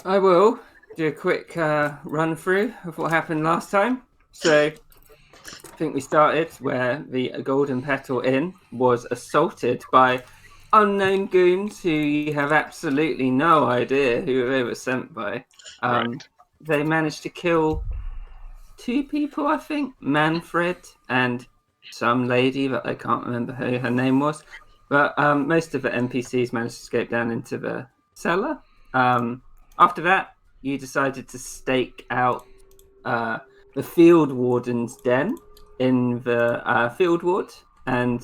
I will do a quick run through of what happened last time. So, I think we started where the Golden Petal Inn was assaulted by unknown goons who you have absolutely no idea who they were sent by. Right. They managed to kill two people, I think, Manfred and some lady that I can't remember who her name was. But most of the NPCs managed to escape down into the cellar. After that, you decided to stake out the field warden's den in the field ward, and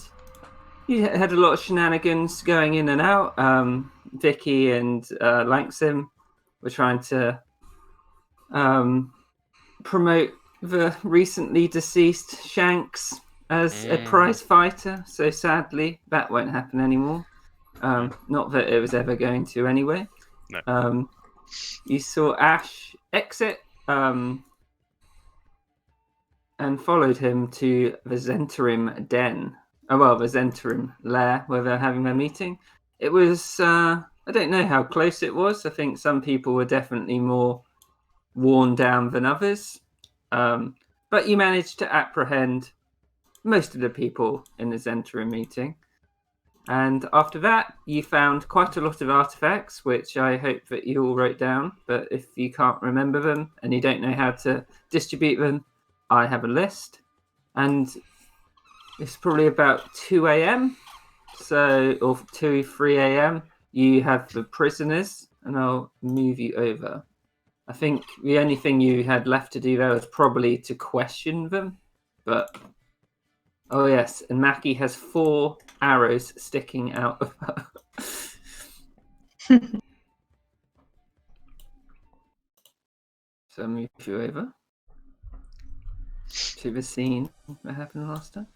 you had a lot of shenanigans going in and out. Vicky and Langsim were trying to promote the recently deceased Shanks as a prize fighter, so sadly that won't happen anymore. Not that it was ever going to anyway. No. You saw Ash exit and followed him to the Zentarim den. Oh, well, the Zentarim lair where they're having their meeting. It was, I don't know how close it was. I think some people were definitely more worn down than others. But you managed to apprehend most of the people in the Zentarim meeting. And after that, you found quite a lot of artifacts, which I hope that you all wrote down. But if you can't remember them and you don't know how to distribute them, I have a list. And it's probably about 2 a.m. So, or 2, 3 a.m. You have the prisoners, and I'll move you over. I think the only thing you had left to do there was probably to question them. But, oh yes, and Mackie has 4 arrows sticking out of her. So I'll move you over to the scene that happened last time.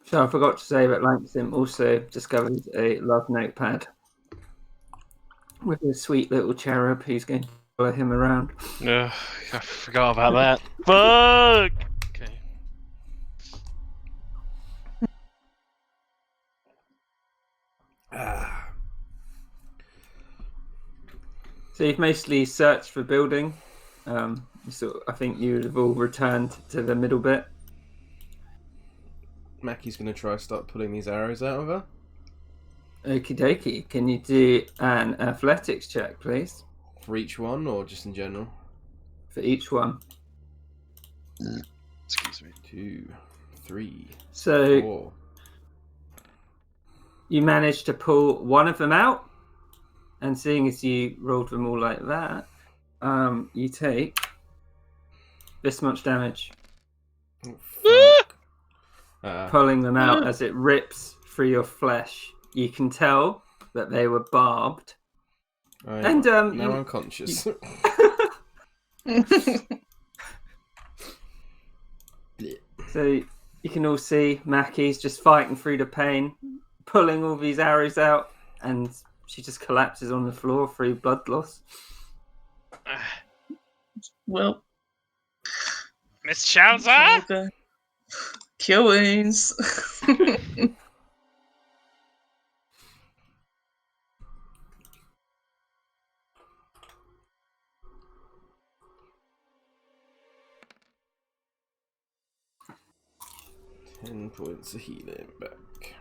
So I forgot to say that Langsim also discovered a love notepad with a sweet little cherub who's going to follow him around. I forgot about that. Fuck! Okay. So you've mostly searched the building. So I think you would have all returned to the middle bit. Mackie's going to try to start pulling these arrows out of her. Okie dokie. Can you do an athletics check, please? For each one, or just in general? For each one. Excuse me. 2, 3, So 4. you managed to pull one of them out, and seeing as you rolled them all like that, you take this much damage. Oh, fuck. Pulling them out as it rips through your flesh. You can tell that they were barbed. And now you, I'm conscious. So you can all see Mackie's just fighting through the pain, pulling all these arrows out, and she just collapses on the floor through blood loss. Well, Miss Chowza? Cure wounds. Ten points of healing back.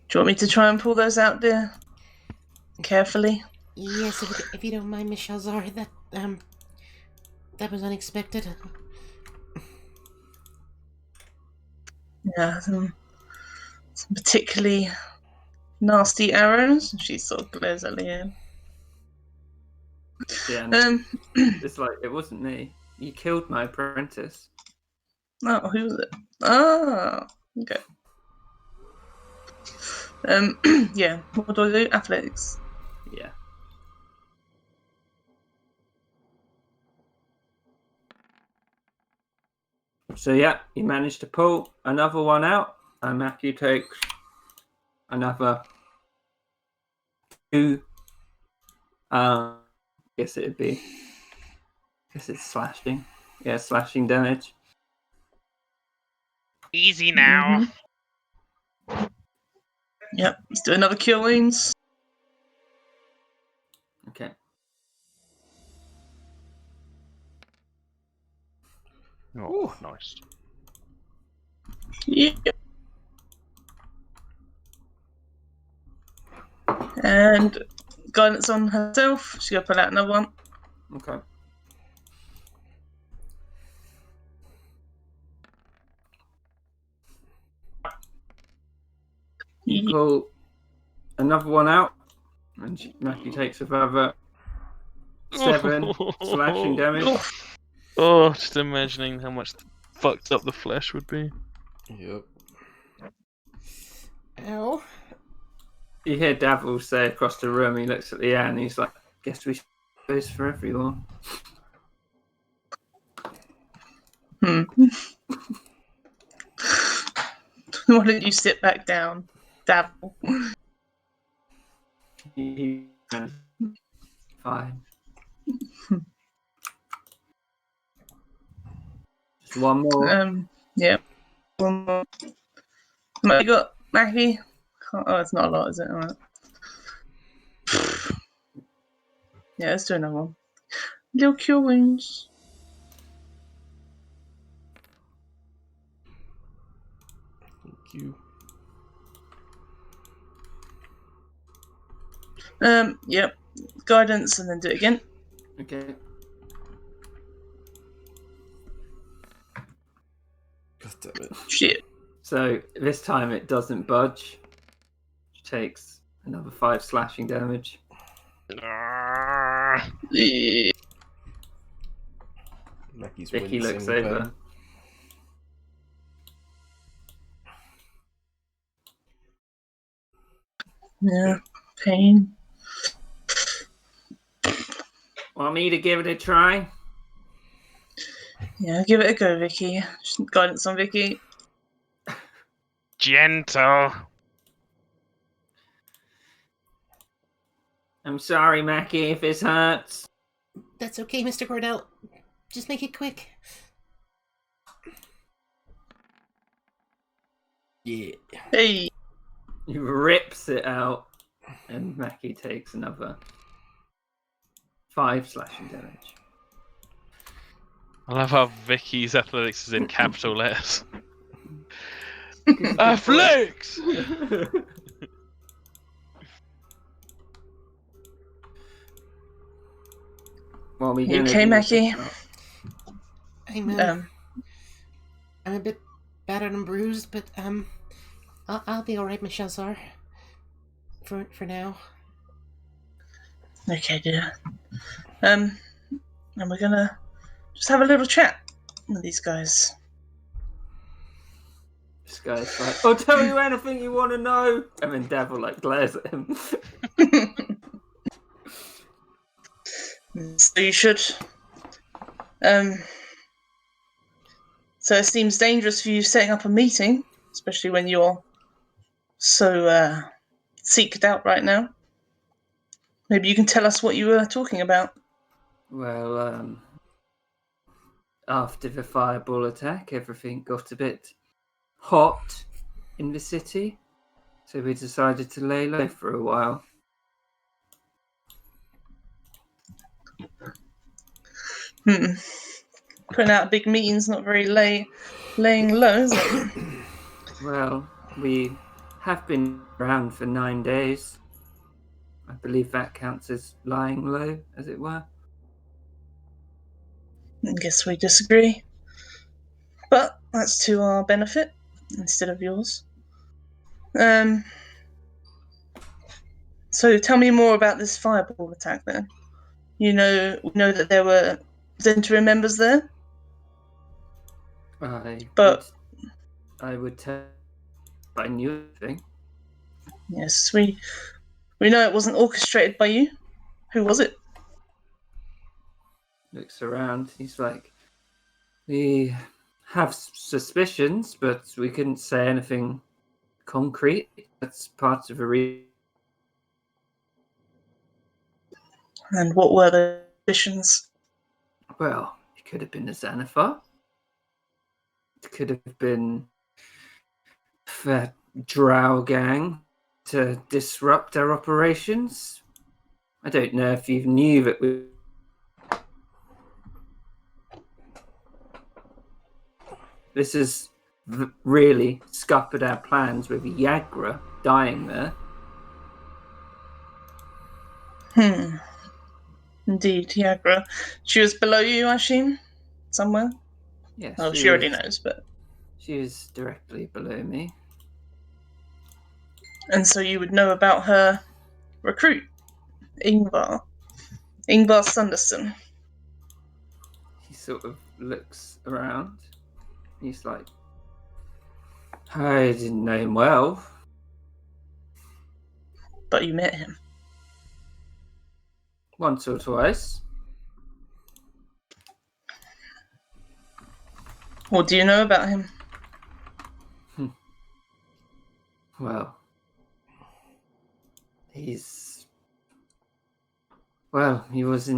Do you want me to try and pull those out, dear? Carefully. Yes, if you don't mind, Miss Shalzar, that was unexpected. Yeah, some particularly nasty arrows. She sort of glares at Leanne. Yeah, it's like, it wasn't me. You killed my apprentice. Oh, who was it? Oh, okay. Yeah. What do I do? Athletics. Yeah. So yeah, you managed to pull another one out, and Matthew takes another 2 Guess it'd be. Guess it's slashing. Yeah, slashing damage. Easy now. Yep, let's do another cure wounds. Okay. Oh, nice. Yep. And guidance on herself. She's gonna pull out another one. Okay. You pull another one out, and Mackie takes a further 7 slashing damage. Oof. Oh, just imagining how much fucked up the flesh would be. Yep. Ow. You hear Davil say across the room, he looks at the air and he's like, guess we should do this for everyone. Why don't you sit back down, Davil? Fine. Just one more. Yeah. One more. You got Mackie? Oh, it's not a lot, is it? Alright. Yeah, let's do another one. Little cure wounds. Thank you. Yep. Guidance and then do it again. Okay. God damn it. Shit. So this time it doesn't budge. Which takes another 5 slashing damage. Mackie's Vicky wincing looks in over. pain. Yeah. Pain. Want me to give it a try? Yeah, give it a go, Vicky. Guidance on Vicky. Gentle. I'm sorry, Mackie, if this hurts. That's okay, Mr. Cordell. Just make it quick. Yeah. Hey. He rips it out, and Mackie takes another 5 slashing damage. I love how Vicky's athletics is in capital letters. Athletics! What we You gonna okay, do? Mackie? I'm a bit battered and bruised, but I'll be all right, Miss Shazar. For now. Okay, dear. And we're gonna just have a little chat with these guys. This guy's like, I'll tell you anything you want to know. And then Davil like glares at him. So you should. So it seems dangerous for you setting up a meeting, especially when you're so seeked out right now. Maybe you can tell us what you were talking about. Well, after the fireball attack, everything got a bit hot in the city. So we decided to lay low for a while. Putting out big meetings, not very laying low, is it? Well, we have been around for 9 days. I believe that counts as lying low, as it were. I guess we disagree. But that's to our benefit instead of yours. So tell me more about this fireball attack then. We know that there were Zentrum members there. I would tell I knew anything. Yes, we know it wasn't orchestrated by you. Who was it? Looks around. He's like, we have suspicions, but we couldn't say anything concrete. That's part of a reason. And what were they? suspicions? Well, it could have been a Xanathar. It could have been the Drow gang to disrupt our operations. I don't know if you knew that we... This has really scuppered our plans with Yagra dying there. Indeed, Yagra. She was below you, I assume? Somewhere? Yes, Oh, she already knows, but... She was directly below me. And so you would know about her recruit, Ingvar. Ingvar Sanderson. He sort of looks around. He's like, I didn't know him well. But you met him. Once or twice. What do you know about him? Well, he was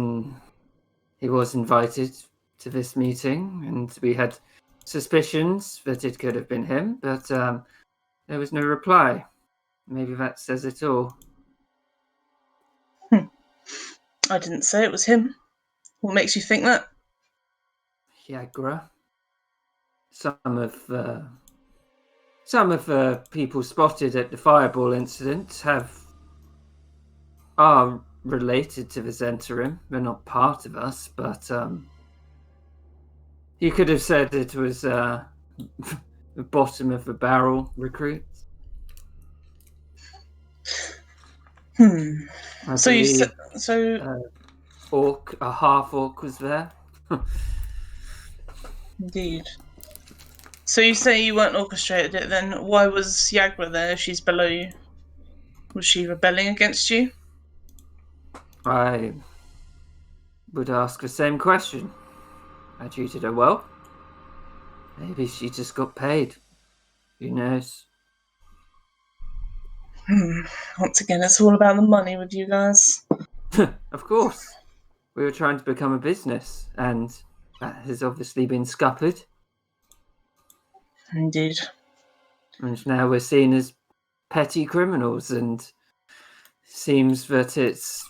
invited to this meeting, and we had suspicions that it could have been him, but there was no reply. Maybe that says it all. I didn't say it was him. What makes you think that? Yagra. Some of the people spotted at the fireball incident are related to the Zentarim. They're not part of us, but you could have said it was the bottom of the barrel recruits. So you said a half orc was there. Indeed. So you say you weren't orchestrated it then? Why was Yagra there if she's below you? Was she rebelling against you? I would ask the same question. I treated her well. Maybe she just got paid. Who knows? Once again, it's all about the money with you guys. Of course. We were trying to become a business, and that has obviously been scuppered. Indeed. And now we're seen as petty criminals, and seems that it's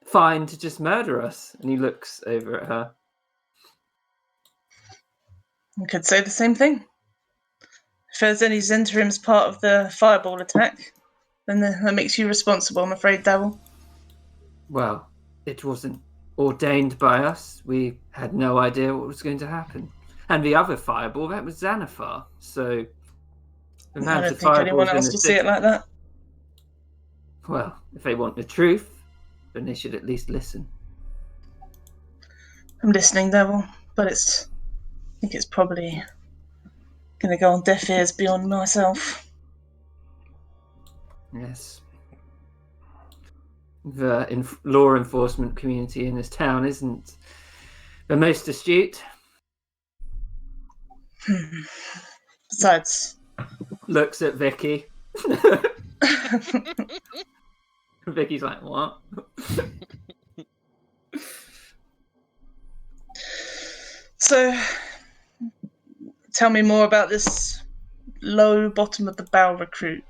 fine to just murder us. And he looks over at her. I could say the same thing. If there's any Zentarims part of the fireball attack, then that makes you responsible, I'm afraid, Davil. Well, it wasn't ordained by us. We had no idea what was going to happen. And the other fireball, that was Xanathar. So the I amount don't of think anyone fireballs in else the will see it city- like that. Well, if they want the truth, then they should at least listen. I'm listening, Davil, but I think it's probably going to go on deaf ears beyond myself. Yes. The law enforcement community in this town isn't the most astute. Besides, Looks at Vicky. Vicky's like, what? so tell me more about this low bottom of the barrel recruit.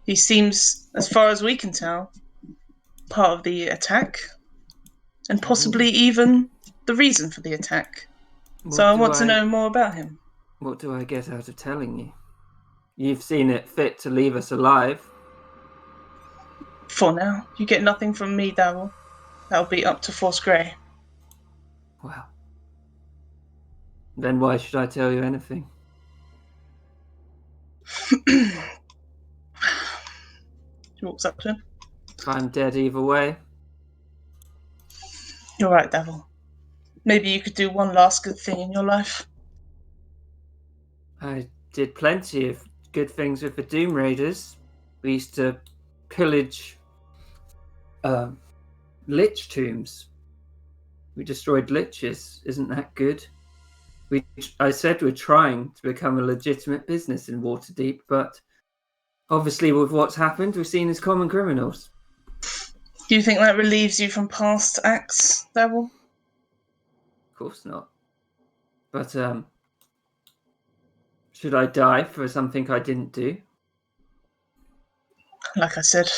He seems, as far as we can tell, part of the attack, and possibly even the reason for the attack. So I want to know more about him. What do I get out of telling you? You've seen it fit to leave us alive. For now, you get nothing from me, Davil. That'll be up to Force Grey. Well, then why should I tell you anything? She walks up to him. I'm dead either way. You're right, Davil. Maybe you could do one last good thing in your life. I did plenty of good things with the Doom Raiders. We used to pillage lich tombs. We destroyed liches. Isn't that good? I said we're trying to become a legitimate business in Waterdeep, but obviously with what's happened, we're seen as common criminals. Do you think that relieves you from past acts, Davil? course not. But should I die for something I didn't do? Like I said,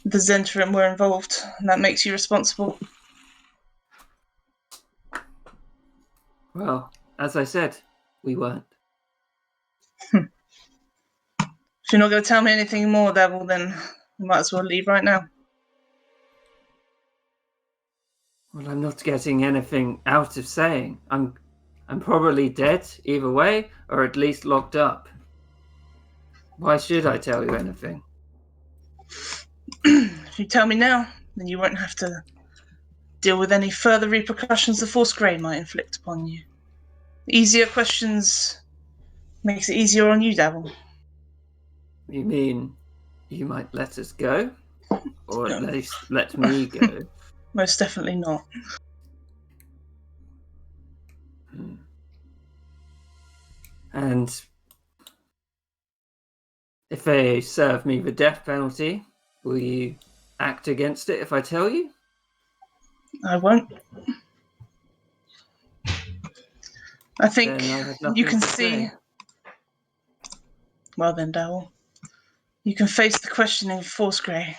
the Zentrum were involved, and that makes you responsible. Well, as I said, we weren't. If you're not going to tell me anything more, Devil, then we might as well leave right now. Well, I'm not getting anything out of saying. I'm probably dead either way, or at least locked up. Why should I tell you anything? If you tell me now, then you won't have to deal with any further repercussions the Force Grey might inflict upon you. Easier questions makes it easier on you, Devil. You mean you might let us go? Or at No. least let me go? Most definitely not. And if they serve me the death penalty, will you act against it if I tell you? I won't. I think Then I have nothing you can to see. say. Well then, Devil, you can face the questioning of Force Grey.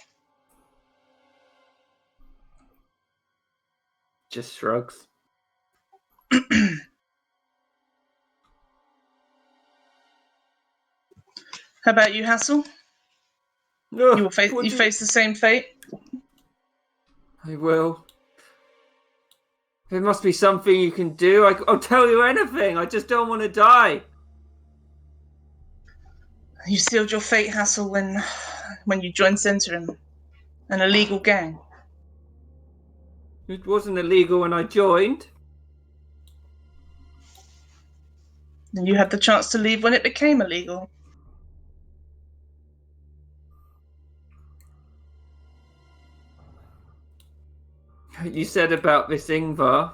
Just shrugs. How about you, Hassel? No, You face the same fate. I will. There must be something you can do. I'll tell you anything. I just don't want to die. You sealed your fate, Hassel, when you joined Zentrum, an illegal gang. It wasn't illegal when I joined. And you had the chance to leave when it became illegal. You said about this Ingvar.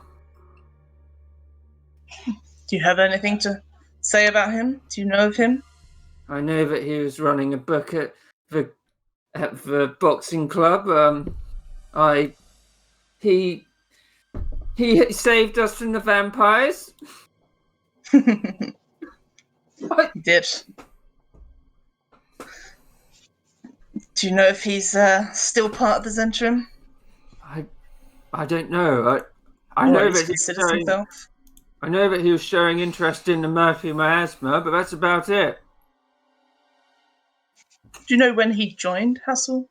Do you have anything to say about him? Do you know of him? I know that he was running a book at the boxing club. He saved us from the vampires. He did. Do you know if he's still part of the Zentrum? I don't know. I Or know at least that he's considers showing. himself? I know that he was showing interest in the Murphy miasma, but that's about it. Do you know when he joined Hassel?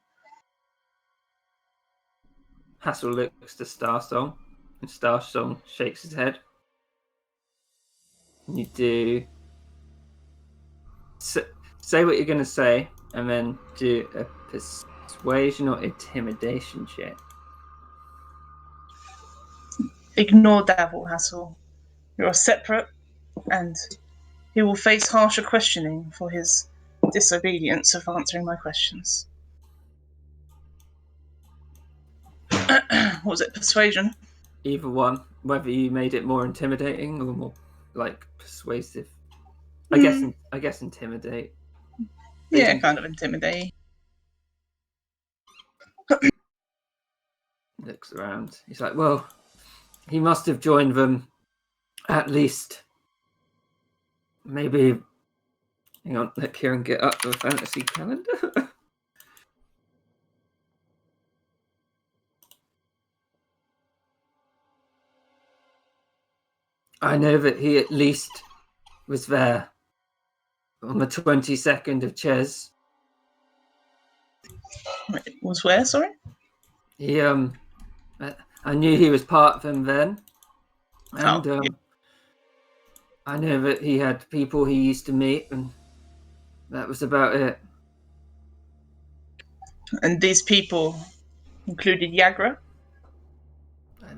Hassel looks to Starsong, and Starsong shakes his head. You do say what you're going to say, and then do a persuasion or intimidation check. Ignore Devil, Hassel. You're separate, and he will face harsher questioning for his disobedience of answering my questions. What was it, persuasion? Either one, whether you made it more intimidating or more like persuasive. I guess intimidate. Yeah, kind of intimidating. Looks around. He's like, well, he must have joined them at least. Maybe. Hang on, let Kieran get up the fantasy calendar. I know that he at least was there on the 22nd of Ches. Was where, sorry? He I knew he was part of them then, and yeah. I know that he had people he used to meet, and that was about it. And these people included Yagra? I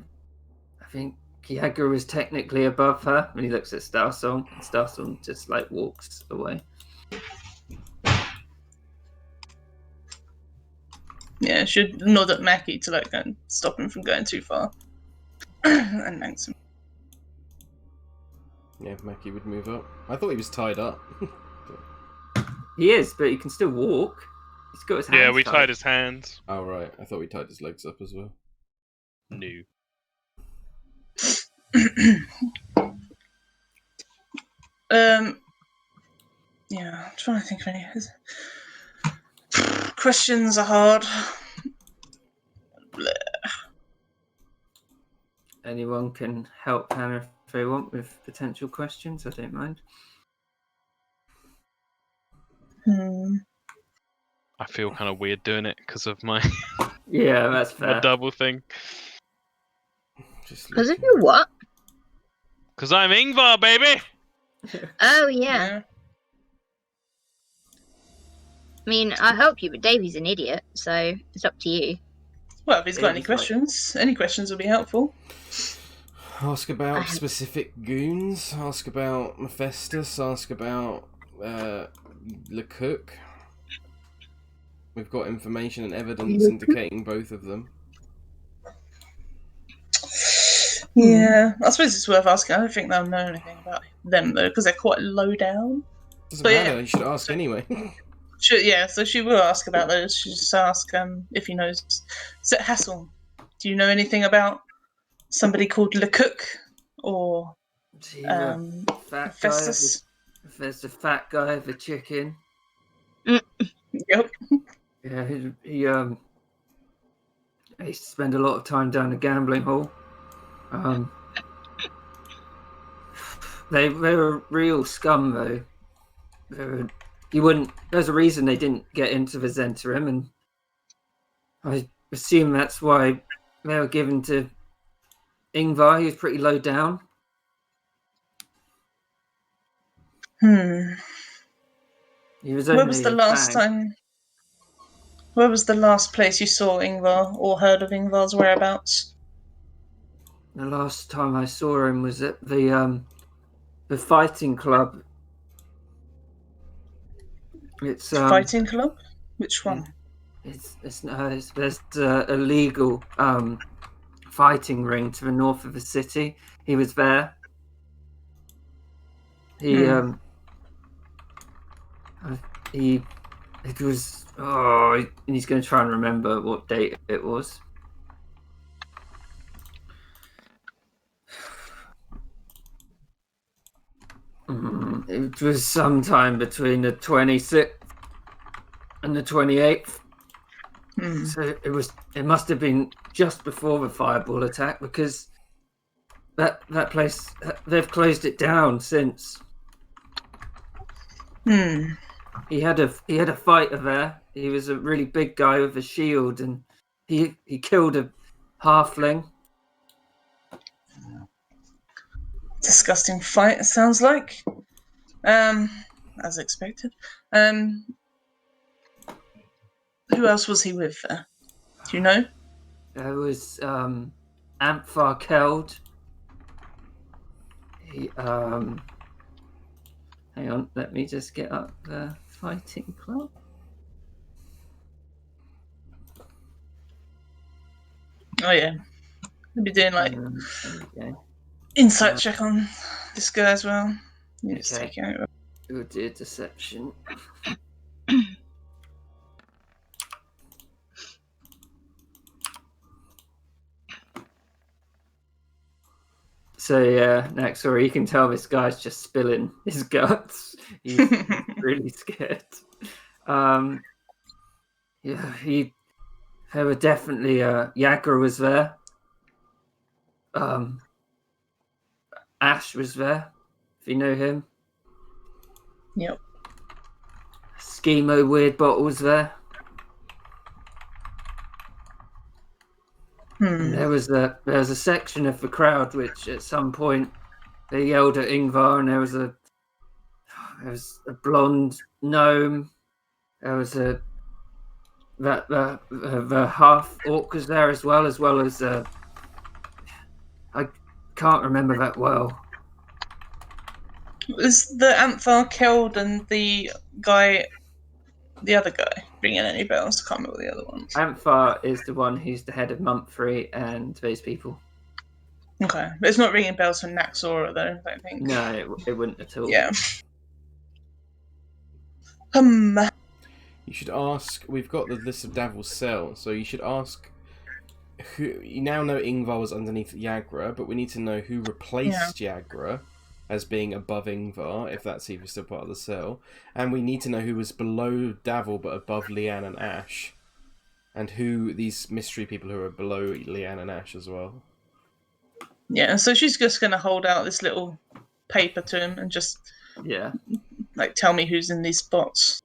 think Kiaga was technically above her when he looks at Starsong, and Starsong just like walks away. Yeah, should nod at Mackie to like go and stop him from going too far. And thanks him. Yeah, Mackie would move up. I thought he was tied up. He is, but he can still walk. He's got his hands Yeah, we tied his hands. Oh, right. I thought we tied his legs up as well. No. Yeah, I'm trying to think of any. Questions are hard. Anyone can help Hannah if they want with potential questions. I don't mind. I feel kind of weird doing it because of my Yeah, that's my fair. double thing. Just Because of looking. your what? Because I'm Ingvar, baby! Oh, yeah. I mean, I help you, but Davey's an idiot, so it's up to you. Well, if he's got any Davy's like- questions, any questions will be helpful. Ask about I have- specific goons. Ask about Mephistus. Ask about Lecook. We've got information and evidence indicating both of them. Yeah, I suppose it's worth asking. I don't think they'll know anything about them though, because they're quite low down. Doesn't But matter. yeah. You should ask anyway. So she will ask about those. She just ask if he knows. So Hassel, do you know anything about somebody called Lecook or See the fat guy. Festus? If there's the fat guy with the chicken. Yep. Yeah, he used to spend a lot of time down the gambling hall. They were real scum though. There's a reason they didn't get into the Zentarim, and I assume that's why they were given to Ingvar. He was pretty low down. He was only Where was the a last fag. time? Where was the last place you saw Ingvar or heard of Ingvar's whereabouts? The last time I saw him was at the fighting club. It's Fighting club? Which one? there's a legal fighting ring to the north of the city. He was there. It was he's going to try and remember what date it was. It was sometime between the 26th and the 28th. So it must have been just before the fireball attack, because that place, they've closed it down since. He had a fighter there. He was a really big guy with a shield, and he killed a halfling. Disgusting fight, it sounds like. As expected. Who else was he with there? Do you know? There was Amphar Keld. He hang on, let me just get up the fighting club. Oh yeah. I'll be doing like Okay. insight check on this guy as well. You just Okay. take it out. We'll do deception. So yeah, next, or you can tell this guy's just spilling his guts. He's really scared. Yeah, there were definitely Jagger was there. Ash was there, if you know him. Yep. Schemo Weird Bottle was there. And there was a section of the crowd which at some point they yelled at Ingvar, and there was a blonde gnome. There was the half orc was there as well as I can't remember that well. Is the Amphar killed and the other guy ringing any bells? I can't remember the other ones. Amphar is the one who's the head of Mumphrey and those people. Okay, but it's not ringing bells for Naxora though, I don't think. No, it wouldn't at all. Yeah. You should ask. We've got the list of Davil's cell, so you should ask who you now know Ingvar was underneath Yagra, but we need to know who replaced Yagra as being above Ingvar, if that's even still part of the cell. And we need to know who was below Davil but above Leanne and Ash. And who these mystery people who are below Leanne and Ash as well. Yeah, so she's just going to hold out this little paper to him and just Yeah. like tell me who's in these spots.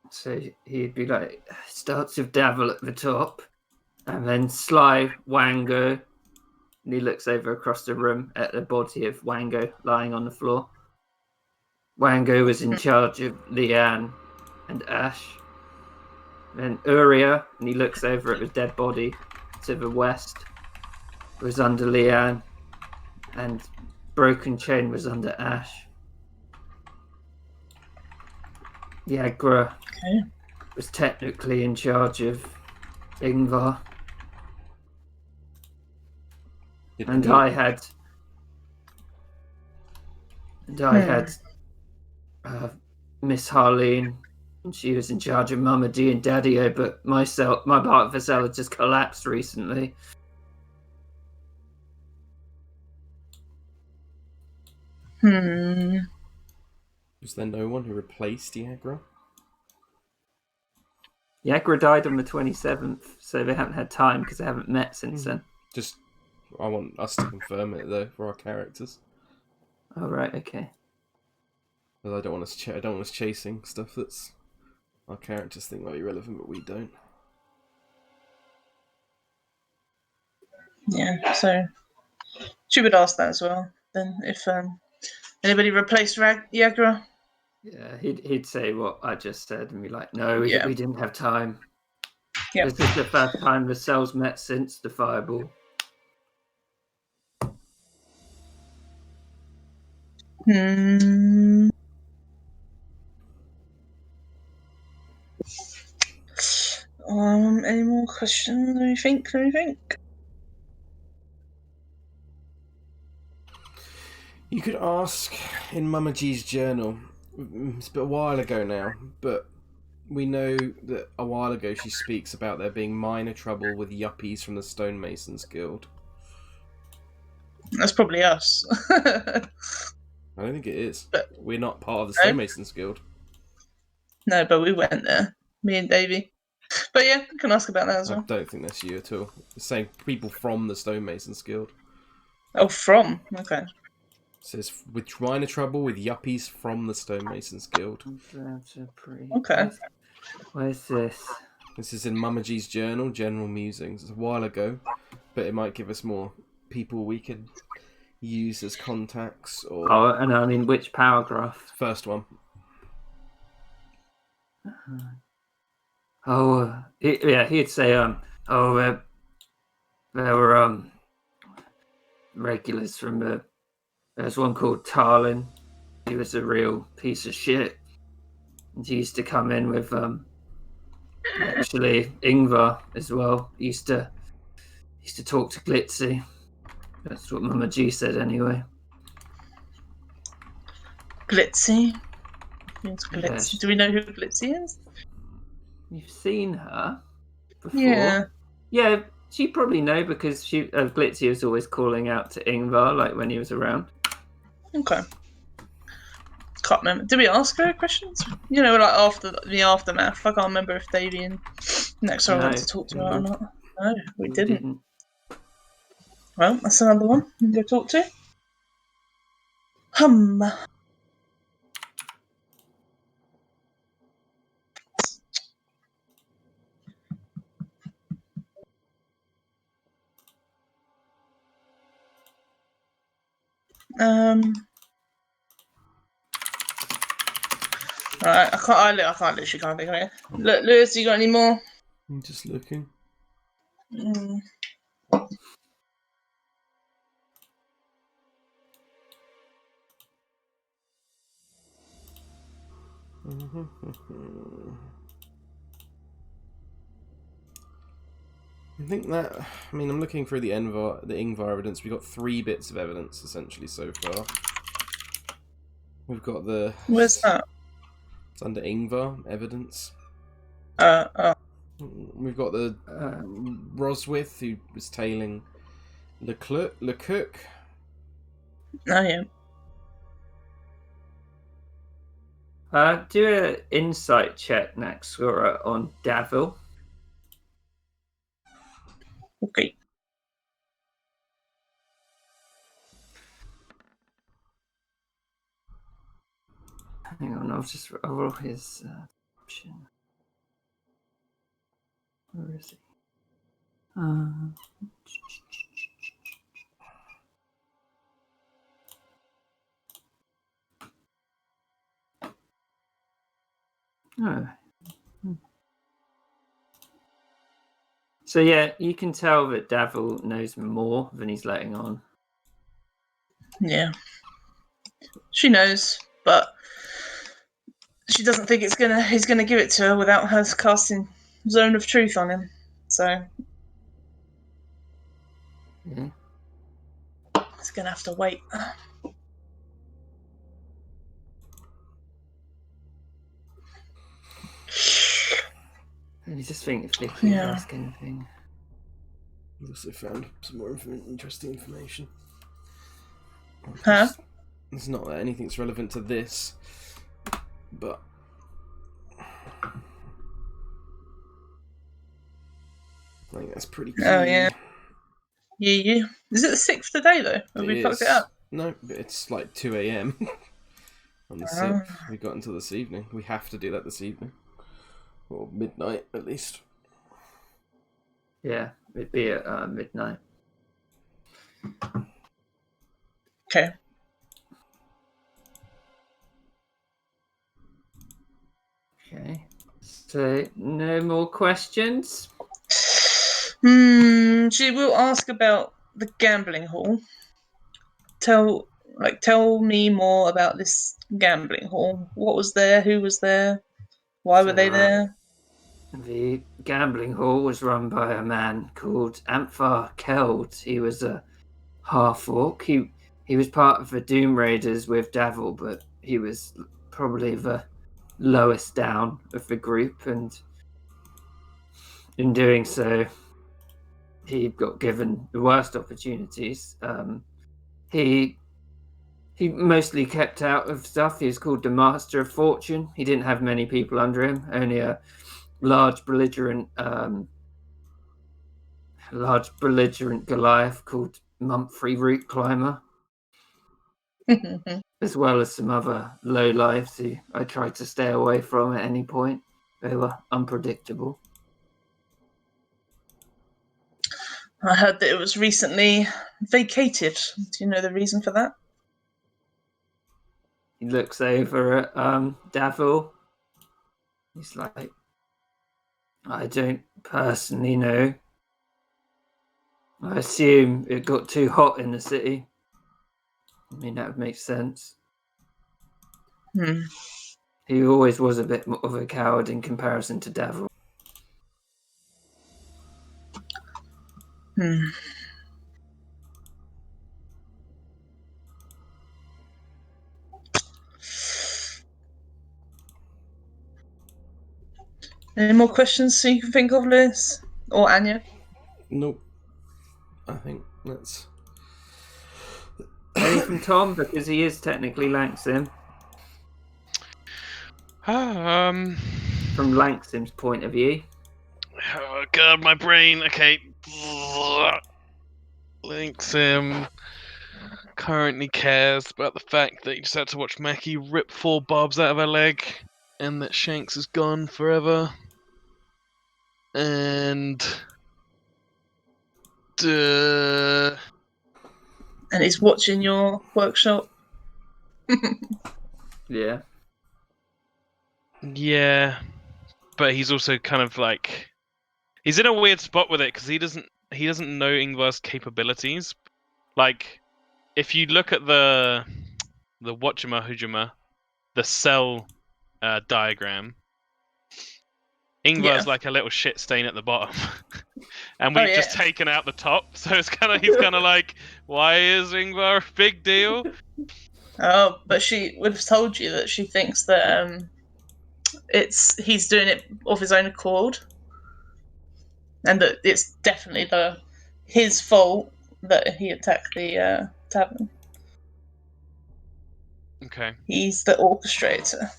So he'd be like, starts with Davil at the top, and then Sly, Wango, and he looks over across the room at the body of Wango lying on the floor. Wango was in charge of Leanne and Ash. Then Uria, and he looks over at the dead body to the west, was under Leanne, and Broken Chain was under Ash. Yagra was technically in charge of Ingvar. And I had Miss Harleen, and she was in charge of Mama D and Daddy-O, but my part of the cell had just collapsed recently. Was there no one who replaced Yagra? Yagra died on the 27th, so they haven't had time because they haven't met since then. Just, I want us to confirm it though for our characters. Oh right, okay. Because I don't want us chasing stuff that's our characters think might be relevant, but we don't. Yeah, so she would ask that as well. Then if anybody replaced Yagra? Yeah, he'd say what I just said and be like, no, we Yeah. didn't have time. Yeah. This is the first time the cells met since the fireball. Any more questions? Let me think. You could ask in Mama G's journal. It's a while ago now, but we know that a while ago she speaks about there being minor trouble with yuppies from the Stonemasons Guild. That's probably us. I don't think it is. But- We're not part of the No? Stonemasons Guild. No, but we went there. Me and Davey. But yeah, I can ask about that as I well. don't think that's you at all. It's saying people from the Stonemasons Guild. Oh, from? Okay. It says with minor trouble with yuppies from the Stonemasons Guild. Okay. Where's this? This is in Mama G's journal, General Musings. It's a while ago, but it might give us more people we can use as contacts. Or Oh, and I mean, which paragraph? first one. Oh, he'd say, there were, regulars from there's one called Tarlin. He was a real piece of shit. And he used to come in with, actually, Ingvar as well. He used to talk to Glitzy. That's what Mama G said anyway. Glitzy? It's Glitzy. Yes. Do we know who Glitzy is? You've seen her before. Yeah. Yeah, she probably know because Glitzy was always calling out to Ingvar, like when he was around. Okay. Can't remember. Did we ask her questions? You know, like after the aftermath. I can't remember if Davey and Nexar wanted to talk to her or not. No, we didn't. Well, that's another one we can go talk to. Alright, I literally can't think of it. Look, Lewis, you got any more? I'm just looking. I think that. I mean, I'm looking through the Ingvar evidence. We've got 3 bits of evidence essentially so far. We've got the. Where's that? It's under Ingvar evidence. Oh. We've got the Roswith, who was tailing Lecook. Oh yeah. Do an insight check next, Sora, on Davil. Okay. Hang on, I'll roll his option. Where is he? Oh. So yeah, you can tell that Davil knows more than he's letting on. Yeah. She knows, but she doesn't think he's gonna give it to her without her casting Zone of Truth on him. So Yeah. he's gonna have to wait. Let me just think if Vicky's Yeah. ask anything. We also found some more interesting information. Huh? It's not that anything's relevant to this, but I think that's pretty key. Oh yeah. Yeah. Is it the 6th today though? Have we fucked it up? No, but it's like 2 a.m. on the 6th. We got until this evening. We have to do that this evening. Or midnight, at least. Yeah, it'd be at midnight. Okay. Okay. So, no more questions? She will ask about the gambling hall. Tell me more about this gambling hall. What was there? Who was there? Why were they there? The gambling hall was run by a man called Amphar Keld. He was a half-orc. He was part of the Doom Raiders with Davil, but he was probably the lowest down of the group, and in doing so, he got given the worst opportunities. He mostly kept out of stuff. He was called the Master of Fortune. He didn't have many people under him, only a large belligerent Goliath called Mumphrey Root Climber, as well as some other low lives who I tried to stay away from at any point. They were unpredictable. I heard that it was recently vacated. Do you know the reason for that? He looks over at Davil. He's like, I don't personally know. I assume it got too hot in the city. I mean, that would make sense. He always was a bit more of a coward in comparison to Davil. Any more questions you can think of, Liz? Or Anya? Nope. I think that's... Any from Tom, because he is technically Langsim. From Langsim's point of view. Oh god, my brain. Okay. Langsim currently cares about the fact that he just had to watch Mackie rip 4 barbs out of her leg, and that Shanks is gone forever. And And he's watching your workshop. Yeah. yeah, but he's also kind of like he's in a weird spot with it because he doesn't know Ingvar's capabilities. Like, if you look at the Watchama the cell diagram, Ingvar's like a little shit stain at the bottom. And we've just taken out the top, so it's he's kind of like, why is Ingvar a big deal? Oh, but she would have told you that she thinks that he's doing it of his own accord. and that it's definitely his fault that he attacked the tavern. Okay. He's the orchestrator.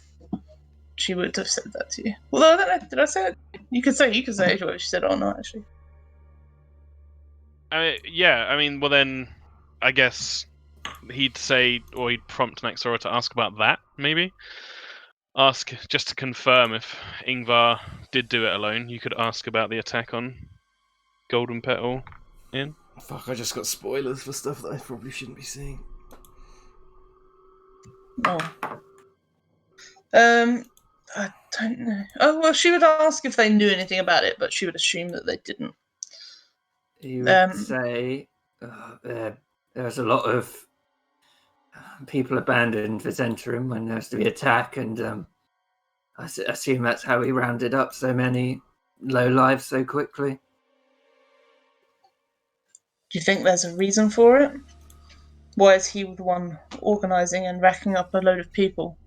She would have said that to you. Although I don't know, did I say it? You could say whether she said it or not. Actually, Yeah. I mean, well then, I guess he'd say, or he'd prompt Naxora to ask about that. Maybe ask just to confirm if Ingvar did do it alone. You could ask about the attack on Golden Petal Inn. Fuck! I just got spoilers for stuff that I probably shouldn't be seeing. oh, I don't know. Oh well, she would ask if they knew anything about it, but she would assume that they didn't. He would say there was a lot of people abandoned Vizenterim when there was to be attack, and I assume that's how he rounded up so many low lives so quickly. Do you think there's a reason for it? Why is he the one organising and racking up a load of people?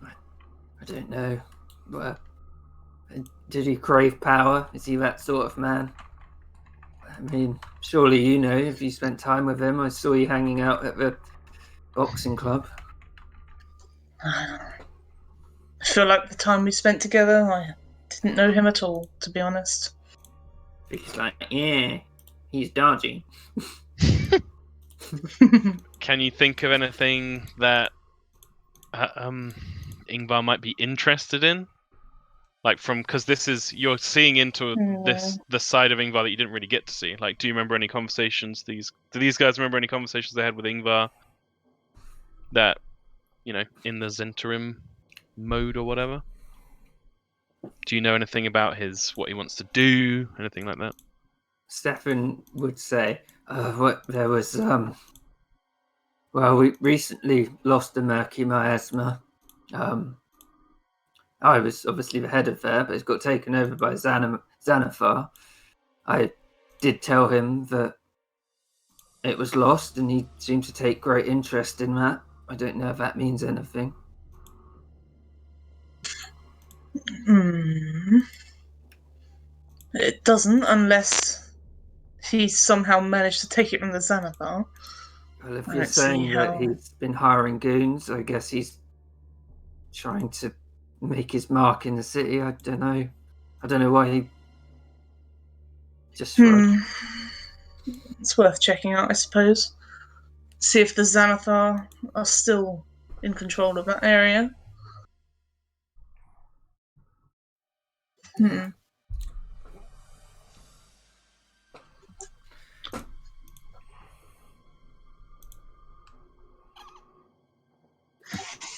I don't know. Well, did he crave power? Is he that sort of man? I mean, surely you know if you spent time with him. I saw you hanging out at the boxing club. I feel like the time we spent together, I didn't know him at all, to be honest. He's like, yeah, he's dodgy. Can you think of anything that Ingvar might be interested in? Like because you're seeing into the side of Ingvar that you didn't really get to see. Like, do you remember any conversations? Do these guys remember any conversations they had with Ingvar? That, in the Zentarim mode or whatever. Do you know anything about what he wants to do? Anything like that? Stefan would say, there was well, we recently lost the murky miasma. I was obviously the head of there, but it got taken over by Xanathar. I did tell him that it was lost, and he seemed to take great interest in that. I don't know if that means anything. It doesn't, unless he somehow managed to take it from the Xanathar. Well, if you're saying that he's been hiring goons, I guess he's trying to make his mark in the city. I don't know. I don't know why he just shrugged. It's worth checking out, I suppose. See if the Xanathar are still in control of that area.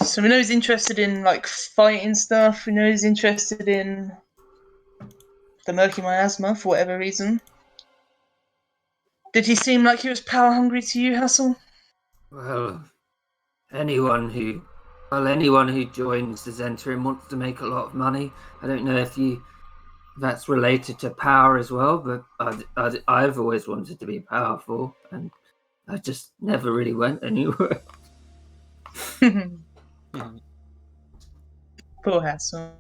So we know he's interested in fighting stuff. We know he's interested in the murky miasma for whatever reason. Did he seem like he was power hungry to you, Hassel? Well, anyone who joins the Zentarim wants to make a lot of money. I don't know if that's related to power as well, but I've always wanted to be powerful, and I just never really went anywhere. Poor Hassel.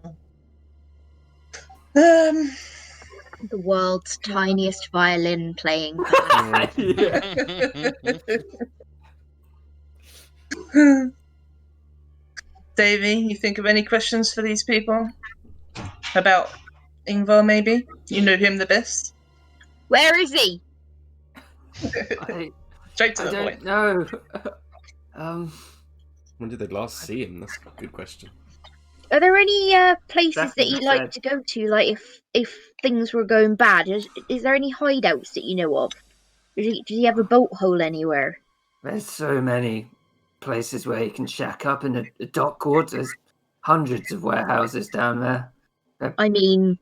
The world's tiniest violin playing. Davey, you think of any questions for these people? About Ingvar, maybe? You know him the best? Where is he? Straight to the point. No. When did they last see him? That's a good question. Are there any places that you like to go to, like if things were going bad? Is there any hideouts that you know of? Does he have a boat hole anywhere? There's so many places where you can shack up in a dock ward. There's hundreds of warehouses down there. I mean,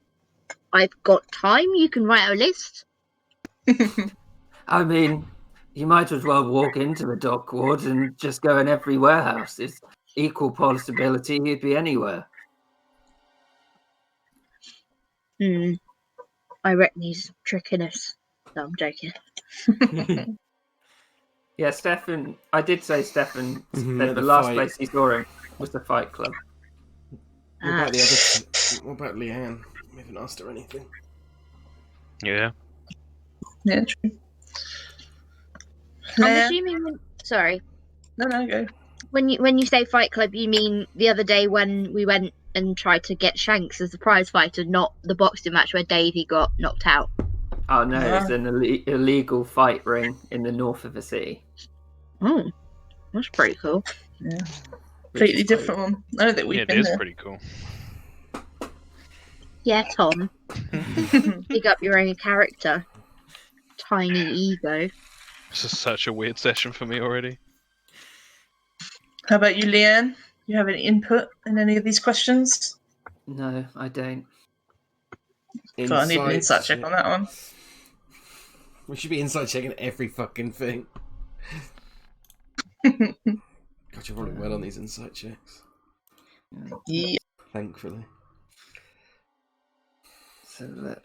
I've got time. You can write a list. I mean, you might as well walk into the dock ward and just go in every warehouse. It's equal possibility he'd be anywhere. I reckon he's tricking us. No, I'm joking. Yeah, Stefan. I did say Stefan said the last place he saw him was the Fight Club. What about the other? What about Leanne? We haven't asked her anything. Yeah. Yeah, true. I'm Leia? assuming. Sorry. No, go. When you say Fight Club, you mean the other day when we went and tried to get Shanks as the prize fighter, not the boxing match where Davey got knocked out. Oh no, it's an illegal fight ring in the north of the city. Oh, that's pretty cool. Yeah. Completely different one. I don't think we've Yeah, it been is there. pretty cool. Yeah, Tom. Dig up your own character. Tiny ego. This is such a weird session for me already. How about you, Leanne? You have any input in any of these questions? No, I don't. God, I need an insight check on that one. We should be insight checking every fucking thing. God, you're rolling well on these insight checks. Yeah. Thankfully. So that.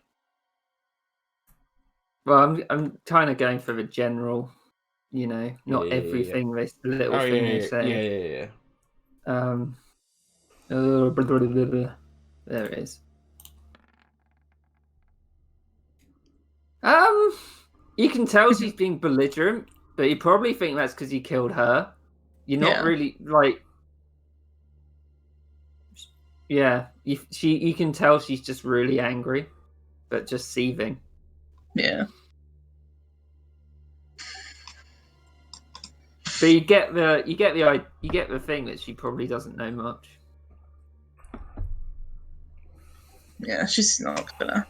Well, I'm kind of going for the general, not everything they little thing they say. Yeah. There it is. You can tell she's being belligerent, but you probably think that's because he killed her. You're not really like. Yeah, you can tell she's just really angry, but just seething. Yeah. But you get the thing that she probably doesn't know much. Yeah, she's not gonna.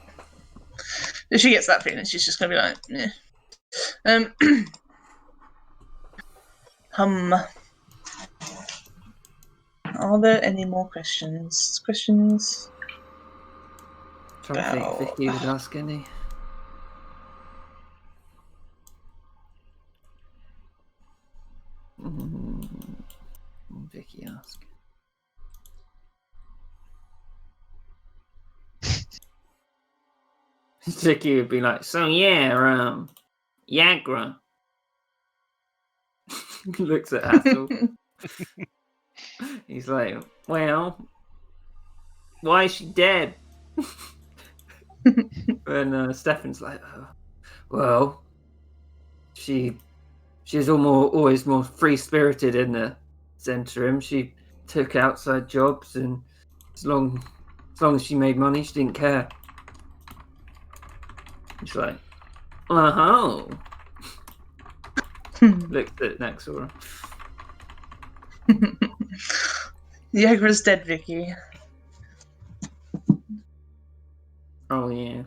If she gets that feeling, she's just gonna be like, yeah. Are there any more questions? Trying to think if Vicky would ask any. Vicky ask. Vicky would be like, so yeah, Yagra. Looks at Hassel. He's like, well, why is she dead? And Stefan's like, oh, well, she's always more free spirited in the Zentrum. She took outside jobs, and as long as she made money, she didn't care. He's like, oh. Looked at Nexora. Yagra's dead, Vicky. Oh yeah.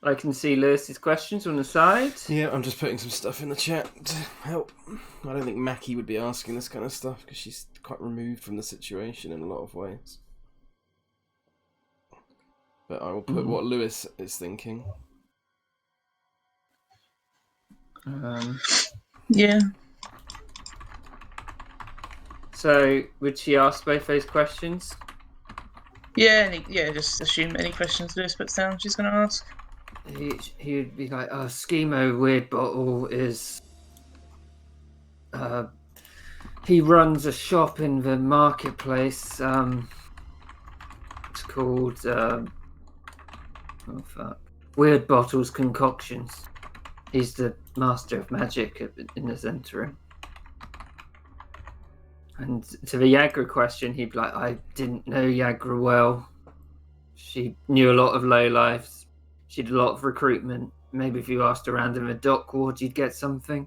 I can see Lewis's questions on the side. Yeah, I'm just putting some stuff in the chat to help. I don't think Mackie would be asking this kind of stuff because she's quite removed from the situation in a lot of ways. But I will put what Lewis is thinking. Yeah. So, would she ask both those questions? Yeah, just assume any questions Lewis puts down, she's going to ask. He would be like, oh, Schemo Weird Bottle is... he runs a shop in the marketplace. It's called... oh, fuck. Weird Bottles Concoctions. He's the master of magic in the Zentrum. And to the Yagra question, he'd be like, I didn't know Yagra well. She knew a lot of lowlifes. She did a lot of recruitment. Maybe if you asked around in the dock ward, you'd get something.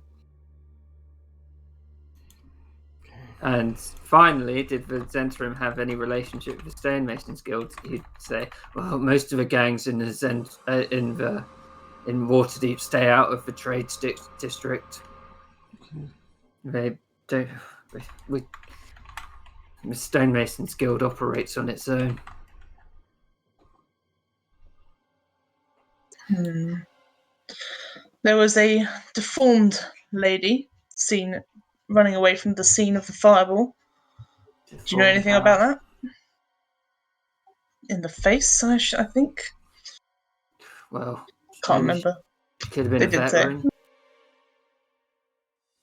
And finally, did the Zentrum have any relationship with the Stonemasons Guild? He'd say, well, most of the gangs in the in Waterdeep stay out of the trade district. They don't. The Stonemasons Guild operates on its own. There was a deformed lady seen running away from the scene of the fireball. Do you know anything about that? In the face, I think. Well, Can't remember. Could have been a veteran.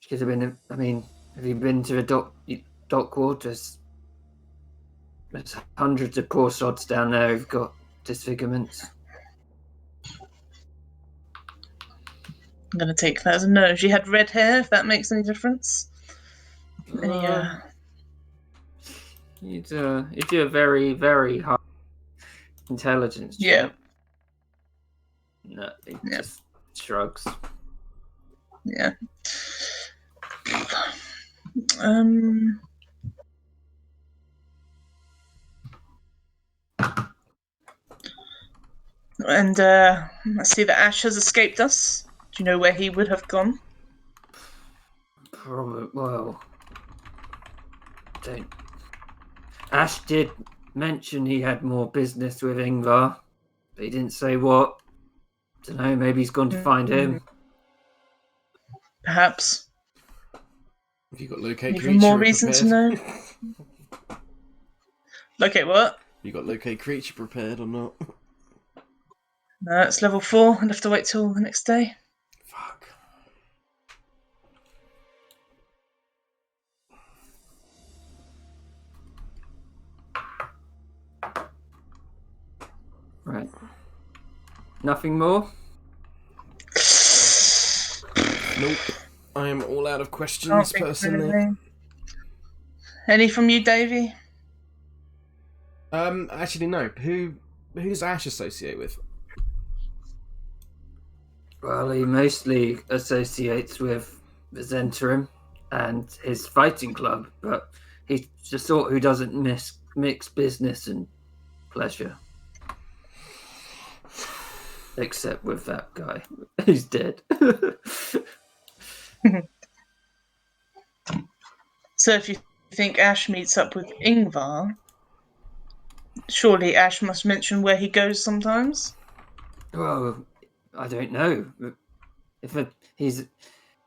Could have been. I mean, have you been to a dock ward? There's hundreds of poor sods down there who've got disfigurements. I'm going to take that as a no. She had red hair, if that makes any difference. You do a very, very high intelligence check. No, he just shrugs. Yeah. And I see that Ash has escaped us. Do you know where he would have gone? Probably. Well, don't. Ash did mention he had more business with Ingvar, but he didn't say what. Don't know. Maybe he's gone to find him. Perhaps. Have you got locate Even creature more reason to know. Locate what? You got locate creature prepared or not? No, it's level 4. I'll have to wait till the next day. Fuck. Right. Nothing more? Nope. I am all out of questions, personally. Any from you, Davey? Actually, no. Who's Ash associate with? Well, he mostly associates with the Zentarim and his fighting club, but he's the sort who doesn't mix business and pleasure. Except with that guy who's dead. So if you think Ash meets up with Ingvar, surely Ash must mention where he goes sometimes? Well, I don't know.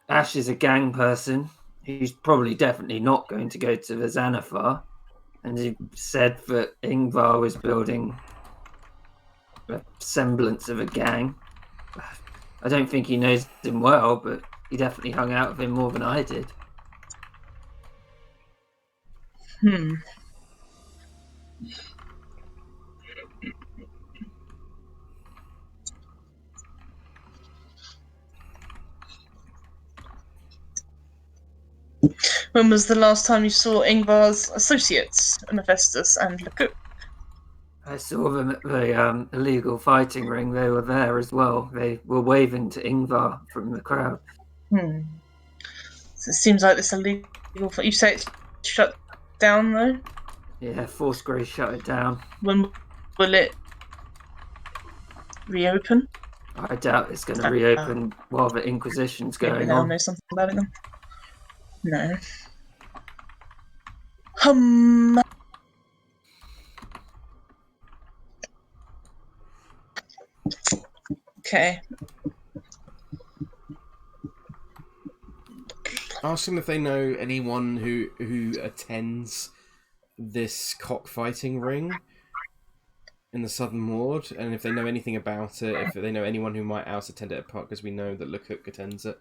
Ash is a gang person, he's probably definitely not going to go to the Xanathar. And he said that Ingvar was building a semblance of a gang. I don't think he knows him well, but he definitely hung out with him more than I did. When was the last time you saw Ingvar's associates, Mephistus and Lecoq? I saw them at the illegal fighting ring. They were there as well. They were waving to Ingvar from the crowd. So it seems like this illegal... You say it's shut down, though? Yeah, Force Grey shut it down. When will it reopen? I doubt it's going to reopen while the Inquisition's going on. I know something about it then. No. Okay. Ask them if they know anyone who attends this cockfighting ring in the Southern Ward, and if they know anything about it, if they know anyone who might else attend it apart, because we know that Lecoq attends it.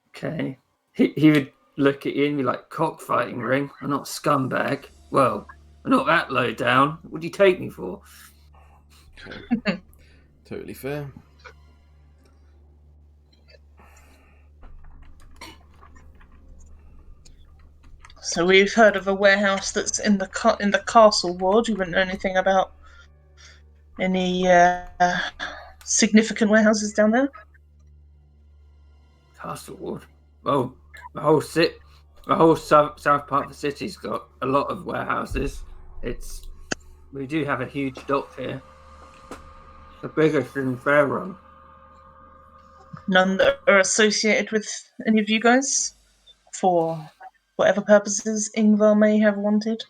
Okay. He would look at you and be like, cockfighting ring? I'm not a scumbag. Well, I'm not that low down. What do you take me for? Okay. Totally fair. So we've heard of a warehouse that's in the castle ward. You wouldn't know anything about any significant warehouses down there? Castle Ward? Well, the whole south part of the city's got a lot of warehouses. We do have a huge dock here. The biggest in Fairrun. None that are associated with any of you guys? For whatever purposes Ingvar may have wanted?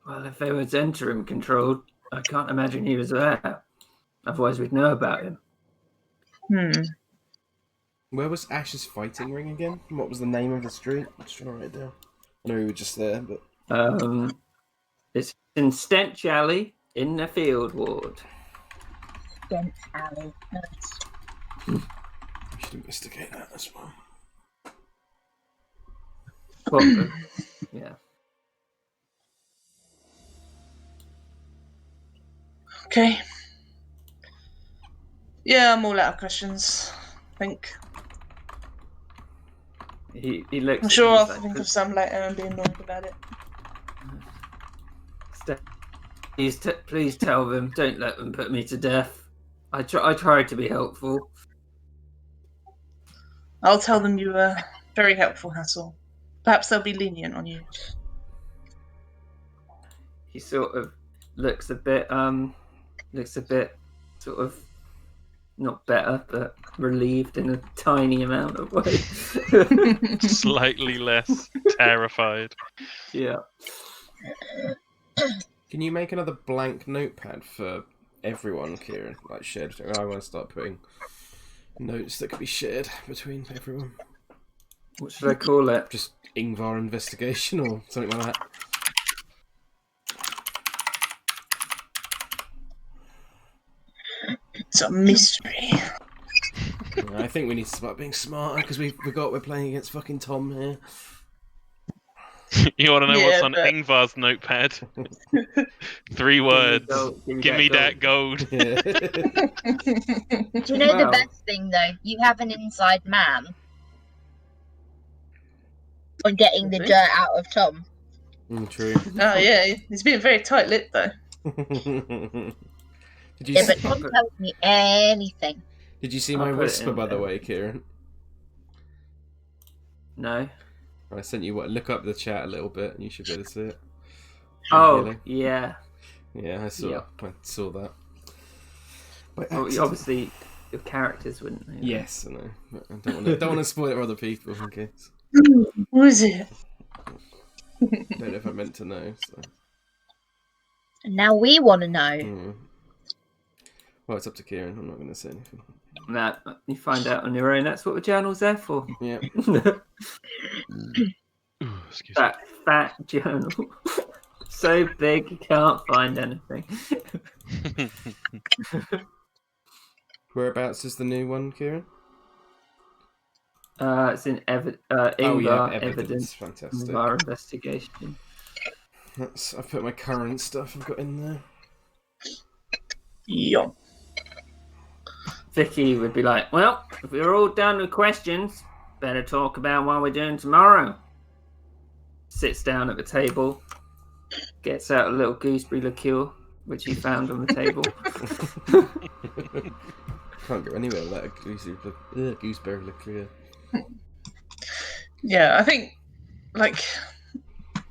Well, if they were Zentarim controlled, I can't imagine he was there. Otherwise we'd know about him. Where was Ash's fighting ring again? What was the name of the street? I'm just trying to write it down. I know we were just there, but... It's in Stench Alley in the Field Ward. Stench Alley. Nice. We should investigate that as well. Well, yeah. Okay. Yeah, I'm all out of questions, I think. He looks. I'm sure I'll he's like, think of some later and be annoyed about it. Please tell them. Don't let them put me to death. I tried to be helpful. I'll tell them you were very helpful, Hassel. Perhaps they'll be lenient on you. He sort of looks a bit sort of not better, but relieved in a tiny amount of way. Slightly less terrified. Yeah. Can you make another blank notepad for everyone, Kieran? Like shared. I want to start putting notes that could be shared between everyone. What should I call it? Just Ingvar investigation or something like that. It's a mystery. I think we need to start being smarter because we forgot we're playing against fucking Tom here. You want to know what's on but- Ingvar's notepad? 3 words. Give me that gold. Yeah. Do you know the Wow. best thing though? You have an inside man on getting the Okay. dirt out of Tom. True. Oh yeah, he's being very tight-lipped though. Did you Yeah, see, but Tom tells me anything. did you see I'll my put it whisper, in by the there. way, Kieran? No. I sent you look up the chat a little bit, and you should be able to see it. Oh, Really? yeah. Yeah, I saw. Yep. I saw that. By Well, accident. obviously, your characters wouldn't know. Yes, I know. But I don't want to spoil it for other people in case. Who is it? I don't know if I meant to know. So. And now we want to know. Hmm. Well, it's up to Kieran. I'm not going to say anything. Nah, you find out on your own. That's what the journal's there for. Yeah. Ooh, excuse me. That fat journal. So big you can't find anything. Whereabouts is the new one, Kieran? It's in Ingvar evidence Fantastic. of our investigation. I've put my current stuff I've got in there. Yeah. Vicky would be like, well, if we're all done with questions, better talk about what we're doing tomorrow. Sits down at the table, gets out a little gooseberry liqueur, which he found on the table. Can't go anywhere without a gooseberry liqueur. Yeah, I think, like,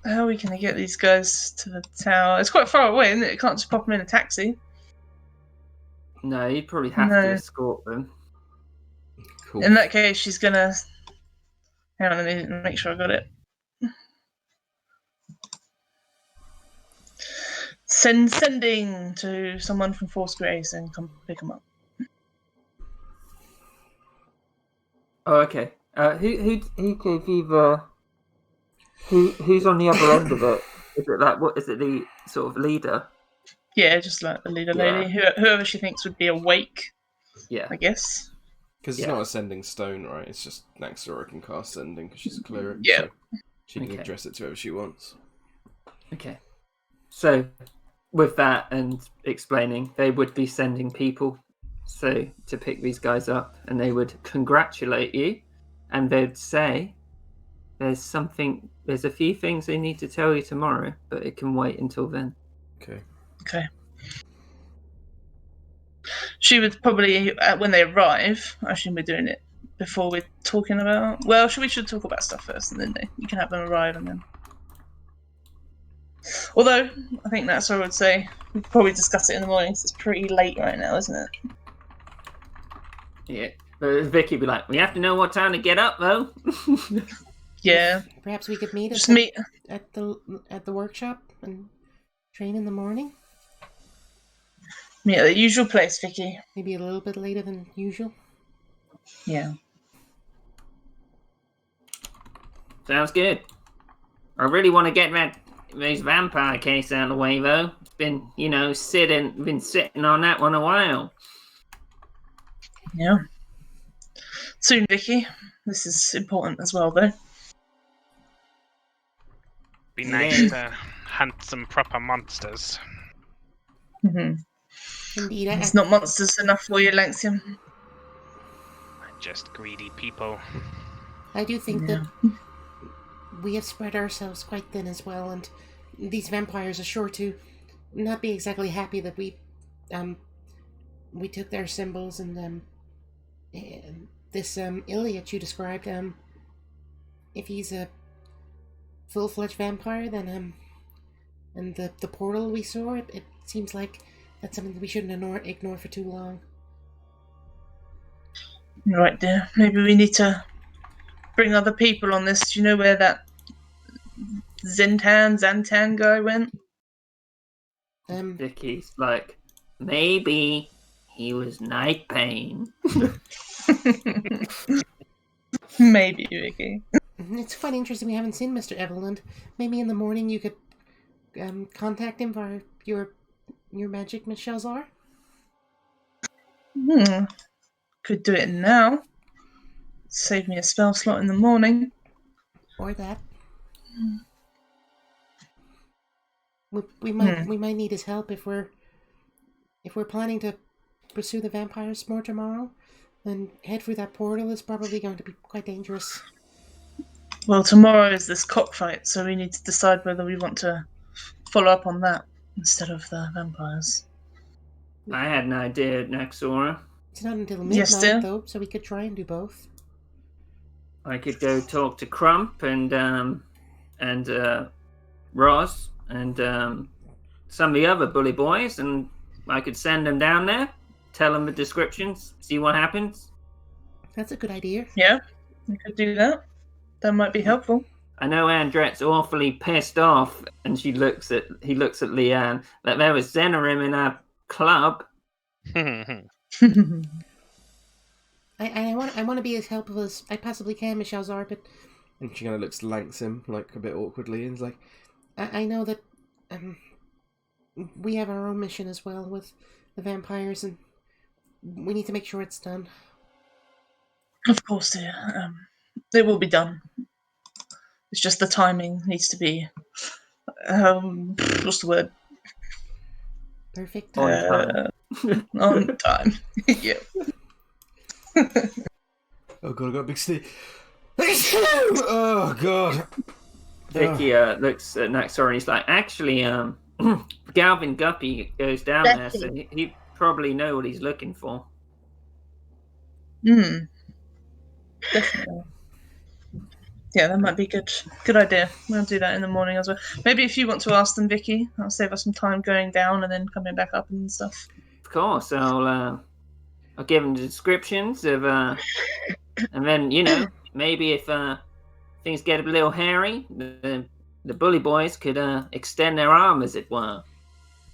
how are we going to get these guys to the tower? It's quite far away, isn't it? You can't just pop them in a taxi. No, you'd probably have No. to escort them. Cool. In that case, she's going to... Hang on, let me make sure I got it. Sending to someone from Force Grace and come pick them up. Oh, okay. Who gave you the? Who's on the other end of it? Is it like what? Is it the sort of leader? Yeah, just like the leader Yeah. lady. Whoever she thinks would be awake, Yeah. I guess. Because it's Yeah. not a sending stone, right? It's just Naxora can cast sending because she's a cleric. Yeah. So she can Okay. address it to whoever she wants. Okay. So, with that and explaining, they would be sending people to pick these guys up, and they would congratulate you, and they'd say, there's a few things they need to tell you tomorrow, but it can wait until then. Okay. Okay. She would probably, when they arrive, I assume we're doing it before we're talking about... Well, we should talk about stuff first, and then you can have them arrive, and then... Although, I think that's what I would say. We'd probably discuss it in the morning, 'cause it's pretty late right now, isn't it? Yeah. But Vicky would be like, we have to know what time to get up, though. Yeah. Perhaps we could meet Just meet... at the workshop and train in the morning. Meet at the usual place, Vicky. Maybe a little bit later than usual. Yeah. Sounds good. I really want to get these vampire case out of the way, though. It's been, sitting on that one a while. Yeah. Soon, Vicky. This is important as well, though. Be It nice is. to hunt some proper monsters. Mm-hmm. Indeed, It's not monsters enough for you, Lanxium. Just greedy people. I do think Yeah. that we have spread ourselves quite thin as well, and these vampires are sure to not be exactly happy that we took their symbols and this Iliad you described. If he's a full-fledged vampire, then and the portal we saw, it seems like that's something that we shouldn't ignore for too long. Right, dear. Maybe we need to bring other people on this. Do you know where that Zantan guy went? Vicky's like, maybe he was Night Pain. Maybe, Vicky. It's quite interesting we haven't seen Mr. Evelyn. Maybe in the morning you could contact him for your magic, Miss Shelzar? Could do it now. Save me a spell slot in the morning. Or that. We might need his help if we're planning to pursue the vampires more tomorrow. Then head through that portal is probably going to be quite dangerous. Well, tomorrow is this cockfight, so we need to decide whether we want to follow up on that instead of the vampires. I had an idea, Naxora. It's not until midnight, Yes, dear. though, so we could try and do both. I could go talk to Crump and Ross and some of the other bully boys, and I could send them down there, tell them the descriptions, see what happens. That's a good idea. Yeah, we could do that. That might be helpful. I know Andret's awfully pissed off, and he looks at Leanne, that there was Zenerim in our club. I want to be as helpful as I possibly can, Miss Shelzar, but And she kind of looks lanks him, like, a bit awkwardly, and is like, I know that we have our own mission as well with the vampires, and we need to make sure it's done. Of course, dear. It will be done. It's just the timing needs to be. What's the word? Perfect. On time. On time. Yeah. oh god, I got a big sneeze. oh god. Vicky looks at Naxor and he's like, actually, Galvin Guppy goes down there, so he probably know what he's looking for. Definitely. Yeah, that might be good. Good idea. We'll do that in the morning as well. Maybe if you want to ask them, Vicky, that'll save us some time going down and then coming back up and stuff. Of course, I'll give them the descriptions of, and then maybe if things get a little hairy, the bully boys could extend their arm, as it were,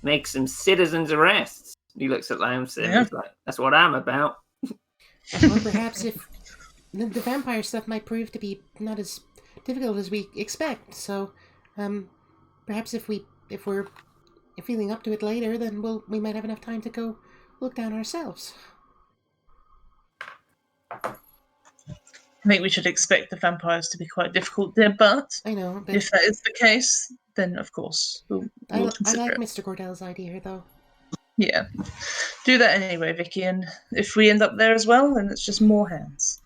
make some citizens' arrests. He looks at Lamson and he's like, "That's what I'm about." Or perhaps if the vampire stuff might prove to be not as difficult as we expect, so perhaps if we're feeling up to it later, then we might have enough time to go look down ourselves. I think we should expect the vampires to be quite difficult there, but I know, but if that is the case, then of course we'll I consider like it. Mr. Gordell's idea, though. Yeah, do that anyway, Vicky. And if we end up there as well, then it's just more hands.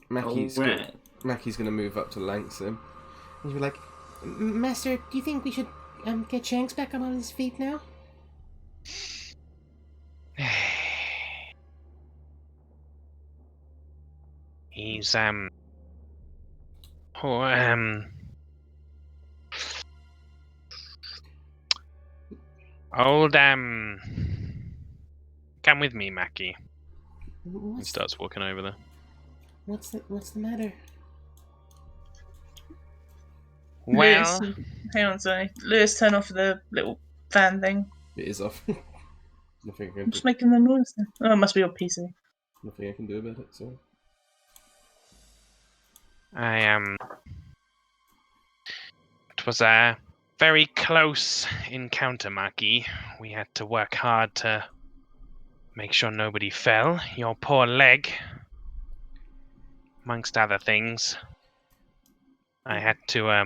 Mackie's gonna move up to Langsim. And he'll be like, Master, do you think we should get Shanks back on his feet now? He's old come with me, Mackie. He starts walking over there. What's the matter? Well, Lewis, hang on, sorry. Lewis, turn off the little fan thing. it is off. Nothing I can I'm do. just making the noise then. Oh, it must be your PC. Nothing I can do about it. So it was a very close encounter, Mackie. We had to work hard to make sure nobody fell. Your poor leg, amongst other things. I had to, I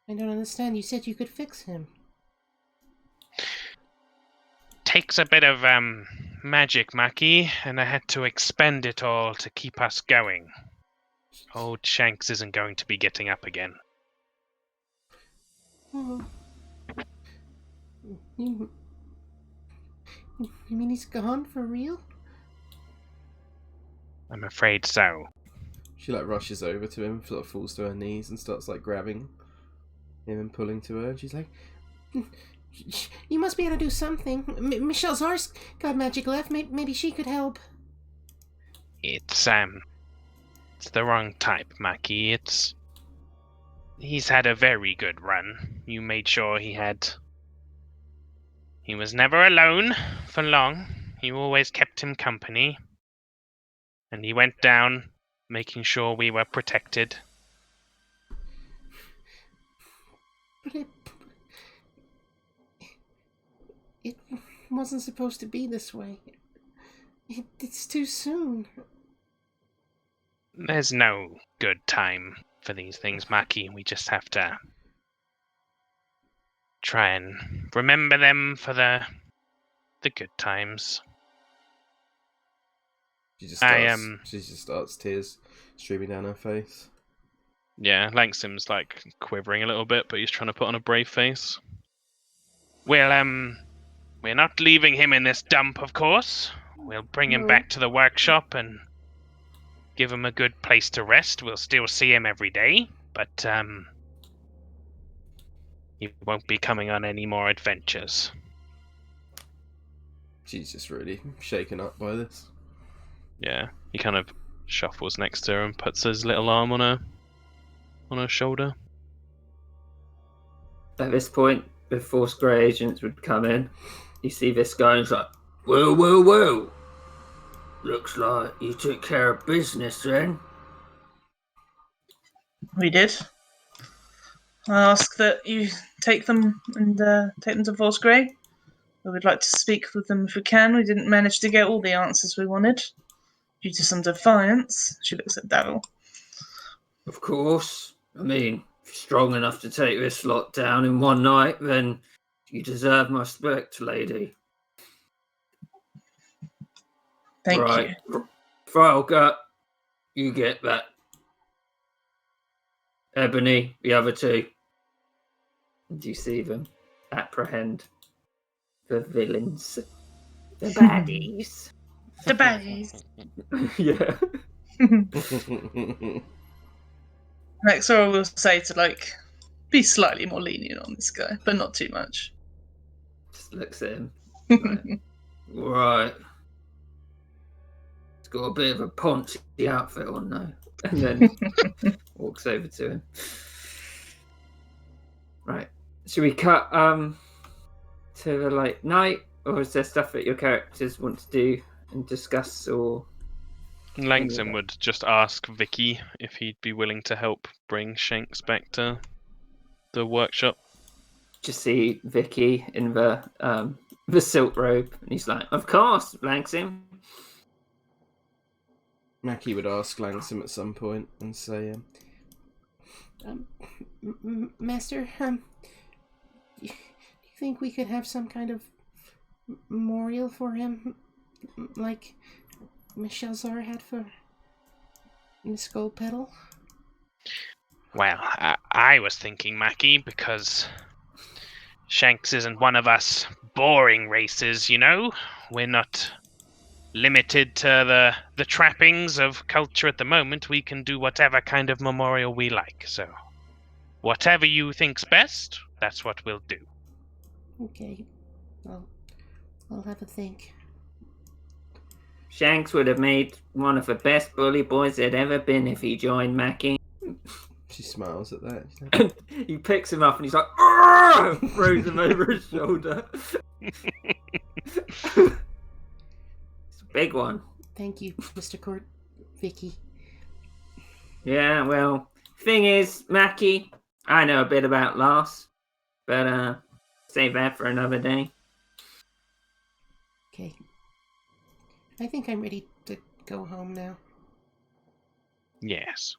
don't understand. You said you could fix him. takes a bit of, magic, Maki, and I had to expend it all to keep us going. Old Shanks isn't going to be getting up again. Oh. You mean he's gone for real? I'm afraid so. She like rushes over to him, sort of falls to her knees and starts like grabbing him and pulling to her. And she's like, "You must be able to do something. Michelle Zar's got magic left. Maybe she could help." It's the wrong type, Maki. He's had a very good run. You made sure he was never alone for long. You always kept him company. And he went down, making sure we were protected. But it wasn't supposed to be this way. It's too soon. There's no good time for these things, Maki. We just have to try and remember them for the good times. she just starts tears streaming down her face. Yeah, Langsim's like quivering a little bit, but he's trying to put on a brave face. Well, we're not leaving him in this dump, of course. We'll bring him back to the workshop and give him a good place to rest. We'll still see him every day, but he won't be coming on any more adventures. She's just really shaken up by this. Yeah, he kind of shuffles next to her and puts his little arm on her shoulder. At this point, the Force Grey agents would come in. You see this guy and he's like, Well. Looks like you took care of business then. We did. I ask that you take them to Force Grey. We would like to speak with them if we can. We didn't manage to get all the answers we wanted due to some defiance. She looks at Daryl. Of course. I mean, if you're strong enough to take this lot down in one night, then you deserve my respect, lady. Thank you. Fralga, you get that. Ebony, the other two. Do you see them apprehend the villains? The baddies. The baddies. Yeah. Maxora will say to be slightly more lenient on this guy, but not too much. Just looks at him. Right. It's got a bit of a paunchy outfit on though. And then walks over to him. Right. Should we cut to the night, or is there stuff that your characters want to do and discuss, or Langsim would just ask Vicky if he'd be willing to help bring Shanks back to the workshop. just see Vicky in the silk robe, and he's like, "Of course, Langsim." Mackie would ask Langsim at some point and say, Master, do you think we could have some kind of memorial for him, like Michelle Zara had for Miss Goldpetal? Well, I was thinking, Mackie, because Shanks isn't one of us boring races, you know? We're not limited to the trappings of culture at the moment. We can do whatever kind of memorial we like, so whatever you think's best, that's what we'll do. Okay, I'll have a think. Shanks would have made one of the best bully boys there'd ever been if he joined Mackie. she smiles at that. She's like, He picks him up and he's like, "Arr!" throws him over his shoulder. It's a big one. Thank you, Mr. Court, Vicky. Yeah, well, thing is, Mackie, I know a bit about loss, but save that for another day. Okay. I think I'm ready to go home now. Yes.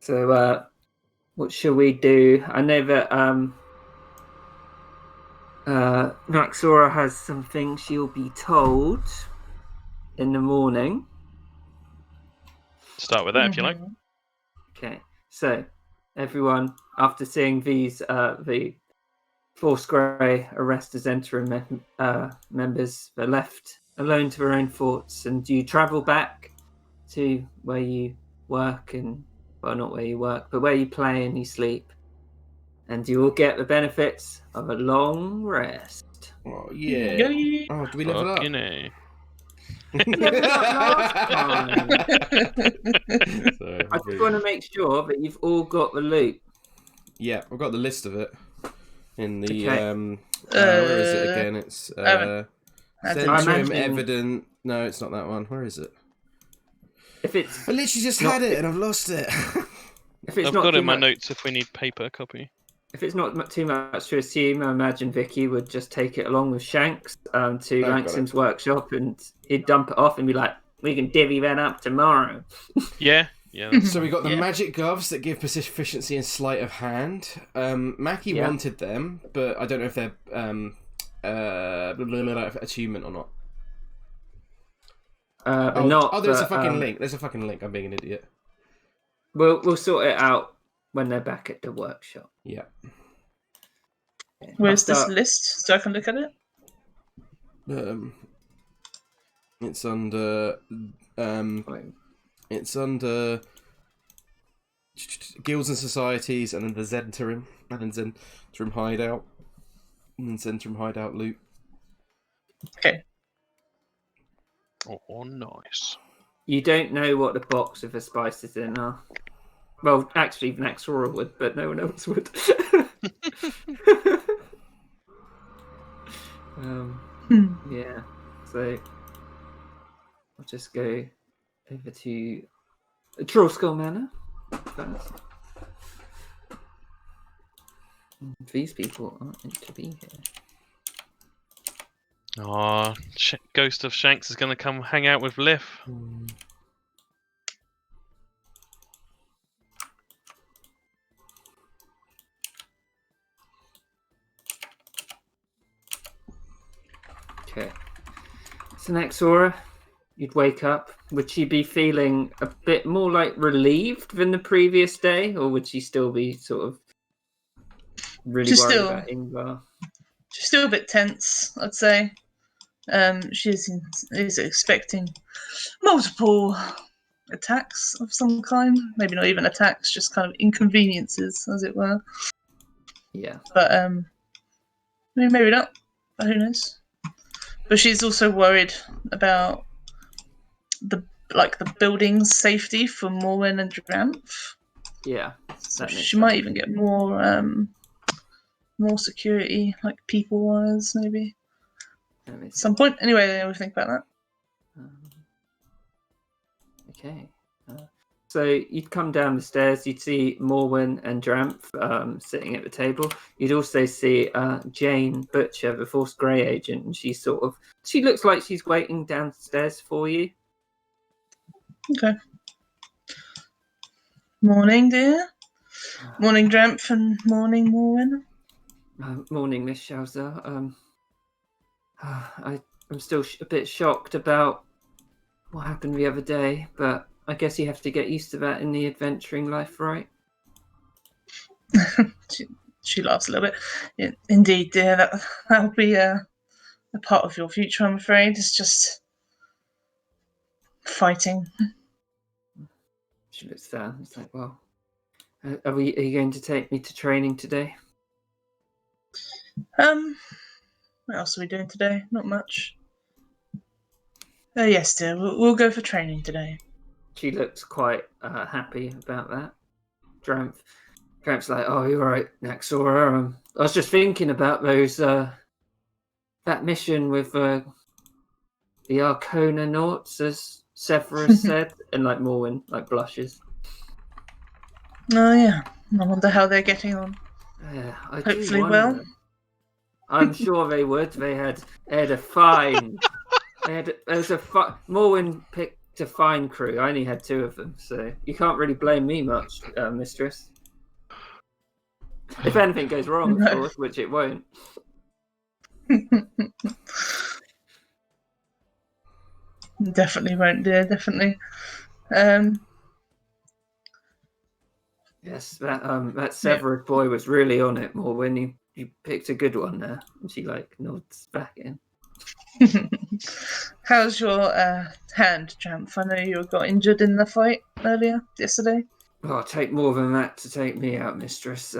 So, what shall we do? I know that Naxora has something she'll be told in the morning. Start with that if you like. Okay, so everyone, after seeing these, the Force Grey arrest as interim members, they're left alone to their own thoughts, and you travel back to where you work and, well, not where you work, but where you play and you sleep, and you will get the benefits of a long rest. Oh, yeah. Yay. Oh, do we level up? Fucking A. Leveled up last time. Sorry, I just want to make sure that you've all got the loot. Yeah, I've got the list of it. In the Okay. where is it again? It's I Centrum imagine- Evident. No, it's not that one. Where is it? If it's I literally just Not- had it and I've lost it. if it's I've not got too it in my much, notes if we need paper copy. if it's not too much to assume, I imagine Vicky would just take it along with Shanks to I've got Langston's workshop, and he'd dump it off and be like, "We can divvy that up tomorrow." Yeah. Yeah. That's So we got the Yeah. magic gloves that give proficiency and sleight of hand. Mackie Yeah. wanted them, but I don't know if they're achievement or not. There's a fucking link. There's a fucking link. I'm being an idiot. We'll sort it out when they're back at the workshop. Yeah. Where's this After- list so I can look at it? It's under it's under guilds and societies, and then the Zentrum, and then Zentrum hideout, and then Zentrum hideout loot. Okay. Oh, nice. You don't know what the box of the spices in are. Well, actually, Naxora would, but no one else would. Yeah. So I'll just go over to Trollskull Manor first. These people aren't meant to be here. Oh, Ghost of Shanks is going to come hang out with Liv. Okay. So Naxora, you'd wake up. Would she be feeling a bit more like relieved than the previous day, or would she still be sort of really She's worried still- about Ingvar? She's still a bit tense, I'd say. She is expecting multiple attacks of some kind. Maybe not even attacks, just kind of inconveniences, as it were. Yeah. But I mean, maybe not. But who knows? But she's also worried about the building's safety for Morwen and Dramp. Yeah. So That makes she might sense. even get more security, like people wise, maybe That makes at some point. Anyway, we'll think about that. Okay. So you'd come down the stairs, you'd see Morwen and Dramp sitting at the table. You'd also see Jane Butcher, the Force Grey agent, and she looks like she's waiting downstairs for you. Okay. Morning, dear. Morning, Dramp, and morning, Morwen. Morning, Miss Shalza. I'm still a bit shocked about what happened the other day, but I guess you have to get used to that in the adventuring life, right? She laughs a little bit. Yeah, indeed, dear. That'll be a part of your future, I'm afraid. It's just fighting. She looks down. It's like, well, are you going to take me to training today? What else are we doing today? Not much. Yes, dear. We'll go for training today. She looks quite happy about that. Tramp's like, oh, you're right, Naxora. I was just thinking about those that mission with the Arcona Nauts, as Severus said, and like Morwen blushes. Oh yeah. I wonder how they're getting on. Yeah, I Hopefully do well. wonder. I'm sure they would. They had a fine. There was Morwen picked a fine crew. I only had 2 of them, so you can't really blame me much, mistress. If anything goes wrong, of course, which it won't. Definitely won't, dear. Definitely. Yes, that Severus boy was really on it more when you picked a good one there. And she nods back in. How's your hand, Champ? I know you got injured in the fight yesterday. Oh, take more than that to take me out, mistress.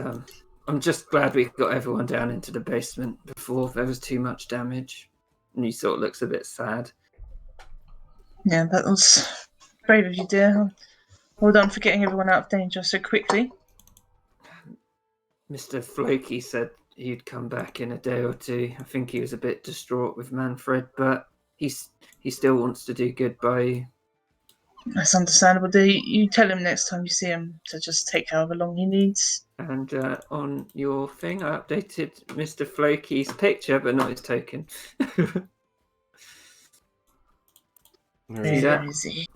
I'm just glad we got everyone down into the basement before there was too much damage. And he sort of looks a bit sad. Yeah, that was brave of you, dear. Well done for getting everyone out of danger so quickly. Mr. Floki said he'd come back in a day or 2. I think he was a bit distraught with Manfred, but he still wants to do good by you. That's understandable, dear. You tell him next time you see him to just take however long he needs. And on your thing, I updated Mr. Floki's picture, but not his token. Very easy.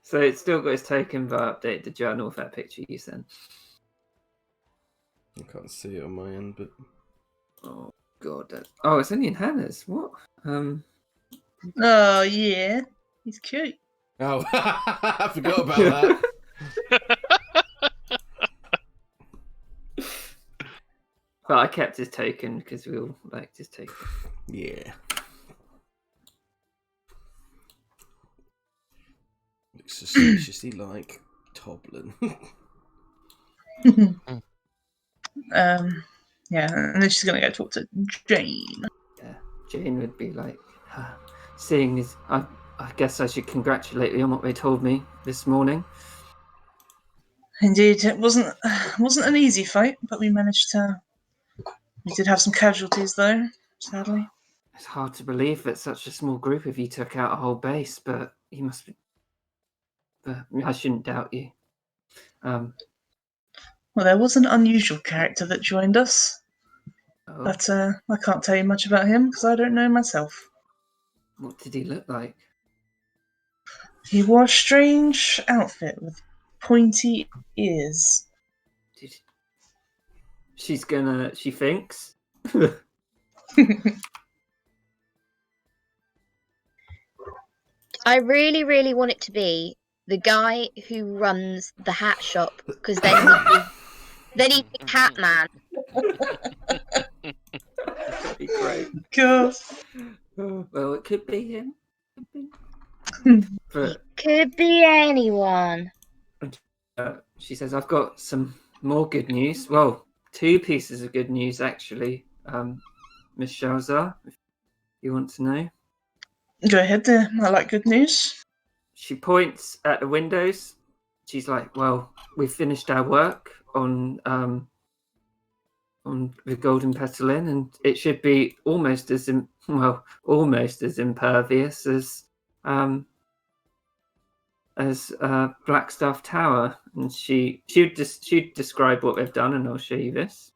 So it's still got his token, but I updated the journal of that picture you sent. I can't see it on my end, but... Oh, God. it's only in Hannah's. What? Oh, yeah. He's cute. Oh, I forgot about that. But I kept his token because we all liked his token. Yeah. Looks suspiciously like Toblin. Yeah, and then she's going to go talk to Jane. Yeah, Jane would be like, seeing his... I guess I should congratulate you on what they told me this morning. Indeed, it wasn't an easy fight, but we managed to... We did have some casualties, though, sadly. It's hard to believe that such a small group of you took out a whole base, but you must be... But I shouldn't doubt you. Well, there was an unusual character that joined us, Oh, but I can't tell you much about him because I don't know myself. what did he look like? He wore a strange outfit with pointy ears. She thinks. I really, really want it to be the guy who runs the hat shop, because then he'd be Hat Man. That'd be great. God. Well, it could be him. But Could be anyone. she says, I've got some more good news. Well, 2 pieces of good news, actually, Miss Shalzar, if you want to know. Go ahead there. I like good news. She points at the windows. She's like, well, we've finished our work on the Golden Petal Inn, and it should be almost as impervious as Blackstaff Tower. And she'd describe what they've done, and I'll show you this.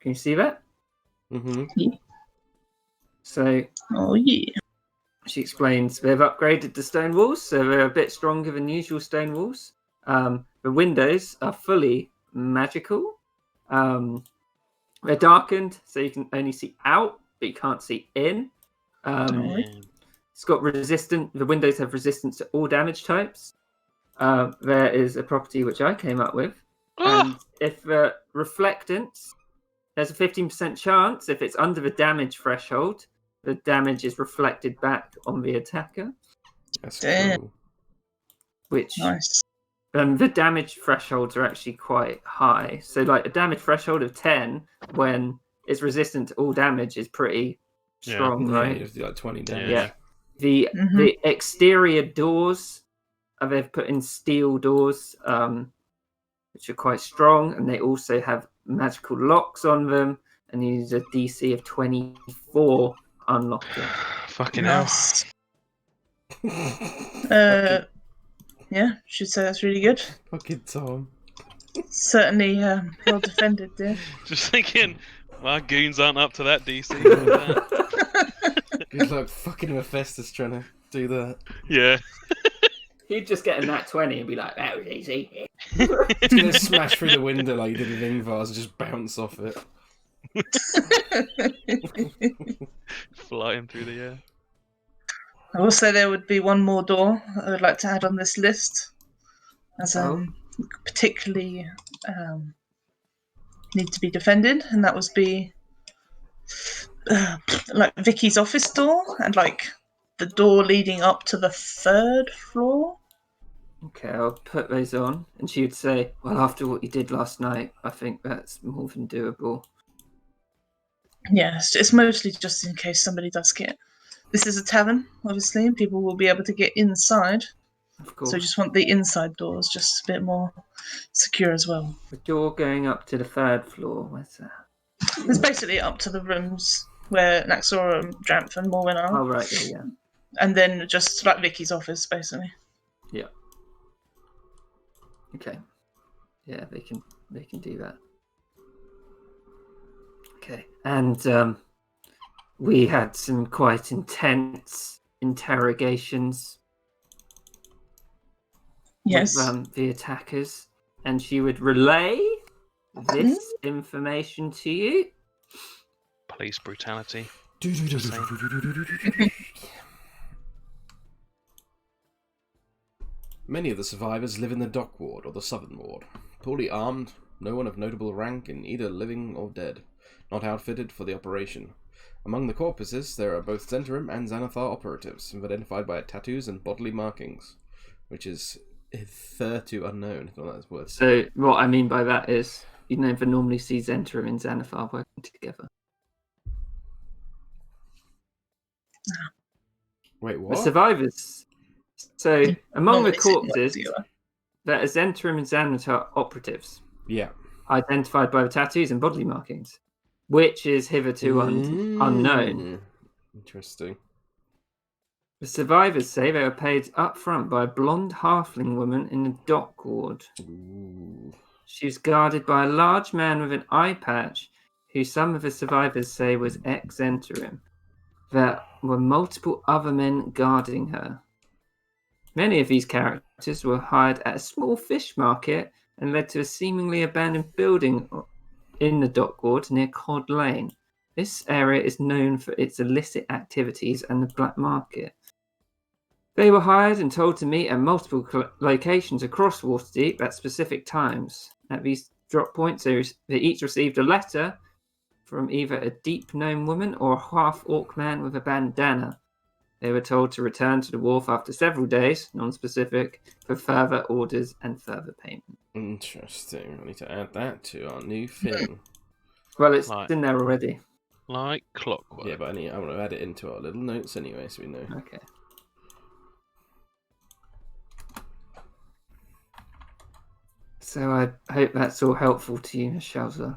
Can you see that? Mm-hmm. Yeah. So, oh yeah. She explains they've upgraded the stone walls, so they're a bit stronger than usual stone walls. The windows are fully magical. They're darkened, so you can only see out, but you can't see in. It's got the windows have resistance to all damage types. There is a property which I came up with. And if reflectance, there's a 15% chance, if it's under the damage threshold, the damage is reflected back on the attacker. That's cool. Which, nice. The damage thresholds are actually quite high. So, like, a damage threshold of 10 when it's resistant to all damage is pretty strong, right? You have to do like 20 damage. Yeah. The exterior doors, they've put in steel doors, which are quite strong, and they also have magical locks on them, and you use a DC of 24 unlock it. Fucking hell. Yeah, should say that's really good. Fucking Tom. Certainly well defended, dear. Just thinking, my goons aren't up to that DC. Good luck fucking Hephaestus trying to do that. Yeah. He'd just get a nat 20 and be like, that was easy. He's gonna smash through the window like he did with Ingvar's and just bounce off it. Flying through the air. I will say there would be one more door I would like to add on this list, as particularly need to be defended, and that would be like Vicky's office door and like the door leading up to the 3rd floor. Okay, I'll put those on. And she would say, well, after what you did last night, I think that's more than doable. Yes, it's mostly just in case somebody does get. This is a tavern, obviously, and people will be able to get inside. Of course. So just want the inside doors just a bit more secure as well. The door going up to the 3rd floor, where's that? It's basically up to the rooms where Naxora, Dramp, and Morwen are. Oh, right, yeah. And then just like Vicky's office, basically. Yeah. Okay. Yeah, they can do that. Okay. And we had some quite intense interrogations Yes. with the attackers, and she would relay this information to you. Police brutality. Many of the survivors live in the dock ward or the southern ward. Poorly armed, no one of notable rank in either living or dead. Not outfitted for the operation. Among the corpses, there are both Zentrum and Xanathar operatives, identified by tattoos and bodily markings, which is hitherto unknown, if that's worth. So what I mean by that is you never normally see Zentrum and Xanathar working together. Wait, The what? survivors. So among the Normally sit corpses, together. there are Zentrum and Xanathar operatives, Yeah. identified by the tattoos and bodily markings, which is hitherto unknown. Interesting. The survivors say they were paid up front by a blonde halfling woman in the dock ward. Ooh. She was guarded by a large man with an eye patch, who some of the survivors say was ex-Zentrum. There were multiple other men guarding her. Many of these characters were hired at a small fish market and led to a seemingly abandoned building in the dock ward near Cod Lane. This area is known for its illicit activities and the black market. They were hired and told to meet at multiple locations across Waterdeep at specific times. At these drop points, they each received a letter from either a deep-gnome woman or a half-orc man with a bandana. They were told to return to the wharf after several days, non-specific, for further orders and further payment. Interesting. I need to add that to our new thing. Well, it's Right. in there already. Like clockwork. Yeah, but I want to add it into our little notes anyway, so we know. Okay. So I hope that's all helpful to you, Miss Shelzer.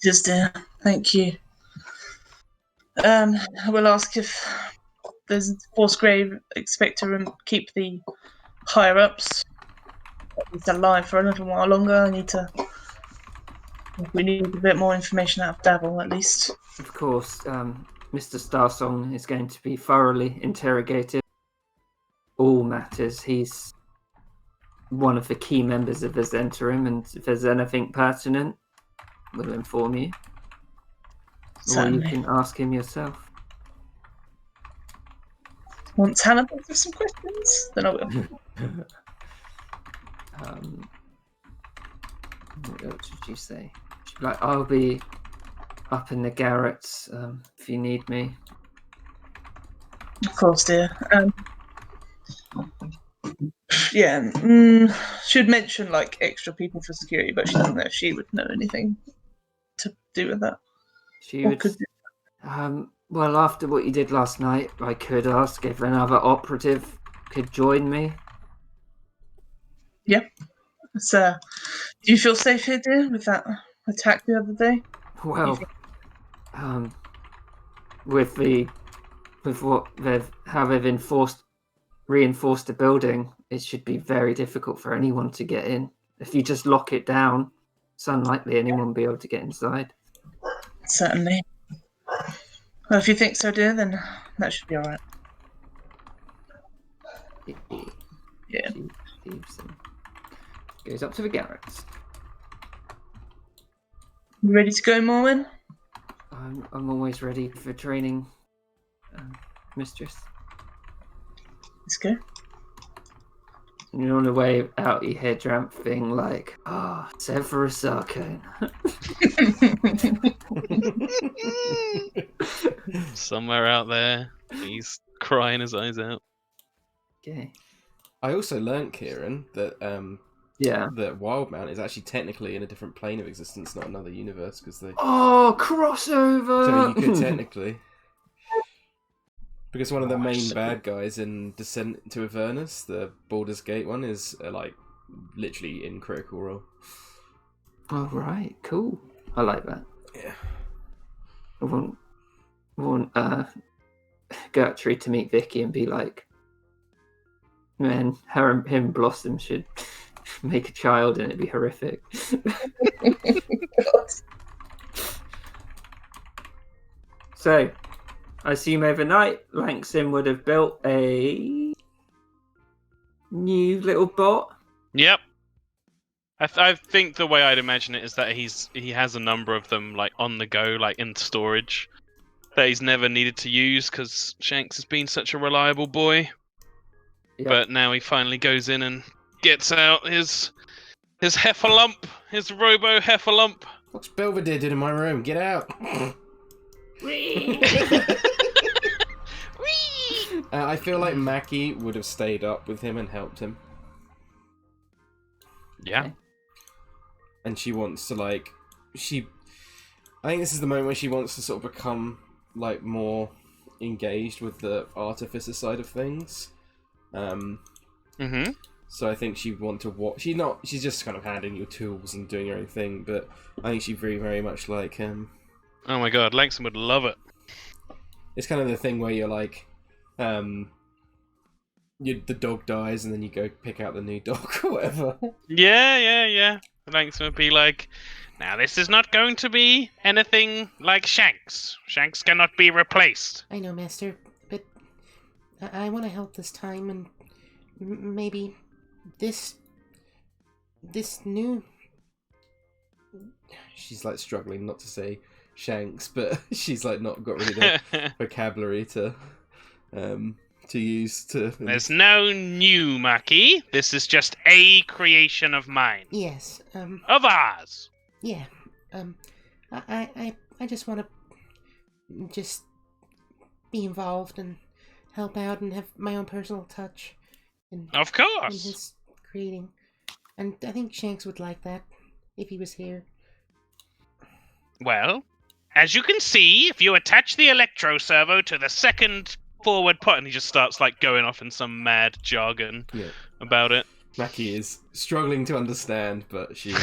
Yes, dear. Thank you. I will ask if there's Force Grave expect to keep the higher ups at least alive for a little while longer. I need to. We need a bit more information out of Davil, at least. Of course, Mr. Starsong is going to be thoroughly interrogated. All matters. He's one of the key members of the Zentrum, and if there's anything pertinent, we'll inform you. Certainly. Or you can ask him yourself. Once Hannah thinks of some questions, then I will. What else did you say? She'd be like, I'll be up in the garrets if you need me. Of course, dear. Yeah, she'd mention like extra people for security, but she doesn't know if she would know anything to do with that. She Or would. could Well, after what you did last night, I could ask if another operative could join me. So, do you feel safe here, dear, with that attack the other day? Well, with how they've reinforced the building, it should be very difficult for anyone to get in. if you just lock it down, it's unlikely anyone will be able to get inside. Certainly. Well, if you think so, dear, then that should be all right. Yeah. She leaves and goes up to the garrets. You ready to go, Morwen? I'm always ready for training, mistress. Let's go. And you're on the way out, you hear Dramp thing like, Severus Arcane. Somewhere out there, he's crying his eyes out. Okay. I also learnt, Kieran, that Yeah. that Wildmount is actually technically in a different plane of existence, not another universe, because they. Oh, crossover! So you could technically. Because one of the main bad guys in Descent into Avernus, the Baldur's Gate one, is like literally in Critical Role. Oh, right, cool. I like that. Yeah. I want Gertrude to meet Vicky and be like, man, her and him Blossom should make a child and it'd be horrific. So, I assume overnight, Langston would have built a new little bot. Yep. I think the way I'd imagine it is that he has a number of them like on the go, like in storage, that he's never needed to use because Shanks has been such a reliable boy. Yep. But now he finally goes in and gets out his heffalump, his robo heffalump. What's Belvedere did in my room? Get out! I feel like Mackie would have stayed up with him and helped him. Yeah. Okay. And she wants to I think this is the moment where she wants to sort of become like more engaged with the artificer side of things. So I think she'd want to watch. She's just kind of handing you tools and doing her own thing, but I think she'd very, very much like Oh my god, Langston would love it. It's kind of the thing where you're like, the dog dies and then you go pick out the new dog or whatever. Yeah. Langston would be like, now this is not going to be anything like Shanks. Shanks cannot be replaced. I know, Master, but I want to help this time, and maybe this new... She's like struggling not to say Shanks, but she's like not got really the vocabulary to use to. There's no new Mackie. This is just a creation of mine. Yes, Of ours. yeah, I just want to just be involved and help out and have my own personal touch in Of course. his creating. And I think Shanks would like that if he was here. Well, as you can see, if you attach the electro servo to the second forward pot, and he just starts like going off in some mad jargon about it. Mackie is struggling to understand, but she's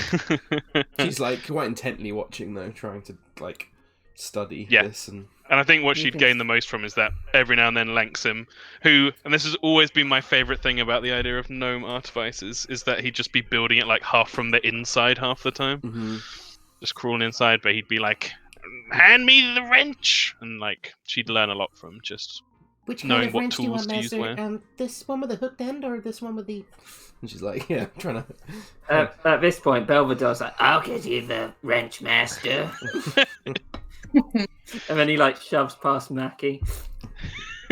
like quite intently watching though, trying to like study this and. And I think what she'd gain the most from is that every now and then Langston, who, and this has always been my favourite thing about the idea of gnome artifices, is that he'd just be building it like half from the inside half the time. Mm-hmm. Just crawling inside, but he'd be like, hand me the wrench! And like, she'd learn a lot from just Which kind knowing of what wrench do you tools want, to use Master? where. This one with the hooked end, or this one with the... And she's like, yeah, trying to. At this point, Belvedore's like, I'll get you the wrench, master. And then he like shoves past Mackie.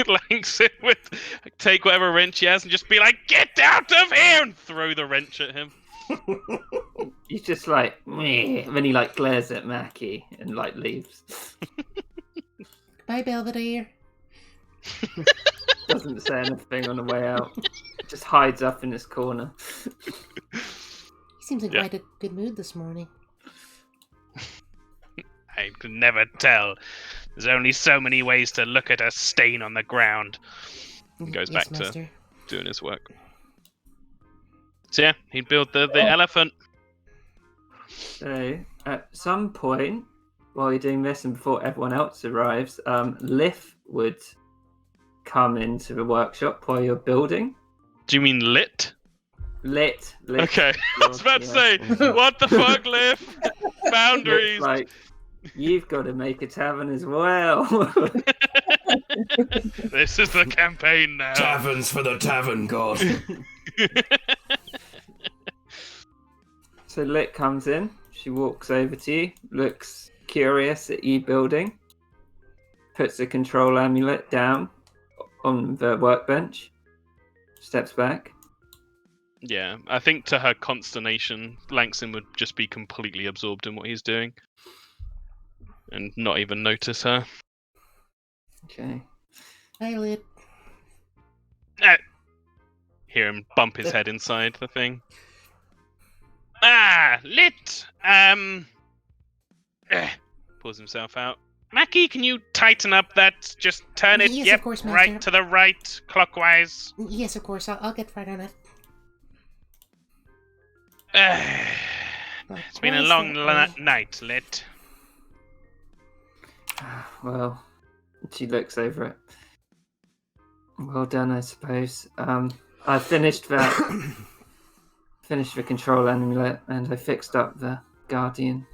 Langston would take whatever wrench he has and just be like, get out of here! And throw the wrench at him. He's just like, meh. And then he like glares at Mackie and like leaves. Bye, Belvedere. Doesn't say anything on the way out. Just hides up in his corner. He seems in quite a good mood this morning. I can never tell. There's only so many ways to look at a stain on the ground. He goes Yes, back Master. to doing his work. So yeah, he'd build the elephant. So at some point, while you're doing this and before everyone else arrives, Liff would come into the workshop while you're building. Do you mean lit? Lit. Okay, I was about to say, what the fuck, Liv? Boundaries. Like, you've got to make a tavern as well. This is the campaign now. Taverns for the tavern god. So Lit comes in. She walks over to you, looks curious at you building, puts the control amulet down on the workbench, steps back. Yeah, I think to her consternation, Langston would just be completely absorbed in what he's doing and not even notice her. Okay. Hi, Lit. Hear him bump his head inside the thing. Lit! Pulls himself out. Mackie, can you tighten up that? Just turn it, Yes, of course, Master. right to the right, clockwise. Yes, of course. I'll get right on it. It's been a long night, Lit. Well, she looks over it. Well done, I suppose. I finished that. Finished the control amulet, and I fixed up the guardian.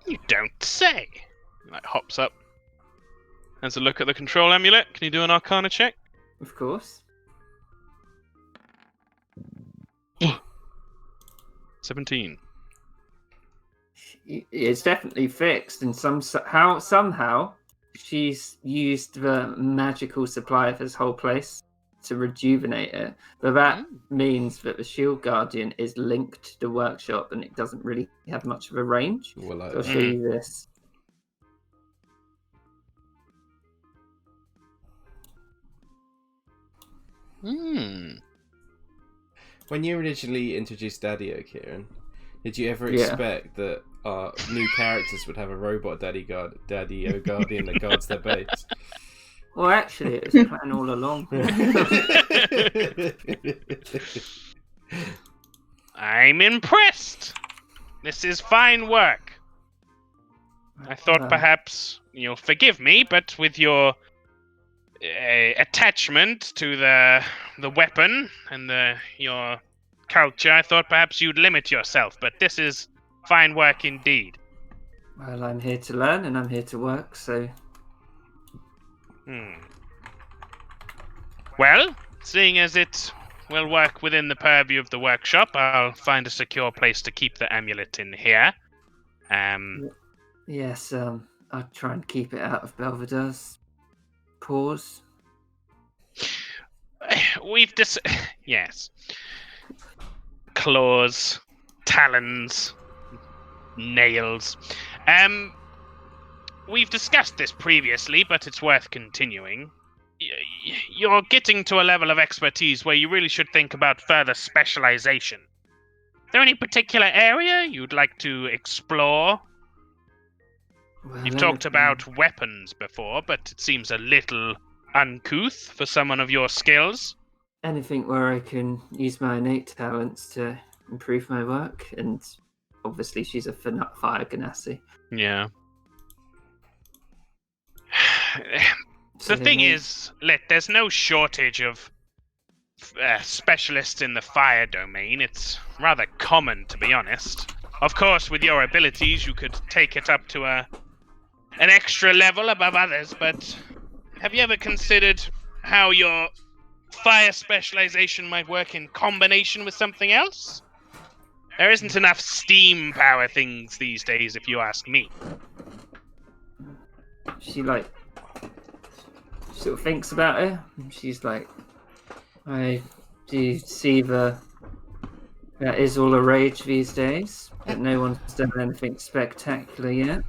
You don't say. Like hops up. Has a look at the control amulet. Can you do an Arcana check? Of course. 17. It's definitely fixed, and somehow she's used the magical supply of this whole place to rejuvenate it. But that means that the shield guardian is linked to the workshop, and it doesn't really have much of a range. Well, So I'll show you this. When you originally introduced Daddy-O, Kieran, did you ever expect that our new characters would have a robot Daddy-O guardian that guards their base? Well, actually, it was planned all along. I'm impressed. This is fine work. I thought perhaps you'll forgive me, but with your attachment to the weapon and your culture, I thought perhaps you'd limit yourself. But this is fine work indeed. Well, I'm here to learn and I'm here to work, so... Well, seeing as it will work within the purview of the workshop, I'll find a secure place to keep the amulet in here. Yes, I'll try and keep it out of Belvedere's paws. Yes. Claws, talons, nails. We've discussed this previously, but it's worth continuing. You're getting to a level of expertise where you really should think about further specialization. Is there any particular area you'd like to explore? Well, You've talked about weapons before, but it seems a little uncouth for someone of your skills. Anything where I can use my innate talents to improve my work, and obviously she's a fire ganassi. Yeah. The thing is, there's no shortage of specialists in the fire domain. It's rather common, to be honest. Of course, with your abilities, you could take it up to an extra level above others, but have you ever considered how your fire specialization might work in combination with something else? There isn't enough steam power things these days, if you ask me. She sort of thinks about it, and she's like, I do see that is all a rage these days, but no one's done anything spectacular yet.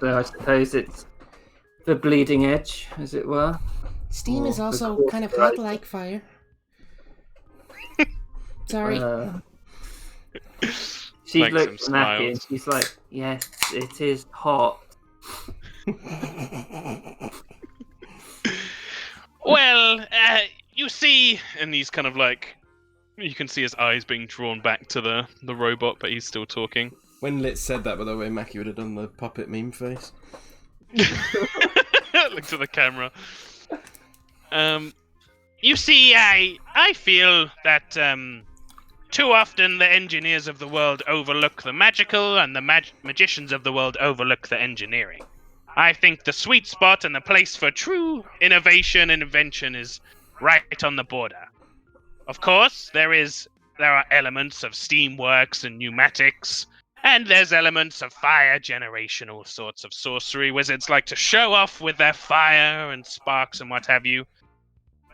So I suppose it's the bleeding edge, as it were. Steam is also kind of hot like fire. Sorry. She Makes him looks at Mackie and she's like, yes, it is hot. Well, you see, and he's kind of like, you can see his eyes being drawn back to the robot, but he's still talking. When Lit said that, by the way, Mackie would have done the puppet meme face. Look to the camera. You see, I feel that too often the engineers of the world overlook the magical, and the magicians of the world overlook the engineering. I think the sweet spot and the place for true innovation and invention is right on the border. Of course, there are elements of steamworks and pneumatics, and there's elements of fire generation, all sorts of sorcery. Wizards like to show off with their fire and sparks and what have you.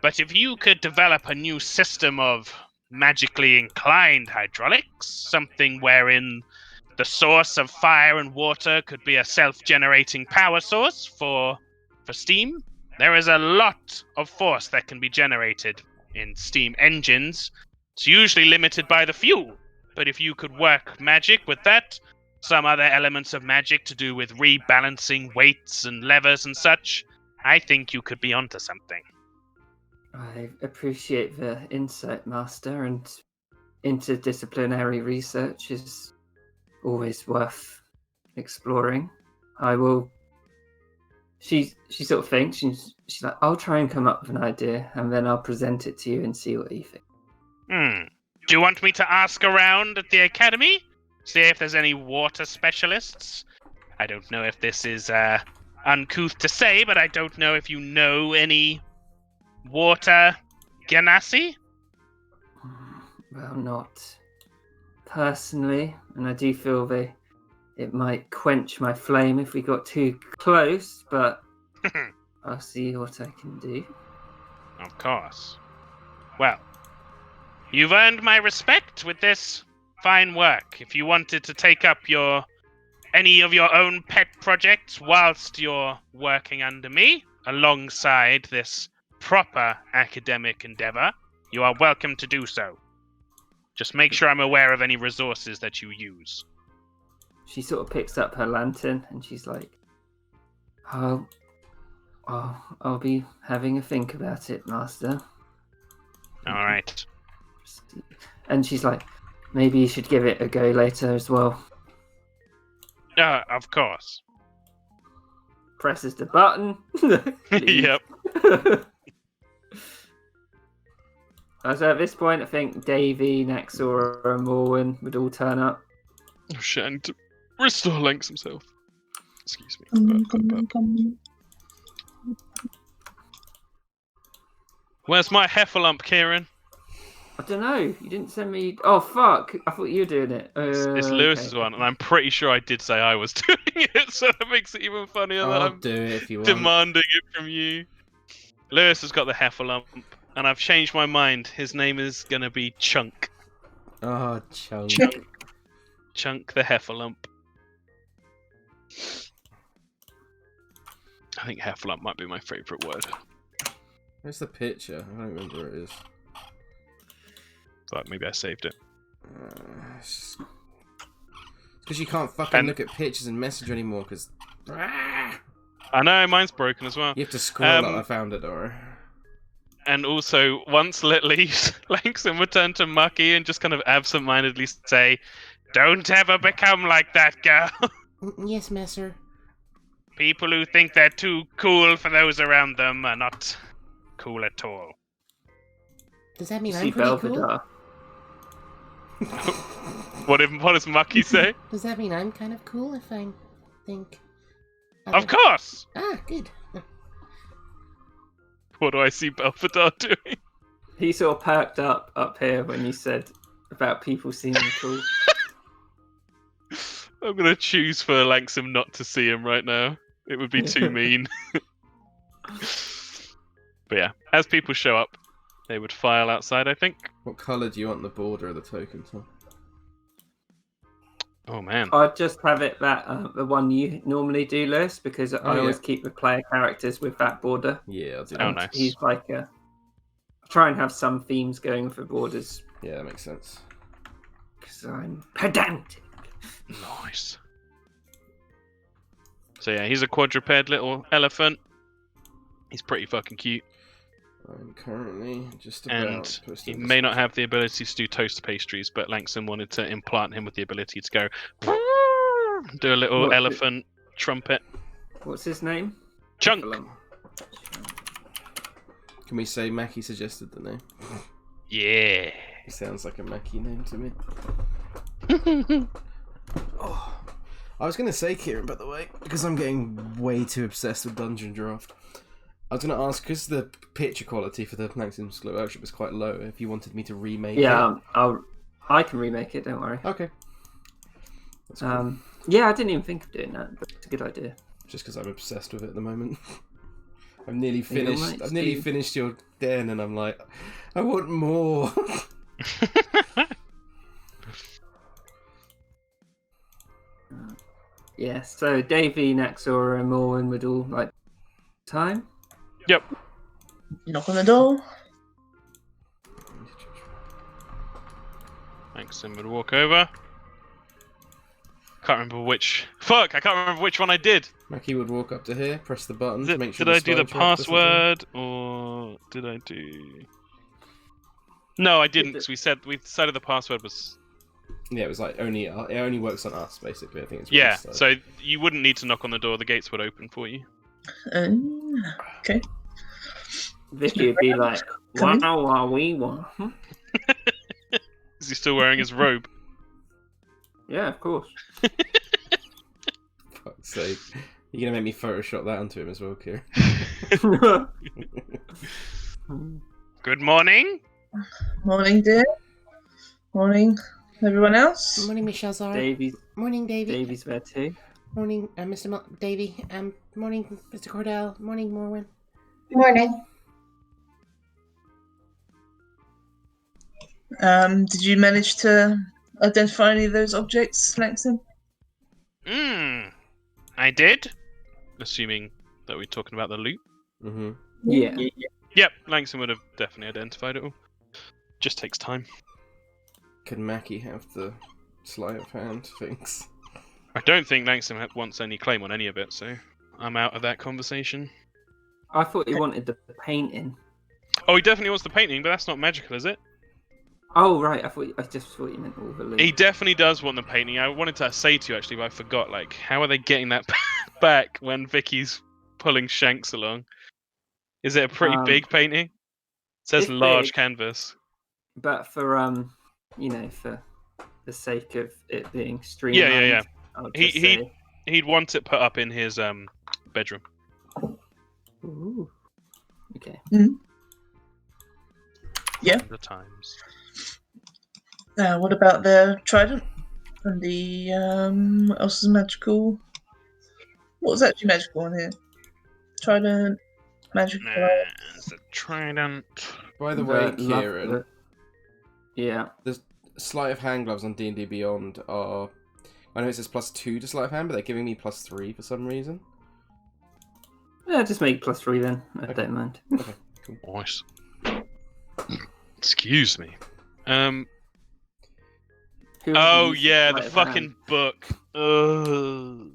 But if you could develop a new system of magically inclined hydraulics, something wherein the source of fire and water could be a self-generating power source for steam, there is a lot of force that can be generated in steam engines. It's usually limited by the fuel, but if you could work magic with that, some other elements of magic to do with rebalancing weights and levers and such, I think you could be onto something. I appreciate the insight, Master, and interdisciplinary research is always worth exploring. I will. She sort of thinks, she's like, I'll try and come up with an idea, and then I'll present it to you and see what you think. Do you want me to ask around at the academy? See if there's any water specialists? I don't know if this is uncouth to say, but I don't know if you know any water genasi? Well, not personally, and I do feel it might quench my flame if we got too close, but I'll see what I can do. Of course. Well, you've earned my respect with this fine work. If you wanted to take up any of your own pet projects whilst you're working under me, alongside this proper academic endeavor, you are welcome to do so. Just make sure I'm aware of any resources that you use. She sort of picks up her lantern and she's like, I'll be having a think about it, Master. All right. And she's like, maybe you should give it a go later as well. Of course. Presses the button. Yep. So at this point, I think Davey, Naxor, and Morwen would all turn up. Oh shit, I need to restore Lynx himself. Excuse me. Where's my heffalump, Kieran? I don't know. You didn't send me. Oh fuck! I thought you were doing it. It's Lewis's one, and I'm pretty sure I did say I was doing it, so that makes it even funnier that I'll I'm do it if you want. demanding it from you. Lewis has got the heffalump, and I've changed my mind. His name is gonna be Chunk. Oh, Chunk. Chunk the heffalump. I think heffalump might be my favourite word. Where's the picture? I don't remember where it is. But maybe I saved it. It's because you can't fucking look at pictures and Messenger anymore, because... I know, mine's broken as well. You have to scroll up, I found it, or... And also, once Lit leaves, Langston would turn to Mucky and just kind of absent-mindedly say, "Don't ever become like that girl." Yes, Messer. People who think they're too cool for those around them are not cool at all. Does that mean See I'm pretty cool? Belvedere. What does Mucky say? Does that mean I'm kind of cool if I think... Of course! Ah, good. What do I see Belvedere doing? He sort of perked up here when you said about people seeming cool. I'm gonna choose for Langston not to see him right now. It would be too mean. But yeah, as people show up, they would file outside, I think. What colour do you want the border of the token, Tom? Oh man. I'd just have it that the one you normally do, Lewis, because I always keep the player characters with that border. Yeah, I'll do Oh, that. nice. He's like try and have some themes going for borders. Yeah, that makes sense. Because I'm pedantic. Nice. So yeah, he's a quadruped little elephant. He's pretty fucking cute. I'm currently just about And he posting may not have the ability to do toast pastries, but Langston wanted to implant him with the ability to go do a little What? elephant trumpet. What's his name? Chunk! Can we say Mackie suggested the name? Yeah. Sounds like a Mackie name to me. Oh, I was going to say, Kieran, by the way, because I'm getting way too obsessed with Dungeon Draft. I was going to ask, because the picture quality for the Maxim's Glow Workshop was quite low, if you wanted me to remake it. Yeah, I can remake it, don't worry. Okay. That's cool. Yeah, I didn't even think of doing that, but it's a good idea. Just because I'm obsessed with it at the moment. I've nearly finished. Right, I've nearly finished your den, and I'm like, I want more. Yeah, so Davey, Naxora, and Morwen would all like time. Yep. Knock on the door. Langston would walk over. Can't remember which. Fuck! I can't remember which one I did. Mackie would walk up to here, press the button to make sure. Did I do the spell check doesn't go. password or did I do? No, I didn't. Because we decided the password was. Yeah, it was like it only works on us, basically. I think it's Yeah, really so you wouldn't need to knock on the door. The gates would open for you. Okay. Vicky would be like, Come in. wow, wee, wow. Is he still wearing his robe? Yeah, of course. Fuck's sake. You're gonna make me Photoshop that onto him as well, Kieran. Good morning. Morning, dear. Morning, everyone else. Morning, Michelle Zara. Davey's Morning, Davy. Davey's there too. Morning, Mr. Davy. Morning, Mr. Cordell. Morning, Morwen. Morning. Did you manage to identify any of those objects, Langston? I did. Assuming that we're talking about the loot. Mm-hmm. Yeah. Yep, Langston would have definitely identified it all. Just takes time. Could Mackie have the sleight of hand things? I don't think Langston wants any claim on any of it, so I'm out of that conversation. I thought he wanted the painting. Oh, he definitely wants the painting, but that's not magical, is it? Oh right, I just thought you meant all the loot. He definitely does want the painting. I wanted to say to you actually, but I forgot. Like, how are they getting that back when Vicky's pulling Shanks along? Is it a pretty big painting? It says it's large big. canvas. But for for the sake of it being streamlined, Yeah. I'll just say... He'd want it put up in his bedroom. Ooh. Okay. Yeah. The times. What about the trident? And the what else is magical? What was actually magical on here? Trident, magical. It's a trident. By the way, The love- Kieran, Yeah. the sleight of hand gloves on D&D Beyond are... I know it says +2 to sleight of hand, but they're giving me +3 for some reason. Yeah, just make +3 then. I Okay. don't mind. Okay, cool. Nice. Excuse me. Who Oh uses yeah, sleight the of fucking hand? book. Ugh.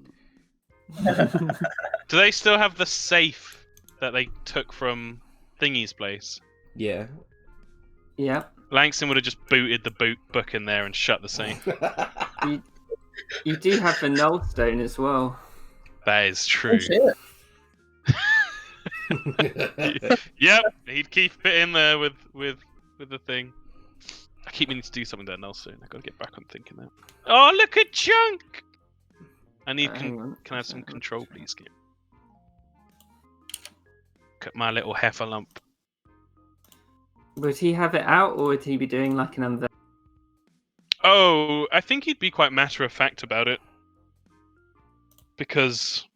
Do they still have the safe that they took from Thingy's place? Yeah. Yeah. Langston would have just booted the book in there and shut the safe. You do have the null stone as well. That is true. Oh, shit. Yep, he'd keep it in there with the thing. I keep meaning to do something there, Nelson. I gotta get back on thinking that. Oh, look at Chunk! I need. Hang on. Can I have some control, please, Skip? Look at my little heifer lump. Would he have it out, or would he be doing like an unveil? Oh, I think he'd be quite matter of fact about it. Because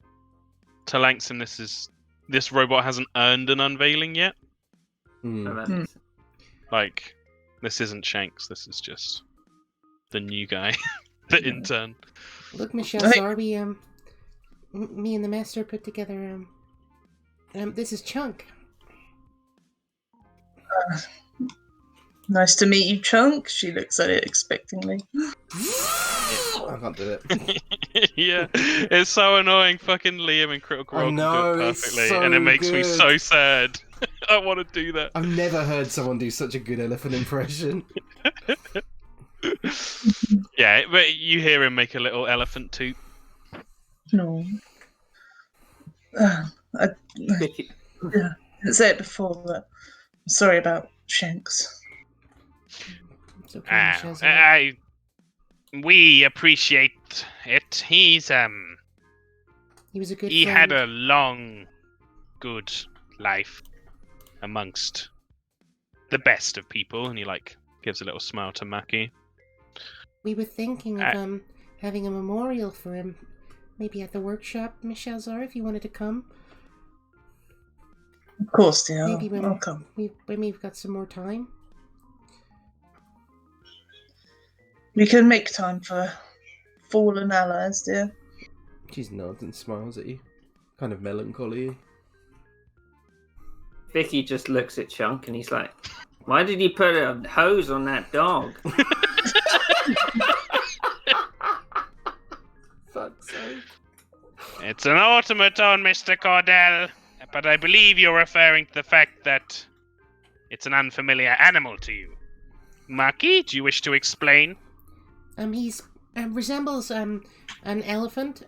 to Langston, this robot hasn't earned an unveiling yet. Like, this isn't Shanks. This is just the new guy, the intern. Look, Michelle, sorry, me and the master put together, this is Chunk. Nice to meet you, Chunk. She looks at it expectingly. I can't do it. Yeah, it's so annoying. Fucking Liam and Critical Role can do it perfectly, so and it makes me good. so sad. I want to do that. I've never heard someone do such a good elephant impression. Yeah, but you hear him make a little elephant toot. No. I didn't say it before, but I'm sorry about Shanks. It's okay, Shazza. We appreciate it. He was a good He friend. had a long, good life amongst the best of people, and he gives a little smile to Mackie. We were thinking of having a memorial for him, maybe at the workshop, Miss Shazar, if you wanted to come. Of course, dear. Maybe when I'll come. when we've got some more time. We can make time for fallen allies, dear. She nods and smiles at you. Kind of melancholy. Vicky just looks at Chunk and he's like, "Why did he put a hose on that dog?" Fuck's sake. It's an automaton, Mr. Cordell, but I believe you're referring to the fact that it's an unfamiliar animal to you. Maki, do you wish to explain? He's resembles an elephant.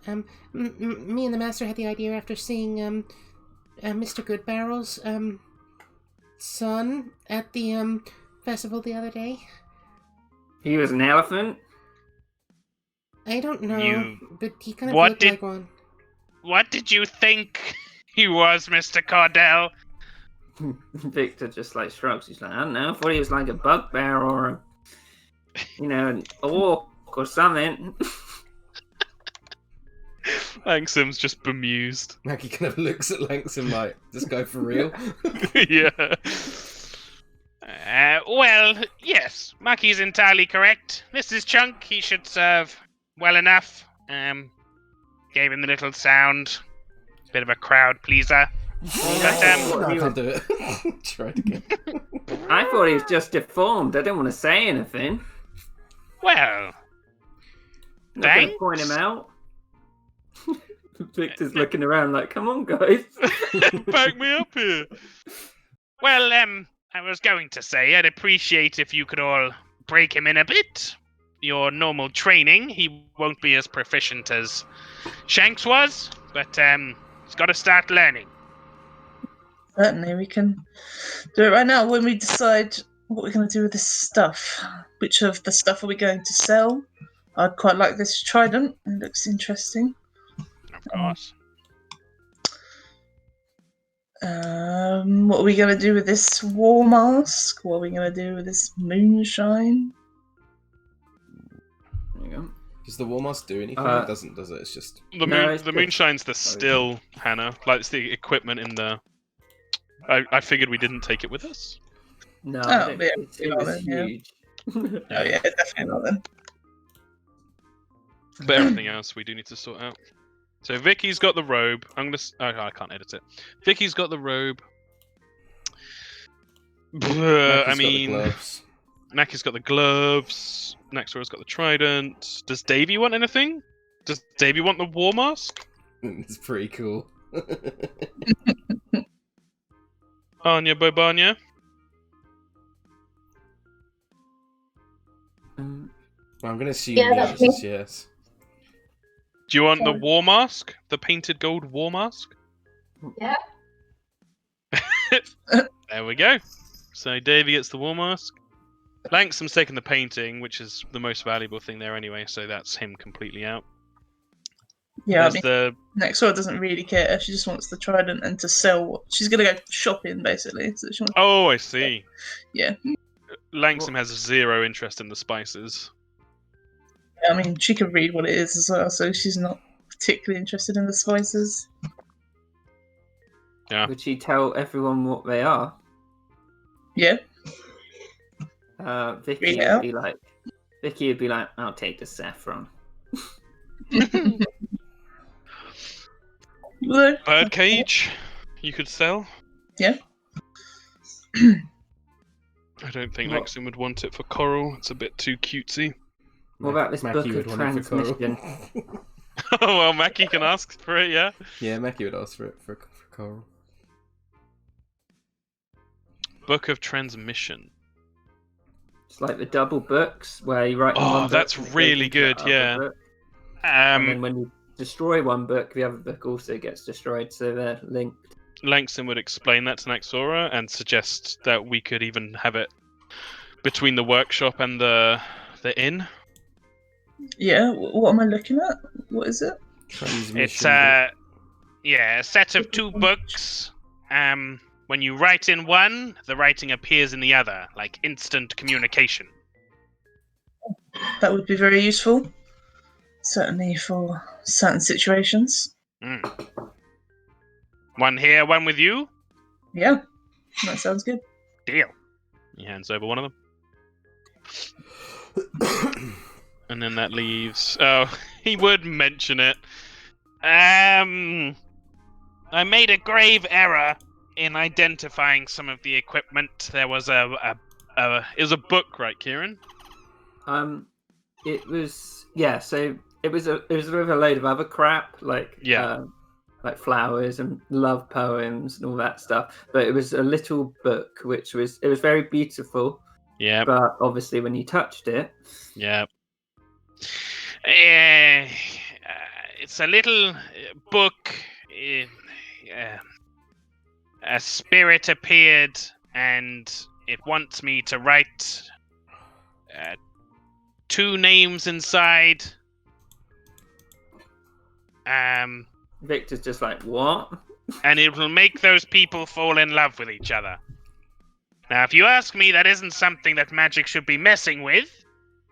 Me and the master had the idea after seeing Mr. Goodbarrel's son at the festival the other day. He was an elephant? I don't know, but he kind of What looked did- like one. What did you think he was, Mr. Cordell? Victor just shrugs. He's like, "I don't know. I thought he was like a bugbear or an orc or something." Langsam's just bemused. Maggie kind of looks at Langsam like, "This guy for real?" Yeah. Well, yes, Maki's entirely correct. This is Chunk. He should serve well enough. Gave him the little sound. Bit of a crowd pleaser. No, I can't do it. Try it again. I thought he was just deformed. I didn't want to say anything. Well, I'm not going to thanks. point him out. Victor's looking around like, "Come on, guys." Back me up here. Well, I was going to say I'd appreciate if you could all break him in a bit. Your normal training, he won't be as proficient as Shanks was, but he's got to start learning. Certainly, we can do it right now when we decide what we're going to do with this stuff. Which of the stuff are we going to sell? I'd quite like this trident. It looks interesting. Of course. What are we going to do with this war mask? What are we going to do with this moonshine? There you go. Does the war mask do anything? It doesn't, does it? It's just... The moonshine's the still, Hannah. It's the equipment in the... I figured we didn't take it with us. No, Oh, it, yeah, it was yeah. huge. Oh yeah, definitely not then. But everything else we do need to sort out. So Vicky's got the robe. I can't edit it. Vicky's got the robe. Mackie's got the gloves. Mackie's got the gloves. Naxora's got the trident. Does Davey want anything? Does Davey want the war mask? It's pretty cool. Anya Bobanya? I'm going to assume Yeah, the that's answer is yes. Do you want the war mask? The painted gold war mask? Yeah. There we go. So Davey gets the war mask. Langsam's taking the painting, which is the most valuable thing there anyway, so that's him completely out. Yeah, There's Nexora doesn't really care. She just wants the trident and to sell. She's gonna go shopping basically. So she wants... Oh, I see. Yeah. Langsam has zero interest in the spices. I mean, she can read what it is as well, so she's not particularly interested in the spices. Yeah. Would she tell everyone what they are? Yeah. Vicky Yeah. would be like, "I'll take the saffron." Well, Birdcage, you could sell. Yeah. I don't think What? Langsam would want it for coral. It's a bit too cutesy. What about this Mackie book would of want it for coral. transmission? Oh, well, Mackie can ask for it, yeah? Yeah, Mackie would ask for it for coral. Book of Transmission. It's like the double books where you write. in Oh, one book that's and it goes really into the good, other yeah. book. And then Um, when you destroy one book, the other book also gets destroyed, so they're linked. Langsam would explain that to Naxora and suggest that we could even have it between the workshop and the inn. Yeah, what am I looking at? What is it? Transmission. It's a set of 2 books. When you write in one, the writing appears in the other, like instant communication. That would be very useful. Certainly for certain situations. One here, one with you. Yeah, that sounds good. Deal. He hands over one of them. And then that leaves... Oh, he would mention it. I made a grave error in identifying some of the equipment. There was it was a book, right, Kieran? It was so it was with a load of other crap like flowers and love poems and all that stuff. But it was a little book which was very beautiful. Yeah. But obviously, when you touched it, yeah. It's a little book. A spirit appeared, and it wants me to write 2 names inside. Victor's just like, what? And it will make those people fall in love with each other. Now, if you ask me, that isn't something that magic should be messing with.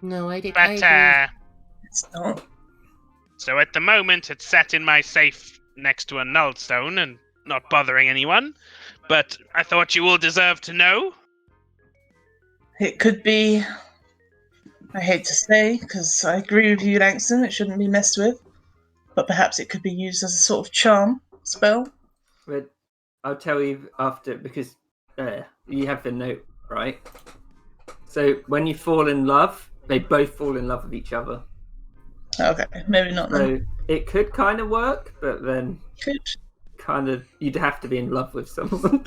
No, I did. But it's not. So at the moment, it's sat in my safe next to a nullstone and not bothering anyone. But I thought you all deserved to know. It could be. I hate to say, because I agree with you, Langston. It shouldn't be messed with. But perhaps it could be used as a sort of charm spell. But I'll tell you after, because you have the note, right? So when you fall in love, they both fall in love with each other. Okay, maybe not then. So it could kind of work, but then Could. You'd have to be in love with someone.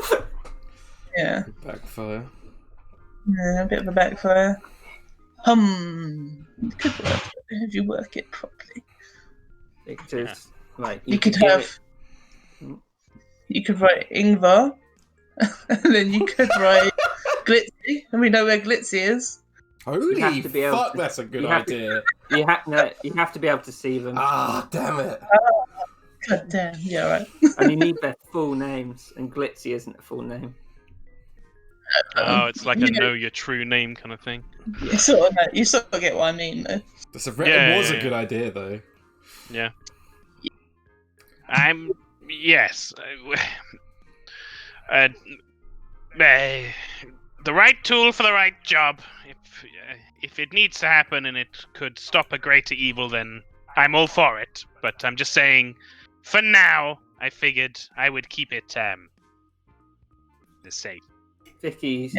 Yeah. Backfire. Yeah, a bit of a backfire. It could work if you work it properly. Because You could have. You could write Ingvar, and then you could write Glitzy, and we know where Glitzy is. Holy fuck, that's a good idea. You have to be able to see them. Ah, damn it. God damn, yeah, right. And you need their full names, and Glitzy isn't a full name. Oh, it's like a know your true name kind of thing. You sort of get what I mean, though. It was a good idea, though. Yeah. Yes. The right tool for the right job. If it needs to happen and it could stop a greater evil, then I'm all for it. But I'm just saying, for now, I figured I would keep it the safe. Vicky,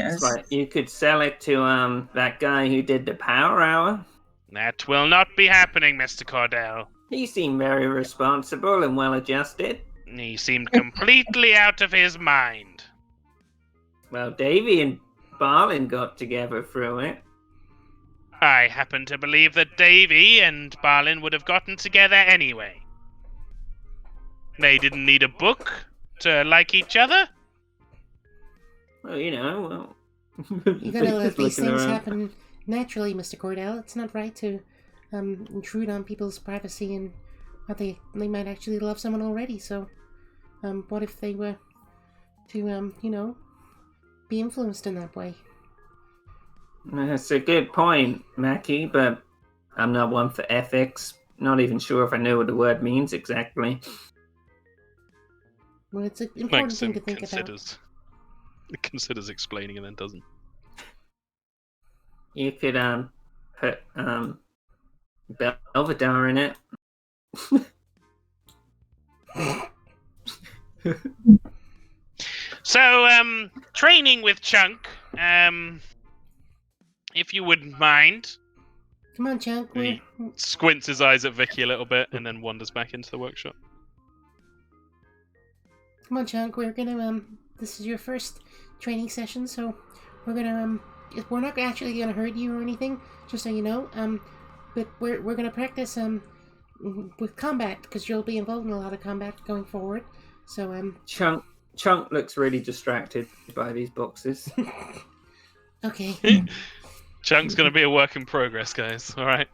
you could sell it to that guy who did the power hour. That will not be happening, Mr. Cordell. He seemed very responsible and well-adjusted. He seemed completely out of his mind. Well, Davy and Barlin got together through it. I happen to believe that Davy and Barlin would have gotten together anyway. They didn't need a book to like each other. Well, you gotta let these things happen naturally, Mr. Cordell. It's not right to intrude on people's privacy and what they might actually love someone already. So, what if they were to be influenced in that way? That's a good point, Mackie, but I'm not one for ethics. Not even sure if I know what the word means exactly. Well, it's an important thing to think about. Considers explaining and then doesn't. You could put Belvedere in it. So, training with Chunk, if you wouldn't mind. Come on, Chunk. He squints his eyes at Vicky a little bit and then wanders back into the workshop. Come on, Chunk. We're gonna this is your first training session, so we're gonna we're not actually gonna hurt you or anything, just so you know. But we're gonna practice with combat because you'll be involved in a lot of combat going forward. So Chunk looks really distracted by these boxes. Okay. Chunk's gonna be a work in progress, guys. All right.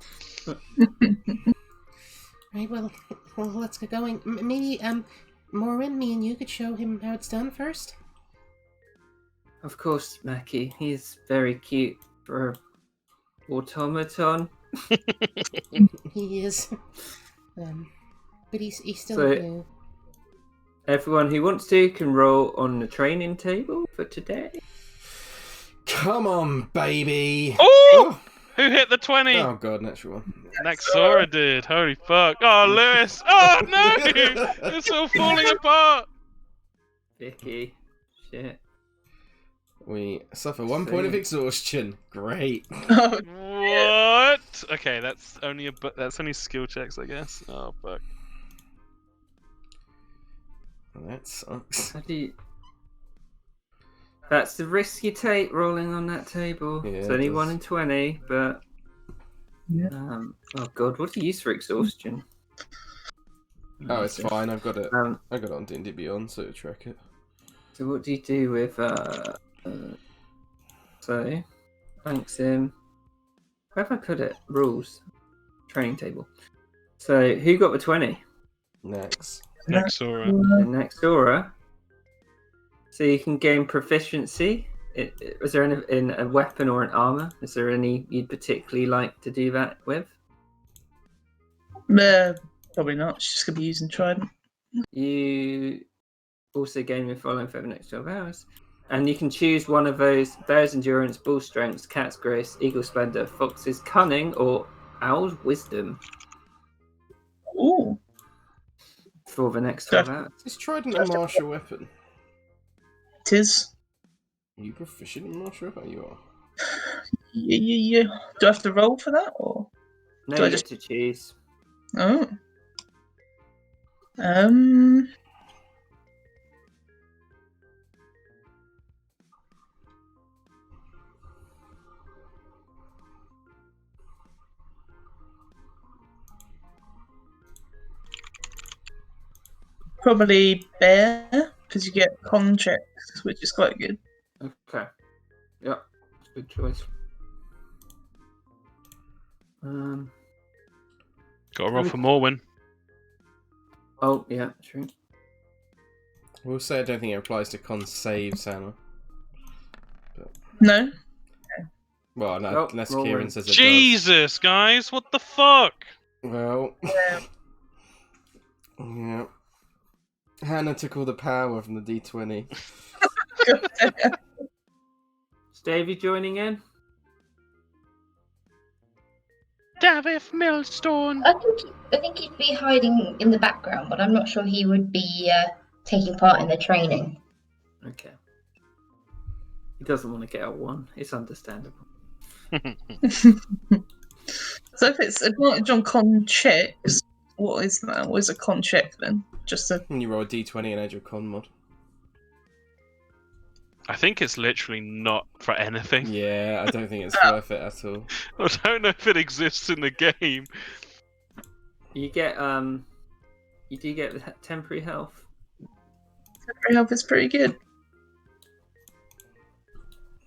Right, well, let's get going. Maybe, Morwen, me and you could show him how it's done first? Of course, Mackie. He's very cute for automaton. He is. But he's still So- new. Everyone who wants to can roll on the training table for today. Come on, baby. Oh! Who hit the 20? Oh god, natural one. Naxora did. Holy fuck. Oh, Lewis. Oh, no! It's all falling apart. Vicky. Shit. We suffer 1 point of exhaustion. Great. What? Okay, that's only skill checks, I guess. Oh, fuck. That sucks. How do you... That's the risk you take rolling on that table. Yeah, it's it only does. 1 in 20, but... Yeah. Oh god, what do you use for exhaustion? Oh, it's fine. I've got it. Um, I got it on D&D Beyond, so to track it. so what do you do with... So, thanks him. Where have I put it? Rules. Training table. So, who got the 20? Next. Naxora. The next aura. So you can gain proficiency. Is there in a weapon or an armor? Is there any you'd particularly like to do that with? Probably not. She's just gonna be using trident. You also gain the following for the next 12 hours. And you can choose one of those: Bear's Endurance, Bull Strength, Cat's Grace, Eagle Splendor, Fox's Cunning, or Owl's Wisdom Ooh. for the next 12 hours. Is trident a martial weapon? It is. Are you proficient in martial weapon? You are. Yeah. Do I have to roll for that, or? No, Do I you just- get to choose. Oh. Probably bear, because you get con checks, which is quite good. Okay. Yeah, it's a good choice. Got to roll for Morwen. Oh, yeah, true. We'll say I don't think it applies to con save, Sana. No? Well, no, Oh, unless roll Kieran one. says it Jesus, guys, what the fuck? does. Well, Yeah. yeah. Hannah took all the power from the D20. Is Davey joining in? Davith Millstone. I think he'd be hiding in the background, but I'm not sure he would be taking part in the training. Okay. He doesn't want to get a 1. It's understandable. So if it's advantage on con checks, what is that? What is a con check then? Just a When you roll a D20 and add your con mod. I think it's literally not for anything. Yeah, I don't think it's worth it at all. I don't know if it exists in the game. You get you do get the temporary health. temporary health is pretty good.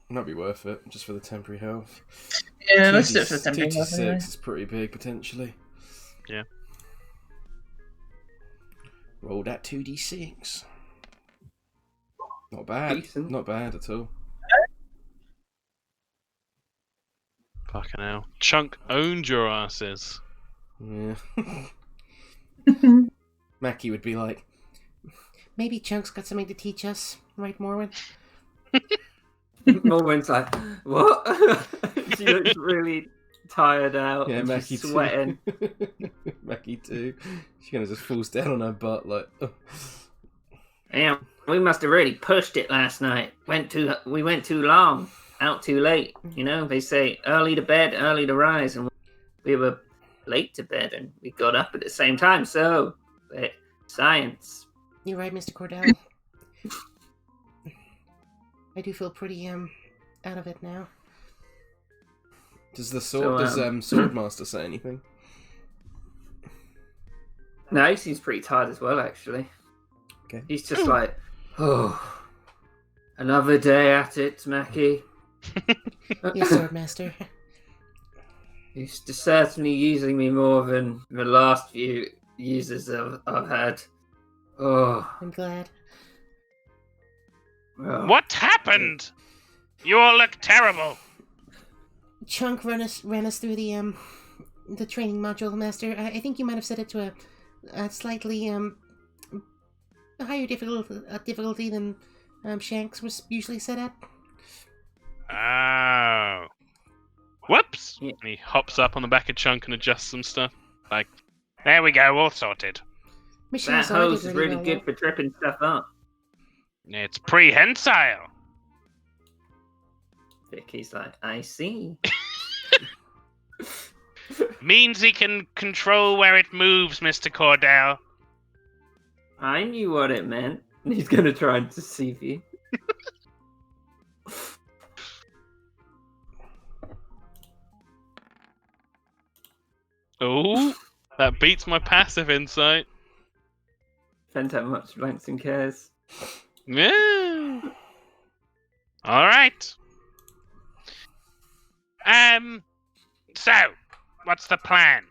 Might be worth it, just for the temporary health. Yeah, let's do it for the temporary health. 2d6 Anyway. is pretty big, potentially. Yeah. Roll that 2d6. Not bad. Decent. Not bad at all. Fucking hell. Chunk owned your asses. Yeah. Mackie would be like, Maybe Chunk's got something to teach us, right, Morwen? Morwen's like, what? She looks really tired out. yeah, and Mackie she's sweating. too. Mackie too. She kind of just falls down on her butt like, Yeah, we must have really pushed it last night. We went too long, out too late. You know, they say early to bed, early to rise, and we were late to bed and we got up at the same time. So, science. You're right, Mr. Cordell. I do feel pretty, out of it now. does the sword, So, Swordmaster say anything? No, he seems pretty tired as well, actually. Okay. He's just like, oh, another day at it, Mackie. Yes, Swordmaster. You're certainly using me more than the last few users I've had. Oh. I'm glad. Well, What happened? You all look terrible. Chunk ran us through the training module, Master. I think you might have set it to a slightly higher difficulty than Shanks was usually set at. Oh. Whoops! Yeah. And he hops up on the back of Chunk and adjusts some stuff. Like, there we go, all sorted. Michelle's that hose is really good for tripping stuff up. It's prehensile. Vicky's like, I see. Means he can control where it moves, Mr. Cordell. I knew what it meant. He's gonna try and deceive you. Oh, that beats my passive insight. Depends how much Langston cares. Yeah. All right. So, what's the plan?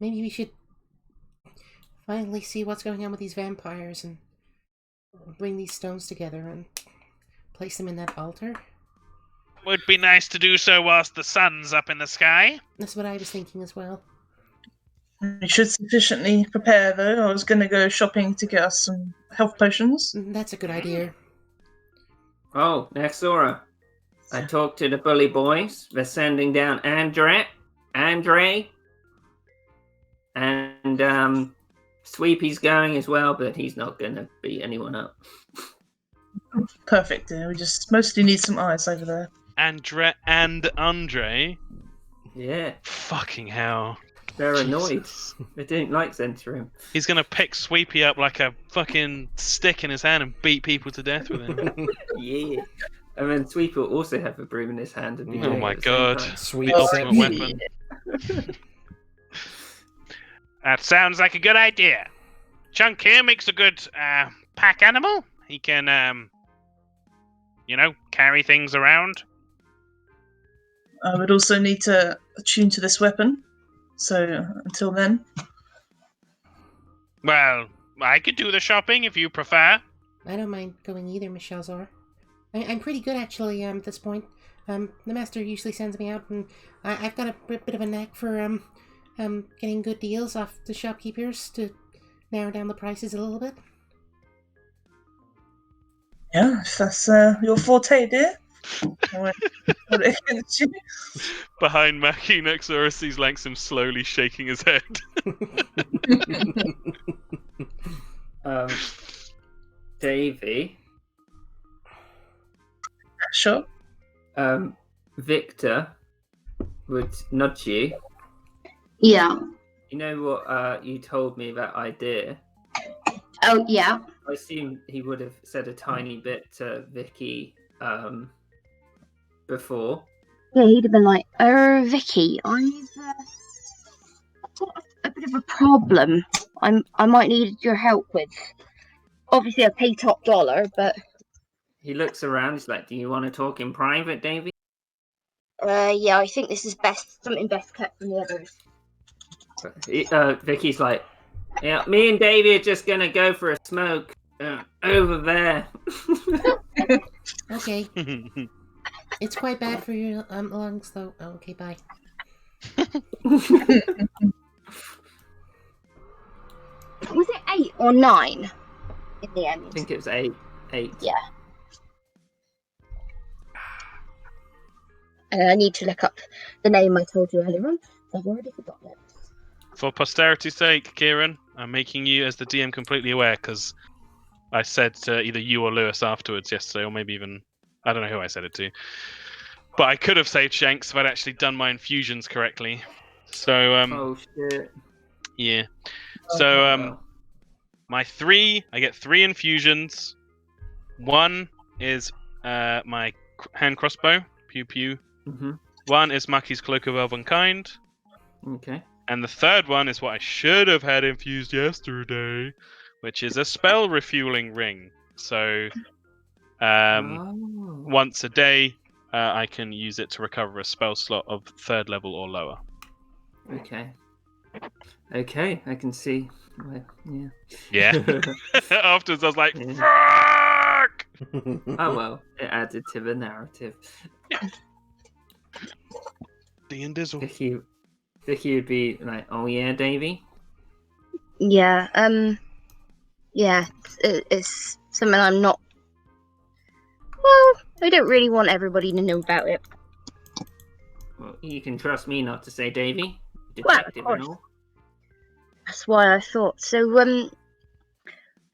Maybe we should finally see what's going on with these vampires and bring these stones together and place them in that altar. Would be nice to do so whilst the sun's up in the sky. That's what I was thinking as well. We should sufficiently prepare, though. I was going to go shopping to get us some health potions. That's a good idea. Oh, Nexora. I talked to the bully boys. They're sending down Andre, and Sweepy's going as well, but he's not going to beat anyone up. Perfect. We just mostly need some ice over there. Andre. Yeah, Fucking hell. they're Jesus. annoyed. They don't like Zentrum. He's gonna pick Sweepy up like a fucking stick in his hand and beat people to death with him. Yeah. And then Sweep will also have a broom in his hand. And be Oh doing it my at the same god. time. Sweet The ultimate sexy. weapon. That sounds like a good idea. Chunk here makes a good pack animal. He can, carry things around. I would also need to attune to this weapon. So until then, Well, I could do the shopping if you prefer. I don't mind going either, Michelle Zor. I'm pretty good actually at this point. The master usually sends me out, and I've got a bit of a knack for getting good deals off the shopkeepers to narrow down the prices a little bit. yeah, if that's your forte, dear. I won't hold it against you. Behind Mackie, Nexora sees Langston slowly shaking his head. Davey. Sure. Victor would nudge you. Yeah. You know what you told me that idea? Oh, yeah. I assume he would have said a tiny bit to Vicky before. Yeah, he'd have been like, Vicky, I've got a bit of a problem. I might need your help with. Obviously, I pay top dollar, but He looks around. He's like, "Do you want to talk in private, Davey?" yeah, I think this is something best kept from the others. Vicky's like, "Yeah, me and Davey are just gonna go for a smoke over there." Okay, it's quite bad for your lungs, though. Oh, okay, bye. Was it 8 or 9 in the end? I think it was 8. Yeah. And I need to look up the name I told you earlier on. I've already forgotten it. For posterity's sake, Kieran, I'm making you as the DM completely aware because I said to either you or Lewis afterwards yesterday, or maybe even I don't know who I said it to. But I could have saved Shanks if I'd actually done my infusions correctly. So Oh shit! yeah. So Well, I get 3 infusions. 1 is my hand crossbow, pew pew. mhm. 1 is Maki's Cloak of Elvenkind. Okay. And the 3rd one is what I should have had infused yesterday, which is a spell refueling ring. So, Oh. once a day, I can use it to recover a spell slot of 3rd level or lower. Okay. Okay, I can see. Yeah. Yeah. Afterwards, I was like, Yeah. "Fuck!" Oh well, it added to the narrative. And Dizzle. Vicky would be like, "Oh yeah, Davy." Yeah, yeah, it's something I'm not. Well, I don't really want everybody to know about it. Well, you can trust me not to say Davy, Well, of detective course. and all. That's why I thought. So,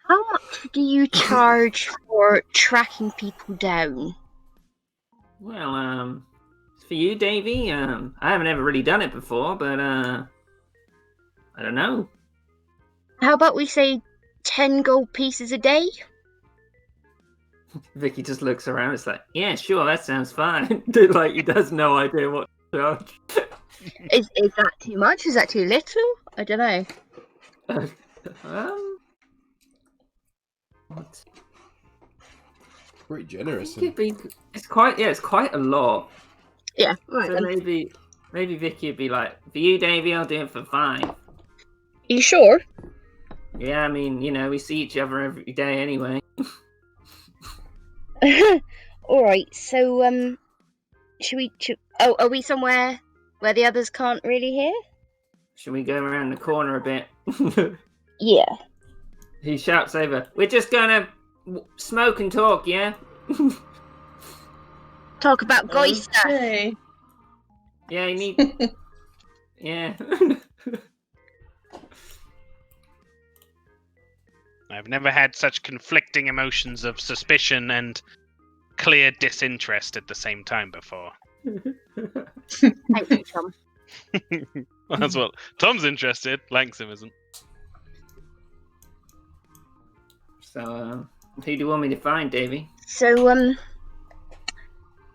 how much do you charge for tracking people down? Well, for you, Davy, I haven't ever really done it before, but I don't know. How about we say 10 gold pieces a day? Vicky just looks around. It's like, yeah, sure, that sounds fine. Like he has no idea what to charge. Is that too much? Is that too little? I don't know. What? Pretty generous. It's quite a lot. Yeah, right So then. maybe Vicky would be like, for you, Davy, I'll do it for 5. You sure? Yeah, I mean, we see each other every day anyway. Alright, so, are we somewhere where the others can't really hear? Should we go around the corner a bit? Yeah. He shouts over, we're just gonna smoke and talk, yeah? Talk about guy stuff. Okay. Yeah, you need... Yeah. I've never had such conflicting emotions of suspicion and clear disinterest at the same time before. Thank you, Tom. That's what Tom's interested. Langsam isn't. So, who do you want me to find, Davy? So,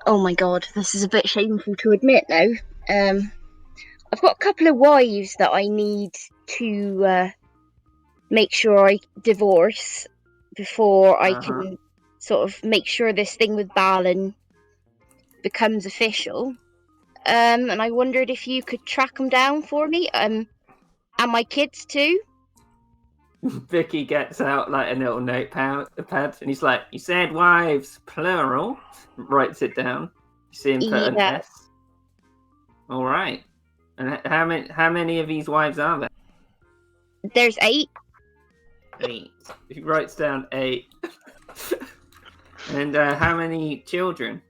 oh my god, this is a bit shameful to admit now. I've got a couple of wives that I need to make sure I divorce before I can sort of make sure this thing with Balin becomes official. And I wondered if you could track them down for me. And my kids too. Vicky gets out like a little notepad, and he's like, "You said wives, plural." Writes it down. You see him put an Yeah. S. All right. And how many of these wives are there? There's 8. 8. He writes down 8. And how many children?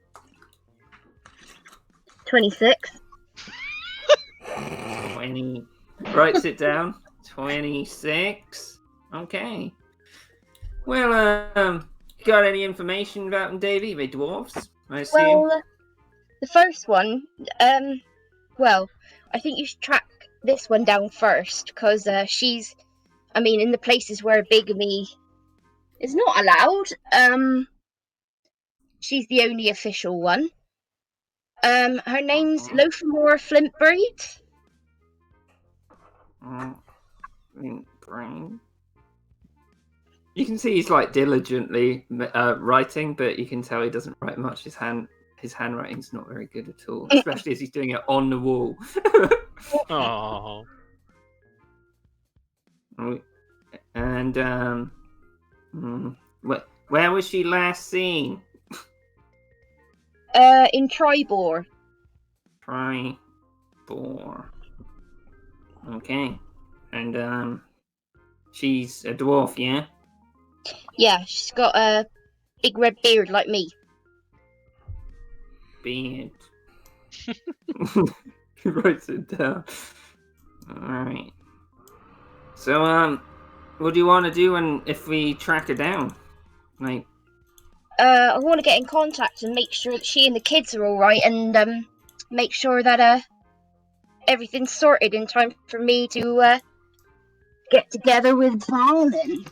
26. 20. Writes it down. 26. Okay. Well, you got any information about them, Davy? They dwarves, I assume. Well, the first one, well, I think you should track this one down first, because she's, I mean, in the places where bigamy is not allowed, she's the only official one. Her name's Lothamore Flintbraid. Brain. You can see he's like diligently writing, but you can tell he doesn't write much. His handwriting's not very good at all, especially as he's doing it on the wall. Oh. And where was she last seen? In Tribor. Tribor. Okay. And she's a dwarf, yeah? Yeah, she's got a big red beard like me. Beard. He writes it down. Alright. So, what do you want to do if we track her down? Like, I want to get in contact and make sure that she and the kids are all right, and make sure that everything's sorted in time for me to get together with Balin.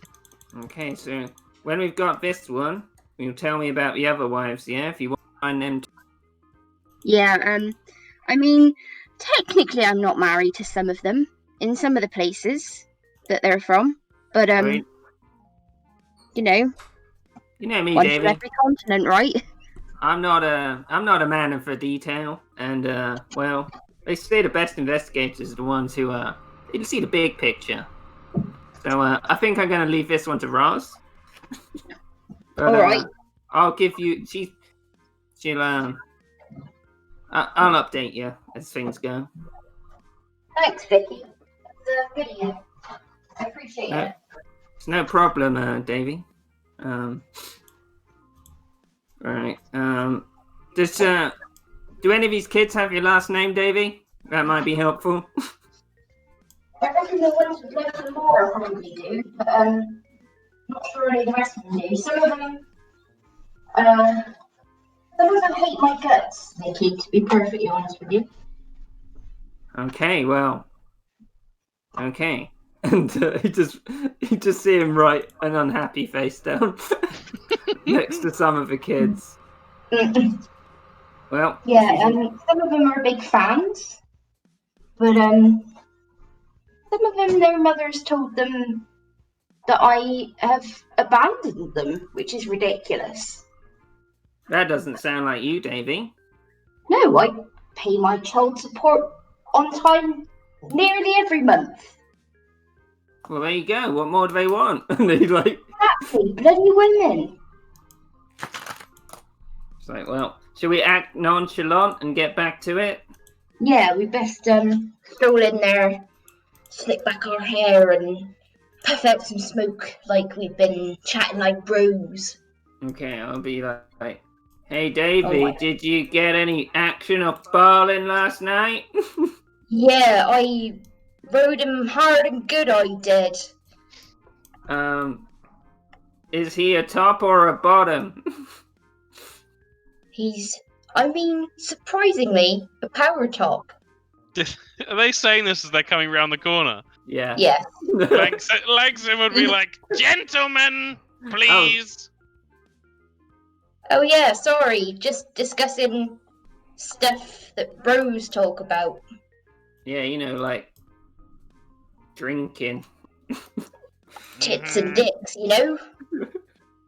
okay, so when we've got this one, you'll tell me about the other wives, yeah? If you want to find them. Yeah, I mean, technically I'm not married to some of them, in some of the places that they're from, but, Right. you know, You know me, one Davy. from every continent, right? I'm not a man for detail, and well, they say the best investigators are the ones who they can see the big picture. So I think I'm gonna leave this one to Roz. But All right. I'll give you. She'll I'll update you as things go. Thanks, Vicky. That's good of you. I appreciate No, it. it's no problem, Davy. Right. Do any of these kids have your last name, Davy? That might be helpful. I reckon the ones with Level more probably do, but not sure any of the rest of them do. Some of them hate my guts, Vicky, to be perfectly honest with you. Okay, well. Okay. And you just see him write an unhappy face down next to some of the kids. Well, Yeah, some of them are big fans, but some of them, their mothers told them that I have abandoned them, which is ridiculous. that doesn't sound like you, Davy. No, I pay my child support on time nearly every month. Well, there you go. What more do they want? And they like. Exactly, bloody women. It's like, well, should we act nonchalant and get back to it? Yeah, we best stroll in there, slick back our hair, and puff out some smoke like we've been chatting like bros. Okay, I'll be like, hey, Davy, Alright. did you get any action up balling last night? Yeah, I rode him hard and good, I did. Is he a top or a bottom? Surprisingly, a power top. Are they saying this as they're coming round the corner? Yeah. Yeah. Langsim would be like, gentlemen, please. Oh yeah, sorry, just discussing stuff that bros talk about. Yeah, like drinking. Tits and dicks, you know?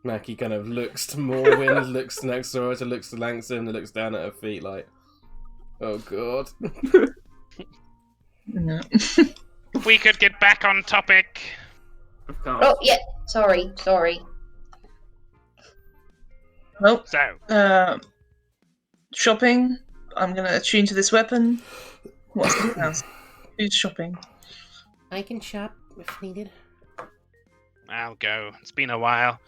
Mackie kind of looks to Morwen, looks next to her, looks to Langson, and looks down at her feet like, oh god. No. If we could get back on topic. Of course. Oh yeah, sorry. Well, So, shopping. I'm gonna attune to this weapon. What's the house? Who's shopping? I can shop if needed. I'll go. It's been a while.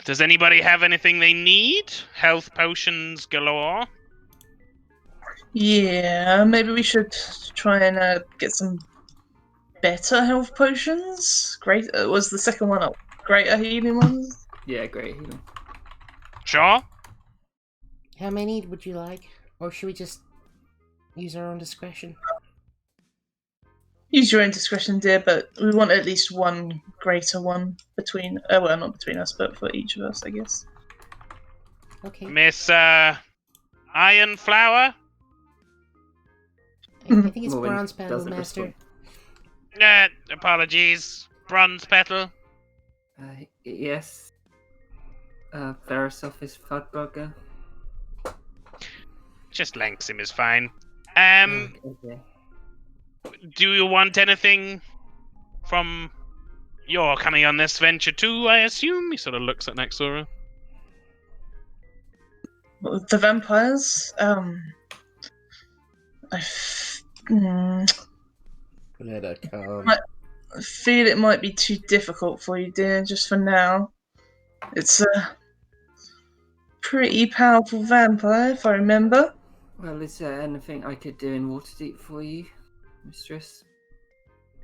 Does anybody have anything they need? Health potions galore? Yeah, maybe we should try and get some better health potions. Great. Was the second one up? Greater healing ones? Yeah, great healing. Sure. How many would you like? Or should we just use our own discretion? Use your own discretion, dear, but we want at least one greater one between. Well, not between us, but for each of us, I guess. Okay. Miss, Iron Flower? I think it's Morwen bronze petal, doesn't master. respond. Apologies. Bronze Petal? Yes. Ferris office Fudbugger. Just Langsim is fine. Okay. Do you want anything from your coming on this venture too, I assume? He sort of looks at Nexora. The vampires. Let her come. I feel it might be too difficult for you, dear. Just for now. It's a pretty powerful vampire, if I remember. Well, is there anything I could do in Waterdeep for you, mistress?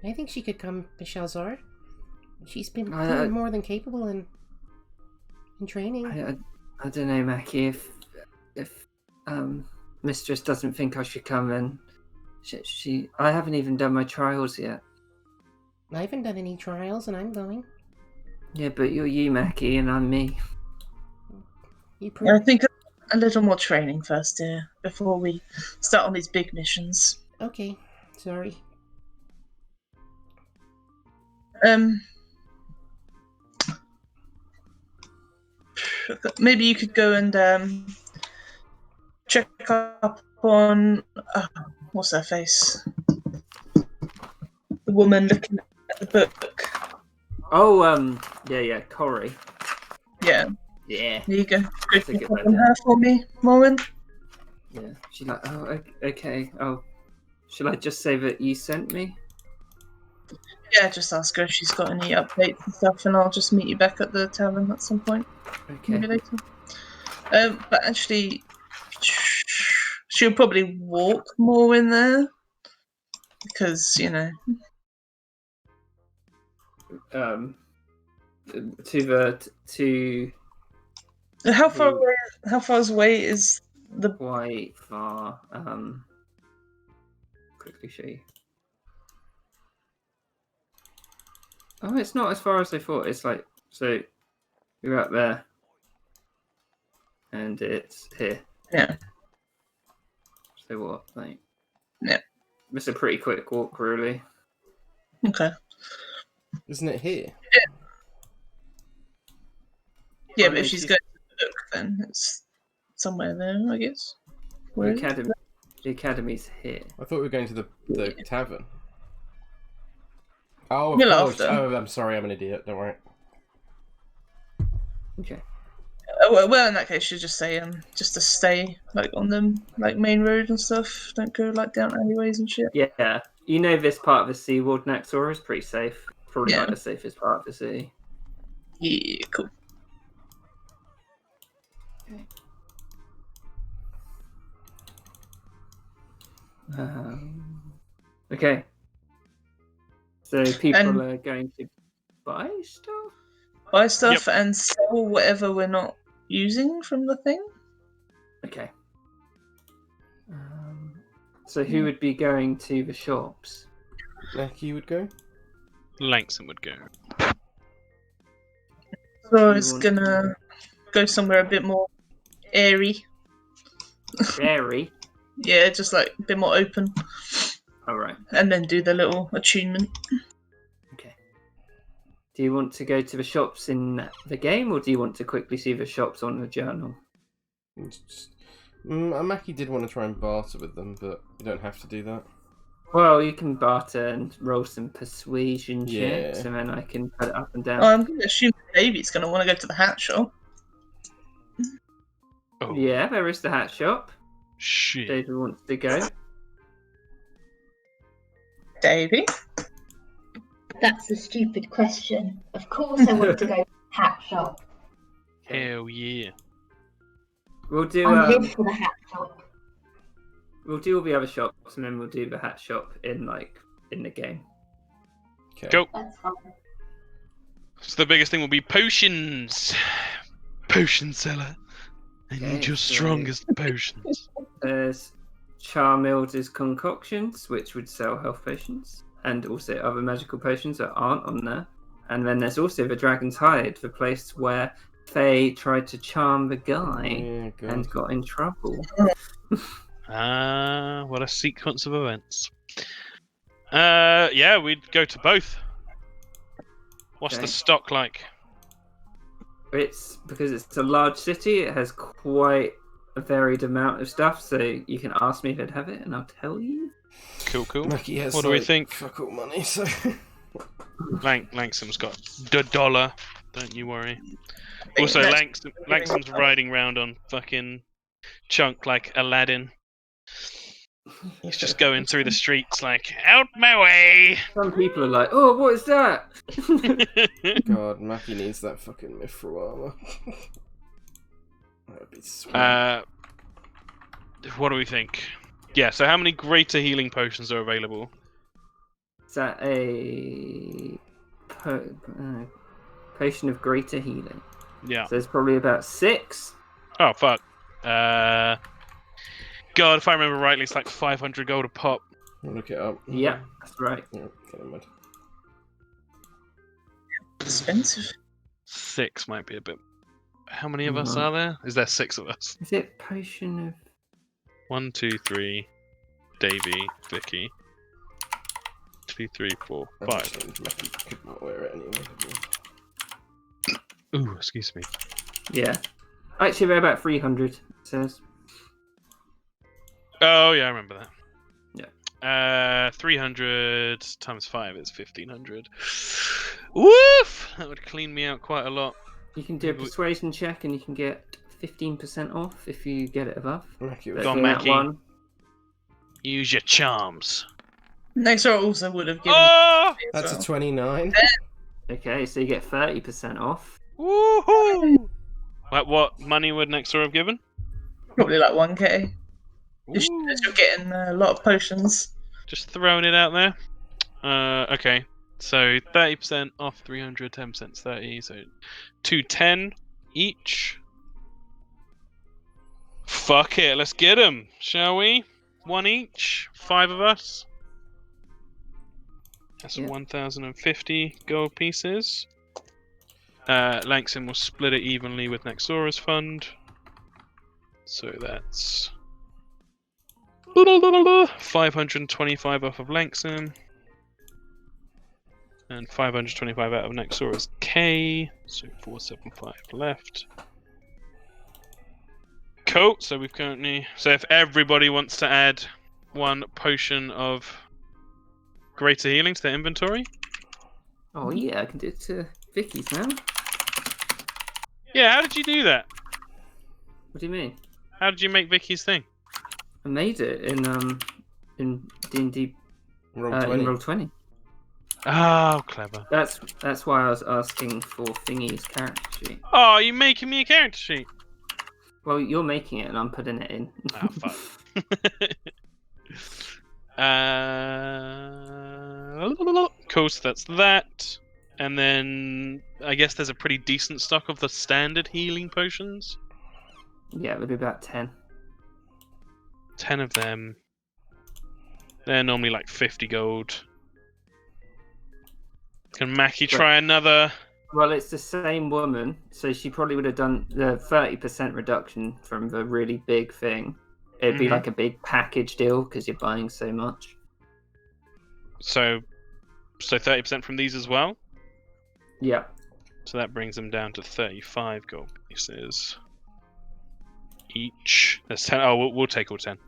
I think she could come, Michelle Zard. She's been I- more than capable in training. I don't know, Mackie. If mistress doesn't think I should come, then I haven't even done my trials yet. I haven't done any trials, and I'm going. Yeah, but you're you, Mackie, and I'm me. You I think a little more training first, dear, before we start on these big missions. Okay, sorry. maybe you could go and check up on what's her face? The woman looking at the book. Oh, yeah, Corey. Yeah, Yeah. there you go. Go That's a check good up on idea. her for me, Morin. Yeah. She's like, oh, okay. Oh, shall I just say that you sent me? Yeah, just ask her if she's got any updates and stuff, and I'll just meet you back at the tavern at some point. Okay. Maybe later. But actually, she'll probably walk more in there because To how far The- away? How far away is the? quite far. Quickly show you. Oh, it's not as far as I thought. It's like, so you're up there, and it's here. Yeah. So what? Like, Yeah. It's a pretty quick walk, really. Okay. Isn't it here? Yeah, Oh, but no, if she's she's- going to the book, then it's somewhere there, I guess. Where is it? The academy's here. I thought we were going to the tavern. Oh, of You'll course. after. Oh, I'm sorry, I'm an idiot. Don't worry. Okay. Well, in that case, you just say just to stay like on the main road and stuff. Don't go like down alleyways and shit. Yeah, you know this part of the SeaWorld next door is pretty safe. Probably Yeah. like the safest part of the city. Yeah, cool. Okay. So people And- are going to buy stuff? Buy stuff and sell whatever we're not using from the thing. Okay. So who would be going to the shops? Mackie would go. Langston would go. So I You was want gonna go somewhere a bit more airy. Dairy? Yeah, just like a bit more open. Alright. And then do the little attunement. Okay. Do you want to go to the shops in the game, or do you want to quickly see the shops on the journal? Mackie did want to try and barter with them, but you don't have to do that. Well, you can barter and roll some persuasion Yeah. checks, and then I can put it up and down. I'm gonna assume Davey's gonna want to go to the hat shop. Oh, Yeah, there is the hat shop. shit. David wants to go. Davey? That's a stupid question. Of course I want to go to the hat shop. Hell yeah. We'll do I live for the hat shop. we'll do all the other shops, and then we'll do the hat shop in the game. Okay. Go. That's fine. So the biggest thing will be potions. Potion seller. I need Okay, your so- strongest potions. There's Charmild's concoctions, which would sell health potions, and also other magical potions that aren't on there. And then there's also the Dragon's Hide, the place where Faye tried to charm the guy Yeah, God. and got in trouble. What a sequence of events. Yeah, we'd go to both. What's Okay. the stock like? It's because it's a large city, it has quite a varied amount of stuff, so you can ask me if I'd have it and I'll tell you. Cool. Mackie has What do we like, think? fuck all money, so Langston's got the dollar. Don't you worry. Also, Langston's riding around on fucking chunk like Aladdin. He's just going through the streets like, out my way! Some people are like, oh, what is that? God, Mackie needs that fucking mithril armor. That would be sweet. What do we think? Yeah, so how many greater healing potions are available? Is that a potion of greater healing? Yeah. So there's probably about 6. Oh, fuck. God, if I remember rightly, it's like 500 gold a pop. I'll look it up. Yeah, that's right. Yeah, get in mind. Expensive. 6 might be a bit... How many of us Mhm. are there? Is there 6 of us? Is it potion of... 1, 2, 3. Davey, Vicky. 2, 3, 4, I'll 5. change. Mackie could not wear it anyway. Ooh, excuse me. Yeah. Actually, they're about 300. It says. Oh yeah, I remember that. Yeah. 300 times 5 is 1500. Woof! That would clean me out quite a lot. You can do a Maybe we- persuasion check, and you can get 15% off if you get it above. Mackie But was Go on, for that Mackie. one, Use your charms. Next roll also would have given Oh! you as That's well. a 29. okay, so you get 30% off. Woohoo! Like what money would Nexor have given? Probably like 1k. As Ooh. you're getting a lot of potions. Just throwing it out there. Okay. So 30% off 300, 10% is 30, so 210 each. Fuck it, let's get them, shall we? One each, 5 of us. That's Yeah. 1,050 gold pieces. Langston will split it evenly with Nexora's fund. So that's 525 off of Langston. And 525 out of Nexora's K. So 475 left. Cool, so we've currently... So if everybody wants to add 1 potion of greater healing to their inventory. Oh yeah, I can do it to Vicky's now. Yeah, how did you do that? What do you mean? How did you make Vicky's thing? I made it in D&D Roll in 20. Roll20. Oh, clever. That's why I was asking for Thingy's character sheet. Oh, you're making me a character sheet. Well, you're making it and I'm putting it in. Oh, fuck. Cool, so that's that. And then I guess there's a pretty decent stock of the standard healing potions. Yeah, it would be about 10. 10 of them. They're normally like 50 gold. Can Mackie try another? Well, it's the same woman, so she probably would have done the 30% reduction from the really big thing. It'd be Mhm. like a big package deal because you're buying so much. So 30% from these as well? Yeah. So that brings them down to 35 gold pieces each. That's 10. Oh, we'll take all 10.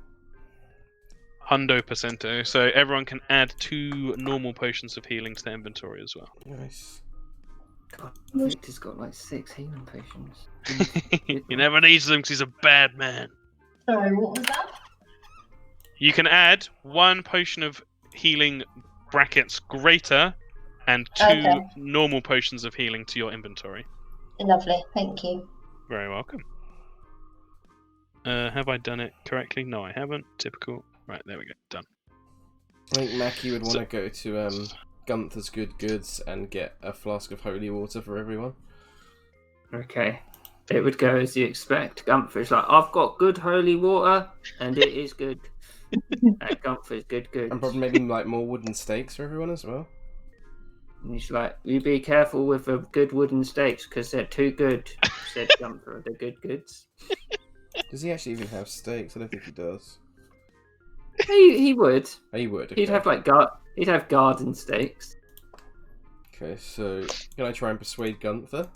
Hundo percento. So everyone can add 2 normal potions of healing to their inventory as well. Nice. God, Victor's got like 6 healing potions. He never needs them because he's a bad man. Sorry, what was that? You can add 1 potion of healing brackets greater and 2 Okay. normal potions of healing to your inventory. Lovely, thank you. Very welcome. Have I done it correctly? No, I haven't. Typical. Right, there we go. Done. I think Mackie would want to go to Gunther's Good Goods and get a flask of holy water for everyone. Okay. It would go as you expect. Gunther's like, I've got good holy water, and it is good. At Gunther's good goods. And probably maybe like more wooden stakes for everyone as well. And he's like, you be careful with the good wooden stakes because they're too good, said Gunther of the good goods. Does he actually even have stakes? I don't think he does. He would. Oh, he would. Okay. He'd have like he'd have garden stakes. Okay, so can I try and persuade Gunther?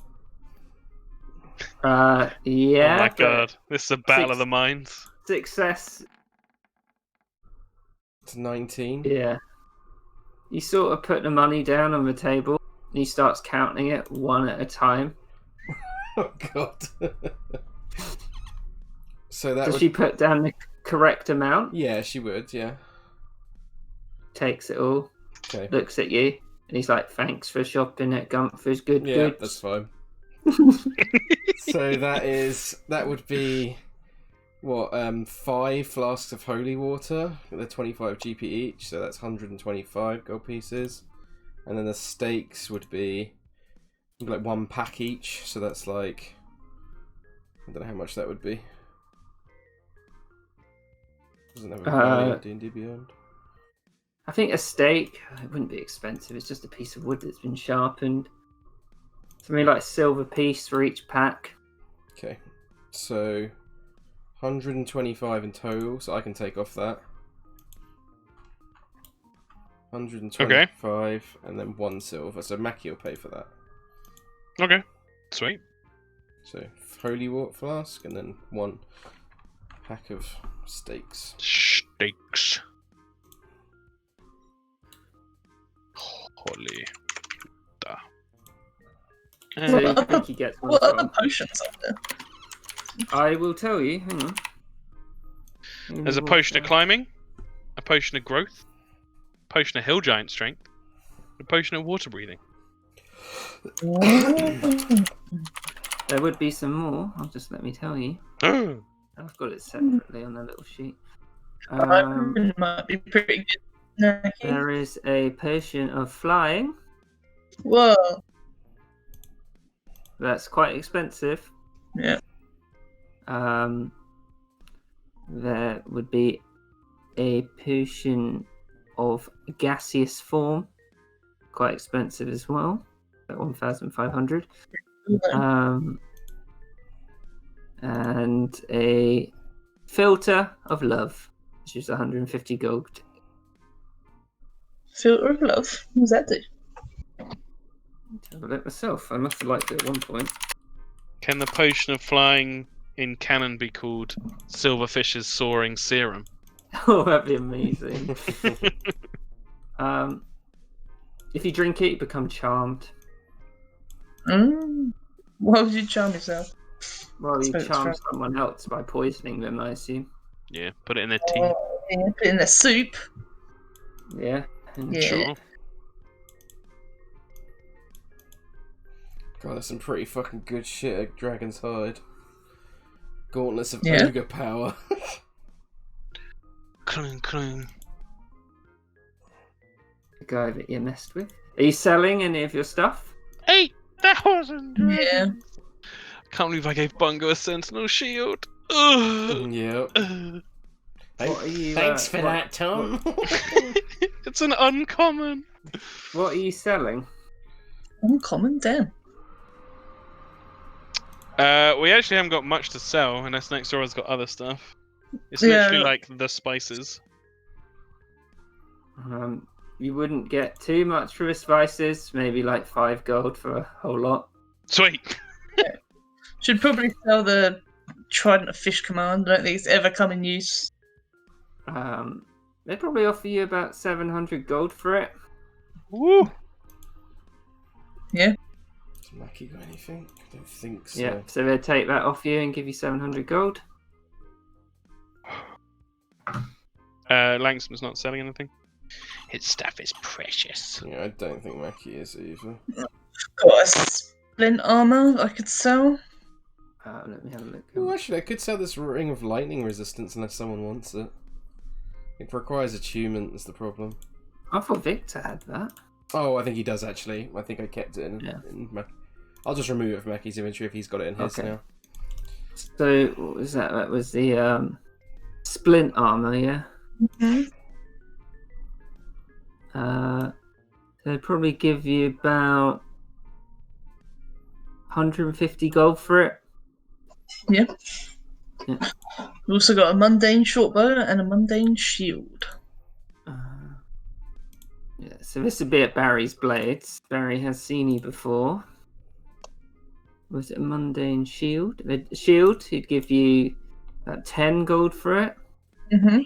Yeah. Oh my but god, this is a battle of the minds. Success. It's 19. Yeah. You sort of put the money down on the table and he starts counting it one at a time. Oh god. So that Does would... she put down the correct amount? Yeah, she would, yeah. Takes it all, Okay. looks at you, and he's like, thanks for shopping at Gunther's Good Yeah, Goods. that's fine. So that would be what, 5 flasks of holy water. They're 25 GP each, so that's 125 gold pieces. And then the stakes would be like 1 pack each, so that's like, I don't know how much that would be. Doesn't have a value in D&D Beyond. I think a stake, it wouldn't be expensive, it's just a piece of wood that's been sharpened. Something like a silver piece for each pack. Okay, so 125 in total, so I can take off that. 125 and then 1 silver, so Mackie will pay for that. Okay, sweet. So, holy water flask, and then 1 pack of steaks. Steaks. Holy. So And Vicky gets one What as other well. potions are there? I will tell you. Hang on. there's a potion of climbing, a potion of growth, a potion of hill giant strength, a potion of water breathing. There would be some more. I'll just let me tell you. Oh. I've got it separately on a little sheet. Might be pretty good. There is a potion of flying. Whoa. That's quite expensive. Yeah. There would be a potion of gaseous form, quite expensive as well, at 1,500. And a filter of love, which is 150 gold. Filter of love. What does that do? Have a look myself. I must have liked it at one point. Can the potion of flying in canon be called Silverfish's Soaring Serum? Oh, that'd be amazing. If you drink it, you become charmed. Why would you charm yourself? Well, you Suppose it's charm right. someone else by poisoning them, I assume. Yeah, put it in their tea. Oh, yeah, put it in the soup. Yeah. And Yeah. Sure. God, that's some pretty fucking good shit at Dragon's Hide. Gauntlets of Yeah. ogre power. Cling, cling. The guy that you messed with. Are you selling any of your stuff? 8,000 Yeah. I can't believe I gave Bungo a sentinel shield. Ugh. Yep. Ugh. What are you? Thanks for what- that, Tom. It's an uncommon. What are you selling? Uncommon, damn. We actually haven't got much to sell, unless next door has got other stuff. It's Yeah. literally like the spices. You wouldn't get too much for the spices. Maybe like 5 gold for a whole lot. Sweet. Should probably sell the Trident of Fish command. I don't think it's ever come in use. They'd probably offer you about 700 gold for it. Woo. Has Mackie got anything? I don't think so. Yeah, so they'd take that off you and give you 700 gold. Langston's not selling anything. His stuff is precious. Yeah, I don't think Mackie is either. Got a splint armor I could sell. Let me have a look. Oh, actually, I could sell this Ring of Lightning Resistance unless someone wants it. It requires attunement, is the problem. I thought Victor had that. Oh, I think he does actually. I think I kept it in. Yeah. I'll just remove it from Mackie's inventory if he's got it in his Okay. now. So, what was that? That was the splint armor, yeah? Mhm. They'd probably give you about 150 gold for it. Yeah. Yeah. We've also got a mundane shortbow and a mundane shield. Yeah, so this would be at Barry's Blades. Barry has seen you before. Was it a mundane shield? The shield, he'd give you about 10 gold for it. Mm-hmm.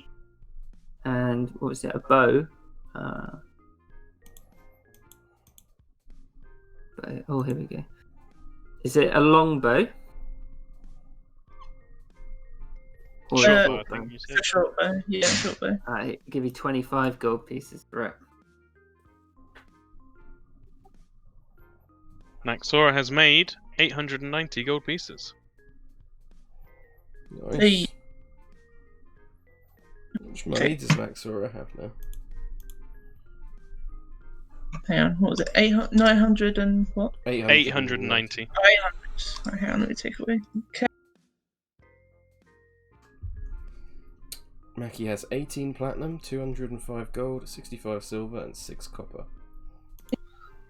And what was it? A bow. Oh, here we go. Is it a long bow? Or Short a bow, I short bow? think you said. A shortbow. Yeah, shortbow. I'd give you 25 gold pieces for it. Naxora has made 890 gold pieces. Nice. Hey. How much money does Maxora have now? Hang on, what was it? 900 and what? 890. 800. Right, hang on, let me take away. Okay. Mackie has 18 platinum, 205 gold, 65 silver, and 6 copper.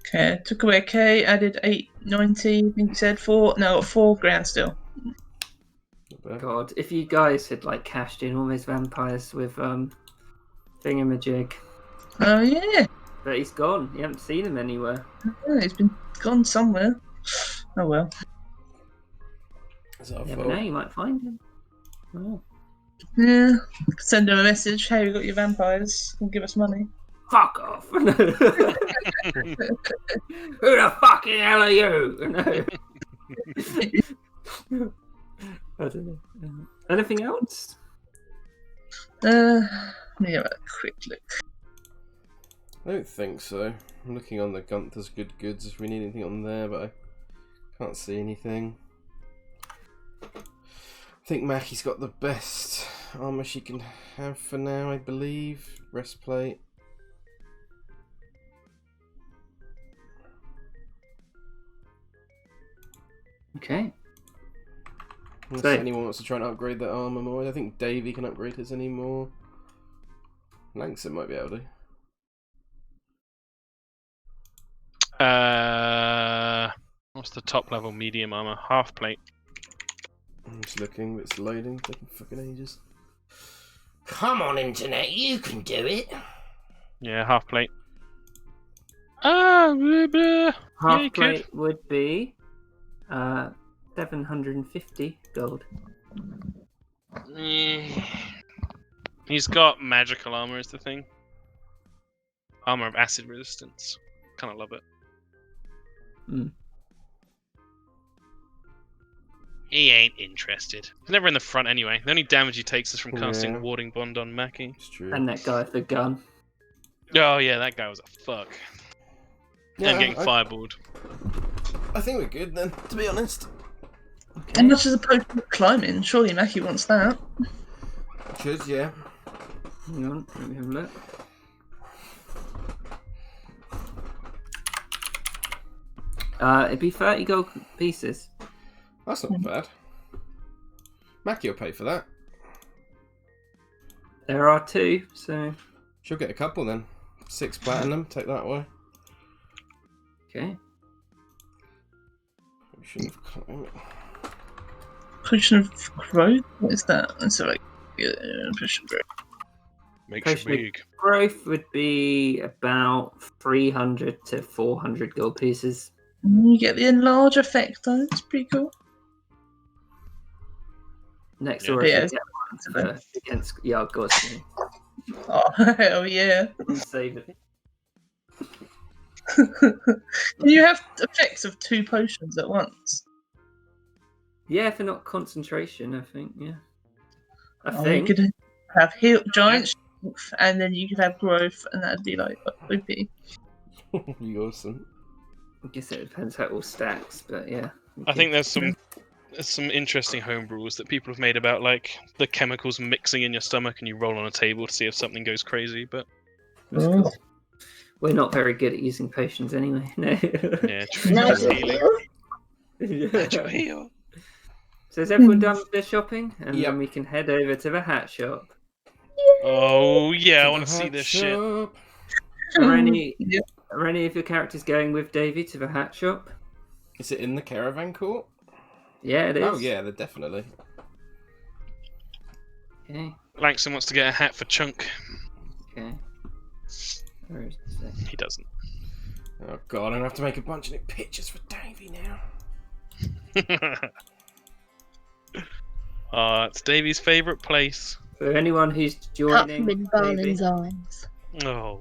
Okay, I took away a K, added 890, I think you said 4. No, 4 grand still. Not bad. God, if you guys had like cashed in all those vampires with thingamajig. Oh, yeah. But he's gone. You haven't seen him anywhere. Yeah, he's been gone somewhere. Oh well. It's our Never fault. know, you might find him. Oh. Yeah. Send him a message. Hey, we got your vampires. Can give us money. Fuck off! Who the fucking hell are you? No. I don't know. Anything else? Let me have a quick look. I don't think so. I'm looking on the Gunther's Good Goods if we need anything on there, but I can't see anything. I think Mackie's got the best armour she can have for now, I believe. Breastplate. Okay. Unless So- anyone wants to try and upgrade their armour more. I don't think Davey can upgrade his anymore. Langston might be able to. What's the top level medium armor? Half plate. I'm just looking, but it's loading. Taking fucking ages. Come on, internet, you can do it. Yeah, half plate. Ah, blah, blah. Half you plate would be 750 gold. He's got magical armor is the thing. Armor of acid resistance. Kind of love it. Mm. He ain't interested. He's never in the front anyway. The only damage he takes is from casting Yeah. Warding Bond on Mackie. It's true. And that guy with the gun. Oh yeah, that guy was a fuck. And getting I fireballed. think we're good then, to be honest. Okay. And much as a potion of climbing, surely Mackie wants that. Should, yeah. Hang on, let me have a look. It'd be 30 gold pieces. That's not bad. Mackie will pay for that. There are 2, so She'll get a couple then. 6 platinum, take that away. okay. We shouldn't have climbed. Potion of growth? What is that? That's like potion of growth. Makes you Potion of- big. Growth would be about 300 to 400 gold pieces. You get the enlarge effect though. It's pretty cool. Next Yeah. or Yeah. if you get one against Yargos. Oh hell yeah! Save it. Can you have effects of 2 potions at once? Yeah, for not concentration, I think. Yeah, I You think. could have heal giant strength, and then you could have growth, and that'd be like OP. You awesome. I guess it depends how it all stacks, but yeah. I think there's some interesting home rules that people have made about like the chemicals mixing in your stomach and you roll on a table to see if something goes crazy, but That's cool. We're not very good at using potions anyway. No. yeah, true. No, Just healing. Natural Yeah. heal. So is everyone done with their shopping? And Yep. then we can head over to the hat shop. Oh yeah, I To want the to see hat this shit. shop. Are any, Yeah. are any of your characters going with Davy to the hat shop? Is it in the caravan court? Yeah, it is. Oh yeah, they're definitely. Okay. Langston wants to get a hat for Chunk. Okay. Where is it? He doesn't. Oh god, I'm gonna have to make a bunch of new pictures for Davey now. It's Davey's favourite place. For anyone who's Apart joining, from in Davy, Barlin's arms. Oh.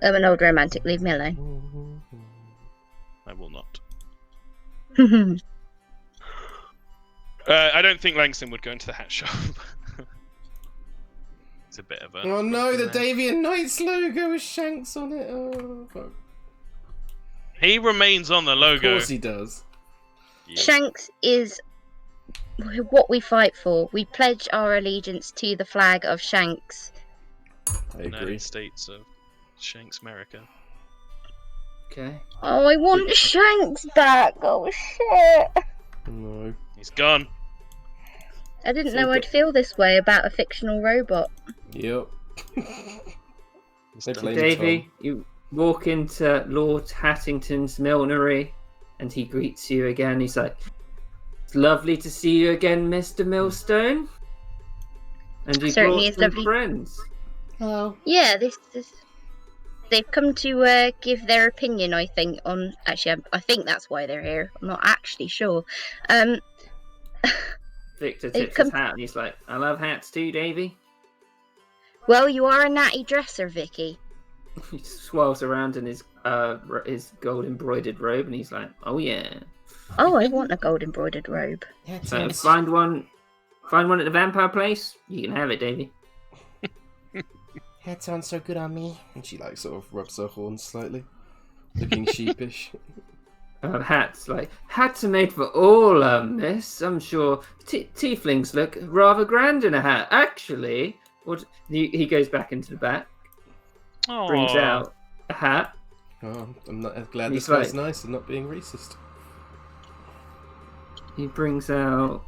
I'm an old romantic, leave me alone. I will not. I don't think Langston would go into the hat shop. It's a bit of a. Oh no, the Davey and Knights logo with Shanks on it. Oh fuck. He remains on the Of logo. course he does. Yeah. Shanks is what we fight for. We pledge our allegiance to the flag of Shanks. I agree. United States of Shanks, America. Okay. Oh, I want Shanks back. Oh shit! No. He's gone. I didn't So know I'd feel this way about a fictional robot. Yep. He's They done. blame Davy, Tom. you walk into Lord Hattington's millinery, and he greets you again. He's like, "It's lovely to see you again, Mr. Millstone." And you Certainly brought is some lovely. friends. Hello. Yeah, this. they've come to give their opinion. I think on actually, I think that's why they're here. I'm not actually sure. Victor They've tips come- his hat and he's like, I love hats too, Davy. Well, you are a natty dresser, Vicky. He swirls around in his gold embroidered robe and he's like, oh yeah. Oh, I want a gold embroidered robe. That So sounds... find one at the vampire place, you can have it, Davy. That sounds so good on me. And she like sort of rubs her horns slightly, looking sheepish. Hats are made for all, miss. I'm sure tieflings look rather grand in a hat. Actually, what he goes back into the back, brings Aw. out a hat. Oh, I'm glad He's this guy's like- nice and not being racist. He brings out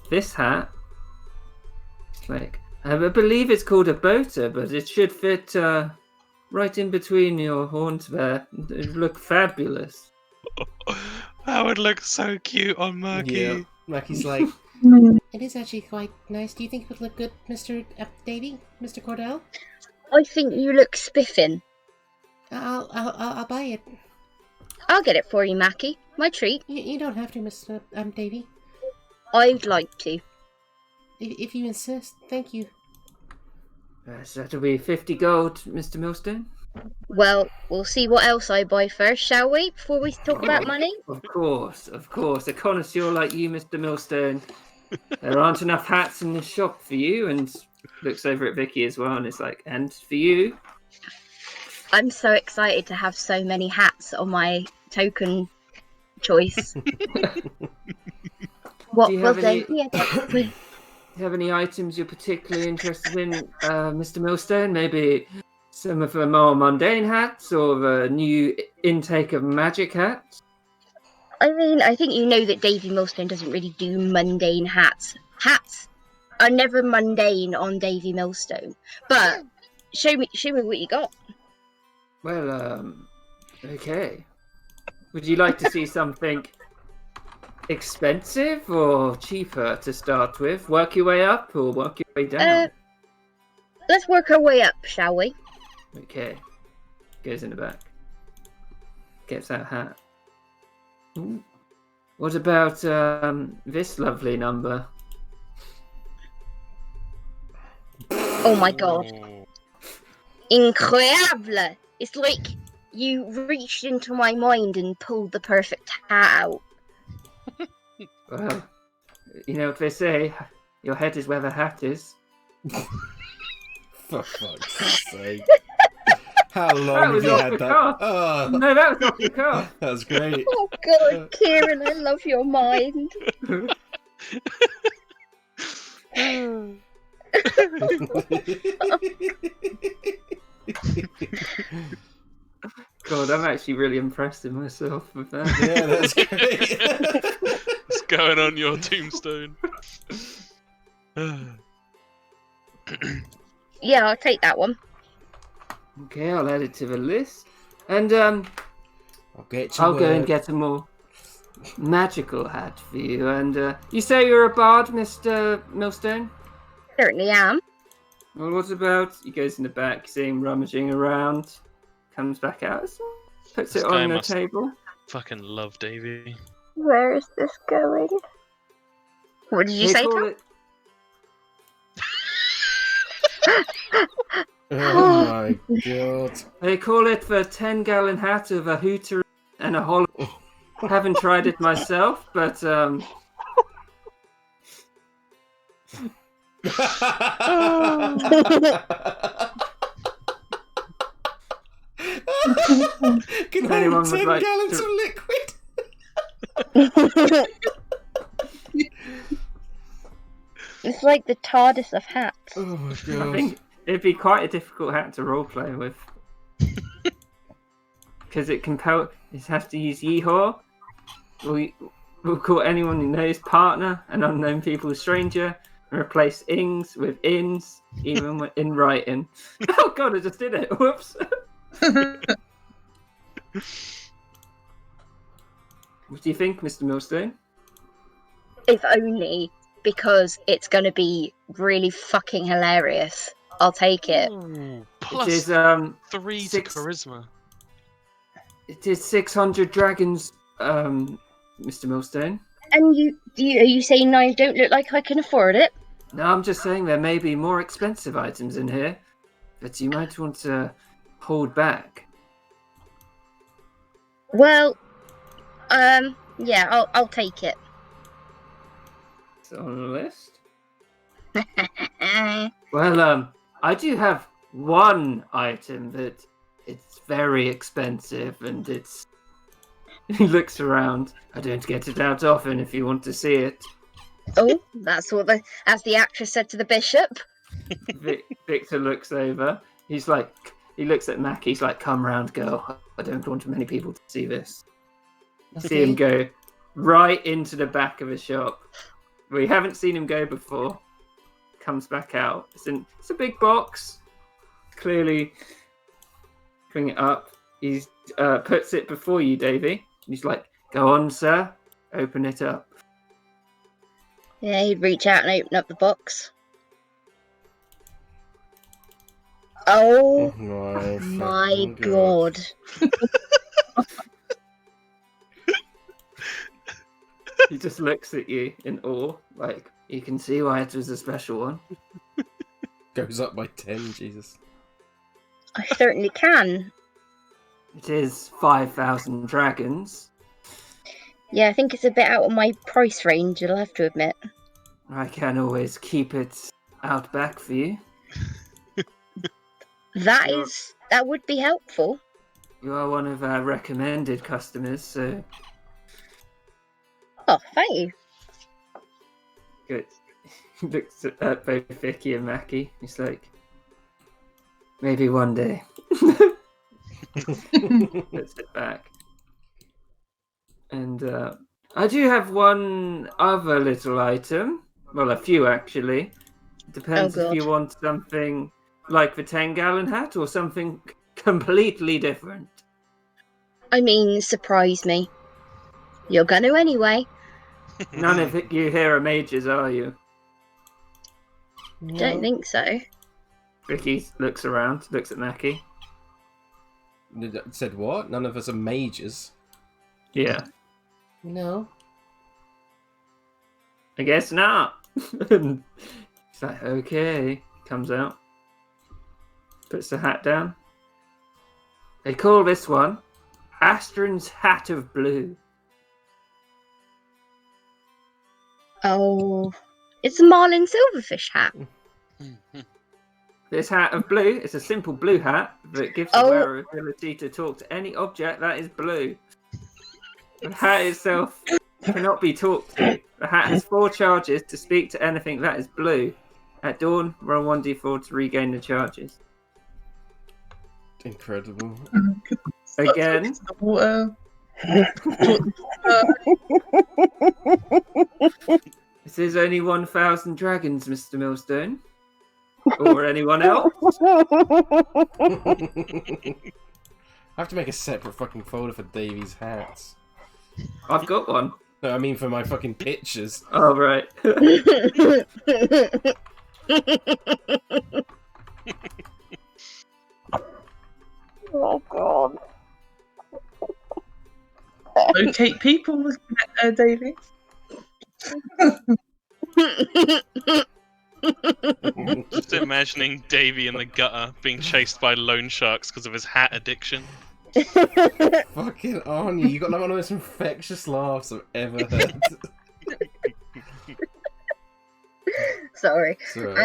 this hat. It's like, I believe it's called a boater, but it should fit right in between your horns there. It'd look fabulous. That would look so cute on Murky. Yeah, Mackie's like, It is actually quite nice. Do you think it would look good, Mr. Davy? Mr. Cordell? I think you look spiffing. I'll buy it. I'll get it for you, Mackie. My treat. You don't have to, Mr. Davy. I'd like to. If you insist, thank you. So that'll be 50 gold, Mr. Millstone. Well, we'll see what else I buy first, shall we? Before we talk about money? Of course. A connoisseur like you, Mr. Millstone. There aren't enough hats in this shop for you, and looks over at Vicky as well, and it's like, and for you? I'm so excited to have so many hats on my token choice. What Do you will have they any- be? Do you have any items you're particularly interested in, Mr. Millstone? Maybe some of the more mundane hats, or the new intake of magic hats? I mean, I think you know that Davy Millstone doesn't really do mundane hats. Hats are never mundane on Davy Millstone. But show me what you got. Well, okay. Would you like to see something expensive or cheaper to start with? Work your way up or work your way down? Let's work our way up, shall we? Okay. Goes in the back. Gets that hat. Ooh. What about this lovely number? Oh my god. Oh. Incredible! It's like you reached into my mind and pulled the perfect hat out. Well, you know what they say, your head is where the hat is. for fuck's sake. How long That have was you off had the that? cuff. Oh, No, that was off the cuff. that was great. Oh god, Kieran, I love your mind. God, I'm actually really impressed with myself with that. Yeah, that's great. What's going on your tombstone? Yeah, I'll take that one. Okay, I'll add it to the list. And I'll get to I'll go and work. get a more magical hat for you. And you say you're a bard, Mr. Millstone? Certainly am. Well, what about... He goes in the back, seeing rummaging around, comes back out, puts This it guy on the must- table. Fucking love Davy. Where is this going? What did you They say, call Tom? it... Oh my god. They call it the 10-gallon hat of a hooter and a hollow. Haven't tried it myself, but Can Anyone hold would 10 like gallons to- of liquid. It's like the TARDIS of hats. Oh my I god. think it'd be quite a difficult hat to roleplay with. Because it has to use yeehaw. We'll call anyone who knows partner, an unknown people stranger, and replace ings with ins, even in writing. Oh god, I just did it. Whoops. What do you think, Mr. Millstone? If only. because it's going to be really fucking hilarious. I'll take it. Ooh, It plus is 3 six- to charisma. it is 600 dragons, Mr. Millstone. And are you saying I don't look like I can afford it? No, I'm just saying there may be more expensive items in here, but you might want to hold back. Well, yeah, I'll take it. It's on the list. Well, I do have one item that it's very expensive, and it's. He looks around. I don't get it out often. If you want to see it, Oh, that's as the actress said to the bishop. Victor looks over. He looks at Mackie. He's like, "Come round, girl. I don't want many people to see this." Okay. See him go right into the back of a shop. We haven't seen him go before. Comes back out. It's a big box. Clearly, bring it up. He puts it before you, Davy. He's like, "Go on, sir. Open it up." Yeah, he'd reach out and open up the box. Oh my fucking god. He just looks at you in awe, like, you can see why it was a special one. Goes up by 10, Jesus. I certainly can. It is 5,000 dragons. Yeah, I think it's a bit out of my price range, you'll have to admit. I can always keep it out back for you. That would be helpful. You are one of our recommended customers, so Oh, thank you. good. He looks at both Vicky and Mackie. He's like, maybe one day. Let's sit back. And I do have one other little item. Well, a few actually. Depends if you want something like the 10-gallon hat or something completely different. I mean, surprise me. You're gonna anyway. None of you here are mages, are you? No. Don't think so. Vicky looks around, looks at Mackie. Said what? None of us are mages. Yeah, No. I guess not. He's like, okay. Comes out. Puts the hat down. They call this one Astron's Hat of Blue. Oh, it's a Marlin Silverfish hat. This hat of blue is a simple blue hat that gives the wearer ability to talk to any object that is blue. The hat itself cannot be talked to. The hat has 4 charges to speak to anything that is blue. At dawn, roll 1d4 to regain the charges. Incredible. Again. This is only 1,000 dragons, Mr. Millstone. Or anyone else. I have to make a separate fucking folder for Davy's hats. I've got one. No, I mean for my fucking pictures. Oh, right. Oh god. Locate people, looking at Davy. Just imagining Davy in the gutter being chased by loan sharks because of his hat addiction. Fucking Arnie, you got like one of the most infectious laughs I've ever heard. Sorry. So,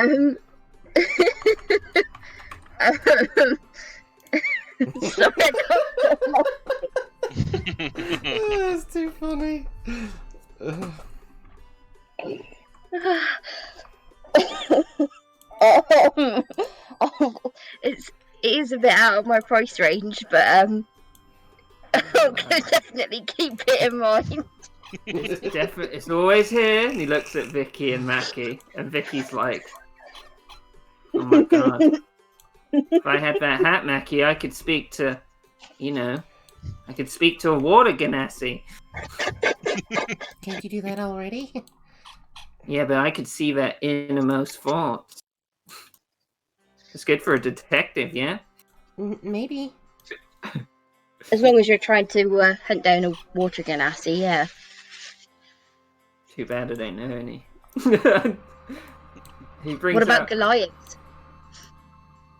Sorry, that's too funny. it is a bit out of my price range, but I'll definitely keep it in mind. It's always here. And he looks at Vicky and Mackie. And Vicky's like, oh my god. If I had that hat, Mackie, I could speak to, I could speak to a water ganassi. Can't you do that already? Yeah, but I could see their innermost thoughts. It's good for a detective, yeah? Maybe. As long as you're trying to hunt down a water ganassi, yeah. Too bad I don't know any. He brings What about out... Goliath?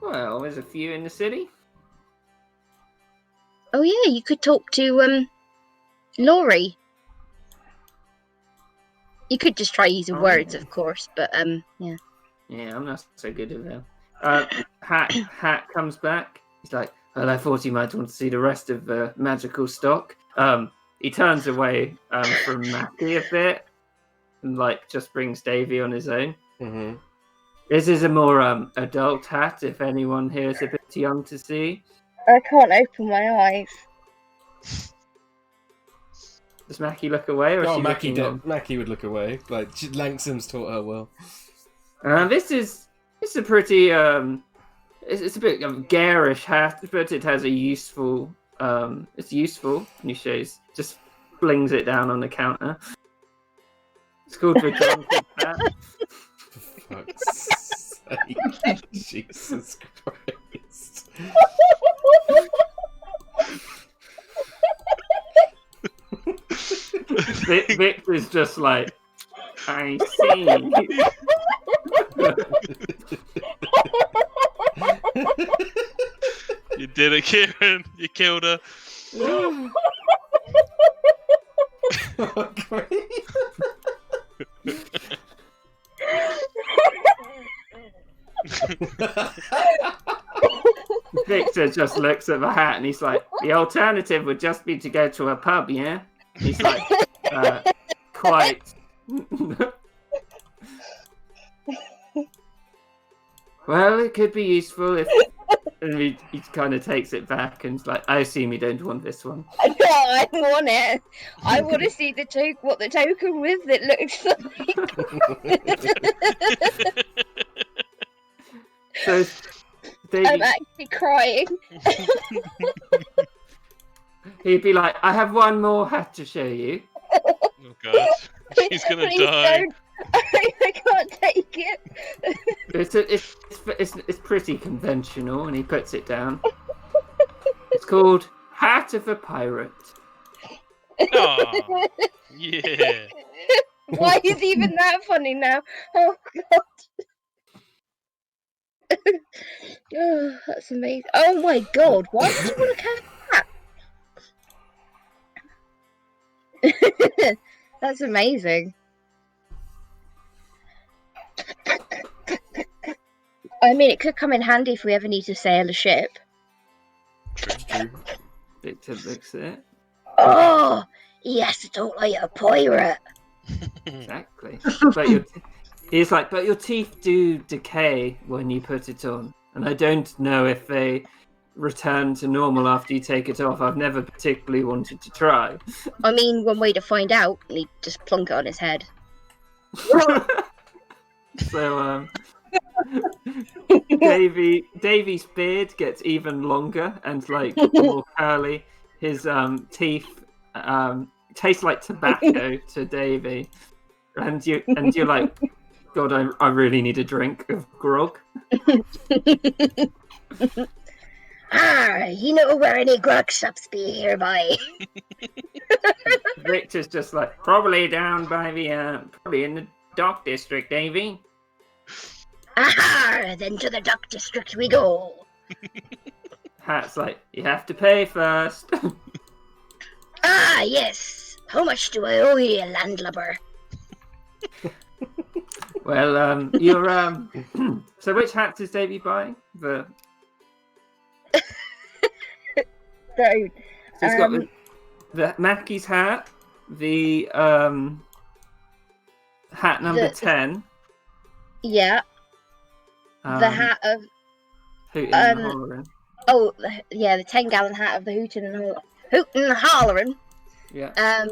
Well, there's a few in the city. Oh yeah, you could talk to Laurie. You could just try using words, yeah. of course, but yeah. Yeah, I'm not so good at them. Hat comes back. He's like, well, I thought you might want to see the rest of the magical stock. He turns away from Mackie a bit and like just brings Davy on his own. Mm-hmm. This is a more adult hat, if anyone here is a bit young to see. I can't open my eyes. Does Mackie look away, or is she Mackie, looking on? Mackie would look away. Like Langston's taught her well. This is a pretty it's a bit garish hat, but it has a useful it's useful. And he shows, just flings it down on the counter. It's called the drunkard hat. For fuck's sake. Jesus Christ. Victor's just like, I see. You did it, Kieran. You killed her. Oh, great. Victor just looks at the hat and he's like, the alternative would just be to go to a pub, yeah? He's like, quite. Well, it could be useful if. And he kind of takes it back and is like, I assume you don't want this one. No, I want it. I want to see what the token with it looks like. So, Davey, I'm actually crying. he'd be like, I have one more hat to show you. Oh god, she's gonna Please die. don't. I can't take it. It's pretty conventional, and he puts it down. It's called Hat of a Pirate. Oh, yeah. Why is even that funny now? Oh god. Oh, that's amazing. Oh my god, why would you want to have that? That's amazing. I mean, it could come in handy if we ever need to sail a ship. True. Victor looks at it. Oh, he has to talk like a pirate. Exactly. He's like, but your teeth do decay when you put it on. And I don't know if they return to normal after you take it off. I've never particularly wanted to try. I mean, one way to find out, and he just plunk it on his head. So, Davy's beard gets even longer and like more curly. His teeth taste like tobacco to Davy, and you're like, God, I really need a drink of grog. You know where any grog shops be hereby. Victor's just like, probably down by the probably in the dock district, Davy. Then to the dock district we go. Hat's like, you have to pay first. Yes. How much do I owe you, landlubber? Well, you're So which hat does Davy buy? So, So he's got the Mackie's hat, the hat number 10. Yeah. The hat of Hootin' and Hollering. Oh, the 10-gallon hat of the Hootin' and Hollering. Yeah.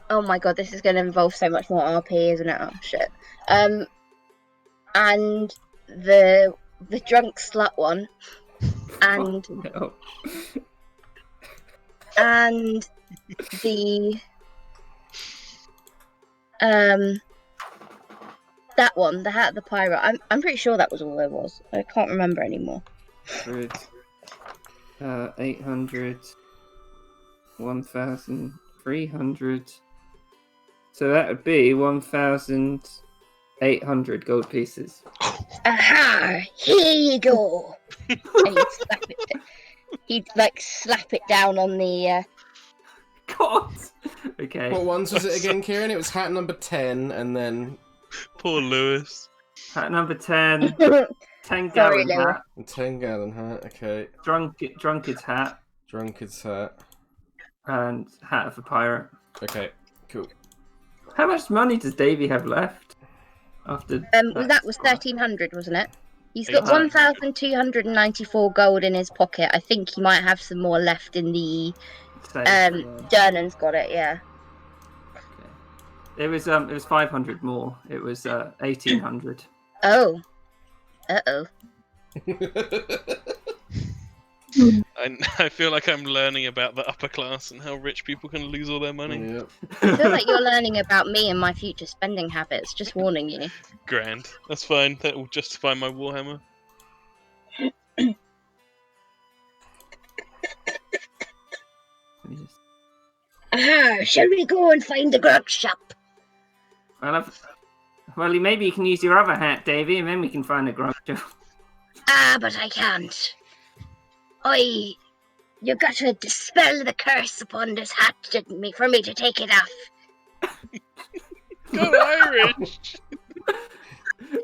Oh my god, this is going to involve so much more RP, isn't it? Oh shit. And the drunk slut one, and No. and the That one, the Hat of the Pirate. I'm pretty sure that was all there was. I can't remember anymore. 800, 1,300. So that would be 1,800 gold pieces. Aha! Here you go. And he'd slap it down on the. God. Okay. What ones was it again, Kieran? It was hat number 10, and then Poor Lewis. Hat number 10. 10 Sorry, gallon hat. a 10-gallon hat. Okay, Drunkard's hat. drunkard's hat. And Hat of the Pirate. Okay, cool. How much money does Davy have left? After That was 1,300, wasn't it? He's got 800. 1,294 gold in his pocket. I think he might have some more left in the. Dernan's got it, yeah. Okay. It was 500 more. It was 1,800. Oh. Uh-oh. I feel like I'm learning about the upper class and how rich people can lose all their money. Yep. I feel like you're learning about me and my future spending habits. Just warning you. Grand. That's fine. That will justify my Warhammer. Aha! Shall we go and find the grog shop? Well, maybe you can use your other hat, Davy, and then we can find a grog shop. Ah, but I can't. You got to dispel the curse upon this hat, didn't me, for me to take it off. Go Irish!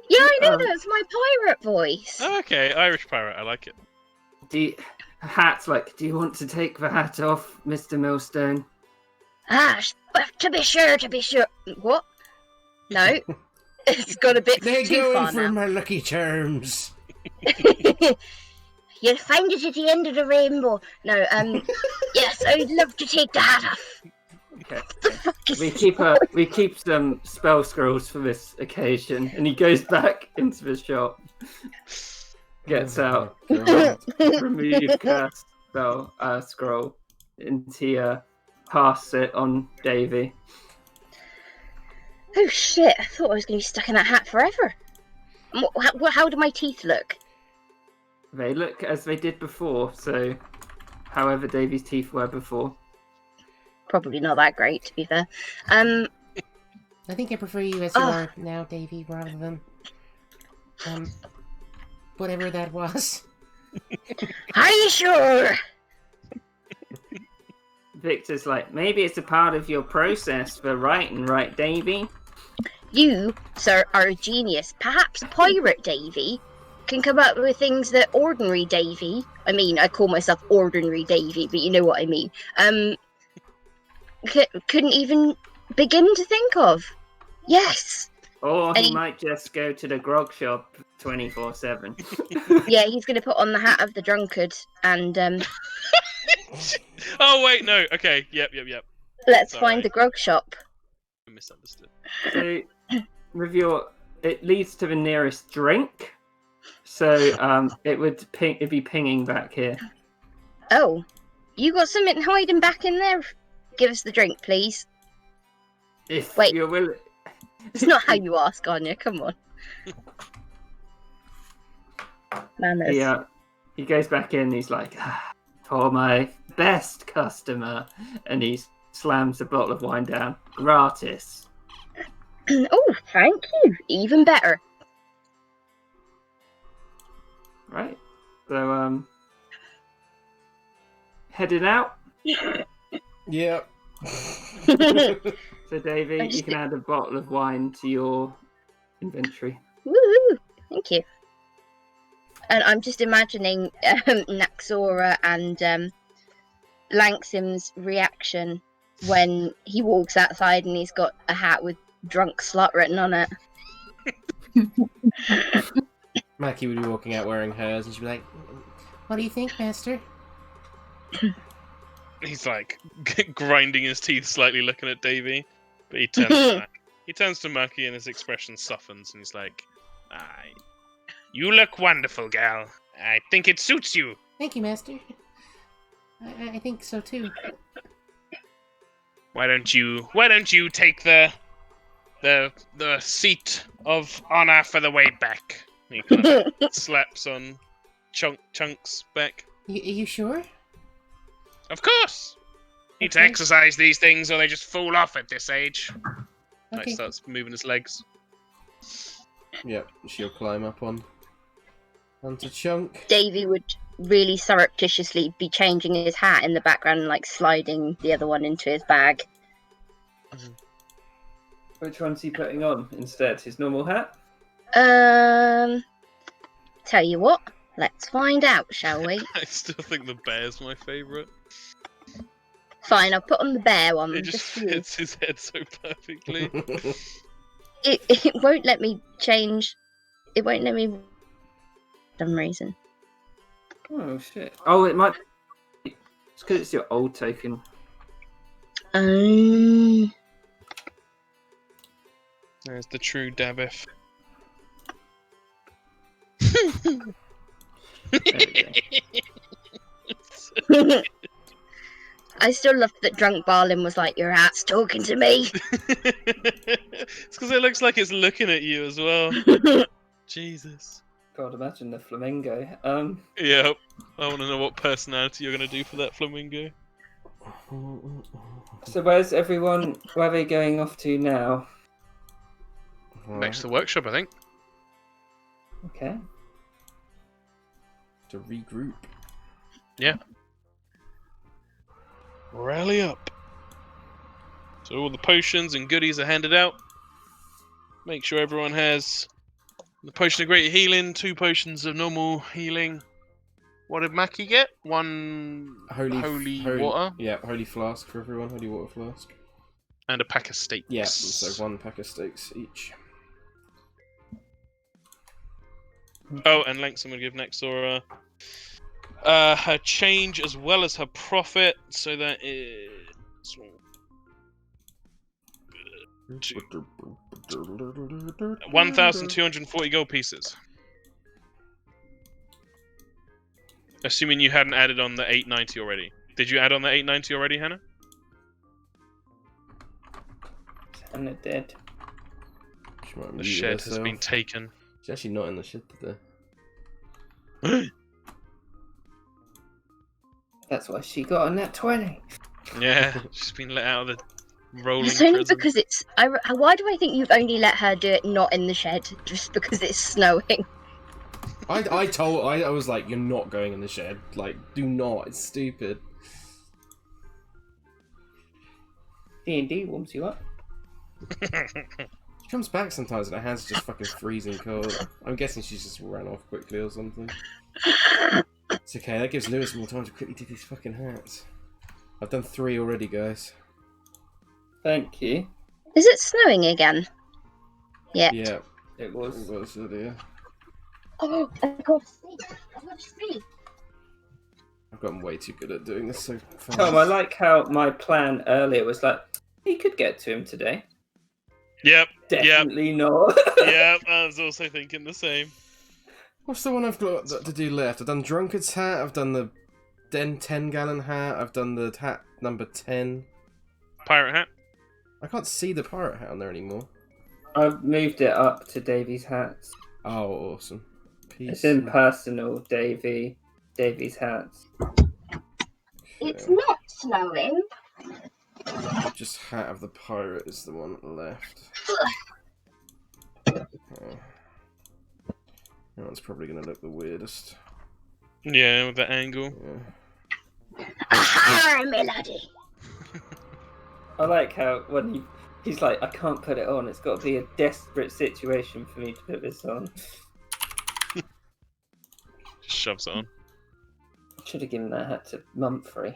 Yeah, I know, that's my pirate voice. Okay, Irish pirate. I like it. Do you want to take the hat off, Mr. Millstone? Ah, to be sure. What? No. It's got a bit They're too going far for now. my lucky charms. You'll find it at the end of the rainbow. No, yes, I'd love to take the hat off. Okay. The fuck is We keep some spell scrolls for this occasion, and he goes back into the shop, gets out, remove cast spell scroll, and he passes it on Davy. Oh shit! I thought I was going to be stuck in that hat forever. How do my teeth look? They look as they did before, so however Davy's teeth were before. Probably not that great, to be fair. I think I prefer you as you are now, Davy, rather than whatever that was. Are you sure? Victor's like, maybe it's a part of your process for writing, right, Davy? You, sir, are a genius. Perhaps Pirate Davy can come up with things that ordinary Davy, I mean, I call myself ordinary Davy, but you know what I mean, couldn't even begin to think of. Yes. Or he might just go to the grog shop 24/7. Yeah, he's going to put on the hat of the drunkard and Oh wait, no. Okay, yep. let's Sorry. find the grog shop. I misunderstood. So, it leads to the nearest drink. So, it'd be pinging back here. Oh, you got something hiding back in there? Give us the drink, please. If Wait. you're willing. It's not how you ask, Anya. Come on. Manners. Yeah, he goes back in. And he's like, "For my best customer," and he slams a bottle of wine down, gratis. Oh, thank you. Even better. Right. So, heading out. Yep. So, Davey, you can add a bottle of wine to your inventory. Woohoo! Thank you. And I'm just imagining Naxora and Langsim's reaction when he walks outside and he's got a hat with drunk slut written on it. Mackie would be walking out wearing hers, and she'd be like, What do you think, Master? He's like grinding his teeth slightly, looking at Davy, but he turns to Mackie. He turns to Mackie, and his expression softens, and he's like, "Aye, you look wonderful, gal. I think it suits you." Thank you, Master. I think so too. Why don't you take the The seat of honor for the way back. He kind of slaps on Chunk's back. Are you sure? Of course! Need to Okay. exercise these things or they just fall off at this age. Like Okay. starts moving his legs. Yep, she'll climb up onto Chunk. Davy would really surreptitiously be changing his hat in the background and like sliding the other one into his bag. Which one's he putting on instead? His normal hat? Tell you what, let's find out, shall we? I still think the bear's my favourite. Fine, I'll put on the bear one. It just for you. fits his head so perfectly. It won't let me change. It won't let me. For some reason. Oh shit! Oh, it might. It's because it's your old token. Um. There's the true Dabif. There we go. I still love that drunk Barlin was like, "Your hat's talking to me." It's because it looks like it's looking at you as well. Jesus. God, imagine the flamingo. Yep. I want to know what personality you're going to do for that flamingo. So where's everyone? Where are they going off to now? Next to the workshop, I think. Okay. To regroup. Yeah. Rally up. So all the potions and goodies are handed out. Make sure everyone has the potion of great healing, 2 potions of normal healing. What did Mackie get? 1 holy water? Yeah, holy flask for everyone, holy water flask. And a pack of steaks. Yeah, so 1 pack of steaks each. Oh, and Langston will give Nexora her change as well as her profit, so that is 1,240 gold pieces. Assuming you hadn't added on the 890 already. Did you add on the 890 already, Hannah? Hannah dead. She might The mute shed has herself. been taken. She's actually not in the shed today. That's why she got a nat 20. Yeah, she's been let out of the rolling It's only prison. because it's. Why do I think you've only let her do it not in the shed just because it's snowing? I was like, you're not going in the shed. Like, do not. It's stupid. D&D warms you up. She comes back sometimes and her hands are just fucking freezing cold. I'm guessing she's just ran off quickly or something. It's okay, that gives Lewis more time to quickly do these fucking hats. I've done 3 already, guys. Thank you. Is it snowing again? Yeah. Yeah. It was. Yeah. Oh, I've got to see. I've got to see. I've gotten way too good at doing this so fast. Tom, I like how my plan earlier was like, he could get to him today. Yep. Definitely not. Yep, I was also thinking the same. What's the one I've got to do left? I've done Drunkard's hat, I've done the 10-gallon hat, I've done the hat number 10. Pirate hat? I can't see the pirate hat on there anymore. I've moved it up to Davy's hats. Oh, awesome. It's in personal, Davy's hats. It's not snowing. Just hat of the pirate is the one left. That one's probably going to look the weirdest. Yeah, with the angle. Yeah. Ah, my laddie. I like how when he's like, I can't put it on. It's got to be a desperate situation for me to put this on. Just shoves it on. Should have given that hat to Mumphrey.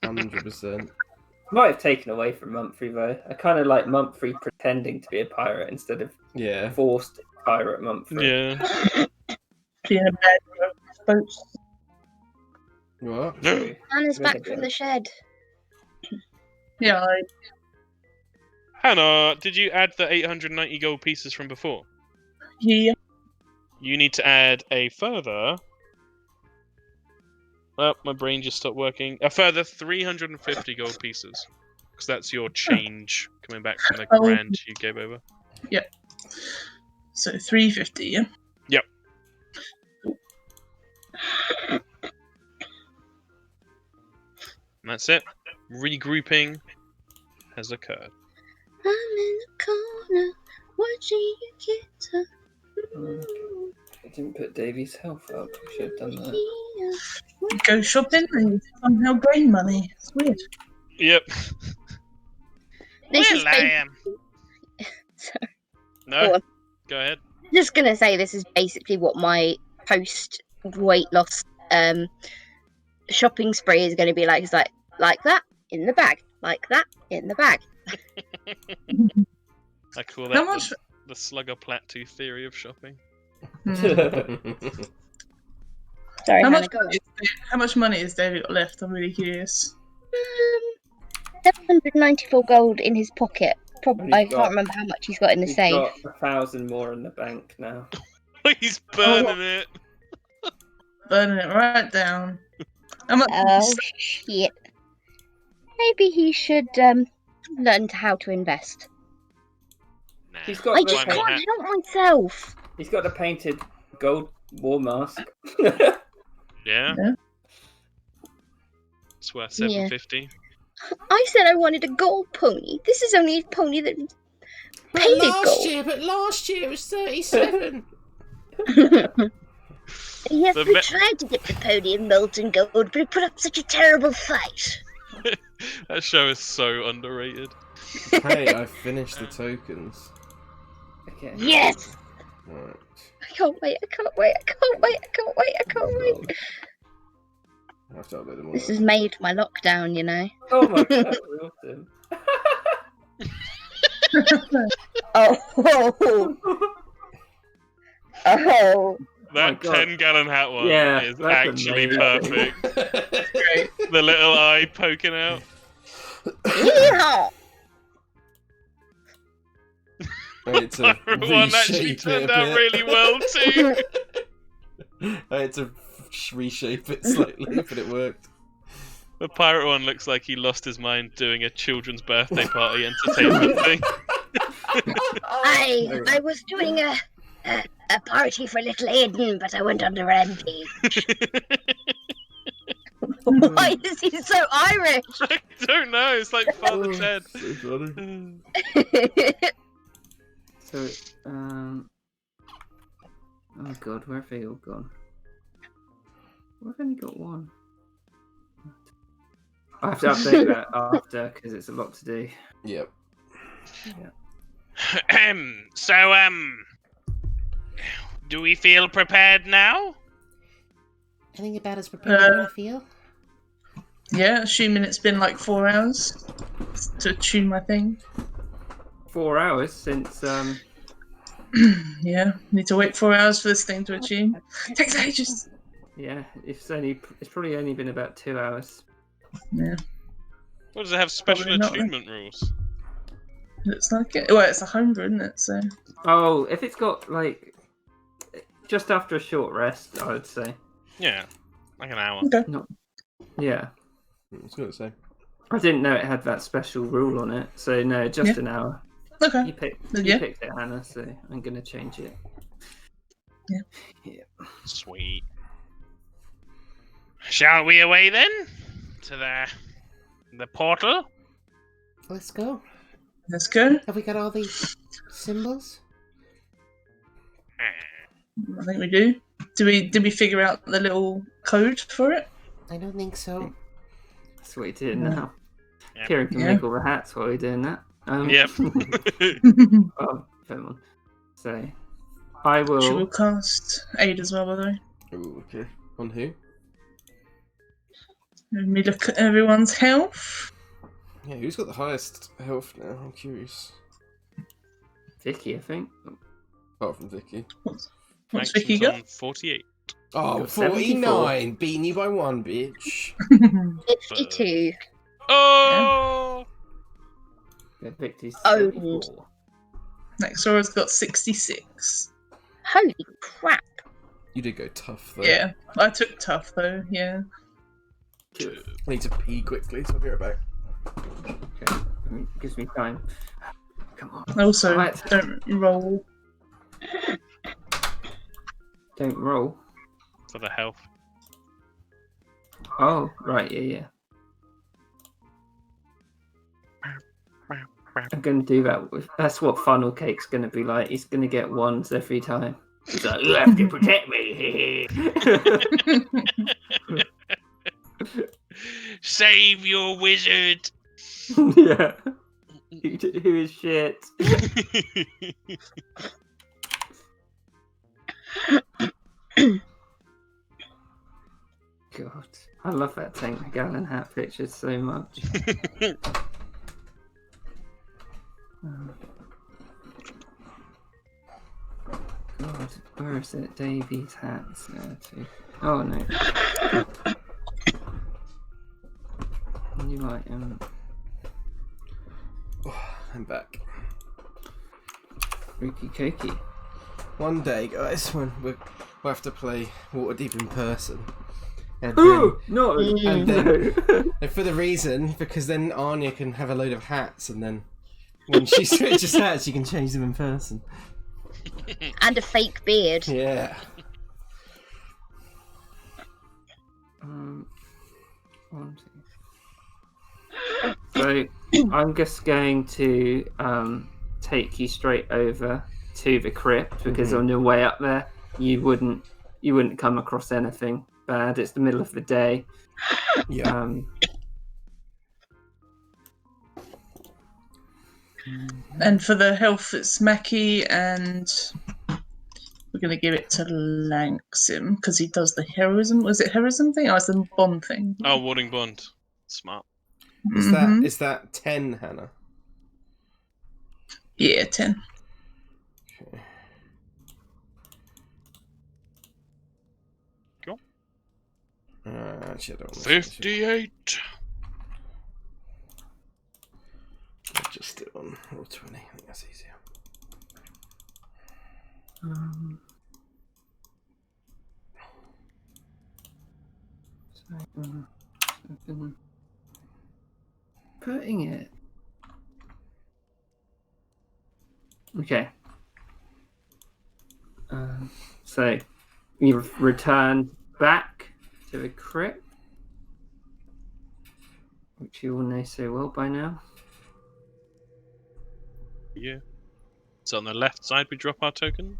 100%. Might have taken away from Mumphrey though. I kind of like Mumphrey pretending to be a pirate instead of Yeah. forced pirate Mumphrey. Yeah. Being a bad boats. What? True. Anna's back Really from good. the shed. Yeah, Hannah, did you add the 890 gold pieces from before? yeah. You need to add a further... Oh, my brain just stopped working. A further 350 gold pieces. because that's your change coming back from the Oh. grand you gave over. So 350, yeah? Yep. And that's it. Regrouping has occurred. I'm in the corner, watching you get I didn't put Davy's health up. I should have done that. You go shopping and you somehow gain money. It's weird. Yep. This is Well, I am. Sorry. No. Go on. Go ahead. Just gonna say this is basically what my post weight loss shopping spree is going to be like. It's like that in the bag, like that in the bag. I call How that much? the slugger plateau theory of shopping. Sorry, How Hannah, much, go on. how much money has David got left? I'm really curious. 794 gold in his pocket. Probably, And he's I got- can't remember how much he's got in the He's safe. got 1,000 more in the bank now. He's burning it. Burning it right down. How much? Oh shit! Maybe he should learn how to invest. Nah. He's got I the just Why paint- not? can't help myself. He's got the painted gold war mask. Yeah. Yeah. It's worth Yeah. 750. I said I wanted a gold pony. This is only a pony that But painted last year it was 37. gold. Yes, The we me- tried to get the pony in molten gold, but it put up such a terrible fight. That show is so underrated. Hey, I finished the tokens. Okay. Yes! Right. I can't wait, I can't wait, I can't wait, I can't wait, I can't wait. I have to upload them all. This has made my lockdown, you know. Oh my god, that was awesome. Oh, oh. That my God. 10-gallon hat one Yeah, is that's actually amazing. perfect. Great. The little eye poking out. Yeehaw! I had to Pirate one actually reshape it turned a out bit. really well too. I had to reshape it slightly, but it worked. The pirate one looks like he lost his mind doing a children's birthday party entertainment thing. I was doing a party for little Aiden, but I went on a rampage. Why is he so Irish? I don't know. It's like Father Oh, Ted. so funny. So, oh god, where have they all gone? Well, I've only got one. I have to update that after because it's a lot to do. Yep. So, do we feel prepared now? I think about as prepared as I feel. Yeah, assuming it's been like 4 hours to tune my thing. 4 hours since Yeah, need to wait 4 hours for this thing to attune. Takes ages. yeah, it's probably only been about 2 hours. Yeah, Or does it have special Probably not, then. attunement rules? looks like it. Well, it's 100, isn't it? So Oh, if it's got like just after a short rest, I would say. Yeah, like an hour. okay. Yeah, I was going to say. I didn't know it had that special rule on it, so no, just Yeah. an hour. Okay. You picked Yeah. it, Hannah, so I'm gonna change it. Sweet. Shall we away then? To the portal? Let's go. Let's go. Have we got all the symbols? I think we do. Did we figure out the little code for it? I don't think so. That's what you're doing Yeah. now. Yeah. Kieran can Yeah. make all the hats while you're doing that. Yep. Oh, fair one. So, I will. She will cast aid as well, by the way. Oh, okay. On who? Let me look at everyone's health. Yeah, who's got the highest health now? I'm curious. Vicky, I think. Apart from Vicky. What's Action's Vicky got? on 48. Oh, Got 49! Beating you by one, bitch. 52. Oh! Yeah, Vicky's Owned. 74. Nexora's got 66. Holy crap. You did go tough, though. Yeah, I took tough though. Yeah. Good. I need to pee quickly, so I'll be right back. Okay. Gives me time. Come on. Also, Right. don't roll. Don't roll. For the health. Oh, right, yeah. I'm going to do that. That's what funnel cake's going to be like. He's going to get ones every time. He's like, you have to protect me. Save your wizard! Yeah. Who is shit? God, I love that Tank McGallen hat picture so much. God, where is it? Davy's hat's there too. Oh no. You might I'm back. Rookie Cokey. One day, guys, when we'll have to play Waterdeep in person. And Ooh, no, and then, no. and for the reason, because then Anya can have a load of hats, and then when she switches hats, she can change them in person. And a fake beard. Yeah. One, two. So I'm just going to take you straight over to the crypt because on your way up there you wouldn't come across anything bad. It's the middle of the day. Yeah. And for the health, it's Mackie, and we're going to give it to Langsim because he does the heroism. Was it heroism thing? Oh, it's the bond thing. Oh, Warding Bond. Smart. Is that 10, Hannah? Yeah, 10. Okay. Cool. Actually, I don't want to 58. I'll just do it on roll 20. I think that's easier. Putting it. Okay. So you've returned back to the crypt, which you all know so well by now. Yeah. So on the left side we drop our token.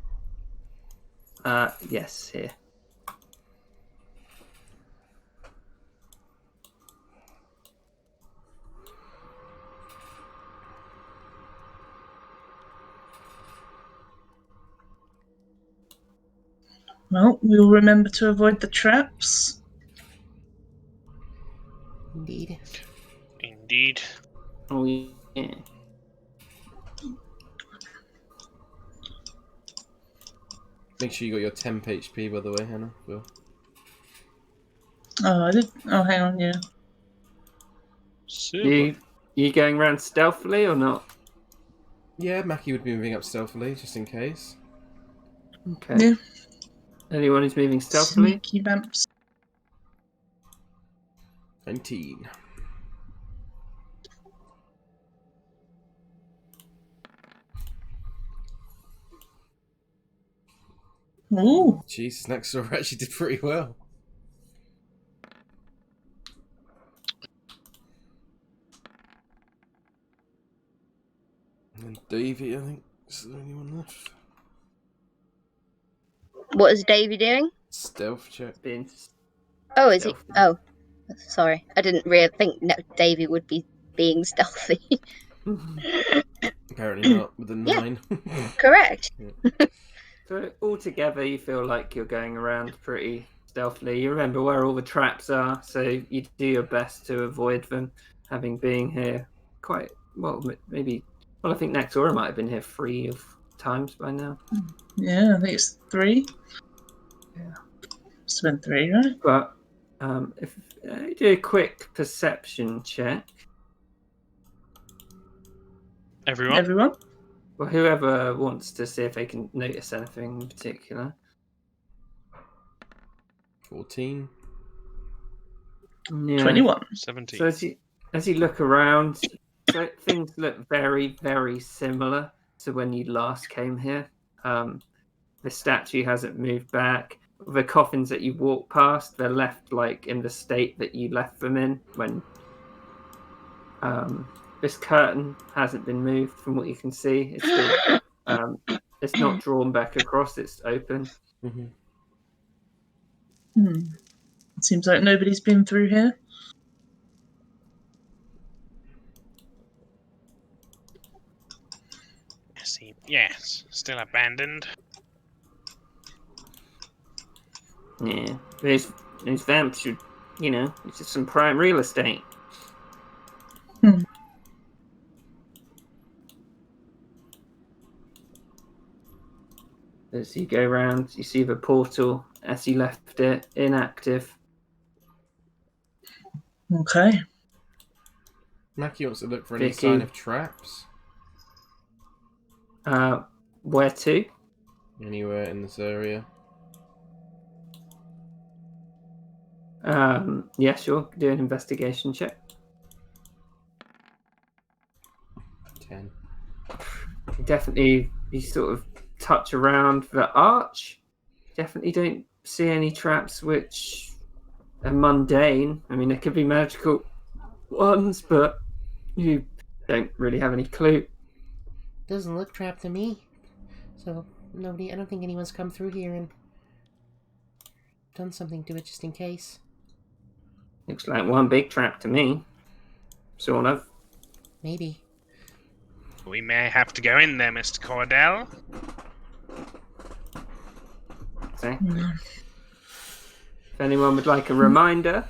Yes, here. Well, we'll remember to avoid the traps. Indeed. Indeed. Oh yeah. Make sure you got your temp HP, by the way, Hannah. Will. Oh, I did. Oh, hang on, yeah. Super. You going around stealthily or not? Yeah, Mackie would be moving up stealthily, just in case. Okay. Yeah. Anyone who's moving stealthily? Sneaky vamps. 19. Ooh. Jesus, next door actually did pretty well. And Davey, I think, is the only one left. What is Davy doing? Stealth check. Being Oh, is he? stealthy. Oh, sorry. I didn't really think Davy would be being stealthy. Apparently not, with a 9. Correct. So altogether, you feel like you're going around pretty stealthily. You remember where all the traps are, so you do your best to avoid them. Having been here quite well, maybe. Well, I think Naxora might have been here 3 times by now. Yeah, I think it's 3. Yeah. Must have been 3, right? But if you do a quick perception check, Everyone? well, whoever wants to see if they can notice anything in particular. 14. Yeah. 21. 17. So as you look around, things look very, very similar to when you last came here. The statue hasn't moved back. The coffins that you walk past, they're left like in the state that you left them in when. This curtain hasn't been moved from what you can see. It's still, it's not drawn back across. It's open. Mm-hmm. It seems like nobody's been through here. Yes, still abandoned. Yeah, those vamps should, it's just some prime real estate. As you go around, you see the portal as you left it inactive. Okay. Mackie wants to look for any Vicky. sign of traps Where to? anywhere in this area. Yeah, sure. Do an investigation check. 10. Definitely, you sort of touch around the arch. Definitely don't see any traps which are mundane. I mean, there could be magical ones, but you don't really have any clue. Doesn't look trapped to me. So, nobody, I don't think anyone's come through here and done something to it just in case. Looks like one big trap to me. Sort of. Maybe. We may have to go in there, Mr. Cordell. So, if anyone would like a reminder,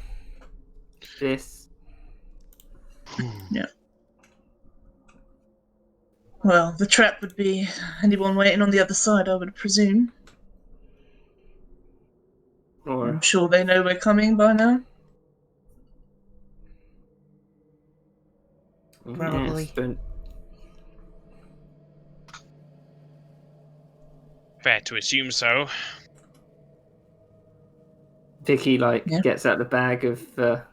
this. Yeah. Well, the trap would be anyone waiting on the other side, I would presume. Or I'm sure they know we're coming by now. Probably. Yes, but Fair to assume so. Vicky Yeah. gets out the bag of the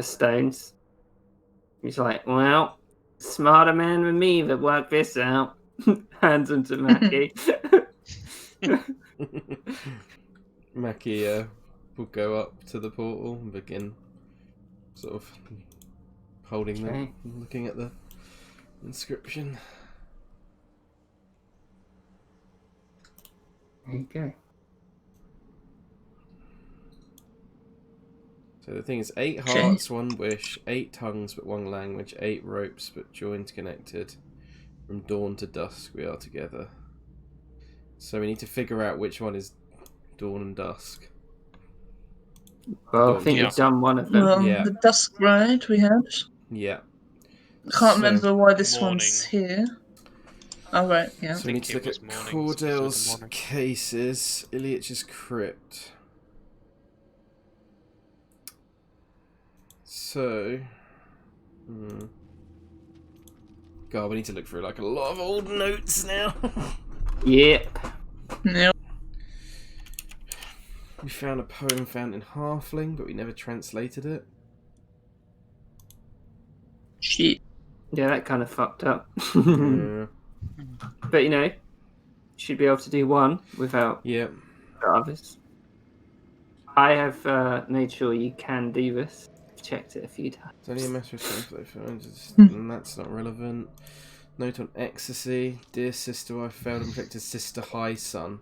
stones. He's like, "Well, smarter man than me that worked this out." Hands them to Mackie. Mackie will go up to the portal and begin sort of holding them, looking at the inscription. There you go. So the thing is, 8 hearts, 1 wish, 8 tongues but 1 language, 8 ropes but joined connected. From dawn to dusk we are together. So we need to figure out which one is dawn and dusk. Well, I think Yeah. you've done one of them. Well, Yeah. the dusk ride we had. Yeah. Can't So- remember why this Morning. one's here. Oh, right, yeah. So we need to think look it at was morning, so it was Cordell's morning. cases, Iliach's crypt. So, God, we need to look through like a lot of old notes now. Yep. Yeah. We found a poem found in Halfling, but we never translated it. Shit. Yeah, that kind of fucked up. Yeah. But you should be able to do one without Yeah. the others. I have made sure you can do this. Checked it a few times. It's only a matter of time, and that's not relevant. Note on ecstasy. Dear sister, I failed and protected sister High Sun.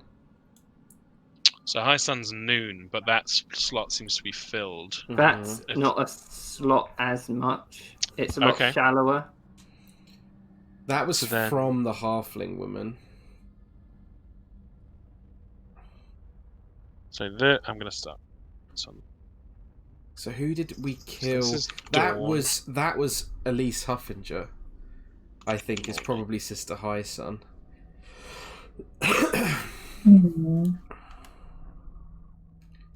So High Sun's noon, but that slot seems to be filled. That's Mhm. not a slot as much. It's a lot Okay. shallower. That was So then- from the Halfling woman. So there, I'm gonna start. So who did we kill? This is That Dawn. was Elise Huffinger. I think is probably Sister High Sun.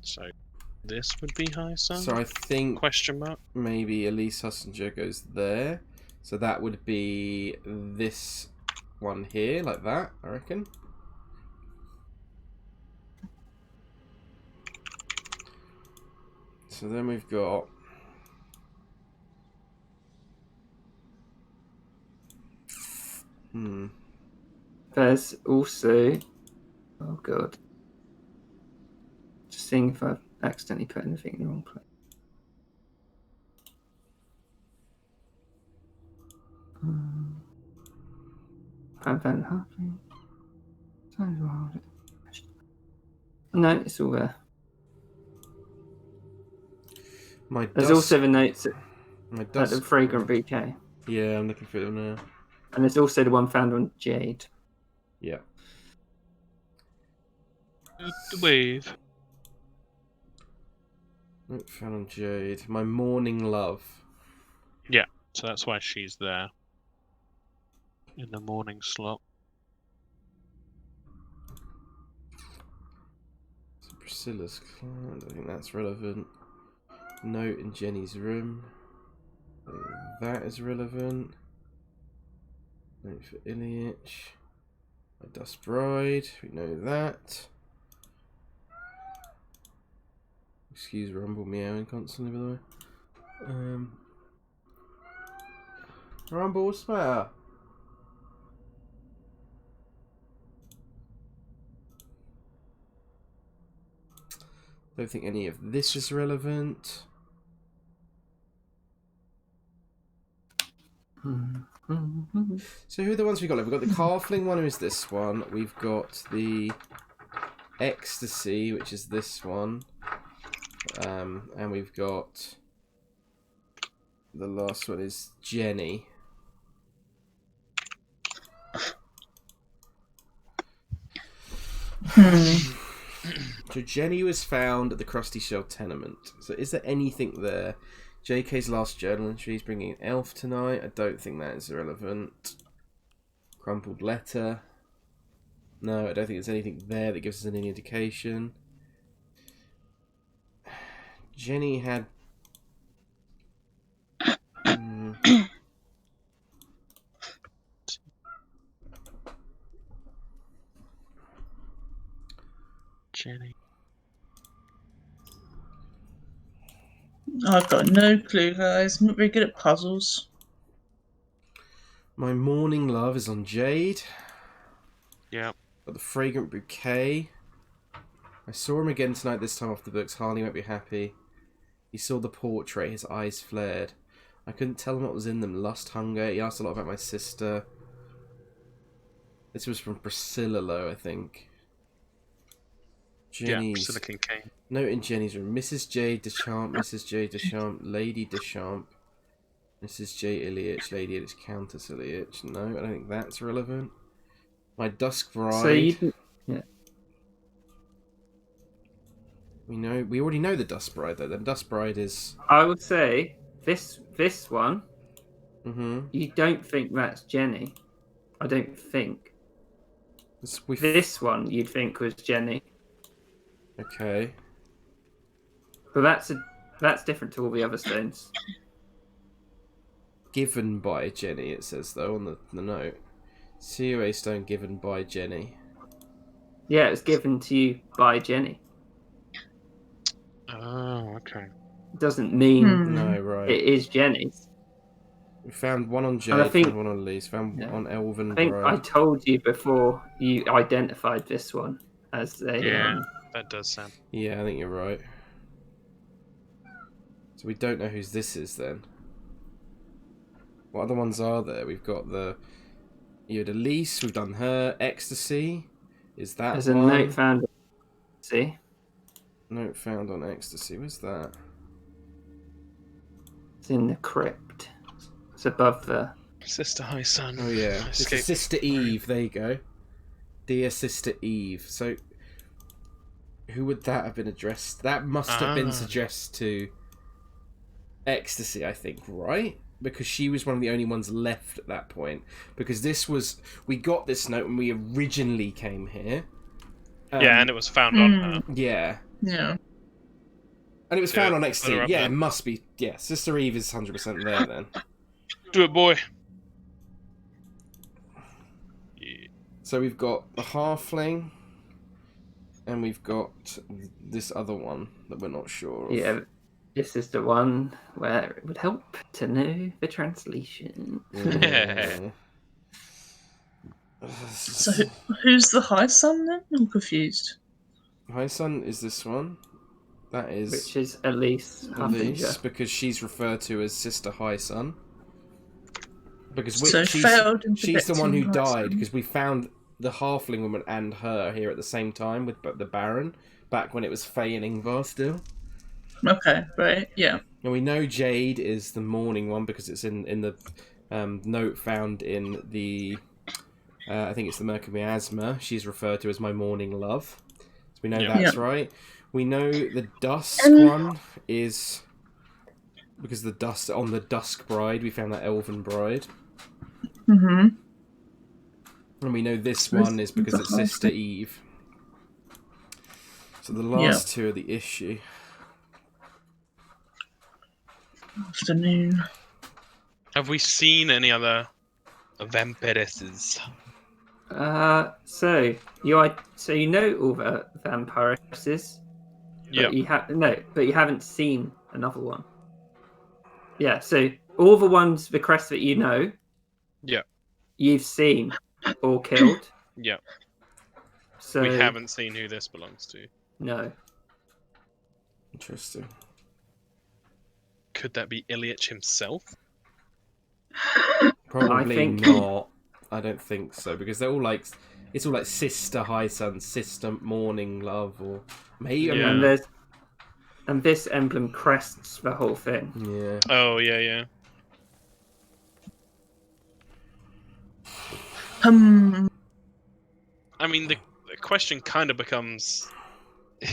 So this would be High Sun? So I think Question mark? maybe Elise Huffinger goes there. So that would be this one here, like that, I reckon. So then we've got There's also... Oh, God. Just seeing if I've accidentally put anything in the wrong place. No, it's all there. There's also the notes at the Fragrant Bouquet. Yeah, I'm looking for them now. And there's also the one found on Jade. Yeah. The wave. Note found on Jade. My morning love. Yeah, so that's why she's there. In the morning slot. So Priscilla's client, I think that's relevant. Note in Jenny's room. I think that is relevant. Note for Ilyich. My Dust Bride, we know that. Excuse Rumble meowing constantly, by the way. Rumble, what's the matter? Don't think any of this is relevant. So who are the ones we got left? We've got the Carfling one, who is this one. We've got the Ecstasy, which is this one. And we've got... The last one is Jenny. So Jenny was found at the Crusty Shell tenement. So is there anything there? JK's last journal entry is bringing an elf tonight. I don't think that is relevant. Crumpled letter. No, I don't think there's anything there that gives us any indication. Jenny had... Jenny. I've got no clue, guys. I'm not very good at puzzles. My morning love is on Jade. Yeah. Got the Fragrant Bouquet. I saw him again tonight, this time off the books. Harley won't be happy. He saw the portrait, his eyes flared. I couldn't tell him what was in them. Lust, hunger. He asked a lot about my sister. This was from Priscilla, though, I think. Jenny's... Yeah, Priscilla Kincaid. Note in Jenny's room. Mrs. J. Deschamps, Mrs. J. Deschamps, Lady Deschamps, Mrs. J. Ilyich, Lady Ilyich, Countess Ilyich. No, I don't think that's relevant. My Dusk Bride. So you... Yeah. We already know the Dusk Bride, though. The Dusk Bride is... I would say this one, Mm-hmm. you don't think that's Jenny. I don't think. This one you'd think was Jenny. Okay. But that's different to all the other stones. Given by Jenny, it says, though, on the note. COA stone given by Jenny. Yeah, it was given to you by Jenny. Oh, okay. It doesn't mean No, right. it is Jenny's. We found one on Jade, And I think- found one on Lise, found Yeah. on Elven I think Bride. I told you before you identified this one as a... Yeah. That does sound. Yeah, I think you're right. So we don't know whose this is, then. What other ones are there? We've got the... You had Elise, we've done her. Ecstasy. Is that There's a one? note found... See? Note found on Ecstasy. Where's that? It's in the crypt. It's above the... Sister High Sun. Oh, yeah. This Escape. is Sister Eve. There you go. Dear Sister Eve. So... Who would that have been addressed? That must have been addressed to Ecstasy, I think, right? Because she was one of the only ones left at that point. Because this was... We got this note when we originally came here. Yeah, and it was found on her. Yeah. Yeah. And it was Yeah, found on put Ecstasy. her up Yeah, there. it must be. Yeah, Sister Eve is 100% there then. Do it, boy. Yeah. So we've got the Halfling. And we've got this other one that we're not sure of. Yeah, this is the one where it would help to know the translation. Yeah. So who's the high son then? I'm confused. High Sun is this one. That is which is Elise Harbinger. Elise, because she's referred to as Sister High Sun. Because So failed in she's the one who predicting High died, Sun. because we found the halfling woman and her here at the same time with the Baron, back when it was Faye and Ingvar still. Okay, right, yeah. And we know Jade is the morning one because it's in the note found in the I think it's the Merc of Miasma. She's referred to as my morning love. So we know Yeah. that's right. We know the Dusk one is because the dust on the Dusk Bride. We found that Elven Bride. Mm-hmm. And we know this So one is because the it's high Sister son. Eve. So the last two are the issue. Afternoon. Have we seen any other vampiresses? So you know all the vampiresses, Yeah. but you haven't seen another one. Yeah, so all the ones, the crest that you know, Yeah. you've seen or killed. Yeah. So We haven't seen who this belongs to. No. Interesting. Could that be Ilyich himself? Probably I think- not. I don't think so because they're all like it's all like Sister High Sun, Sister Morning Love, or maybe. I Yeah. mean, And this emblem crests the whole thing. yeah. Oh, yeah. I mean, the question kind of becomes,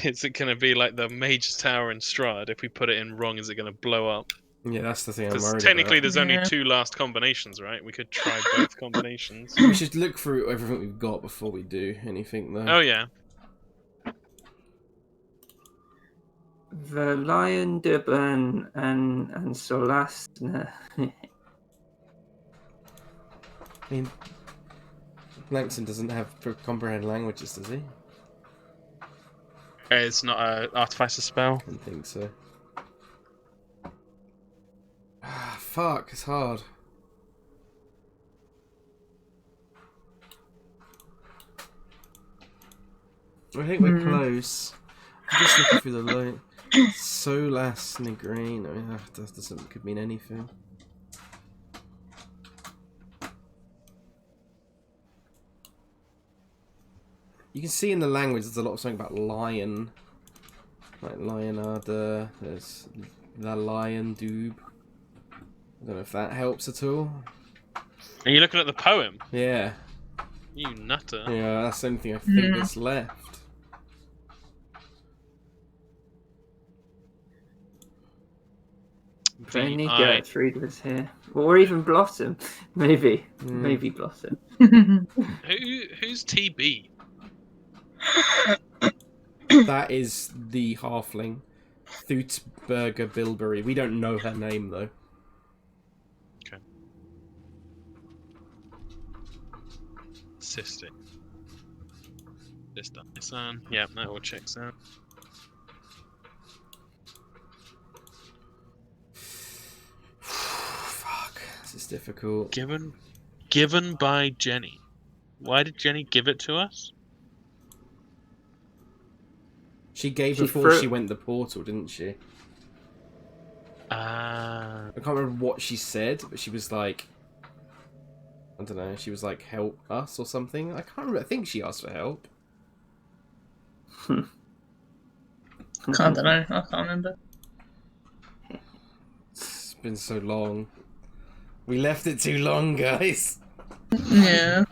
is it going to be like the Mage's Tower in Strahd? If we put it in wrong, is it going to blow up? Yeah, that's the thing I'm Because worried technically about. there's only Yeah. 2 last combinations, right? We could try both combinations. We should look through everything we've got before we do anything, though. Oh, yeah. The Lion Durban and Solastna. I mean, Langston doesn't have comprehend languages, does he? It's not an artificer spell. I don't think so. Ah, fuck, it's hard. I think we're close. I'm just looking through the light. Solas Negrine. I mean, that could mean anything. You can see in the language there's a lot of something about lion. Like Lionada, there's the Lion Doob. I don't know if that helps at all. Are you looking at the poem? Yeah. You nutter. Yeah, that's the only thing I think that's left. If only V.I. Gertrude was here. Or even Blossom. Maybe. Maybe Blossom. Who's TB? That is the halfling. Thutberger Bilberry. We don't know her name, though. Okay. Sister. Son. Yeah, that all checks out. Fuck. This is difficult. Given by Jenny. Why did Jenny give it to us? She gave She before threw- she went the portal, didn't she? I can't remember what she said, but she was like... I don't know, she was like, help us or something. I can't remember. I think she asked for help. I don't know. I can't remember. It's been so long. We left it too long, guys. Yeah.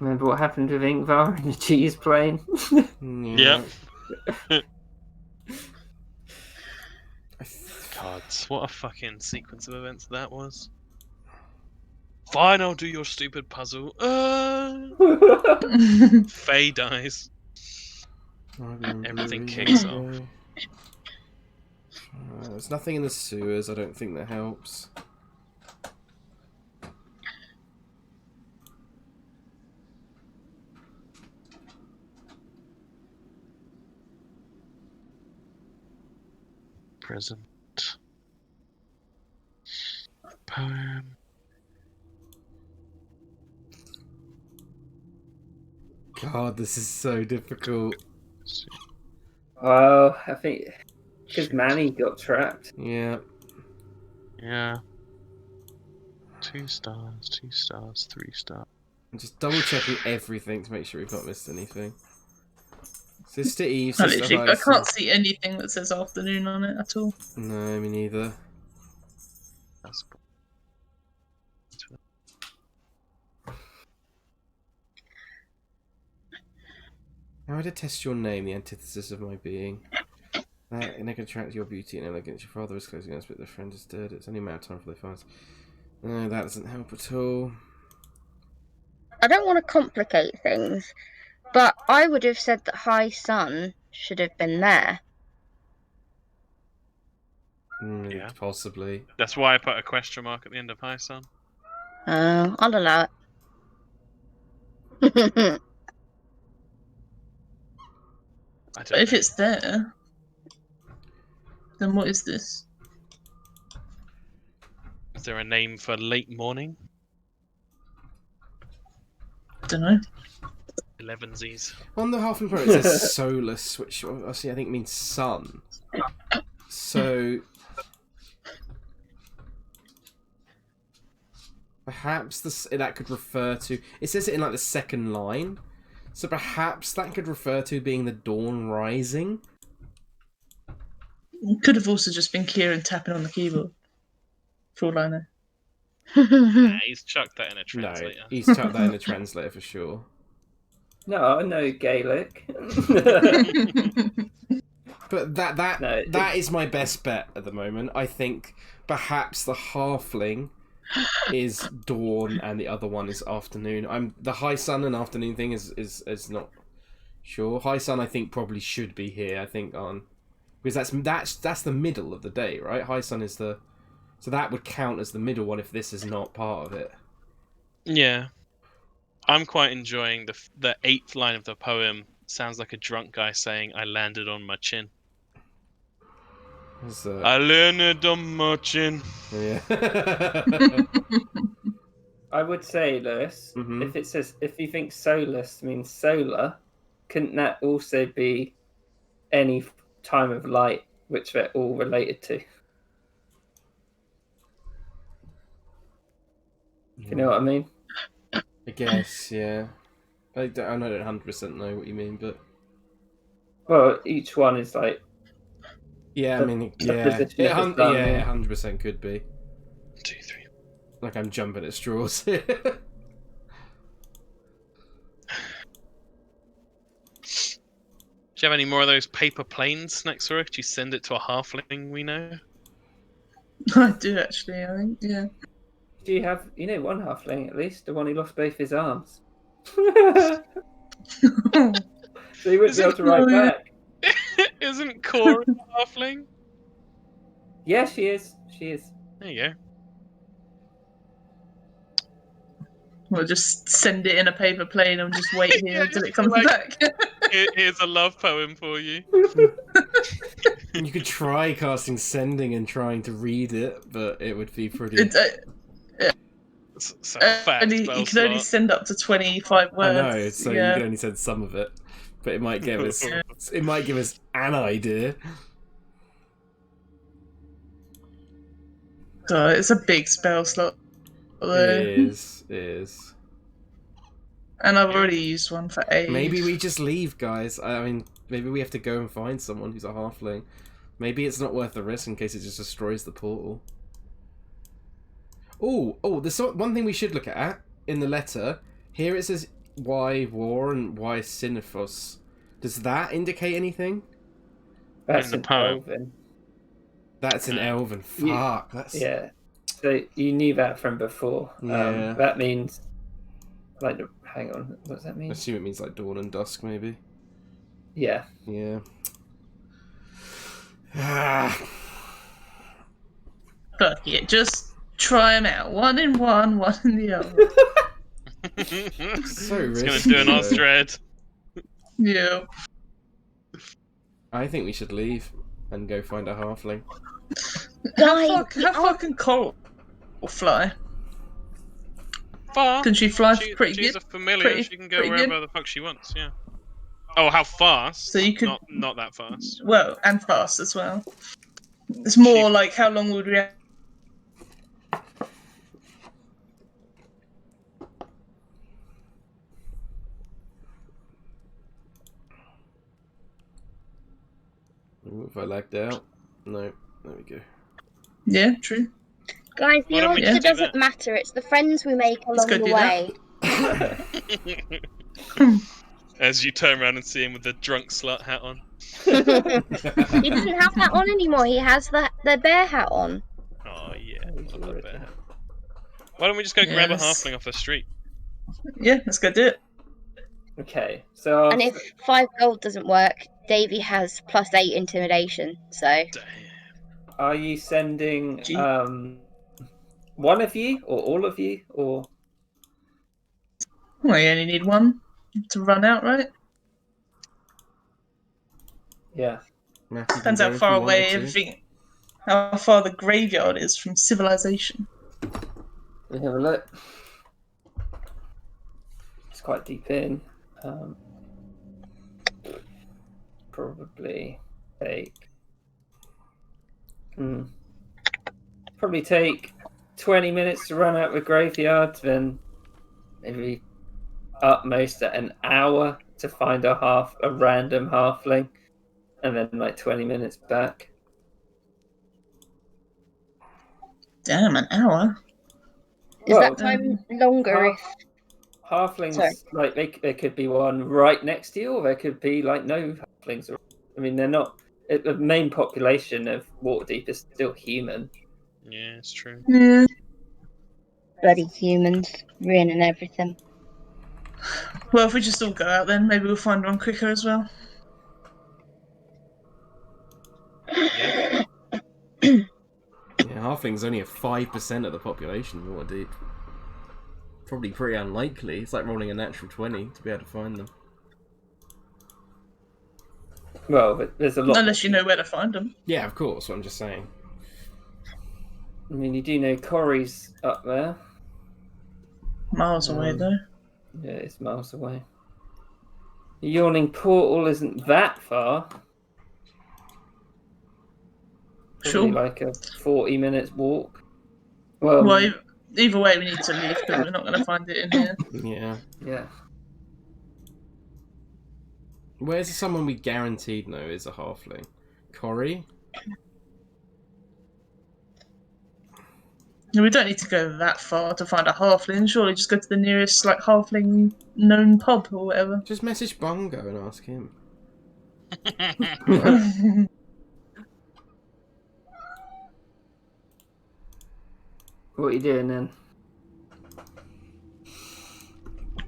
Remember what happened with Ingvar in the cheese plane? Yep. God, what a fucking sequence of events that was. Fine, I'll do your stupid puzzle. Faye dies. Everything kicks off. There's nothing in the sewers, I don't think that helps. present. Poem. God, this is so difficult. Well, I think because Manny got trapped. Yeah. Yeah. 2 stars, 2 stars, 3 stars. I'm just double checking everything to make sure we've not missed anything. Sister Eve, I Sister literally, I Hyacinth. can't see anything that says afternoon on it at all. No, me neither. That's How would I test your name, the antithesis of my being? That and I can attract your beauty and elegance. Your father is closing us, but the friend is dead. It's only a matter of time before they find us. No, that doesn't help at all. I don't want to complicate things, but I would have said that High Sun should have been there. Yeah. Possibly. That's why I put a question mark at the end of High Sun. I'll allow it. I don't But if know. it's there, then what is this? Is there a name for late morning? Don't know. 11sies. On the Halfling Pro, it says solus, which obviously I think means sun. So perhaps that could refer to. It says it in like the second line, so perhaps that could refer to being the dawn rising. Could have also just been Kieran tapping on the keyboard. For all I know. Yeah, he's chucked that in a No, translator. he's chucked that in the translator for sure. No, I know Gaelic. But that No, that is my best bet at the moment. I think perhaps the halfling is dawn and the other one is afternoon. The high sun and afternoon thing is not sure. High sun I think probably should be here. I think because that's the middle of the day, right? High sun is so that would count as the middle one if this is not part of it. Yeah. I'm quite enjoying the 8th line of the poem. Sounds like a drunk guy saying, I landed on my chin. I landed on my chin. Yeah. I would say, Lewis, Mhm. if you think solus means solar, couldn't that also be any time of light which they're all related to? Do you know what I mean? I guess, yeah. I don't 100% know what you mean, but Well, each one is like yeah, I mean, the yeah, position of the sun, yeah, 100% could be. 2, 3. Like I'm jumping at straws. Do you have any more of those paper planes next to her? Could you send it to a halfling we know? I do actually, I think, yeah. Do you have, one halfling at least, the one who lost both his arms? So you wouldn't be able to write back. Isn't Cora a halfling? Yeah, she is. She is. There you go. We'll just send it in a paper plane and just wait here Yeah, until just it comes like- back. Here's a love poem for you. You could try casting sending and trying to read it, but it would be pretty. It's a fat and you spell can only slot. send up to 25 words. I know, so you yeah. can only send some of it, but it might give us. It might give us an idea. Oh, it's a big spell slot. It is. And I've already used one for age. Maybe we just leave, guys. I mean, maybe we have to go and find someone who's a halfling. Maybe it's not worth the risk in case it just destroys the portal. Oh, there's one thing we should look at in the letter. Here it says Y war and Y Siniphos. Does that indicate anything? That's In the an poem. elven. That's an elven. Fuck. That's Yeah. So you knew that from before. Yeah. That means, hang on, what does that I mean? assume it means like dawn and dusk, maybe. Yeah. Yeah. Fuck it, just try them out. One in one in the other. So It's gonna risky, do an though. Ostrad. Yeah. I think we should leave. and go find a halfling. How far can Coral fly? Far. Can she fly pretty She's good? a familiar. She can go wherever the fuck she wants. Yeah. Oh, how fast? So you could not that fast. Well, and fast as well. It's more like how long would we? Ooh, if I lagged out. No. There we go. Yeah, true. Guys, the Why don't we answer just do doesn't that? matter. It's the friends we make Let's along go the do way. As you turn around and see him with the drunk slut hat on. He doesn't have that on anymore. He has the bear hat on. Oh yeah, I love that hat. Why don't we just go grab a halfling off the street? Yeah, let's go do it. Okay, so And if 5 gold doesn't work, Davy has +8 intimidation. So Damn. are you sending Gee. one of you or all of you or? Well, you only need one to run out, right? Yeah. Matthew Depends can how go if far you wanted away to. everything, how far the graveyard is from civilization. Let me have a look. It's quite deep in. Probably take. Probably take 20 minutes to run out the graveyard, then maybe at most an hour to find a random halfling, and then like 20 minutes back. Damn, an hour. is Well, that time longer if halflings, Sorry. like there could be one right next to you, or there could be like no halflings. I mean, they're not. The main population of Waterdeep is still human. Yeah, it's true. Yeah. bloody humans ruining everything? Well, if we just all go out, then maybe we'll find one quicker as well. Yeah. Yeah, halflings only have 5% of the population in Waterdeep. Probably pretty unlikely. It's like rolling a natural 20 to be able to find them. Well, but there's a lot. Unless you know where to find them. Yeah, of course. What I'm just saying. I mean, you do know Corey's up there. Miles away, though. Yeah, it's miles away. The Yawning Portal isn't that far. Probably Sure. like a 40 minutes walk. Well, Well, either way, we need to leave because we're not going to find it in here. Yeah. yeah. Where's someone we guaranteed know is a halfling? Corey? We don't need to go that far to find a halfling. Surely just go to the nearest like halfling known pub or whatever. Just message Bongo and ask him. What are you doing then?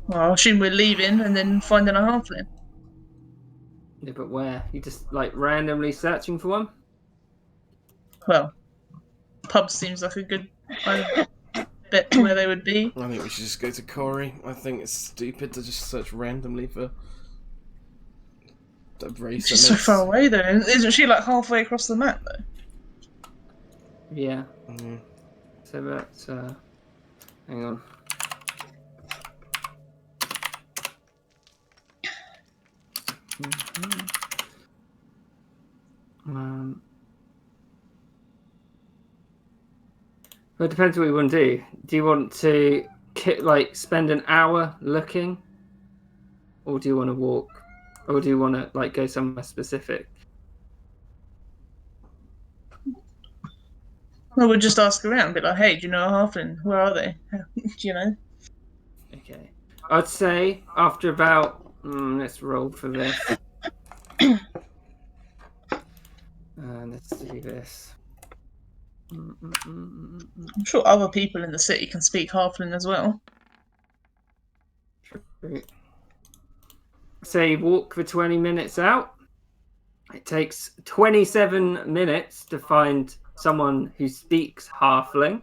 Well, I assume we're leaving and then finding a halfling. Yeah, but where? You just like randomly searching for one? Well, pub seems like a good bet to where they would be. I think we should just go to Corey. I think it's stupid to just search randomly for the race. She's so far away though. Isn't she like halfway across the map though? Yeah. Mm. So that's hang on. Well, it depends what you want to do. Do you want to like spend an hour looking, or do you want to walk, or do you want to like go somewhere specific? Well, we'll just ask around, be like, "Hey, do you know a halfling? Where are they? Do you know?" Okay, I'd say after about let's roll for this. Let's do this. I'm sure other people in the city can speak halfling as well. Say walk for 20 minutes out. It takes 27 minutes to find someone who speaks halfling.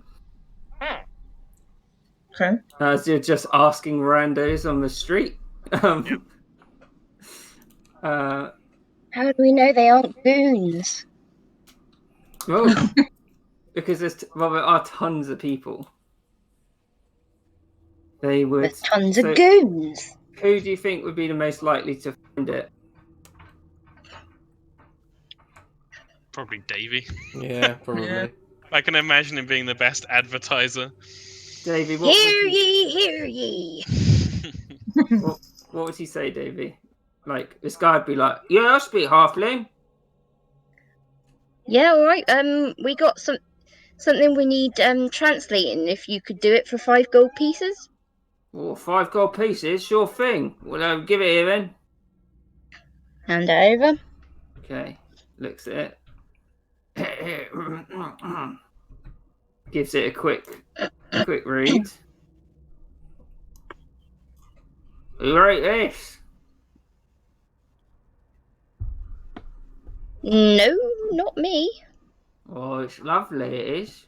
Okay. As you're just asking randos on the street. How do we know they aren't goons? Well, because there are tons of people. They would. There's tons so of goons. Who do you think would be the most likely to find it? Probably Davy. Yeah, probably. Yeah. I can imagine him being the best advertiser. Davey, what Hear would you, ye, hear ye. what would he say, Davey? Like this guy'd be like, "Yeah, I speak halfling." Yeah, all right. We got something we need translating. If you could do it for 5 gold pieces. Oh, 5 gold pieces, sure thing. Well, give it here then. Hand it over. Okay, looks at it. Gives it a quick read. Who wrote this? No, not me. Oh, it's lovely, it is.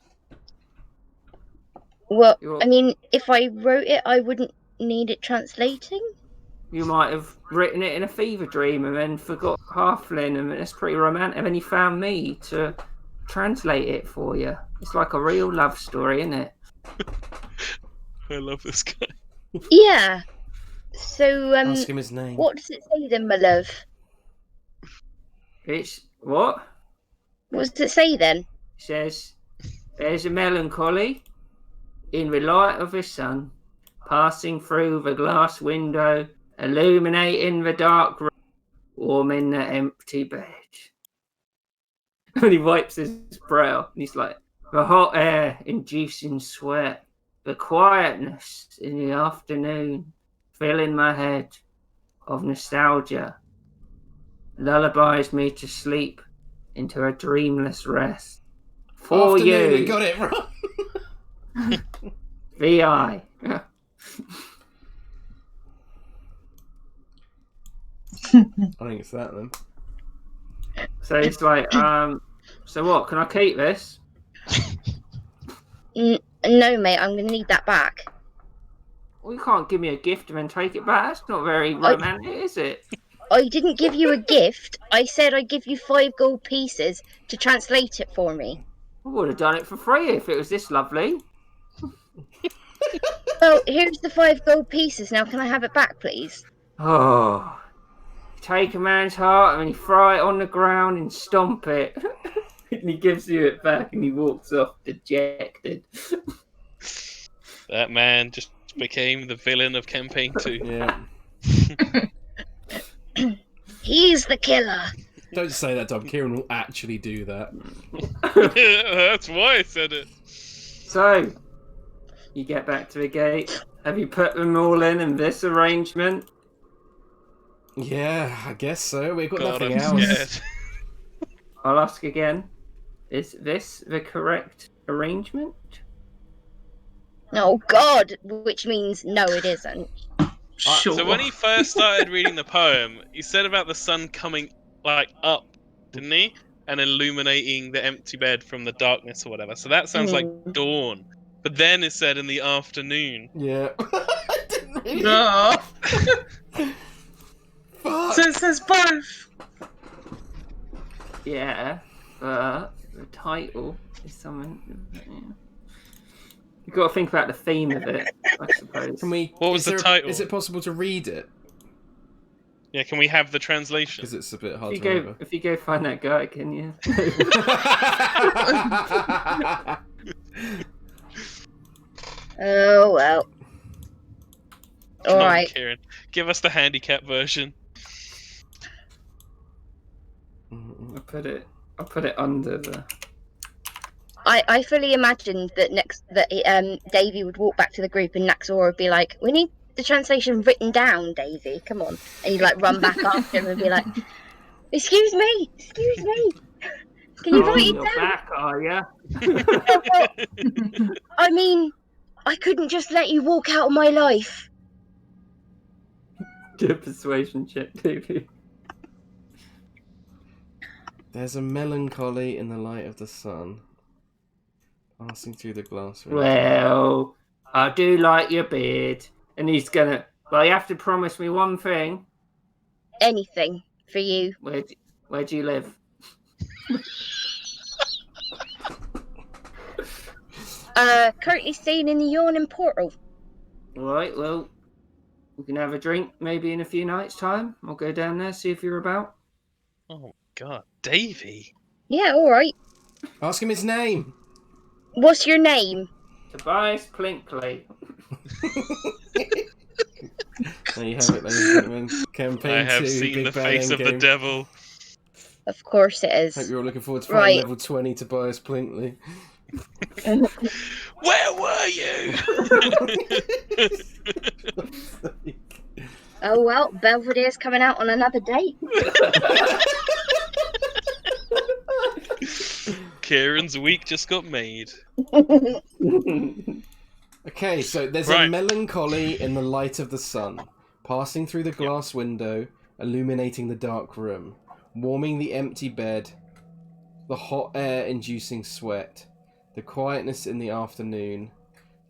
Well, You're- I mean, if I wrote it, I wouldn't need it translating. You might have written it in a fever dream and then forgot halfling, and it's pretty romantic. And then you found me to translate it for you. It's like a real love story, isn't it? I love this guy. Yeah. So, Ask him his name. what does it say then, my love? It's what? What does it say then? It says, "There's a melancholy in the light of the sun, passing through the glass window, illuminating the dark room, warming the empty bed." And he wipes his brow, and he's like, "The hot air inducing sweat, the quietness in the afternoon, filling my head of nostalgia, lullabies me to sleep into a dreamless rest. For Afternoon, we you, got it right. VI." I think it's that then. So it's like, so what? Can I keep this? No, mate, I'm going to need that back. Well, you can't give me a gift and then take it back. That's not very romantic, is it? I didn't give you a gift. I said I'd give you 5 gold pieces to translate it for me. I would have done it for free if it was this lovely. Well, here's the 5 gold pieces. Now, can I have it back, please? Oh, you take a man's heart and then you throw it on the ground and stomp it. And he gives you it back and he walks off dejected. That man just became the villain of campaign 2. Yeah. He's the killer. Don't say that, Dom. Kieran will actually do that. That's why I said it. So, you get back to the gate. Have you put them all in this arrangement? Yeah, I guess so. We've got God, nothing I'm else. scared. I'll ask again. Is this the correct arrangement? Oh, God. Which means no, it isn't. Sure. So when he first started reading the poem, he said about the sun coming like up, didn't he? And illuminating the empty bed from the darkness or whatever. So that sounds like dawn. But then it said in the afternoon. Yeah. I didn't really... No. Fuck. So it says both. Yeah, but the title is something. Yeah. You've got to think about the theme of it, I suppose. Can we... What was is the title? Is it possible to read it? Yeah, can we have the translation? Because it's a bit hard If to you remember. go, if you go find that guy, can you? Oh, well. Come on, Alright. Kieran. Give us the handicap version. I'll put it under the. I fully imagined that Davy would walk back to the group and Naxor would be like, "We need the translation written down, Davy. Come on," and he'd like run back after him and be like, "Excuse me, can you write it You're down?" back, are ya? I mean, I couldn't just let you walk out of my life. Do a persuasion check, Davey. There's a melancholy in the light of the sun, passing through the glass window. Well, I do like your beard, and he's gonna. Well, you have to promise me one thing. Anything for you. Where do you live? Currently staying in the yawning portal. Alright, well, we can have a drink maybe in a few nights' time. I'll go down there, see if you're about. Oh God, Davy. Yeah, alright. Ask him his name. What's your name? Tobias Plinkley. There you have it, ladies and gentlemen. Campaign I have 2, seen Big the Bad face of the Endgame. devil. Of course it Hope is. you're all looking forward to fighting Right. level 20 Tobias Plinkley. Where were you? Oh well, Belvedere's coming out on another date. Kieran's week just got made. Okay, so there's a Right. melancholy in the light of the sun, passing through the glass window, illuminating the dark room, warming the empty bed, the hot air inducing sweat, the quietness in the afternoon,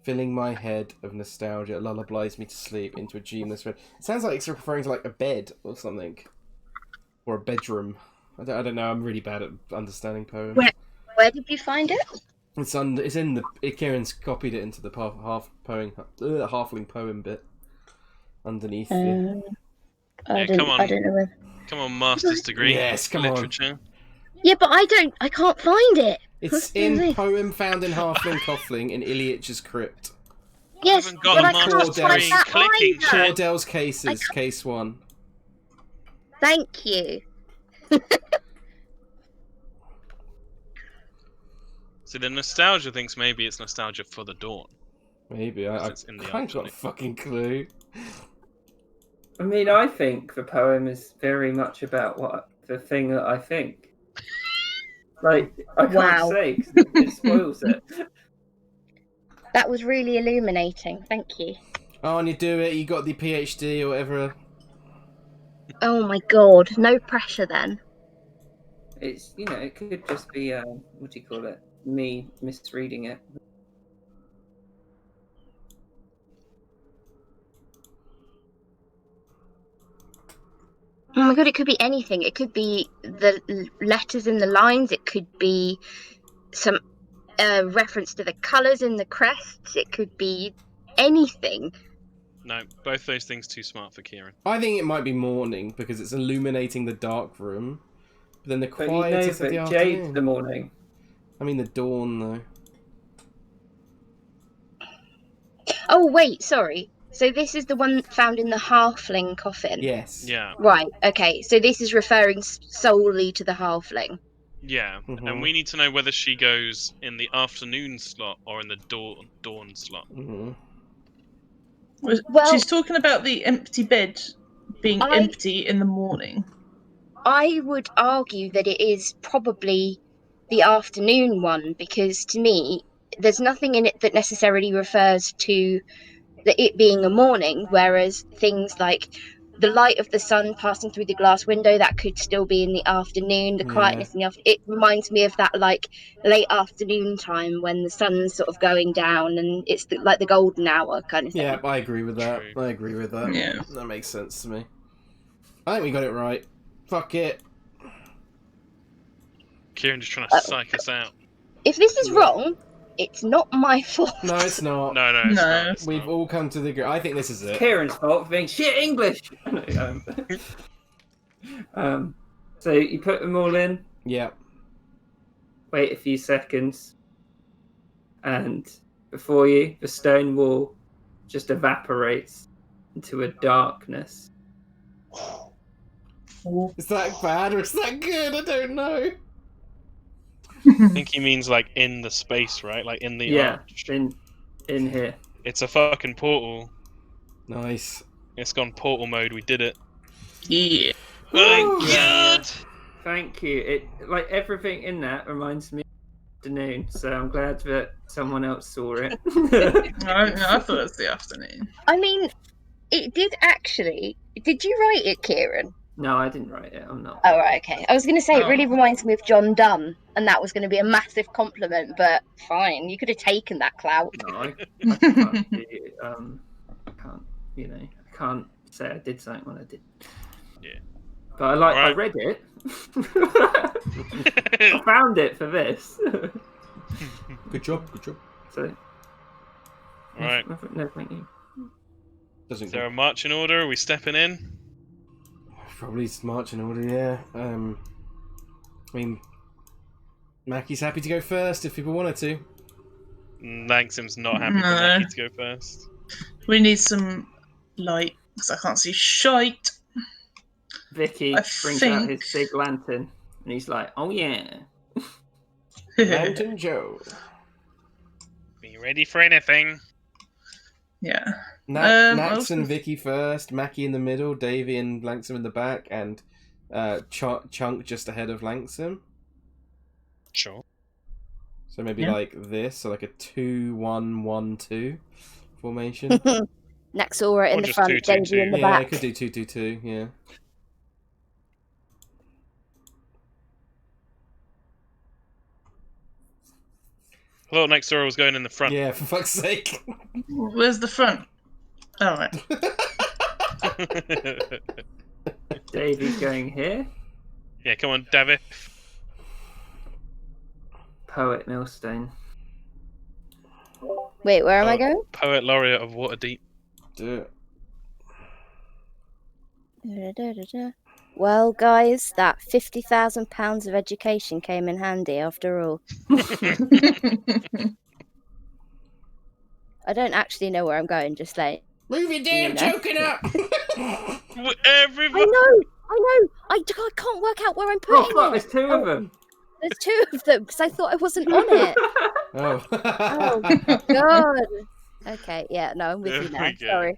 filling my head of nostalgia, lullabies me to sleep into a dreamless bed. It sounds like it's referring to like a bed or something, or a bedroom. I don't know. I'm really bad at understanding poems. Where did you find it? It's in the. Kieran's copied it into the halfling poem bit underneath. I Yeah, don't. come on. I don't know where. Come on, master's degree. Yes, come on. literature. Yeah, but I can't find it. It's What's the- in poem found in Halfling Coughlin in Iliach's crypt. Yes, haven't got but a I master's can't find degree that clicking either. shit. Cordell's Cases, case 1. Thank you. So the nostalgia thinks maybe it's nostalgia for the dawn. Maybe I It's in the can't got a afternoon. fucking clue. I mean, I think the poem is very much about the thing that I think. Like, I can't Wow. say 'cause it spoils it. That was really illuminating. Thank you. Oh, and you do it. You got the PhD or whatever. Oh my god, no pressure then. It's, it could just be, what do you call it? Me misreading it. Oh my god, it could be anything. It could be the letters in the lines. It could be some reference to the colours in the crests. It could be anything. No, both those things too smart for Kieran. I think it might be morning because it's illuminating the dark room. But then the But quietness of the Jade's afternoon. the morning. I mean the dawn though. Oh wait, sorry. So this is the one found in the halfling coffin. Yes. Yeah, Right. Okay. So this is referring solely to the halfling. yeah. Mhm. And we need to know whether she goes in the afternoon slot or in the dawn slot. hmm Well- She's talking about the empty bed being empty in the morning. I would argue that it is probably the afternoon one because to me, there's nothing in it that necessarily refers to it being a morning, whereas things like the light of the sun passing through the glass window, that could still be in the afternoon. The Yeah. quietness in the it reminds me of that like late afternoon time when the sun's sort of going down and it's like the golden hour kind of thing. Yeah, I agree with that. True. I agree with that. Yeah. That makes sense to me. I think we got it right. Fuck it. Kieran just trying to psych us out. If this is wrong, it's not my fault. No, it's not. No, it's No. not. It's We've not. all come to the. I think this is it. Kieran's fault for being shit English. So you put them all in, Yeah. wait a few seconds, and before you, the stone wall just evaporates into a darkness. Is that bad or is that good? I don't know. I think he means like in the space, right? Like in the Yeah, arch. in here. It's a fucking portal. Nice. It's gone portal mode. We did it. Yeah. Oh Yeah. God! Thank you. It like everything in that reminds me of afternoon, so I'm glad that someone else saw it. I thought it was the afternoon. I mean, it did actually. Did you write it, Kieran? No, I didn't write it. I'm not. Oh, right, okay. I was going to say it Oh. really reminds me of John Donne, and that was going to be a massive compliment, but fine, you could have taken that clout. No, I can't. I can't. I can't say I did something when I did. Yeah. But I Alright. read it. I found it for this. Good job. Good job. So, Right. no, thank you. Doesn't Is there a marching order? Are we stepping in? probably march in order. Yeah. I mean, Mackie's happy to go first if people wanted to. Langsim's not happy for No. Mackie to go first. We need some light because I can't see shite. Vicky I brings out think- his big lantern, and he's like, "Oh yeah." Lantern Joe. Be ready for anything. Yeah. Nax also- and Vicky first, Mackie in the middle, Davey and Langsom in the back, and Chunk just ahead of Langsom. Sure. So maybe Yeah. like this, so like a 2-1-1-2 formation. Naxora Or in the just front, 2-2-2. Davey in the Yeah, I back. could do 2-2-2. Yeah. I thought Nexora was going in the front. Yeah, for fuck's sake. Where's the front? All right. Davey's going here. Yeah, come on, David. Poet Millstone. Wait, where am I Oh. going? Poet laureate of Waterdeep. Do it. Da-da-da-da-da. Well, guys, that £50,000 of education came in handy after all. I don't actually know where I'm going, just like. Move your damn You know. token up! Everybody. I know! I can't work out where I'm Oh putting fuck! it! There's two of them. There's two of them, because I thought I wasn't on it. Oh. Oh, God. Okay, yeah, no, I'm with There you now. we go. Sorry.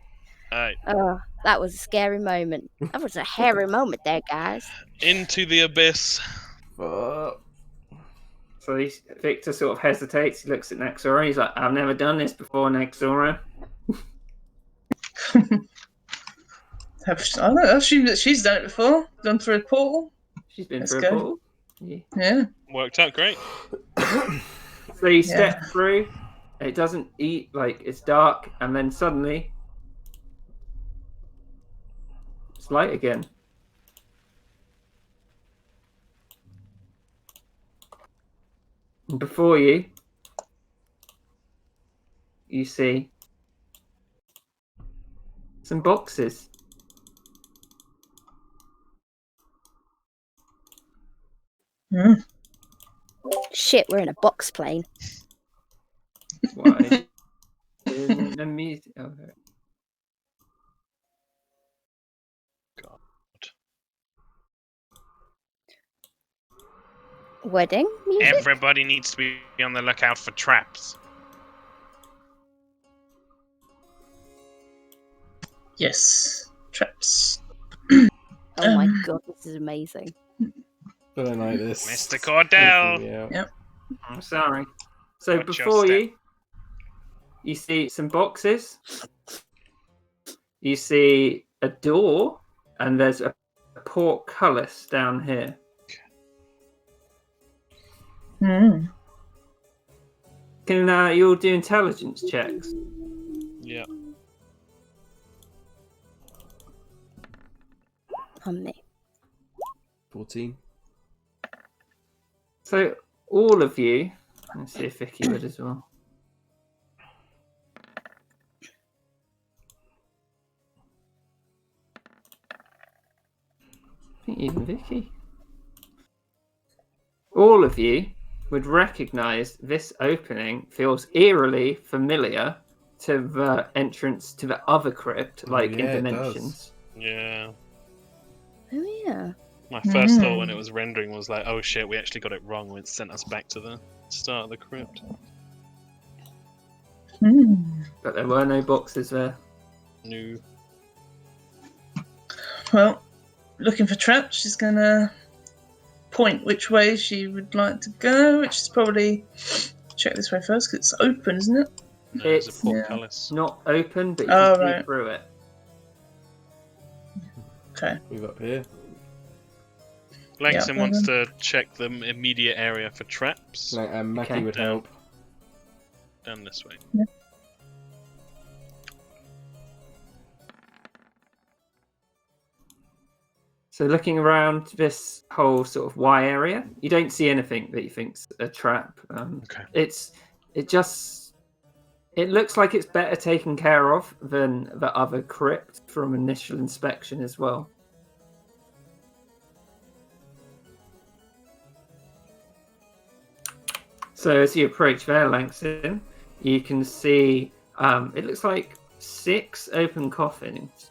Alright. Oh, that was a scary moment. That was a hairy moment there, guys. Into the abyss. Fuck. So Victor sort of hesitates. He looks at Nexora. He's like, "I've never done this before, Nexora." I don't know. I assume that she's done it before. Gone through a portal. She's been Let's through go. a portal. Yeah. Yeah. Worked out great. So you step through. It doesn't eat, like it's dark, and then suddenly it's light again. And before you see some boxes. Mm. Shit, we're in a box plane. Why? The music. Oh, okay. God. Wedding music? Everybody needs to be on the lookout for traps. Yes. Traps. Oh my god, this is amazing. I don't like this. Mr. Cordell. Yeah. I'm sorry. So Watch your before step. you see some boxes. You see a door, and there's a portcullis down here. Mm. Can you all do intelligence checks? Yeah. On me. 14. So all of you, let's see if Vicky would as well. I think even Vicky. All of you would recognise this opening feels eerily familiar to the entrance to the other crypt, like in yeah, it does. Dimensions. Yeah. Oh yeah. My first thought when it was rendering was like, oh shit, we actually got it wrong. It sent us back to the start of the crypt. Mm. But there were no boxes there. No. Well, looking for traps, she's gonna point which way she would like to go, which is probably check this way first because it's open, isn't it? No, it's It's a portcullis. not open, but you Oh, can see right. through it. Okay. Move up here. Langston Yeah. wants to check the immediate area for traps. Like, Mackie Okay. would help. Down this way. So looking around this whole sort of Y area, you don't see anything that you think's a trap. Okay. It looks like it's better taken care of than the other crypt from initial inspection as well. So as you approach there, Langston, you can see it looks like 6 open coffins.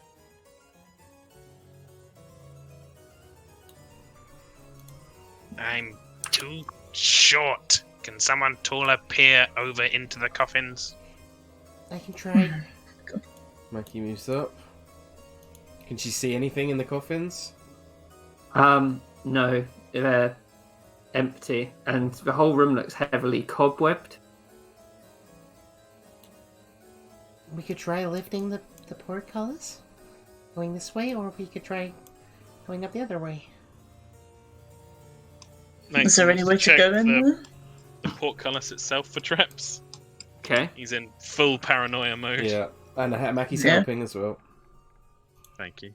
I'm too short. Can someone taller peer over into the coffins? I can try. Mackie moves up. Can she see anything in the coffins? No, they're empty, and the whole room looks heavily cobwebbed. We could try lifting the portcullis, going this way, or we could try going up the other way. Is there any way to check go in there? the portcullis itself for traps. Okay. He's in full paranoia mode. Yeah, and Mackie's Yeah. helping as well. Thank you.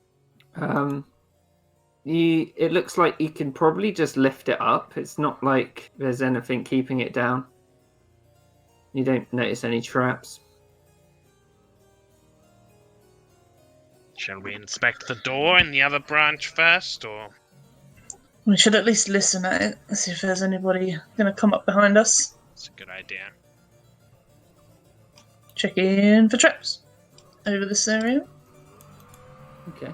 It looks like you can probably just lift it up. It's not like there's anything keeping it down. You don't notice any traps. Shall we inspect the door in the other branch first, or...? We should at least listen at it, see if there's anybody going to come up behind us. It's a good idea. Check in for traps over this area. Okay.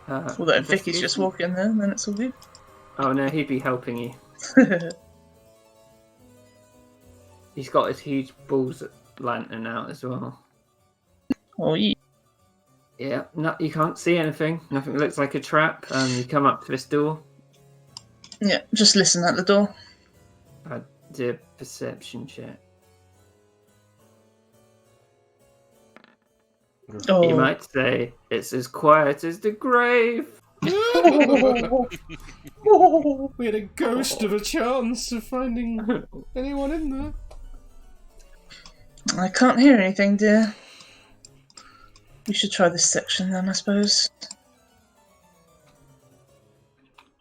Although if Vicky's just investigation? walking there, then it's all good. Oh no, he'd be helping you. He's got his huge balls lantern out as well. Oh, yeah. Yeah, no, you can't see anything. Nothing looks like a trap. You come up to this door. Yeah, just listen at the door. Do a perception check. Oh. You might say it's as quiet as the grave. We had a ghost of a chance of finding anyone in there. I can't hear anything, dear. We should try this section then, I suppose.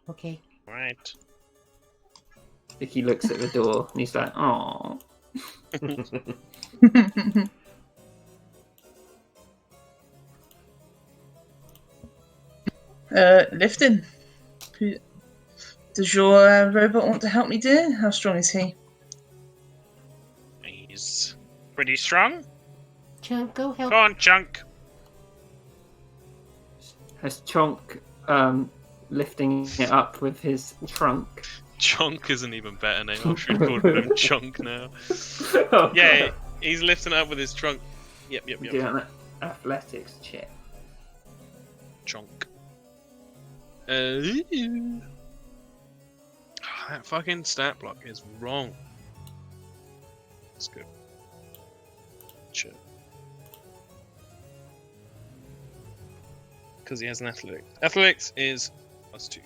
Okay. Right. Vicky looks at the door and he's like, "Oh." Lifting. Does your robot want to help me, dear? How strong is he? He's pretty strong. Chunk, go help. Go on, Chunk. Has Chonk lifting it up with his trunk. Chonk is an even better name. I should have called him Chonk now. Oh, Yeah, God. he's lifting it up with his trunk. Yep. Do an athletics check. Chonk. That fucking stat block is wrong. That's good. Shit. Because he has an athletics. Athletics is +2.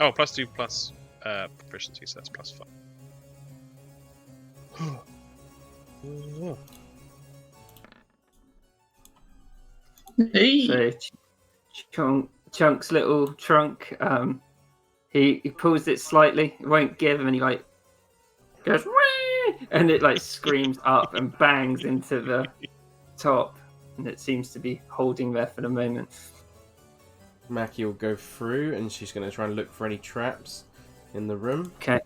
Oh, +2 plus proficiency, so that's +5. Hey. So Chunk's little trunk, he pulls it slightly, it won't give, and he like goes, "Wee!" and it like screams up and bangs into the top, and it seems to be holding there for the moment. Mackie will go through and she's going to try and look for any traps in the room. Okay.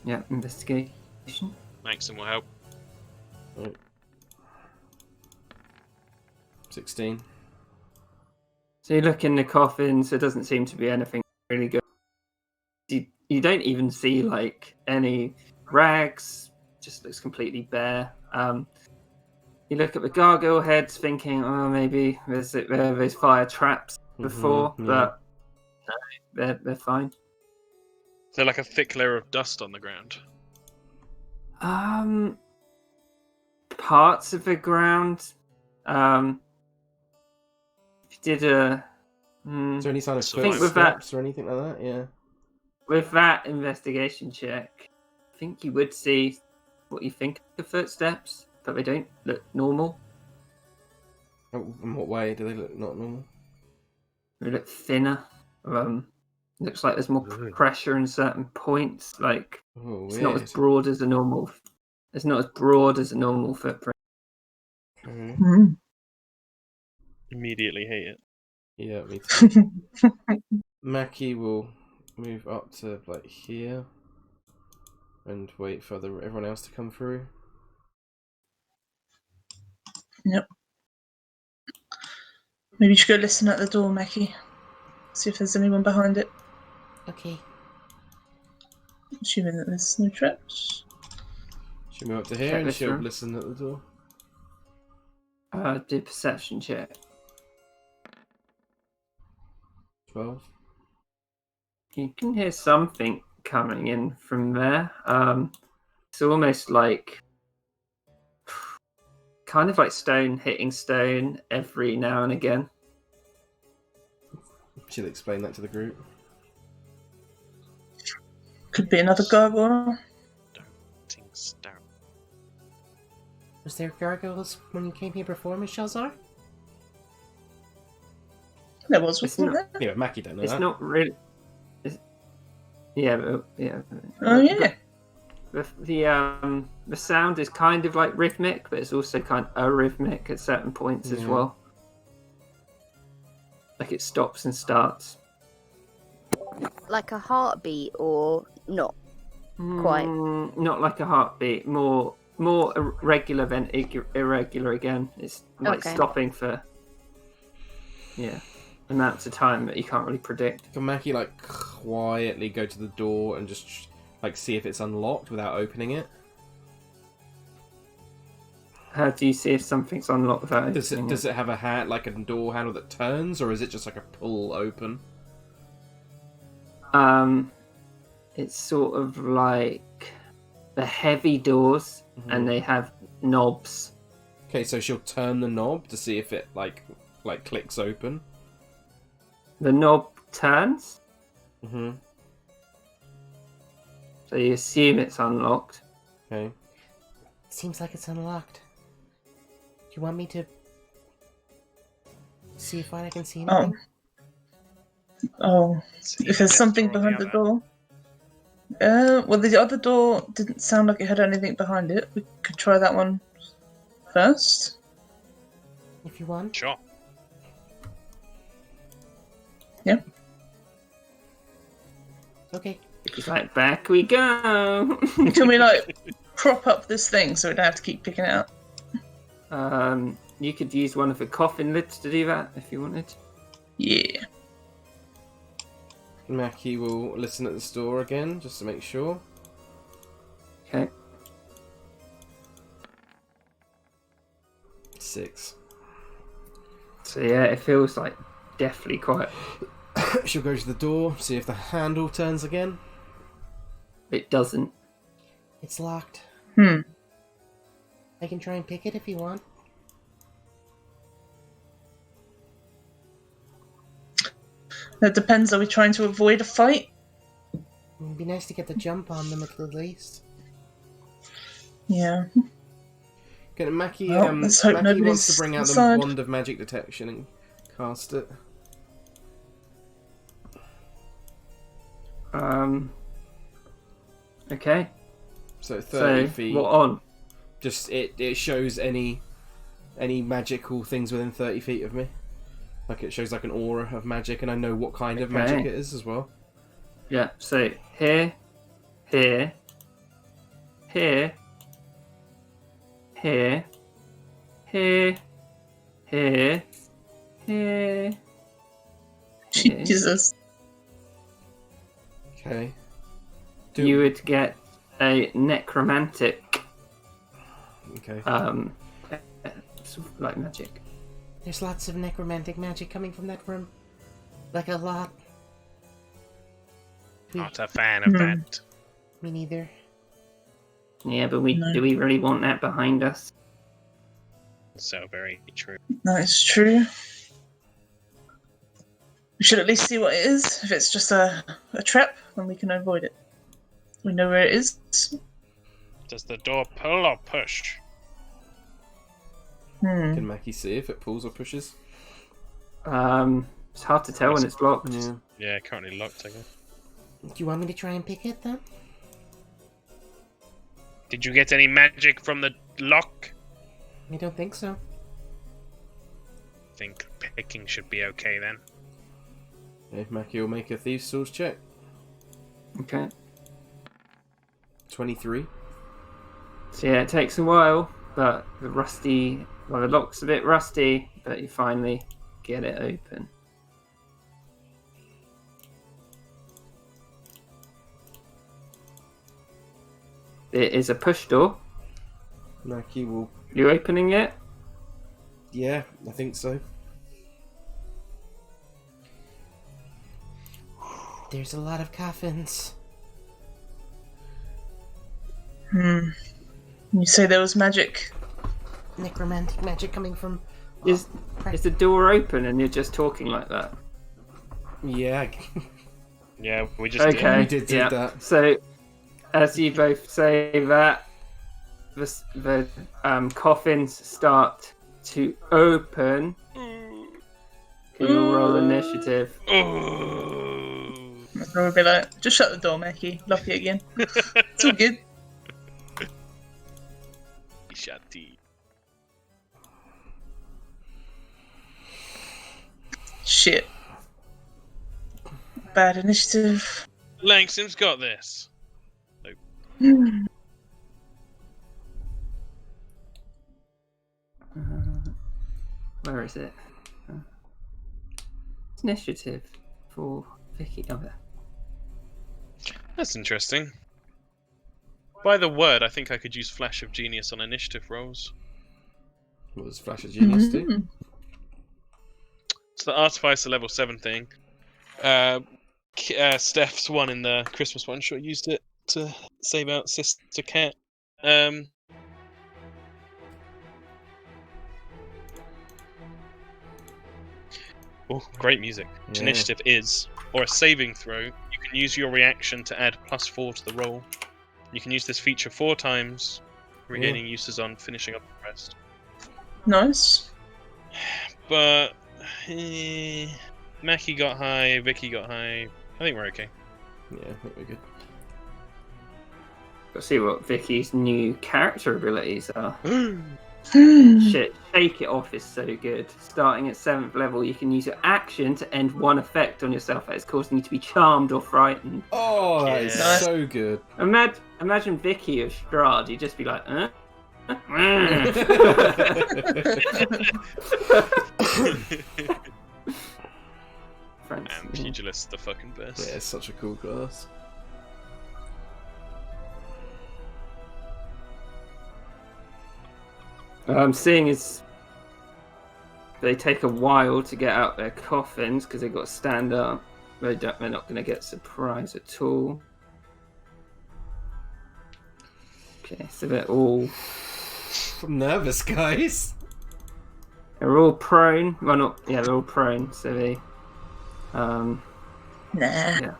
Yeah, investigation. Maxim will help. 16. So you look in the coffins, there doesn't seem to be anything really good. You don't even see like any rags, just looks completely bare. You look at the gargoyle heads thinking, oh, maybe there's fire traps before, yeah. but no, they're fine. Is there like a thick layer of dust on the ground? Parts of the ground. If you did a. Is there any sign of I think with that- footsteps or anything like that? Yeah. With that investigation check, I think you would see what you think of footsteps, but they don't look normal. In what way do they look not normal? They look thinner. Looks like there's more Ooh. pressure in certain points. Like Oh, it's not as weird. broad as a normal. It's not as broad as a normal footprint. Okay. Mm. Immediately hate it. Yeah, me too. Mackie will move up to like here and wait for everyone else to come through. Yep. Maybe you should go listen at the door, Mackie. See if there's anyone behind it. Okay. Assuming that there's no traps. She'll move up to here Check and this she'll room. listen at the door. Do perception check. 12. You can hear something coming in from there. It's almost like kind of like stone hitting stone every now and again. She'll explain that to the group. Could be another gargoyle. Things down. Was there gargoyles when you came here before, Miss Shalzar? There was, It's wasn't not- there? Yeah, but Mackie don't know It's that. not really. Yeah. Oh yeah. The sound is kind of like rhythmic, but it's also kind of arrhythmic at certain points as Yeah. well. Like it stops and starts. Like a heartbeat or not? Quite. Not like a heartbeat. More irregular than irregular again. It's like Okay. stopping for amounts of time that you can't really predict. Can Mackie like quietly go to the door and just like see if it's unlocked without opening it? How do you see if something's unlocked without Does opening it have a like a door handle that turns, or is it just like a pull open? It's sort of like the heavy doors, and they have knobs. Okay, so she'll turn the knob to see if it like clicks open. The knob turns, Mm-hmm. so you assume it's unlocked. Okay. Seems like it's unlocked. Do you want me to see if I can see anything? Oh, See if there's this something door or behind the other. door. Well, the other door didn't sound like it had anything behind it. We could try that one first. If you want. Sure. Yeah. Okay. It's like, back we go. Can we like prop up this thing so we don't have to keep picking it up? You could use one of the coffin lids to do that if you wanted. Yeah. Mackie will listen at the door again just to make sure. Okay. 6. So yeah, it feels like deathly quiet. She'll go to the door, see if the handle turns again. It doesn't. It's locked. Hmm. I can try and pick it if you want. That depends. Are we trying to avoid a fight? It'd be nice to get the jump on them at the least. Yeah. Okay, Mackie, Well, let's hope Mackie wants nobody's to bring out the inside. wand of magic detection and cast it. Okay. So 30 So feet. what on? Just it shows any magical things within 30 feet of me. Like it shows like an aura of magic, and I know what kind of magic Okay. it is as well. Yeah. So here, here, here, here, here, here, here. Jesus. Okay. You would get a necromantic, Okay. sort of like magic. There's lots of necromantic magic coming from that room. Like a lot. Not a fan of that. Me neither. Yeah, but No. do we really want that behind us? So very true. That is true. We should at least see what it is. If it's just a trap, then we can avoid it. We know where it is. Does the door pull or push? Hmm. Can Mackie see if it pulls or pushes? It's hard to tell when it's locked. Yeah. Yeah, currently locked, I guess. Do you want me to try and pick it then? Did you get any magic from the lock? I don't think so. I think picking should be okay then. Okay, Mackie will make a Thieves' Tools check. Okay. 23. So yeah, it takes a while, but the lock's a bit rusty, but you finally get it open. It is a push door. Mackie will... You opening it? Yeah, I think so. There's a lot of coffins. You say there was magic. Necromantic magic coming from... Is the door open and you're just talking like that? Yeah. Yeah, we just Okay. We did yeah. that. So, as you both say that, the coffins start to open. Can you all roll initiative? I'd probably be like, just shut the door, Mackie. Lock it again. It's all good. Shati. Shit. Bad initiative. Langston's got this. Where is it? Initiative for Vicky. Oh, there. That's interesting. By the word, I think I could use Flash of Genius on initiative rolls. What does Flash of Genius do? It's the Artificer level 7 thing. Steph's one in the Christmas one shot used it to save out Sister Cat. Oh, great music. Yeah. Initiative is, or a saving throw, you can use your reaction to add +4 to the roll. You can use this feature 4 times, regaining uses on finishing up the rest. Nice. But Mackie got high, Vicky got high. I think we're okay. Yeah, I think we're good. Let's see what Vicky's new character abilities are. Shit, Shake It Off is so good. Starting at 7th level, you can use your action to end one effect on yourself that is causing you to be charmed or frightened. Oh, that is Yeah. so good. Imagine Vicky as Strahd, you'd just be like, huh? Friends. And Pugilist, the fucking best. Yeah, it's such a cool class. Seeing as they take a while to get out their coffins because they've got to stand up, they're not going to get surprised at all. Okay, so they're all I'm nervous, guys. prone. Well, not yeah, they're all prone. So they, Nah. yeah.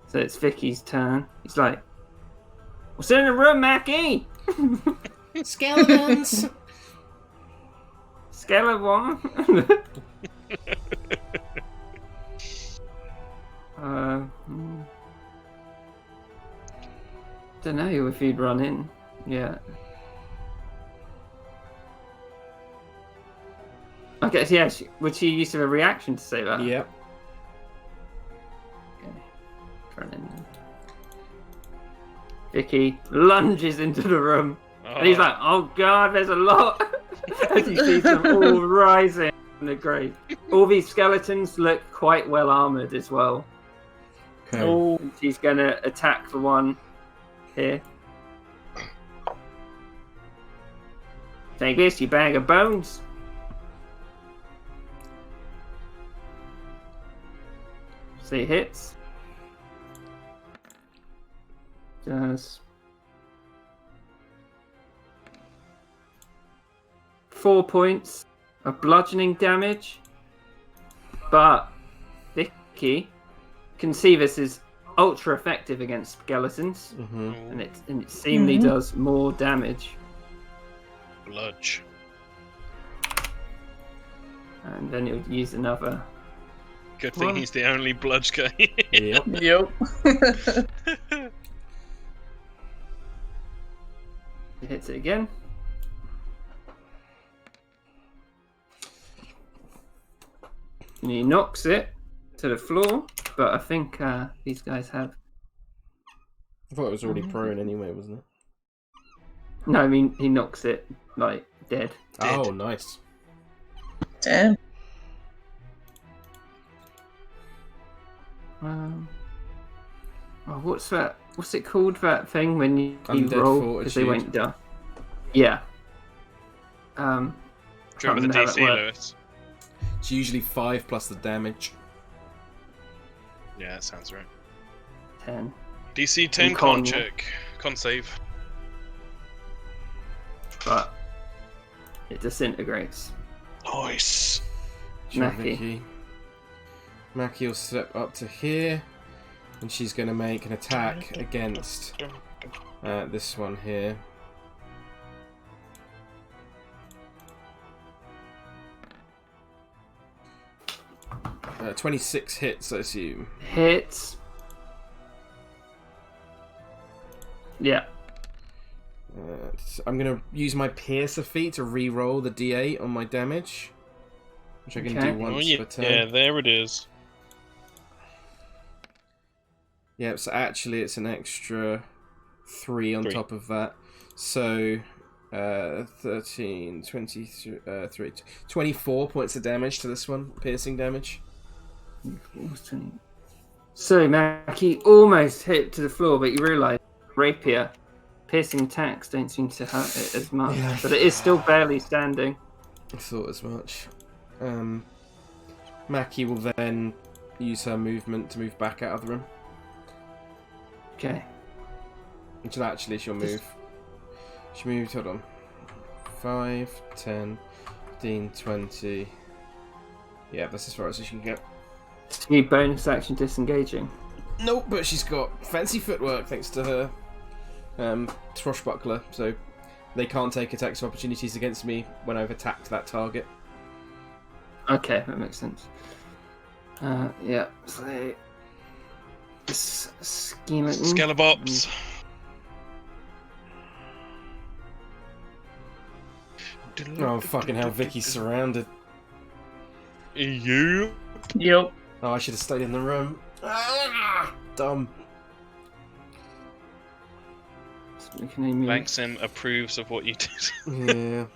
So it's Vicky's turn. He's like, "What's in the room, Mackie?" Skeletons! Skeleton. Don't know if he'd run in. Yeah. Okay, so yeah, would she use a reaction to say that? Yep. Okay. Run in. Vicky lunges into the room. And he's like, oh god, there's a lot! As he sees them all rising from the grave. All these skeletons look quite well armoured as well. Okay. Oh, she's going to attack the one here. Take this, you bag of bones. See, hits. Does 4 points of bludgeoning damage, but Vicky can see this is ultra effective against skeletons, and it seemingly does more damage. Bludge. And then it would use another Good thing he's the only bludge guy. Yep. Yep. He hits it again. And he knocks it to the floor, but I think these guys have... I thought it was already prone anyway, wasn't it? No, I mean, he knocks it, like, dead. Oh, nice. Damn. Oh, what's that? What's it called, that thing when you Undead roll because they Fortitude. went down? Yeah. Do you remember the can't remember how DC, that works. Lewis? It's usually 5 plus the damage. Yeah, that sounds right. 10. DC 10 And con, con yeah. check. Con save. But it disintegrates. Nice. Mackie. Mackie will step up to here, and she's going to make an attack against this one here. 26 hits, I assume. Hits. Yeah. So I'm going to use my Piercer feat to re-roll the D8 on my damage, which I can Okay. do once Oh, yeah, per turn. yeah, there it is. Yeah, so actually it's an extra 3 on 3. top of that. So 13, 23, 24 points of damage to this one, piercing damage. So Mackie almost hit to the floor, but you realise rapier piercing attacks don't seem to hurt it as much. Yeah. But it is still barely standing. I thought as much. Mackie will then use her movement to move back out of the room. Okay. Until actually she'll move. She moved, hold on. 5, 10, 15, 20. Yeah, that's as far as she can get. Need bonus action disengaging. Nope, but she's got fancy footwork thanks to her swashbuckler, so they can't take attacks of opportunities against me when I've attacked that target. Okay, that makes sense. Yeah, so... Skeleton. Skelevops. Oh, fucking hell, Vicky's surrounded. You? Yep. Oh, I should have stayed in the room. Ah, dumb. Maxim approves of what you did. Yeah.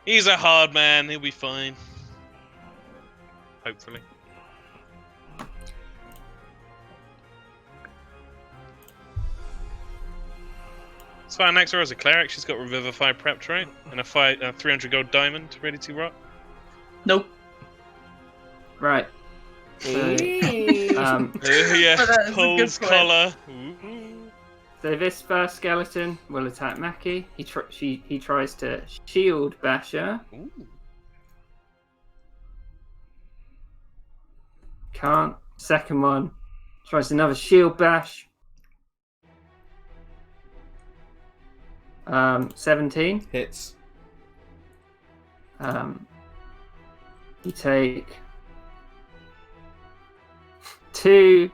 He's a hard man, he'll be fine. Hopefully. It's fine, next to her is a cleric, she's got Revivify prepped, right? And a 300 gold diamond ready to rock. Nope. Right. So, Yeah, That is a pulls good point. collar. so this first skeleton will attack Mackie. He tries to shield Basher. Ooh. Can't. Second one tries another shield bash. 17. Hits. You take 2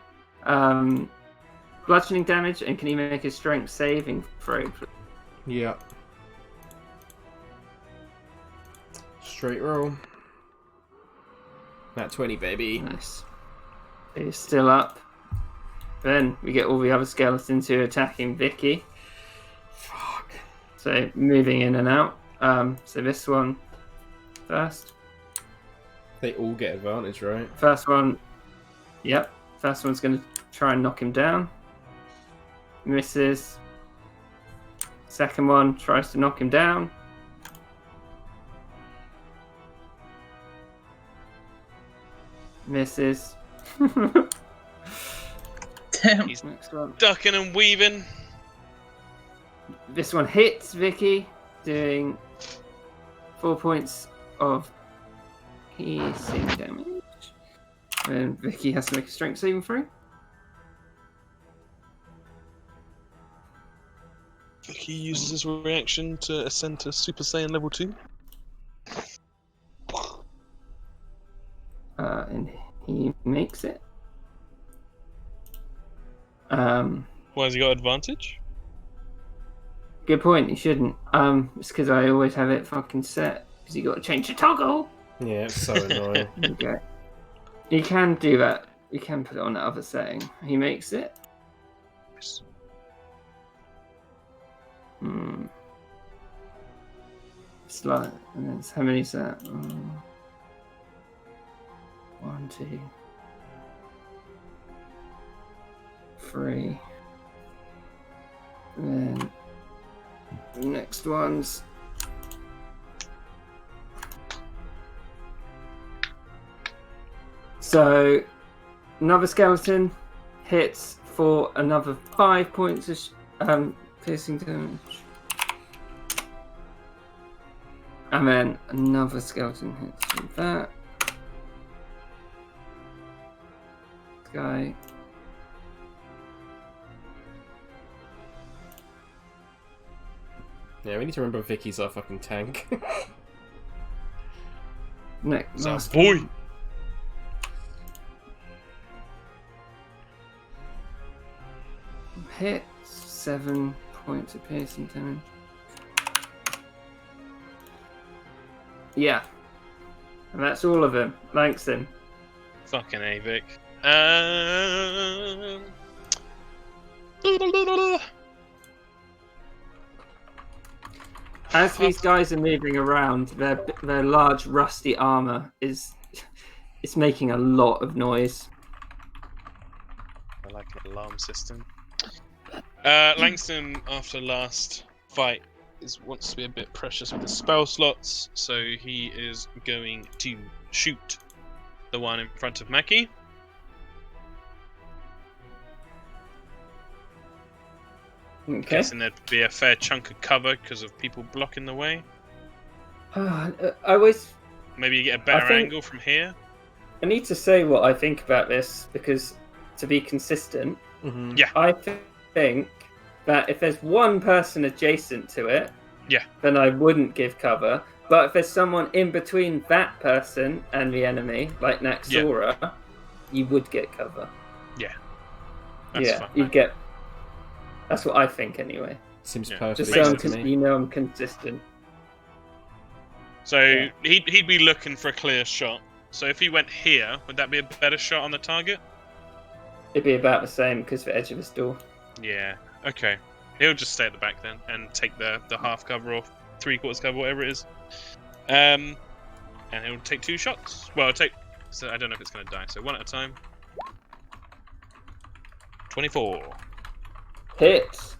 bludgeoning damage, and can you make a strength saving throw? Yeah. Straight roll. Nat 20, baby. Nice. He's still up. Then we get all the other skeletons who are attacking Vicky. Fuck. So moving in and out. So this one first. They all get advantage, right? First one. Yep. First one's going to try and knock him down. Misses. Second one tries to knock him down. Misses. Damn. He's Next one. ducking and weaving. This one hits Vicky, doing 4 points of piercing damage. And Vicky has to make a strength saving throw. He uses his reaction to ascend to Super Saiyan level 2. makes it. Why has he got advantage? Good point. You shouldn't. It's because I always have it fucking set. Because you got to change the toggle. Yeah, it's so annoying. Okay. You can do that. You can put it on that other setting. He makes it. It's like, and it's, how many is that? 1, 2, 3. And then the next one's so another skeleton hits for another 5 points of piercing damage. And then another skeleton hits with that. Guy. Yeah, we need to remember Vicky's our fucking tank. Next, So, last boy. one. Hit 7 points of piercing damage. Yeah. And that's all of them. Langston. Fucking A, Vic. As these guys are moving around, their large rusty armor is it's making a lot of noise. I like an alarm system. Langston, after last fight, wants to be a bit precious with the spell slots, so he is going to shoot the one in front of Mackie. Okay. Guessing there'd be a fair chunk of cover because of people blocking the way. I always Maybe you get a better think- angle from here. I need to say what I think about this because to be consistent, Mm-hmm. Yeah. I think that if there's one person adjacent to it, Yeah. then I wouldn't give cover. But if there's someone in between that person and the enemy, like Naxora, you would get cover. That's fine. you'd get. That's what I think anyway. Seems Yeah. perfectly Just so good to me. you know I'm consistent. So Yeah. he'd be looking for a clear shot. So if he went here, would that be a better shot on the target? It'd be about the same because the edge of his door. Yeah. Okay. He'll just stay at the back then and take the half cover or 3/4 cover, whatever it is. And he'll take 2 shots. Well, so I don't know if it's going to die. So 1 at a time. 24. Hits.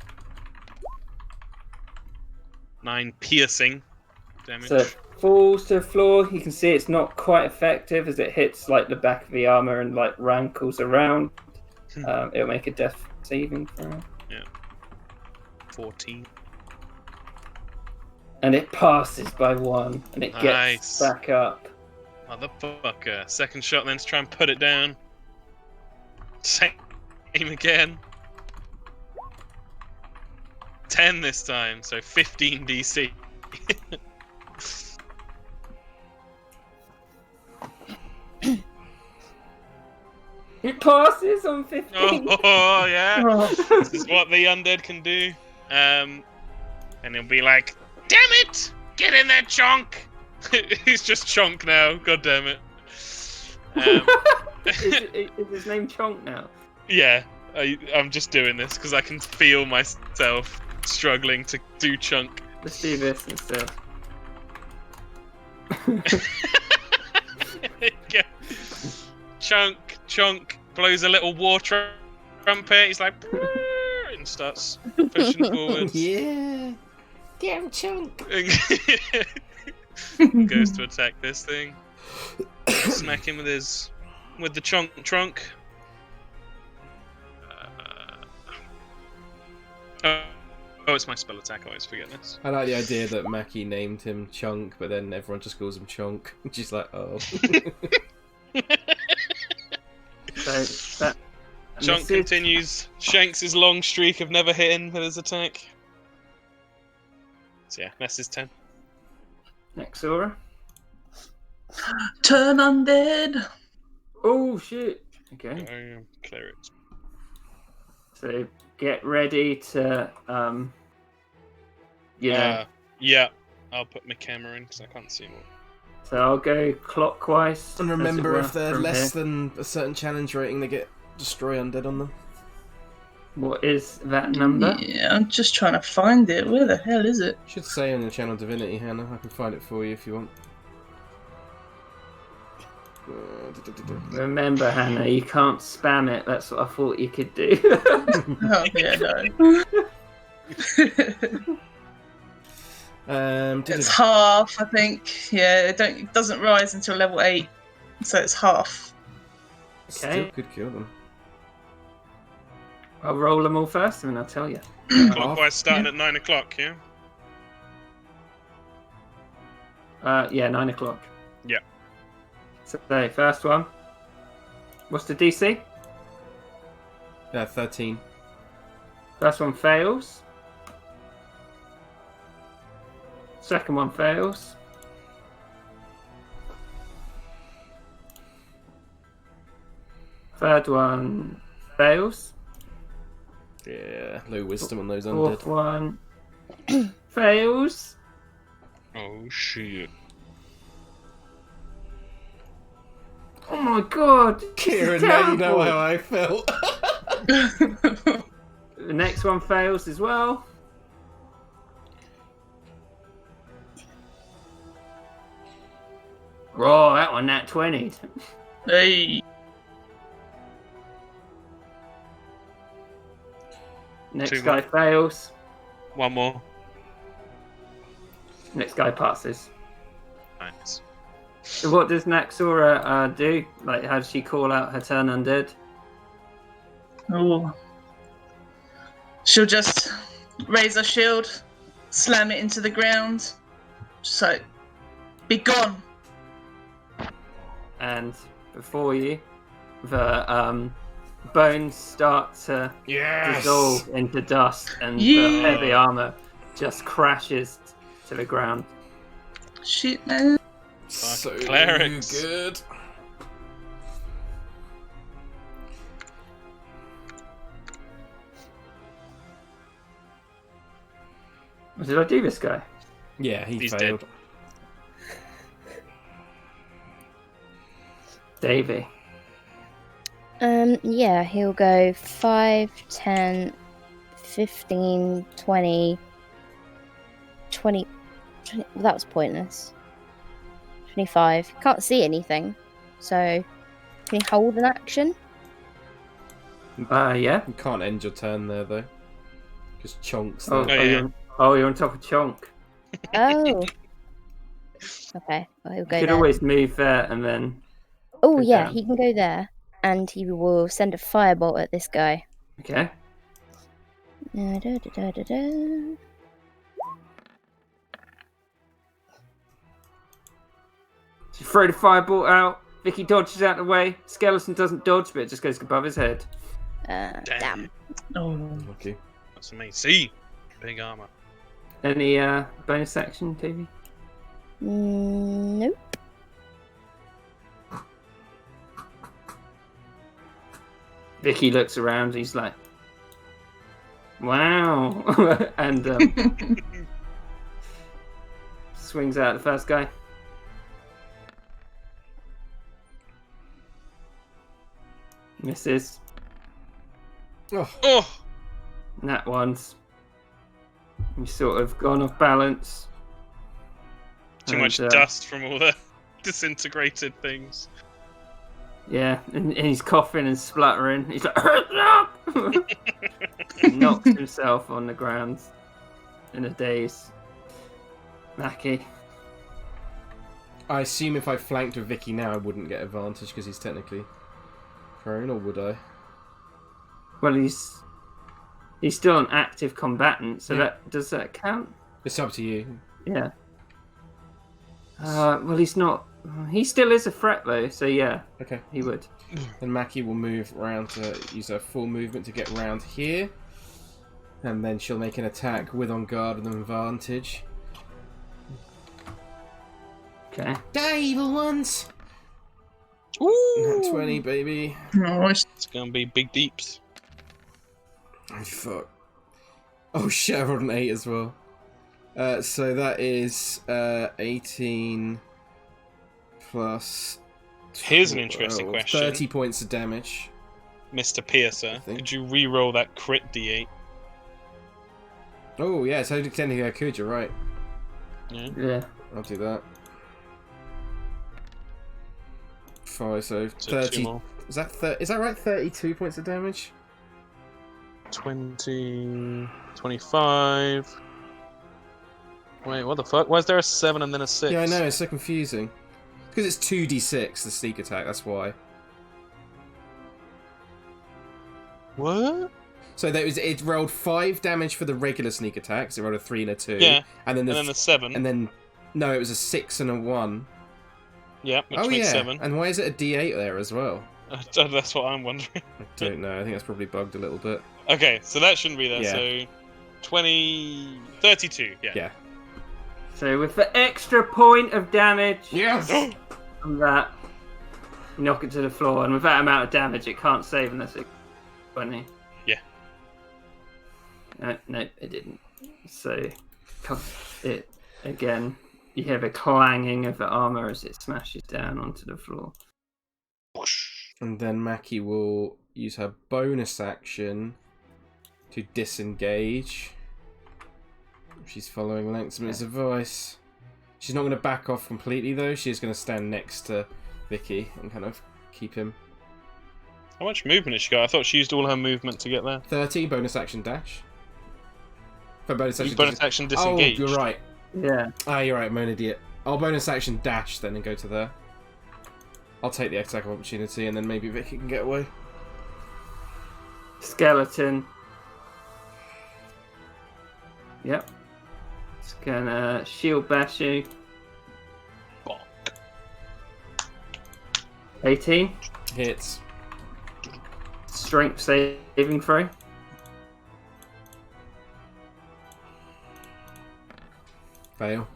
9 piercing damage. So it falls to the floor. You can see it's not quite effective as it hits like the back of the armor and like rankles around. It'll make a death saving throw. 14. And it passes by 1 and it gets Nice. back up. Motherfucker. Second shot then to try and put it down. Same again. 10 this time, so 15 DC. It passes on 15. Oh, yeah. Oh, This is what the undead can do. And he'll be like, damn it! Get in there, chunk! He's just chunk now, god damn it. Is his name Chonk now? Yeah, I'm just doing this because I can feel myself struggling to do chunk. Let's do this instead. Yeah. Chunk blows a little war trumpet. He's like, and starts pushing forwards. Yeah. Damn chunk. Goes to attack this thing. Smack him with the trunk. Oh, it's my spell attack. I always forget this. I like the idea that Mackie named him Chunk, but then everyone just calls him Chonk. She's like, oh. So that Chunk misses. continues Shanks' long streak of never hitting with his attack. So yeah, that's his 10. Naxora. turn undead. Oh shit! Okay. Clerics. So get ready to, Yeah. I'll put my camera in because I can't see what. So I'll go clockwise. And as it remember, were, if they're from less here. than a certain challenge rating, they get destroy undead on them. What is that number? Yeah, I'm just trying to find it. Where the hell is it? Should say on your channel Divinity, Hannah. I can find it for you if you want. Remember, Hannah, you can't spam it. That's what I thought you could do. Oh, yeah, no. It's half, I think. Yeah, it doesn't rise until level 8, so it's half. Still could kill them. I'll roll them all first, and then I'll tell you. Clockwise starting at 9 o'clock, yeah? Yeah, 9 o'clock. Yeah. So, first one. What's the DC? 13. First one fails. Second one fails. Third one fails. Yeah, low wisdom on those Fourth undead. one fails. Oh, shit. Oh my god! Kieran, now you know how I felt. The next one fails as well. Oh, that one nat 20'd. Hey. Next Two guy more. fails. One more. Next guy passes. Nice. So what does Naxora do? Like, how does she call out her turn undead? Oh. She'll just raise her shield, slam it into the ground. Just like, be gone. And before you, the bones start to dissolve into dust, and the heavy armor just crashes to the ground. Shit, man. So Clerics. good. What did I do, this guy? Yeah, He's failed. dead. Davey. Yeah, he'll go 5, 10, 15, 20, 20, well, that was pointless. 25. Can't see anything. So, can he hold an action? Yeah. You can't end your turn there though, because Chonk's Oh, there. yeah. you're on top of Chonk. Oh. Okay, well, he'll go You could there. always move there and then. Oh, go yeah, down. he can go there. And he will send a firebolt at this guy. Okay. Da-da-da-da-da. So you throw the fireball out. Vicky dodges out of the way. Skeleton doesn't dodge, but it just goes above his head. Damn. Oh. Okay. That's amazing. See? Big armor. Any bonus action, Davey? Nope. Vicky looks around. He's like, "Wow!" and swings out the first guy. Misses. Oh! That one's. He's sort of gone off balance. Too And, much dust from all the disintegrated things. Yeah, and he's coughing and spluttering. He's like, knocks himself on the ground in a daze. Mackie. I assume if I flanked with Vicky now, I wouldn't get advantage because he's technically prone, or would I? Well, he's still an active combatant, so does that count? It's up to you. Yeah. Well, he's not. He still is a threat though, so yeah, Okay. he would. Then Mackie will move around to use her full movement to get round here. And then she'll make an attack with on guard and advantage. Okay. Die, evil ones! Ooh! Nat 20, baby. Nice. It's gonna be big deeps. Oh, fuck. Oh, shit, I rolled an 8 as well. So that is 18 plus... Here's an interesting 12, question. 30 points of damage. Mr. Piercer, think. could you re-roll that crit D8? Oh, yeah, so technically I could, you're right. Yeah. Yeah. I'll do that. 5, so So 30... 2 more. Is that right? 32 points of damage? 20, 25. Wait, what the fuck? Why is there a 7 and then a 6? Yeah, I know, it's so confusing. Because it's 2d6, the sneak attack, that's why. What? So it rolled 5 damage for the regular sneak attacks. It rolled a 3 and a 2. Yeah, And then and then the 7. and then no, it was a 6 and a 1. Yeah, which Oh makes yeah. 7. And why is it a D8 there as well? That's what I'm wondering. I don't know. I think that's probably bugged a little bit. Okay, so that shouldn't be there. Yeah. So 32. Yeah. Yeah. So with the extra point of damage Yes. from that, you knock it to the floor, and with that amount of damage, it can't save unless it's 20. Yeah. No, it didn't. So it again. You hear the clanging of the armor as it smashes down onto the floor. And then Maki will use her bonus action to disengage. She's following Lanksman's advice. She's not going to back off completely though. She's going to stand next to Vicky and kind of keep him. How much movement has she got? I thought she used all her movement to get there. 30 bonus action dash. For bonus action. Bonus action disengage. Oh, you're right. Yeah. Ah, you're right. I'm an idiot. I'll bonus action dash then and go to there. I'll take the attack of opportunity and then maybe Vicky can get away. Skeleton. Yep. It's gonna shield bash you. Bonk. 18. Hits. Strength saving throw. Fail.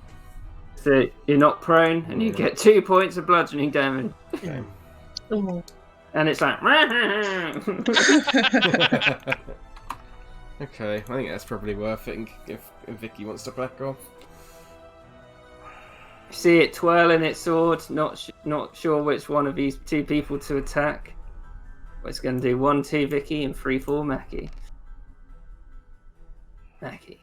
So you're not prone, and you get 2 points of bludgeoning damage. Okay. Ooh. And it's like. Okay, I think that's probably worth it if Vicky wants to back off. See it twirling its sword. Not sure which one of these two people to attack. But it's going to do 1-2 Vicky and 3-4 Maki. Maki.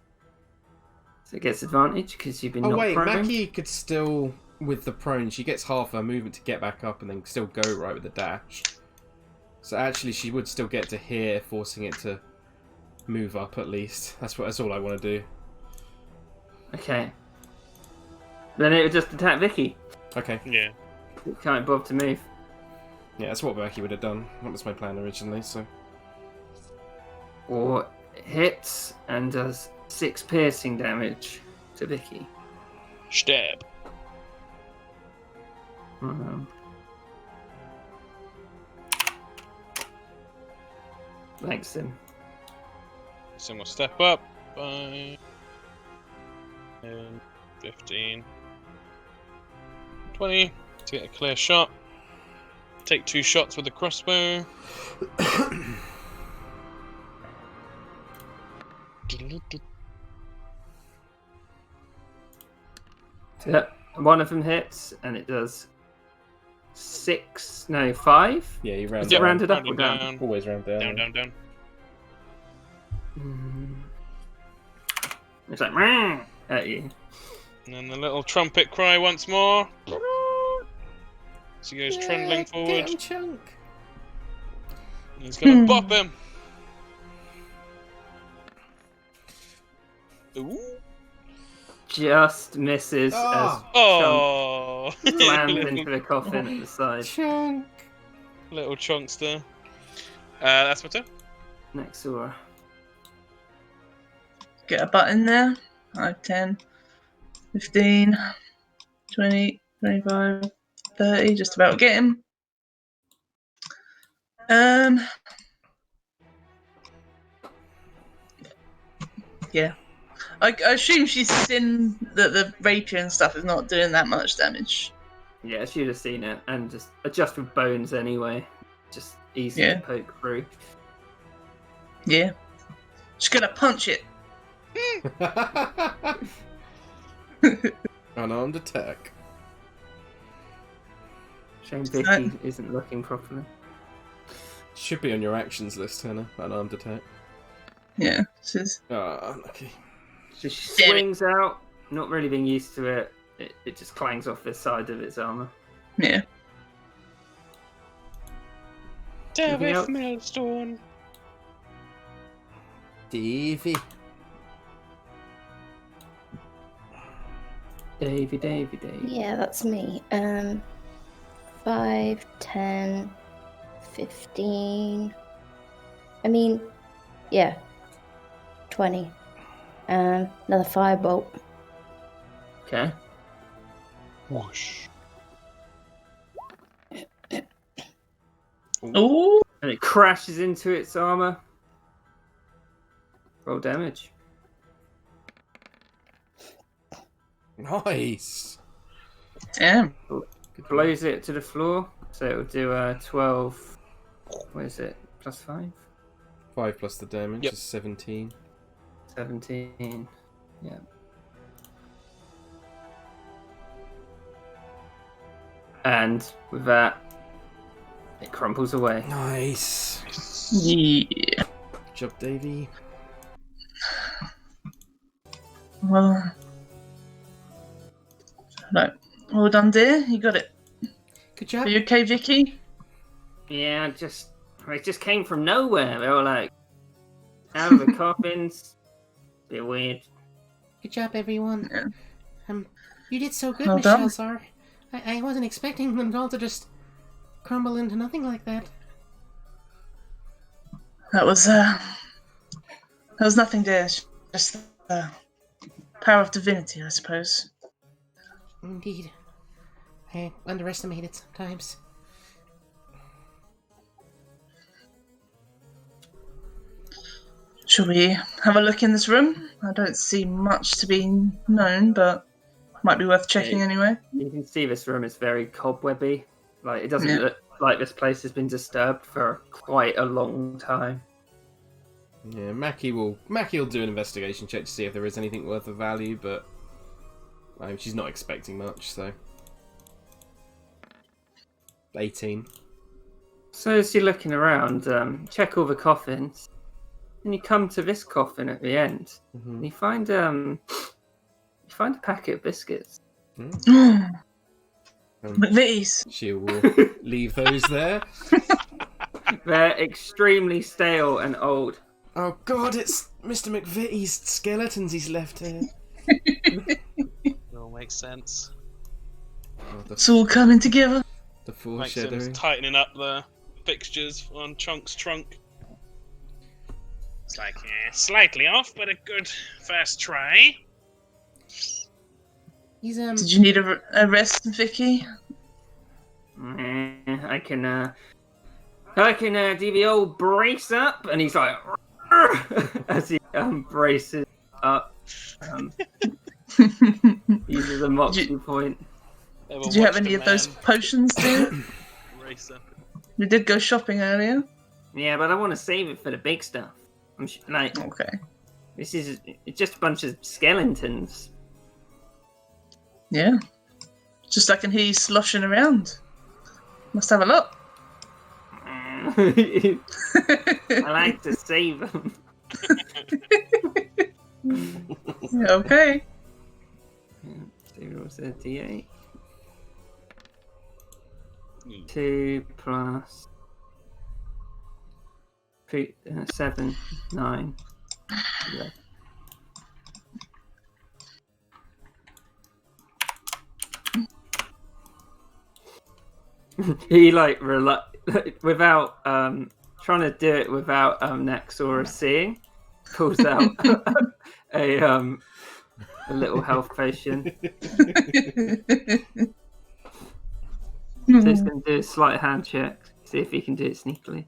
So it gets advantage because you've been Oh not wait, prone. Maki could still, with the prone, she gets half her movement to get back up and then still go right with the dash. So actually she would still get to here, forcing it to move up at least. That's all I want to do. Okay. Then it would just attack Vicky. Okay. Yeah. It can't bother to move. Yeah, that's what Maki would have done. That was my plan originally, so... Or it hits and does 6 piercing damage to Vicky. Stab. Thanks, Sim. So we'll step up by 10, 15, 20 to get a clear shot. Take 2 shots with the crossbow. Yep. One of them hits, and it does 5. Yeah, you round Is it down. rounded up or Rounding down? down. Always round down. Down. It's like "Meow" at you. And then the little trumpet cry once more. So he goes trundling forward. Get him, Chunk. He's gonna bop him. Ooh. Just misses Oh! as slams into the coffin at the side. Chunk. Little chunkster. That's my turn. Next door. Get a button there. 5, 10, 15, 20, 25, 30. Just about get him. Yeah. I assume she's seen that the rapier and stuff is not doing that much damage. Yeah, she'd have seen it, and just adjust with bones anyway. Just easy to poke through. Yeah. She's gonna punch it. Unarmed attack. Shame Vicky isn't looking properly. Should be on your actions list, Hannah. Unarmed attack. Yeah, she's... Ah, unlucky. So she swings out, not really being used to it. It just clangs off the side of its armor. Yeah. David Millstone. Davey. Davey. Yeah, that's me. 5, 10, 15. I mean, yeah, 20. Another firebolt. Okay. Whoosh. Ooh. And it crashes into its armor. Roll damage. Nice. Damn. Blows it to the floor. So it'll do 12. What is it? Plus 5? 5 plus the damage Yep. is 17. 17. Yeah. And with that, it crumples away. Nice. Yeah. Good job, Davey. Well, right. Well done, dear. You got it. Good job. Are you okay, Vicky? Yeah, it just came from nowhere. They were like out of the coffins. Bit weird. Good job, everyone. Yeah. You did so good, Well Miss done. Shelsar. I wasn't expecting them all to just crumble into nothing like that. That was nothing, dear. Just the power of divinity, I suppose. Indeed. I underestimate it sometimes. Shall we have a look in this room? I don't see much to be known, but might be worth checking anyway. You can see this room is very cobwebby. Like, it doesn't Yeah. look like this place has been disturbed for quite a long time. Yeah, Mackie will do an investigation check to see if there is anything worth of value, but she's not expecting much, so 18. So as you're looking around, check all the coffins, and you come to this coffin at the end, and you find a packet of biscuits. McVitie's. She will leave those there. They're extremely stale and old. Oh God, it's Mr. McVitie's skeletons he's left here. It all makes sense. Oh, It's all coming together. the Makes sense. foreshadowing. Tightening up the fixtures on Chunk's trunk. It's like slightly off, but a good first try. He's Did you need a rest, Vicky? I can do the old brace up, and he's like, as he braces up, uses a moxie point. Did you have any of those potions, dear? Racer. We did go shopping earlier. Yeah, but I want to save it for the big stuff. Okay. This is just a bunch of skeletons. Yeah. Just I can hear you sloshing around. Must have a look. I like to save them. Okay. So what's a D8? 2 plus 3, 7, 9, 11. He without trying to do it without Nexora seeing, pulls out a little health potion. So he's going to do a slight hand check, see if he can do it sneakily.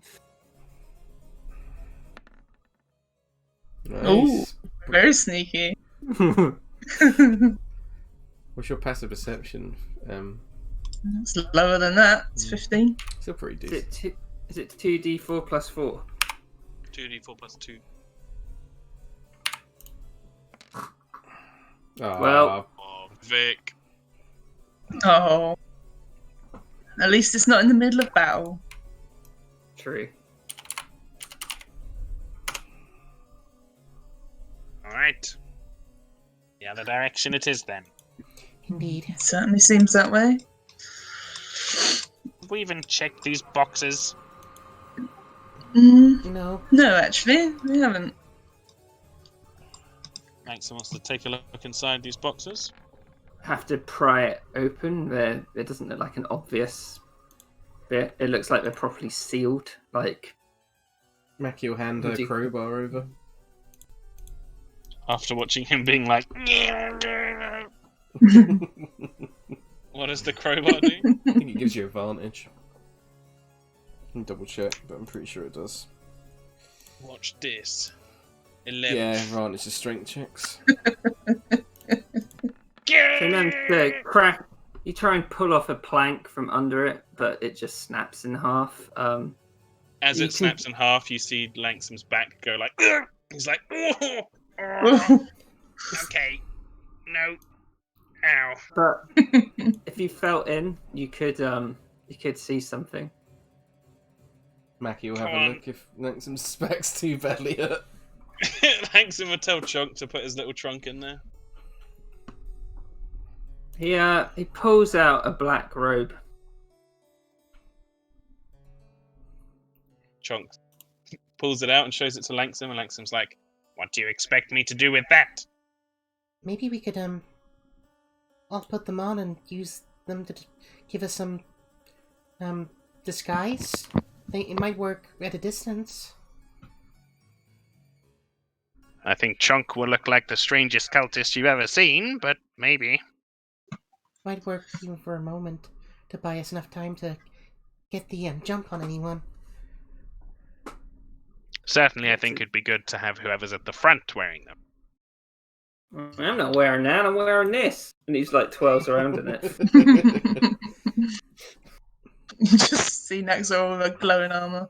Nice. Very sneaky. What's your passive perception? It's lower than that. It's 15. Still pretty Is decent. it 2d4 plus 4? 2d4 plus 2. Well- Oh, Vic. Oh. At least it's not in the middle of battle. True. Alright. The other direction it is then. Indeed. It certainly seems that way. Have we even checked these boxes? No. No, actually, we haven't. Maxim wants to take a look inside these boxes. Have to pry it open. It doesn't look like an obvious bit. It looks like they're properly sealed. Like, Mackie will hand her crowbar over. After watching him being like, what does the crowbar do? I think it gives you advantage. I'll double check, but I'm pretty sure it does. Watch this. 11. Yeah, advantage to strength checks. so then the crack. You try and pull off a plank from under it, but it just snaps in half. As you it can- snaps in half, you see Langsam's back go like, "Ugh!" He's like, "Oh!" Okay. No. Ow. But if you felt in, you could see something. Mackie will have Come a on. look if Nexum suspects too badly hurt. Langsom will tell Chunk to put his little trunk in there. He pulls out a black robe. Chunk pulls it out and shows it to Langsom, and Langsam's like, What do you expect me to do with that? Maybe we could, all put them on and use them to give us some, disguise. It might work at a distance. I think Chunk will look like the strangest cultist you've ever seen, but maybe. Might work even for a moment to buy us enough time to get the jump on anyone. Certainly, I think it'd be good to have whoever's at the front wearing them. I'm not wearing that. I'm wearing this. And he's like twirls around in it. You just see Naxor with a glowing armor.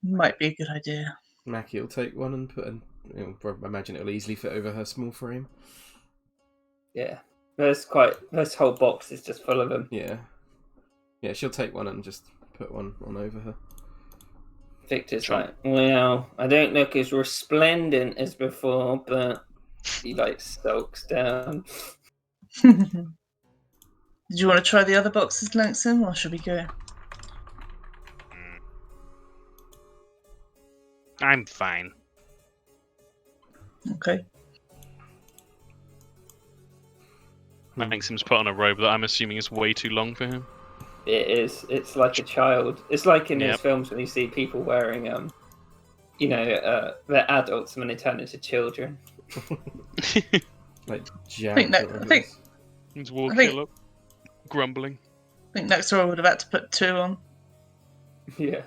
Might be a good idea. Mackie will take one and put I imagine it'll easily fit over her small frame. Yeah. This whole box is just full of them. Yeah. Yeah, she'll take one and just put one on over her. Victor's like, well, I don't look as resplendent as before, but he like sulks down. Did you want to try the other boxes, Langston, or should we go? I'm fine. Okay. Langsam's put on a robe that I'm assuming is way too long for him. It is. It's like a child. It's like in Yep. those films when you see people wearing, they're adults and then they turn into children. Like Jack. think that- whatever I it think- is. He's walking I think- up, grumbling. I think Naxor would have had to put 2 on. Yeah.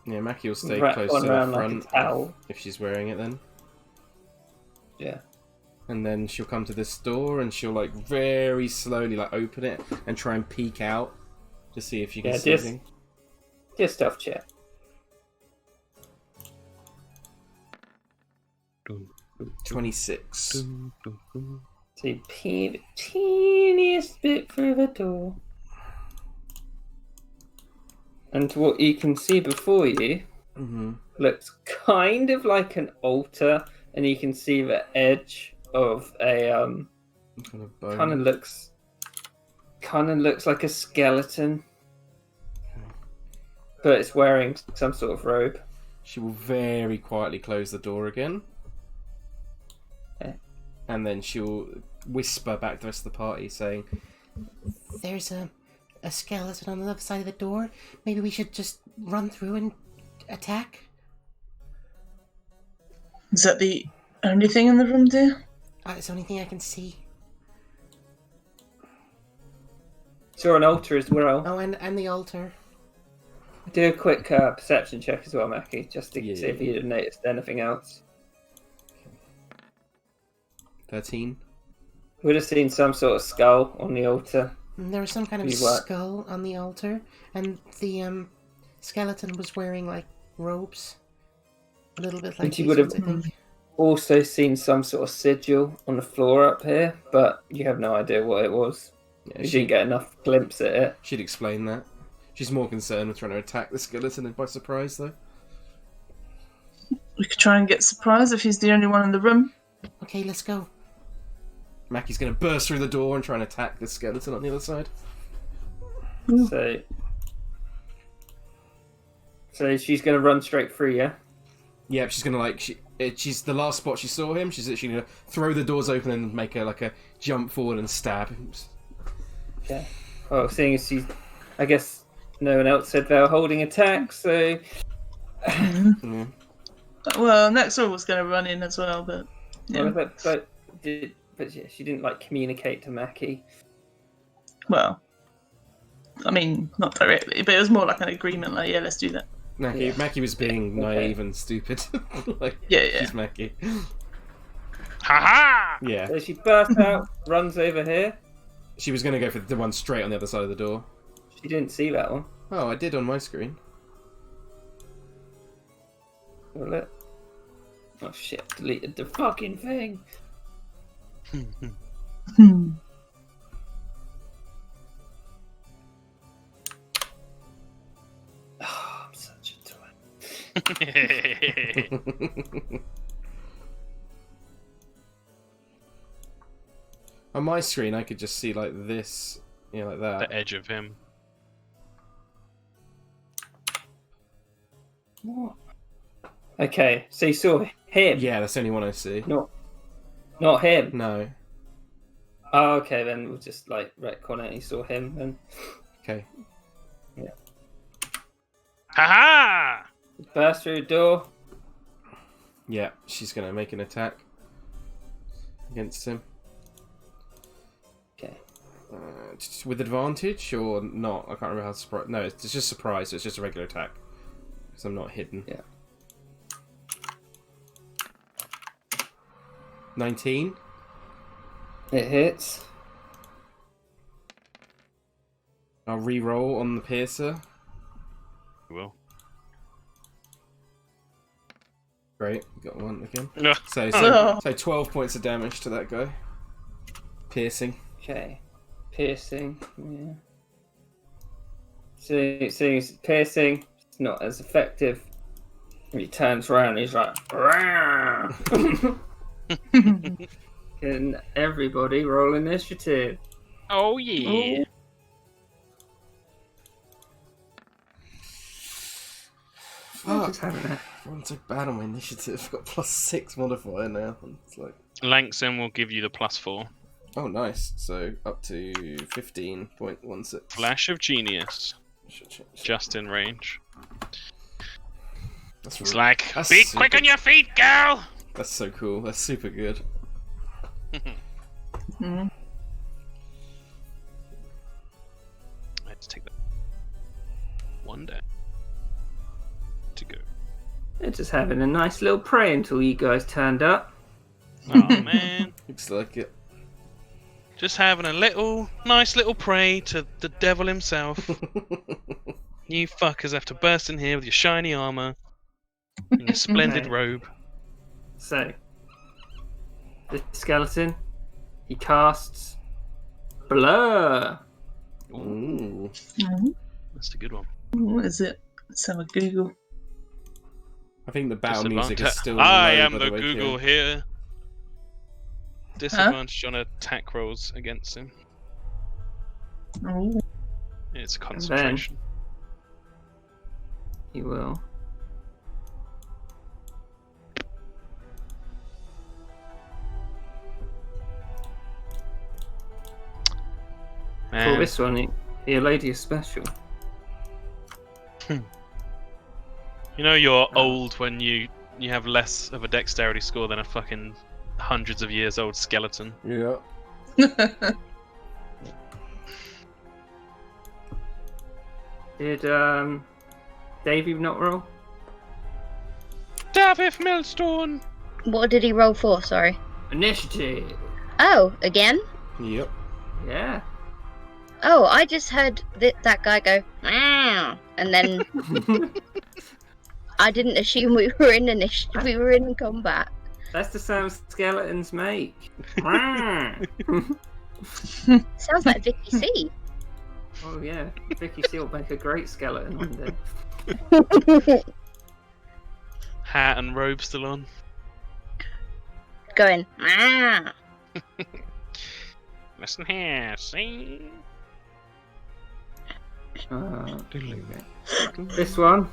Yeah, Mackie will stay Wrap close one to the around like a front towel. if she's wearing it then. Yeah. And then she'll come to this door and she'll like very slowly like open it and try and peek out to see if she can Yeah, see just- anything. Just stealth check. Dun, 26. dun, dun, dun. So you pee the teeniest bit through the door. And what you can see before you Mm-hmm. looks kind of like an altar, and you can see the edge of a Kind of bone. kind of looks like a skeleton, but it's wearing some sort of robe. She will very quietly close the door again. Okay. And then she'll whisper back to the rest of the party saying, There's a skeleton on the other side of the door. Maybe we should just run through and attack? Is that the only thing in the room, dear? It's the only thing I can see. Saw an altar as well. Oh, and the altar. Do a quick perception check as well, Mackie, just to Yeah, see if yeah. you'd have noticed anything else. 13. Would have seen some sort of skull on the altar. There was some kind of You what? skull on the altar, and the skeleton was wearing like robes, a little bit like And you these would have- ones, I think. Also seen some sort of sigil on the floor up here, but you have no idea what it was. Yeah, You didn't get enough glimpse at it. she'd explain that. She's more concerned with trying to attack the skeleton by surprise, though. We could try and get surprised if he's the only one in the room. Okay, let's go. Mackie's going to burst through the door and try and attack the skeleton on the other side. So she's going to run straight through, yeah? Yeah, she's going to she's the last spot she saw him. She's literally going to throw the doors open and make a jump forward and stab him. Yeah. Well, seeing as I guess no one else said they were holding attack, so Yeah. Well, Nexor was going to run in as well, but yeah. but yeah, she didn't like communicate to Mackie. Well, I mean, not directly, but it was more like an agreement. Like, yeah, let's do that. Mackie was being naive and stupid. Yeah. She's Mackie. Ha Yeah. So she bursts out, runs over here. She was going to go for the one straight on the other side of the door. She didn't see that one. Oh, I did on my screen. Will it? Oh shit! Deleted the fucking thing. Oh, I'm such a twat. ha! On my screen, I could just see like this, like that. The edge of him. What? Okay, so you saw him. Yeah, that's the only one I see. Not him. No. Oh, okay, then we'll just like retcon it. You saw him, then. Okay. Ha! Burst through the door. Yeah, she's going to make an attack against him. Okay. With advantage or not? I can't remember how surprise. No, it's just surprise. So it's just a regular attack because I'm not hidden. Yeah. 19. It hits. I'll re-roll on the piercer. Will. Great, we got one again. No. So Oh. 12 points of damage to that guy. Piercing. Okay. Piercing. Yeah. So it's piercing. It's not as effective. He turns around. He's like, "Rah!" Can everybody roll initiative? Oh yeah. Fuck. Just having a- Everyone's so bad on my initiative. I've got +6 modifier now. It's like, Langston will give you the +4. oh, nice. So up to 15.16. Flash of genius. Just in range. That's It's really- like, that's be super- quick on your feet, girl! That's so cool. That's super good. Mhm. I had to take that one day to go. They're just having a nice little pray until you guys turned up. Oh man. Looks like it. Just having a nice little pray to the devil himself. You fuckers have to burst in here with your shiny armor and your splendid Okay. robe. So, the skeleton, he casts Blur. Ooh. That's a good one. What is it? Let's have a Google. I think the battle music is still I low, am by the way, Google Kieran. here. Disadvantage on attack rolls against him. Oh. It's concentration. He will. For Man, this one, he allowed you special. you know you're old when you have less of a dexterity score than a fucking hundreds of years old skeleton. Yeah. Did Davey not roll? David Millstone! What did he roll for? Sorry. Initiative. Oh, again? Yep. Yeah. Oh, I just heard that guy go, "Meow," and then I didn't assume we were in combat. That's the sound skeletons make. Sounds like Vicky C. Oh yeah, Vicky C will make a great skeleton one day. Hat and robe still on. Going, "Meow." Listen here, see? This one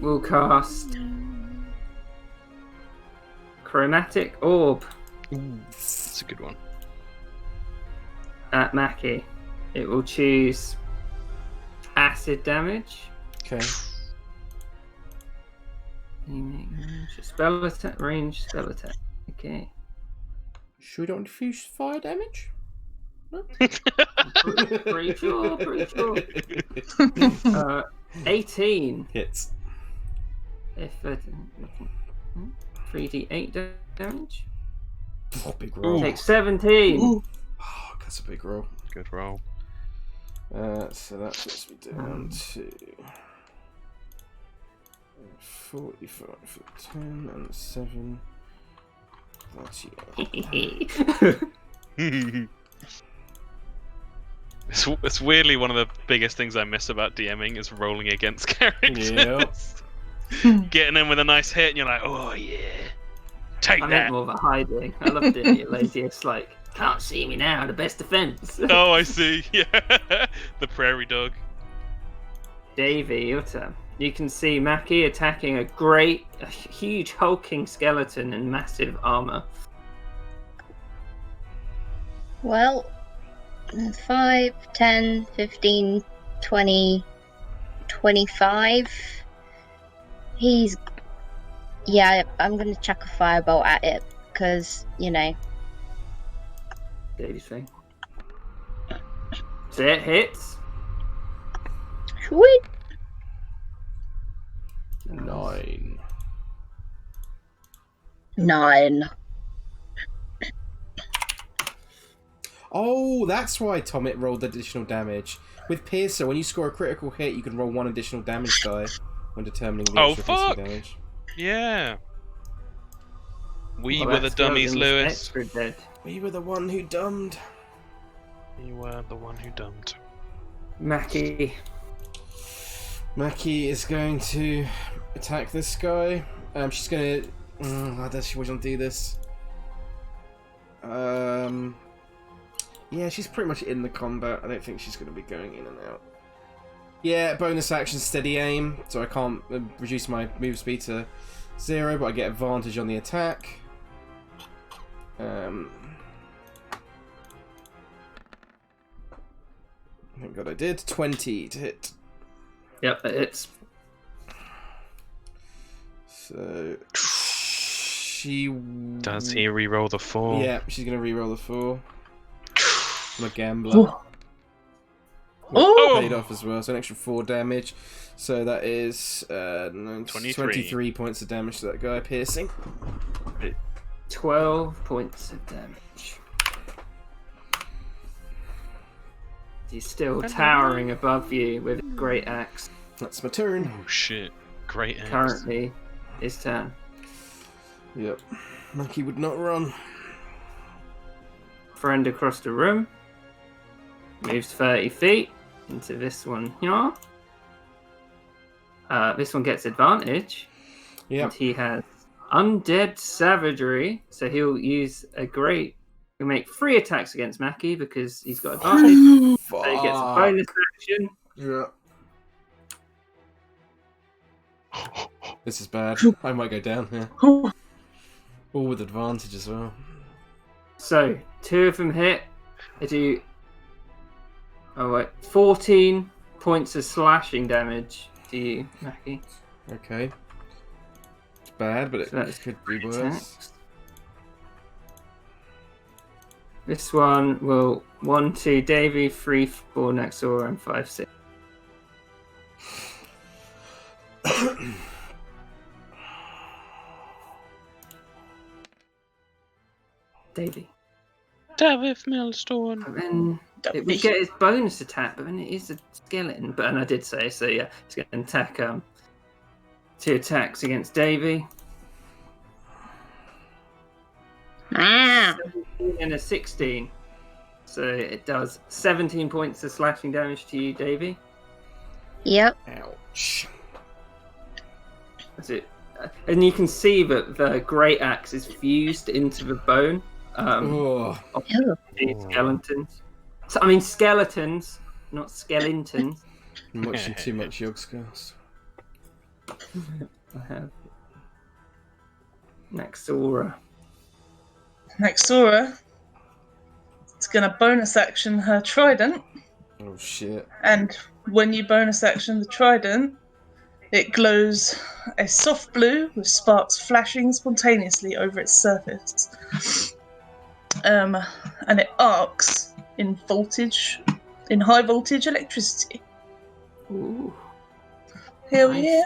will cast Chromatic Orb Ooh, that's a good one. at Mackie. It will choose acid damage. Okay. Spell attack, range spell attack. Okay. Sure, we don't diffuse fire damage? Pretty sure. 18. Hits. If 3d8 damage. Oh, big roll. Take 17. Ooh. Oh, that's a big roll. Good roll. So that puts me down to 45 for 10 and 7. It's weirdly one of the biggest things I miss about DMing is rolling against characters. Yep. Getting in with a nice hit and you're like, oh yeah, take I meant that. more of a hiding. I loved it, lady. It's like, can't see me now, the best defense. Oh, I see. Yeah, the prairie dog. Davey, your turn. You can see Mackie attacking a huge hulking skeleton in massive armor. Well, 5, 10, 15, 20, 25. Yeah, I'm going to chuck a firebolt at it, because, Davey's thing. So it hits. Sweet. 9. 9. Oh, that's why Tomit rolled additional damage. With Piercer, when you score a critical hit, you can roll 1 additional damage die when determining the Oh, extra fuck! piercing damage. Yeah. We Well, were the that dummies, skeleton's Lewis. extra dead. We were the one who dumbed. You were the one who dumped. Mackie. Mackie is going to attack this guy. She's going to... how does she want to do this? Yeah, she's pretty much in the combat. I don't think she's going to be going in and out. Yeah, bonus action, steady aim. So I can't reduce my move speed to 0, but I get advantage on the attack. Thank God I did. 20 to hit. Yep, it hits. So... She... Does he re-roll the 4? Yeah, she's going to re-roll the 4. I'm a gambler. Oh! Paid off as well, so an extra 4 damage. So that is 23 points of damage to that guy piercing. 12 points of damage. He's still towering above you with a great axe. That's my turn. Oh shit. Great axe. Currently, his turn. Yep. Mackie would not run. Friend across the room. Moves 30 feet into this one here. This one gets advantage. Yep. And he has undead savagery, so he'll use he'll make 3 attacks against Mackie because he's got advantage. So he gets a bonus action. Yeah. This is bad. I might go down here. All with advantage as well. So 2 of them hit. They do 14 points of slashing damage to you, Mackie. Okay. It's bad, but it So that's could be worse. attacks. This one will 1, 2, Davey, 3, 4, Naxor, and 5, 6. Davey. Davith Millstone. And then That'd we be- get his bonus attack, but then it is a skeleton. But and I did say so. Yeah, he's going to attack. 2 attacks against Davy. Ah, 17 and a 16. So it does 17 points of slashing damage to you, Davy. yep. Ouch. That's it. And you can see that the great axe is fused into the bone. Oh. Of Ew. the skeletons. So, I mean skeletons, not skeletons. I'm watching too much Yogscast. I have Naxora. Naxora is going to bonus action her trident, Oh shit. and when you bonus action the trident, it glows a soft blue with sparks flashing spontaneously over its surface. And it arcs in high voltage electricity. Ooh. Hell Nice. yeah.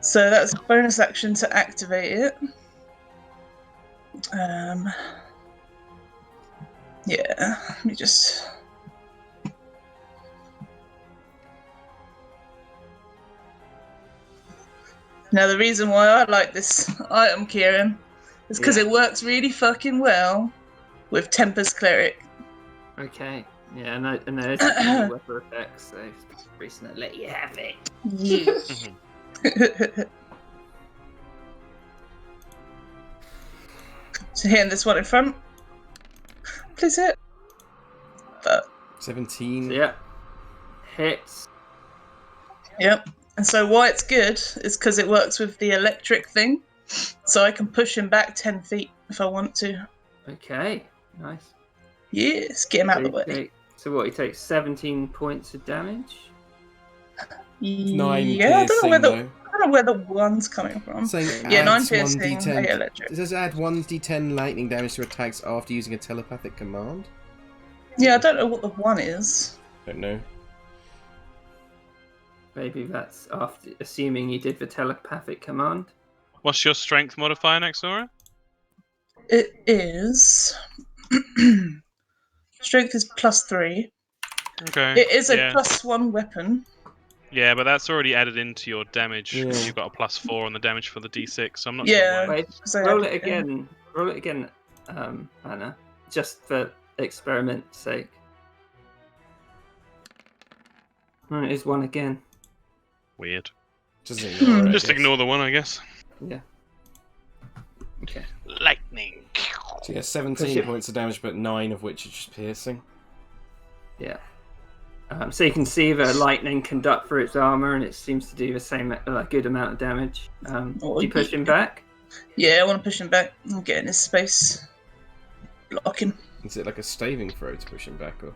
So that's a bonus action to activate it. Yeah, let me just... Now the reason why I like this item, Kieran, is because Yeah. it works really fucking well with Temper's Cleric. Okay. Yeah, and there's any weapon effects, so Reese gonna let you have it. Yeah. So hitting this one in front. Please hit. But 17. So, yeah. Hits. yep. And so why it's good is because it works with the electric thing. So I can push him back 10 feet if I want to. Okay. Nice. Yes, get him out of the way. So what, he takes 17 points of damage? 9 Yeah, I don't piercing, know though. where the one's coming from. Saying Yeah, 9 adds piercing, 1d10. 8 electric. Does it add 1d10 lightning damage to attacks after using a telepathic command? Yeah, I don't know what the one is. Don't know. Maybe that's after assuming you did the telepathic command. What's your strength modifier, Naxora? It is... Strength is +3. Okay. It is a yeah. +1 weapon. Yeah, but that's already added into your damage. Yeah. You've got a +4 on the damage for the d6, so I'm not Yeah. sure why. Wait, So roll I- it again. Roll it again, Anna. Just for experiment's sake. Oh, it is 1 again. Weird. Just ignore it. I Just guess. ignore the one, I guess. Yeah. Okay. Lightning. So yeah, 17 points of damage, but 9 of which are just piercing. Yeah. So you can see the lightning conduct through its armor, and it seems to do the same good amount of damage. Do you push him back? Yeah, I want to push him back and get in his space. Block him. Is it like a staving throw to push him back, or?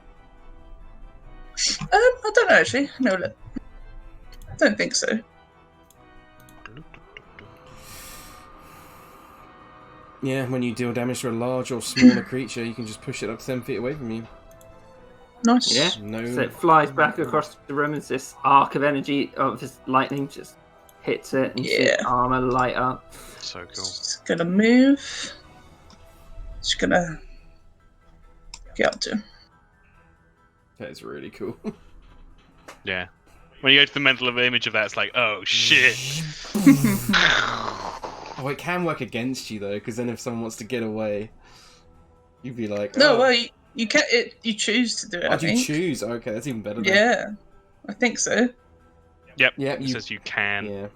I don't know actually. No, look. I don't think so. Yeah, when you deal damage to a large or smaller creature, you can just push it up 10 feet away from you. Nice. Yeah. No. So it flies back across the room as this arc of energy of this lightning just hits it, and you see its Yeah. armor light up. So cool. Just gonna move. Just gonna get up to him. That is really cool. Yeah. When you go to the mental image of that, it's like, oh shit. Oh, it can work against you though, because then if someone wants to get away, you'd be like, No, oh. well, you can. You choose to do it. Oh, I do you think. choose? Okay, that's even better. Then. Yeah, I think so. Yep. Yeah, It says you can. Yeah.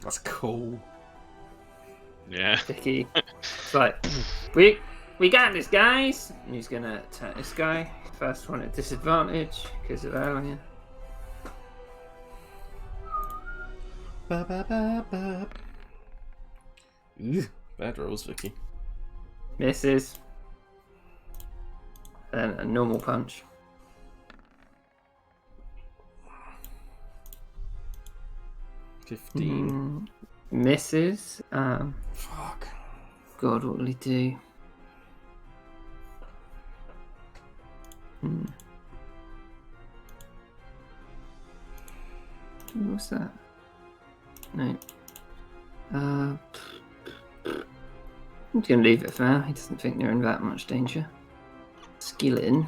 That's cool. Yeah. Vicky. It's like, we got this, guys. And he's gonna attack this guy. First one at disadvantage because of earlier. Ba, ba, ba, ba. Ooh, bad rolls, Vicky. Misses. And a normal punch. $15. Misses. Fuck. God, what will he do? What's that? No. I'm just going to leave it for now. He doesn't think they're in that much danger. Skeleton.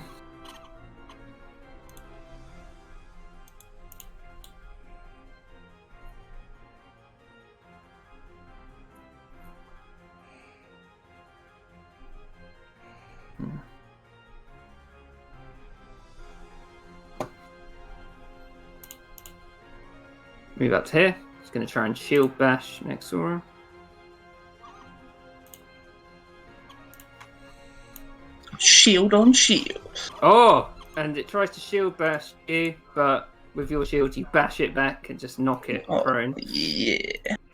Move up to here. He's going to try and shield bash Nexora. Shield on shield. Oh! And it tries to shield bash you, but with your shield you bash it back and just knock it prone. Yeah.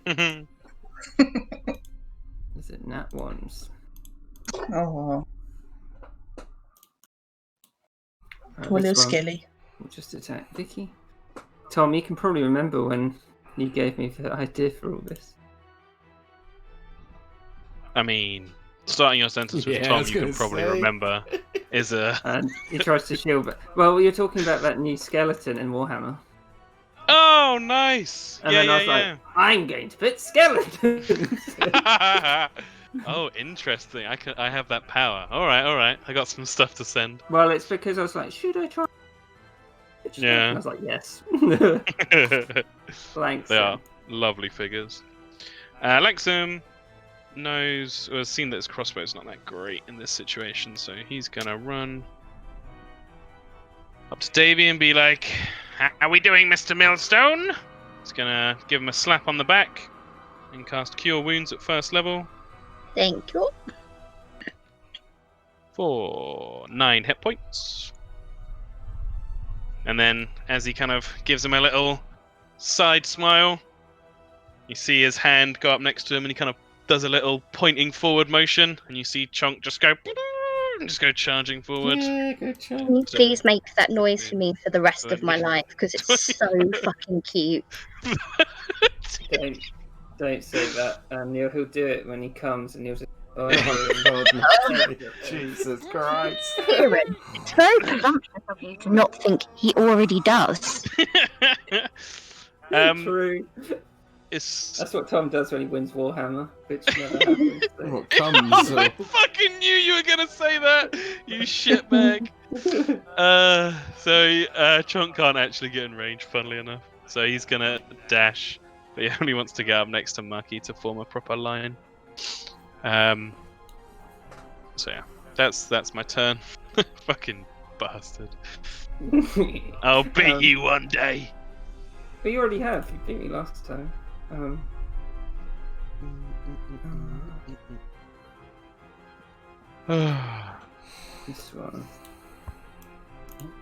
Is it nat ones? Oh. Poor This little one skelly. will just attack Vicky. Tom, you can probably remember when you gave me the idea for all this. I mean, starting your sentence with Yeah, I Tom, was you can gonna probably say. remember, is a... And he tries to shield back. Well, you're talking about that new skeleton in Warhammer. Oh, nice! And Yeah, then I was like, I'm going to put skeletons! Oh, interesting. I have that power. All right. I got some stuff to send. Well, it's because I was like, should I try? Yeah. And I was like, yes. Thanks. They are lovely figures. Lexum knows, or has seen that his crossbow's not that great in this situation, so he's gonna run up to Davy and be like, How are we doing, Mr. Millstone? he's gonna give him a slap on the back and cast Cure Wounds at first level Thank you. for 9 hit points. And then, as he kind of gives him a little side smile, you see his hand go up next to him and he kind of does a little pointing forward motion, and you see Chunk just go and just go charging forward. Yeah, good job. Can you please make that noise for me for the rest of my life? Because it's so fucking cute. Don't say that. He'll do it when he comes and he'll just. Oh, Jesus Christ. Kieran, it's very presumptuous of you to not think he already does. True. It's... That's what Tom does when he wins Warhammer, which never happens. So. What comes? I fucking knew you were gonna say that, you shitbag. So Chunk can't actually get in range, funnily enough. So he's gonna dash, but he only wants to get up next to Mucky to form a proper line. So yeah, that's my turn. Fucking bastard. I'll beat you one day. But you already have. You beat me last time. This one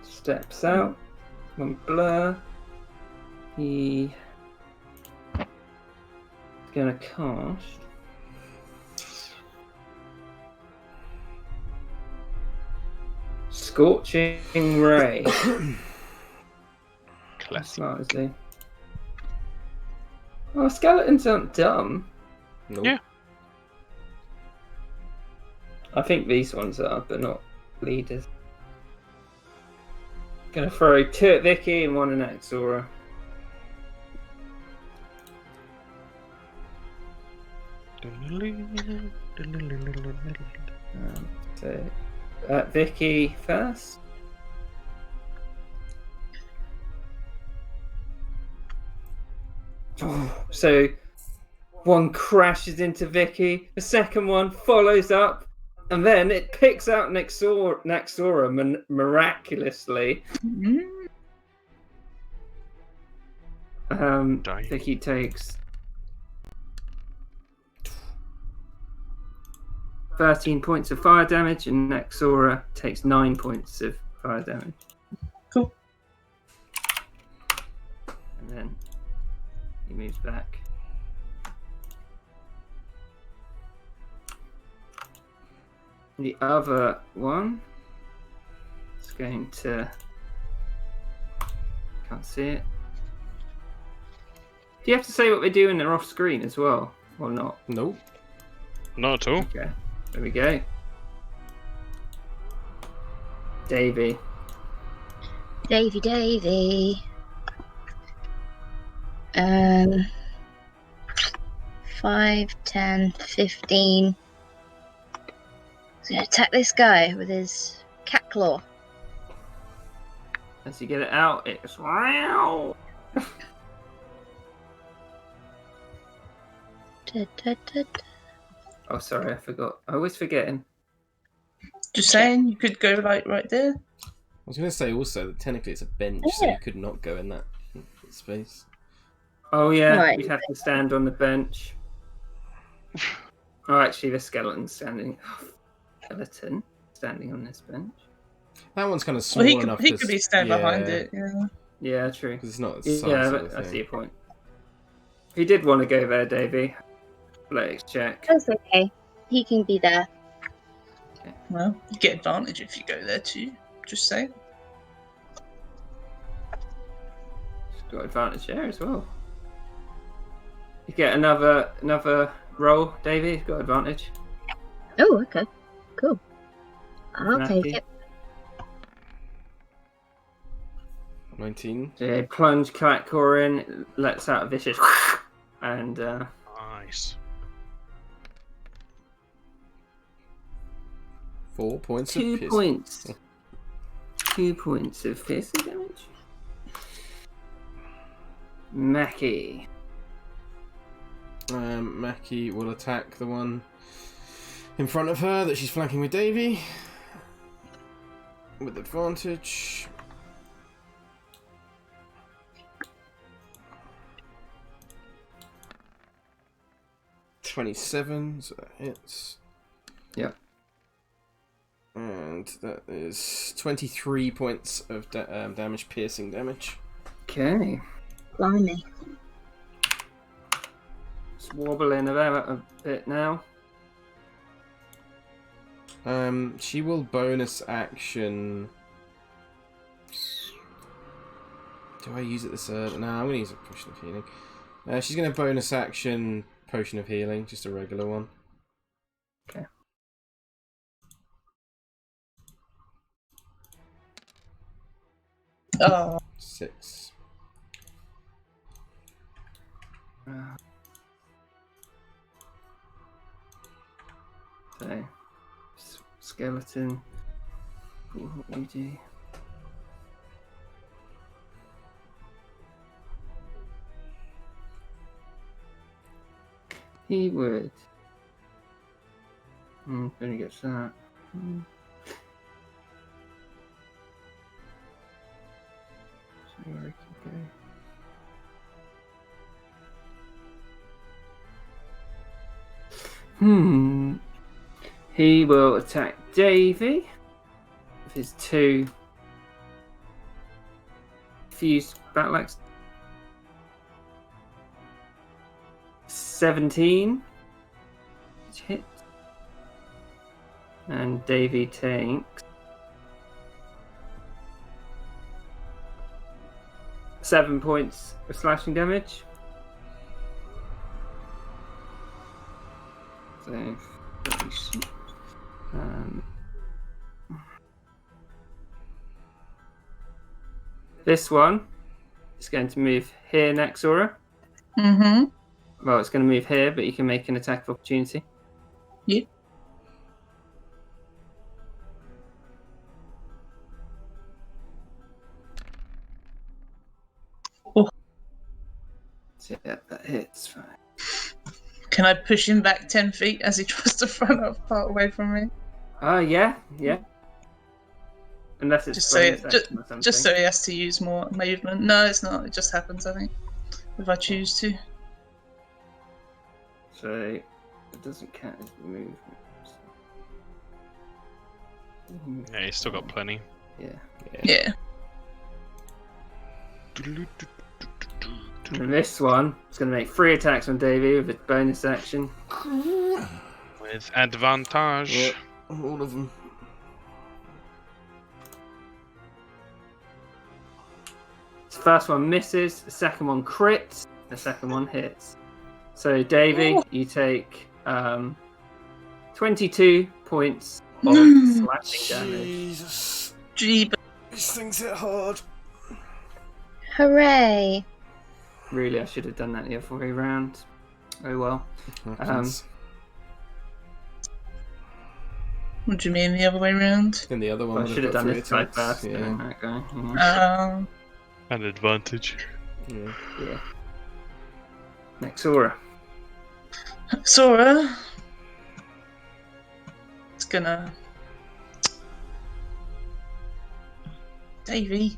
steps out. One blur. He's gonna cast. Scorching Ray. How Classic. smart is he? Oh, skeletons aren't dumb. Nope. Yeah. I think these ones are, but not leaders. Gonna throw 2 at Vicky and 1 at Exora. So, at Vicky first. So, one crashes into Vicky, the second one follows up, and then it picks out Naxora miraculously. Vicky takes 13 points of fire damage, and Naxora takes 9 points of fire damage. Cool. And then he moves back. The other one is going to... Can't see it. Do you have to say what they do when they're off screen as well, or not? Nope. Not at all. Okay, there we go. Davy. Davy. 5, 10, 15, gonna attack this guy with his cat claw. As you get it out, it's wow. Oh, sorry, I forgot. I always forgetting. Just saying, you could go like right there. I was going to say also that technically it's a bench, so Yeah. you could not go in that space. Oh yeah, Right. you'd have to stand on the bench. Oh, actually, the skeleton's standing. Skeleton standing on this bench. That one's kind of small Well, enough. he could be standing behind yeah, it. Yeah. Yeah, true. because it's not the size Yeah, of but the I see thing. your point. If you did want to go there, Davey, athletics check. That's okay. He can be there. Well, you get advantage if you go there too. Just saying. Got advantage there as well. You get another roll, Davey. You've got advantage. Oh, okay. Cool. I'll Happy. take it. 19. So you plunge Catcore in, lets out a vicious and Nice. 4 points of 2 piercing. points. 2 points of piercing damage. Mackie. Mackie will attack the one in front of her that she's flanking with Davy. With advantage. $27, so that hits. Yep. And that is 23 points of damage, piercing damage. Okay. Blimey. It's wobbling about a bit now. She will bonus action. Do I use it this no, I'm gonna use a potion of healing. She's gonna bonus action potion of healing, just a regular one. Okay. Oh, 6. So, skeleton. What do you do? He would. Then he gets that. See where he can go. He will attack Davy with his 2 fused battle axe. 17 which hits. And Davy takes 7 points of slashing damage. So, this one is going to move here next, Aura. mm-hmm. Well, it's going to move here, but you can make an attack of opportunity. Yeah. Oh. So, yeah, that hits. Fine. Can I push him back 10 feet as he tries to run up part away from me? Yeah. Unless it's Just so, bonus action or something. just so he has to use more movement. No, it's not. It just happens, I think, if I choose to. So it doesn't count as movement. Yeah, he's still got plenty. Yeah. And this one is going to make 3 attacks on Davey with its bonus action. With advantage. Yep, all of them. The first one misses, the second one crits, the second one hits. So Davey, you take 22 points of slashing damage. Jesus. Gee, These things hit hard. Hooray! Really, I should have done that the other way around. Oh well. What do you mean the other way around? And the other one Well, I would should have have got done 3 this guy attacks. first, Yeah. and that guy. Yeah. An advantage. Yeah. Yeah. Nexora. Sora. It's gonna. Davy.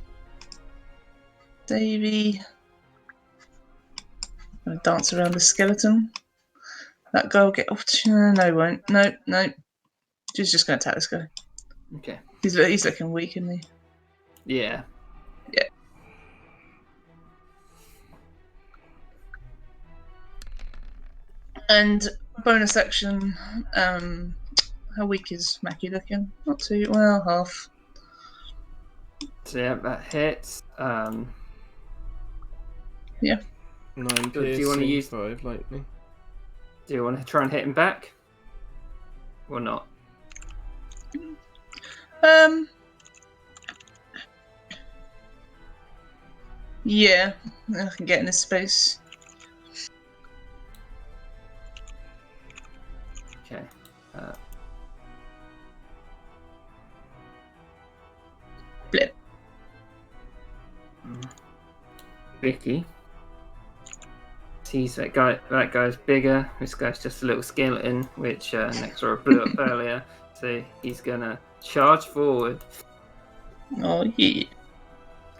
Gonna dance around the skeleton. That guy will get off. No, he won't. No. She's just gonna attack this guy. Okay. He's looking weak, isn't he? Yeah. Yeah. And bonus action. How weak is Mackie looking? Not too well. Half. So yeah, that hits. 9 Do you wanna piercing, use- 5 lightning. Do you want to try and hit him back? Or not? Yeah, I can get in his space. Okay. Blip. Vicky sees that guy. That guy's bigger. This guy's just a little skeleton, which Nexora blew up earlier. So he's gonna charge forward. Oh yeah.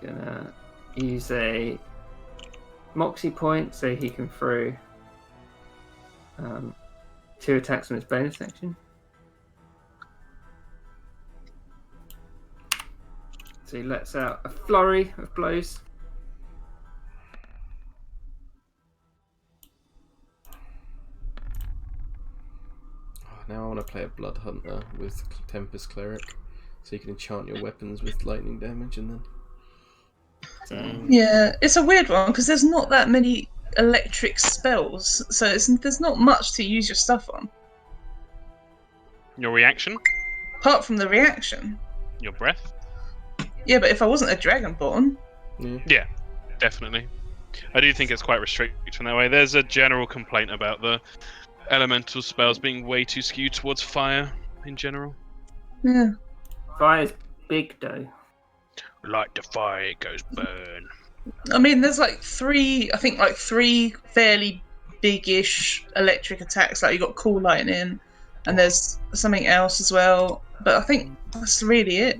Gonna use a Moxie point so he can throw 2 attacks on his bonus action. So he lets out a flurry of blows. Now I want to play a Blood Hunter with Tempest Cleric, so you can enchant your weapons with lightning damage, and then. Yeah, it's a weird one because there's not that many electric spells, so there's not much to use your stuff on Your reaction? apart from the reaction. Your breath? Yeah, but if I wasn't a dragonborn, Yeah, definitely. I do think it's quite restricted in that way. There's a general complaint about the elemental spells being way too skewed towards fire in general. yeah. Fire's big though. Light the fire, it goes burn. I mean, there's like three fairly big-ish electric attacks. Like you got cool lightning, and there's something else as well. But I think that's really it.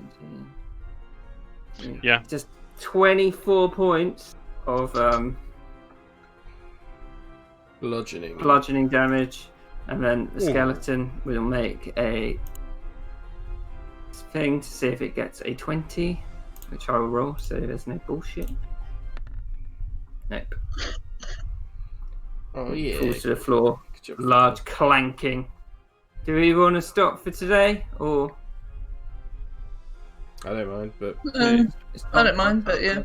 Yeah. Just 24 points of Bludgeoning damage, and then the skeleton will make a thing to see if it gets a 20, which I will roll, so there's no bullshit. Nope. Oh yeah. Falls to the floor. Good job. Large clanking. Do we want to stop for today, or? I don't mind, but It's I don't mind, but yeah.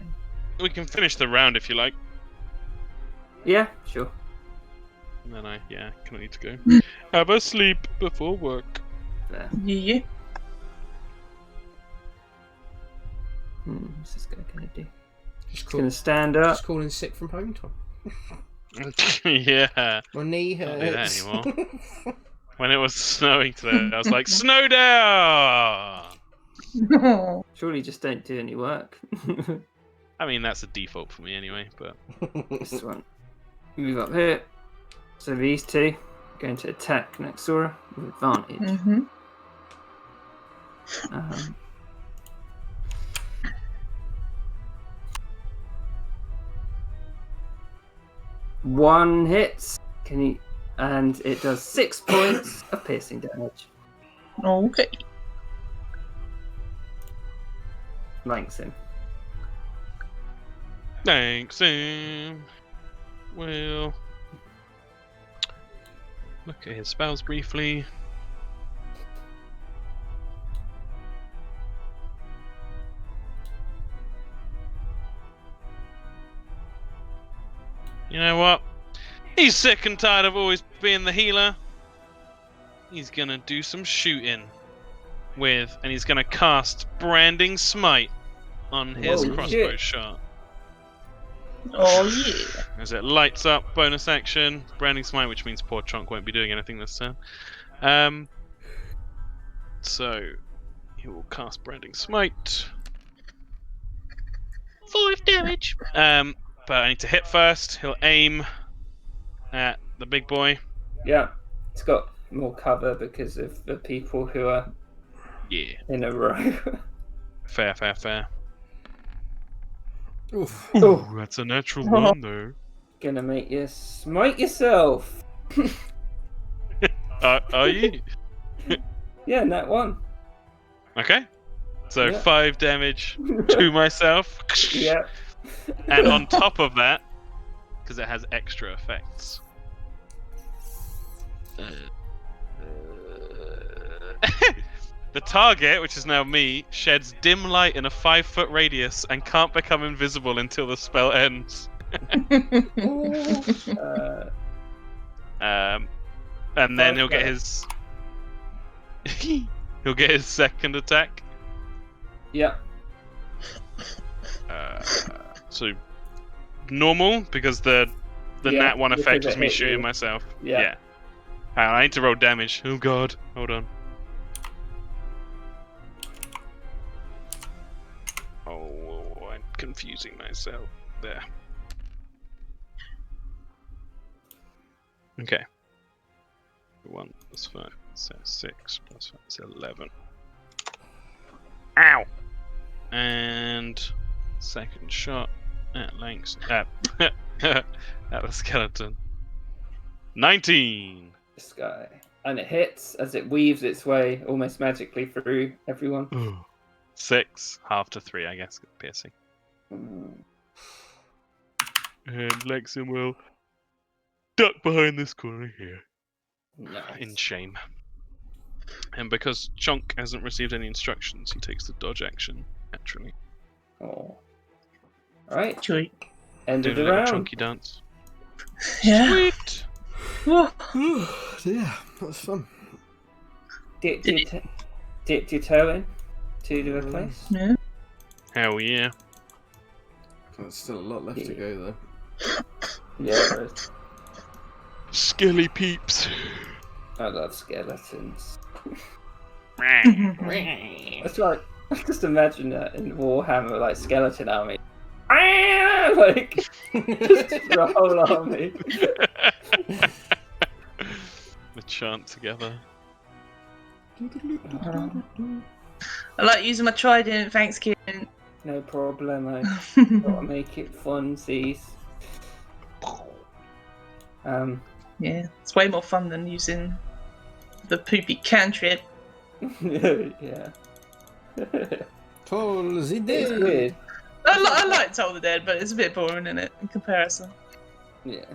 We can finish the round if you like. Yeah, sure. And then I kind of need to go. Have a sleep before work. There. Yeah. What's this guy gonna do? just He's call, gonna stand up. just calling sick from home, Tom. Yeah. My knee Can't do that hurts. anymore. When it was snowing today, I was like, snow down! Surely just don't do any work. I mean, that's a default for me anyway, but... This one. Move up here. So these two are going to attack Nexora with advantage. Mm-hmm. One hits. Can you? And it does 6 points of piercing damage. Okay. Blanks him. Thanks, Sam. We'll look at his spells briefly. You know what? He's sick and tired of always being the healer. He's gonna do some shooting and he's gonna cast Branding Smite on his Whoa, crossbow shit. shot. Oh yeah. As it lights up, bonus action, Branding Smite, which means poor Chunk won't be doing anything this turn. So he will cast Branding Smite. 5 damage. But I need to hit first. He'll aim at the big boy. Yeah, it's got more cover because of the people who are Yeah. in a row. Fair. Oof. Ooh, that's a natural one, though. Gonna make you smite yourself. Are you? Yeah, that one. Okay. So Yeah. 5 damage to myself. Yeah. And on top of that, because it has extra effects. The target, which is now me, sheds dim light in a 5-foot radius and can't become invisible until the spell ends. And then he'll get his he'll get his second attack. Yeah. So normal because the Yeah, nat 1 because effect it was me hit shooting you. myself. Yeah. Hang on, I need to roll damage. Oh god, hold on. Oh, I'm confusing myself there. Okay. 1 plus 5, so 6 plus 5 is 11. Ow! And second shot at length at the skeleton. 19. This guy. And it hits as it weaves its way almost magically through everyone. 6, half to 3, I guess, piercing. Mm. And Lexin will duck behind this corner here Nice. in shame. And because Chonk hasn't received any instructions, he takes the dodge action naturally. Oh. Alright. Sweet. End Do of a the little round. chonky dance. Yeah. Sweet! Whoa. Yeah, that was fun. Dipped your toe in to the place. Yeah. Hell yeah. There's still a lot left to go though. Yeah, there is. Skelly peeps. I love skeletons. Right. It's like, just imagine that in Warhammer, like skeleton army. Like, just the whole army. The chant together. I like using my trident, thanks, Kieran. No problem, I gotta make it funsies. Yeah, it's way more fun than using the poopy cantrip. Yeah. Toll the It's Dead. weird. I like Toll the Dead, but it's a bit boring, isn't it, in comparison? Yeah.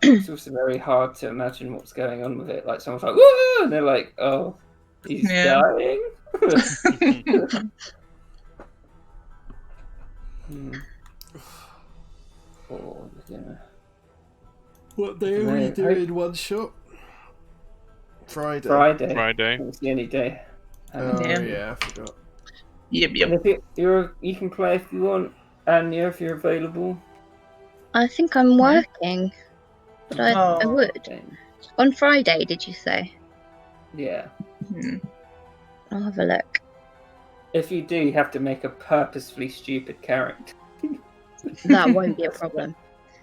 It's also very hard to imagine what's going on with it. Like someone's like, "Woo!" and they're like, "Oh, he's Yeah. dying." Oh, yeah. What day are No, we doing one shot? Friday. Friday. It's the only day. Oh Yeah. yeah, I forgot. Yep. And if you can play if you want, and if you're available. I think I'm working, but I Oh. would. Then, On Friday, did you say? yeah. Hmm. I'll have a look. If you do, you have to make a purposefully stupid character. That won't be a problem.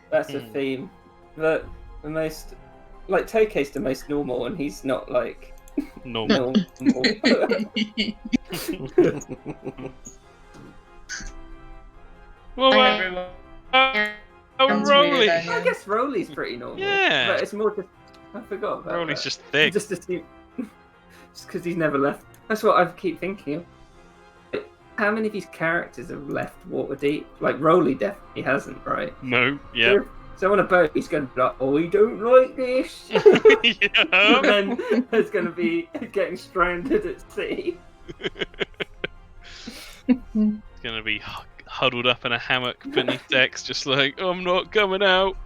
That's a theme. But the most, like Tokei's the most normal, and he's not like Normal. normal. Well, Everyone. Sounds Rolly. weird, I yeah. guess Rowley's pretty normal. Yeah. But it's more just I forgot about Rolly's that. just thick. Just assume, just because he's never left. That's what I keep thinking of. Like, how many of these characters have left Waterdeep? Like Rowley definitely hasn't, right? No, yeah. So on a boat, he's going to be like, "Oh, we don't like this," Yeah. and then there's going to be getting stranded at sea. It's gonna be huddled up in a hammock beneath decks, just like, I'm not coming out.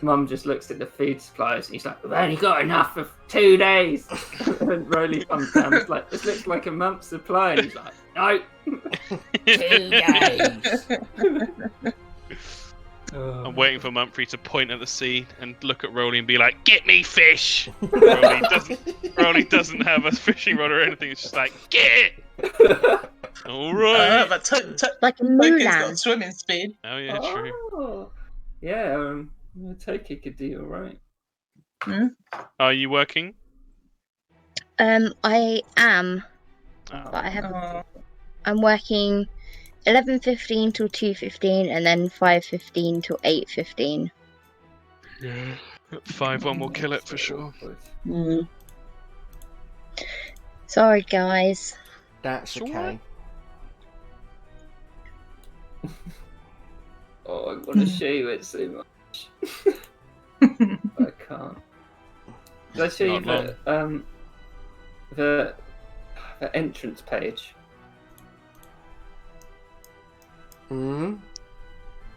Mum just looks at the food supplies and he's like, "We've only got enough for 2 days." And Rowley comes down, it's like, "This looks like a month's supply," and he's like, "No." 2 days. I'm waiting for Mumphrey to point at the sea and look at Rolly and be like, "Get me fish!" Rolly doesn't have a fishing rod or anything. It's just like, "Get it!" All right. But Like a Token's got Mulan. swimming speed. Oh yeah, true. Oh, yeah, Toki could do all right. Are you working? I am, Oh. but I haven't. Oh. I'm working 11:15 till 2:15, and then 5:15 till 8:15. Yeah. 5-1 will kill it for sure. Sorry, guys. That's It's okay. Oh, I want to show you it so much. But I can't. Did I show you Not the entrance page? Hmm?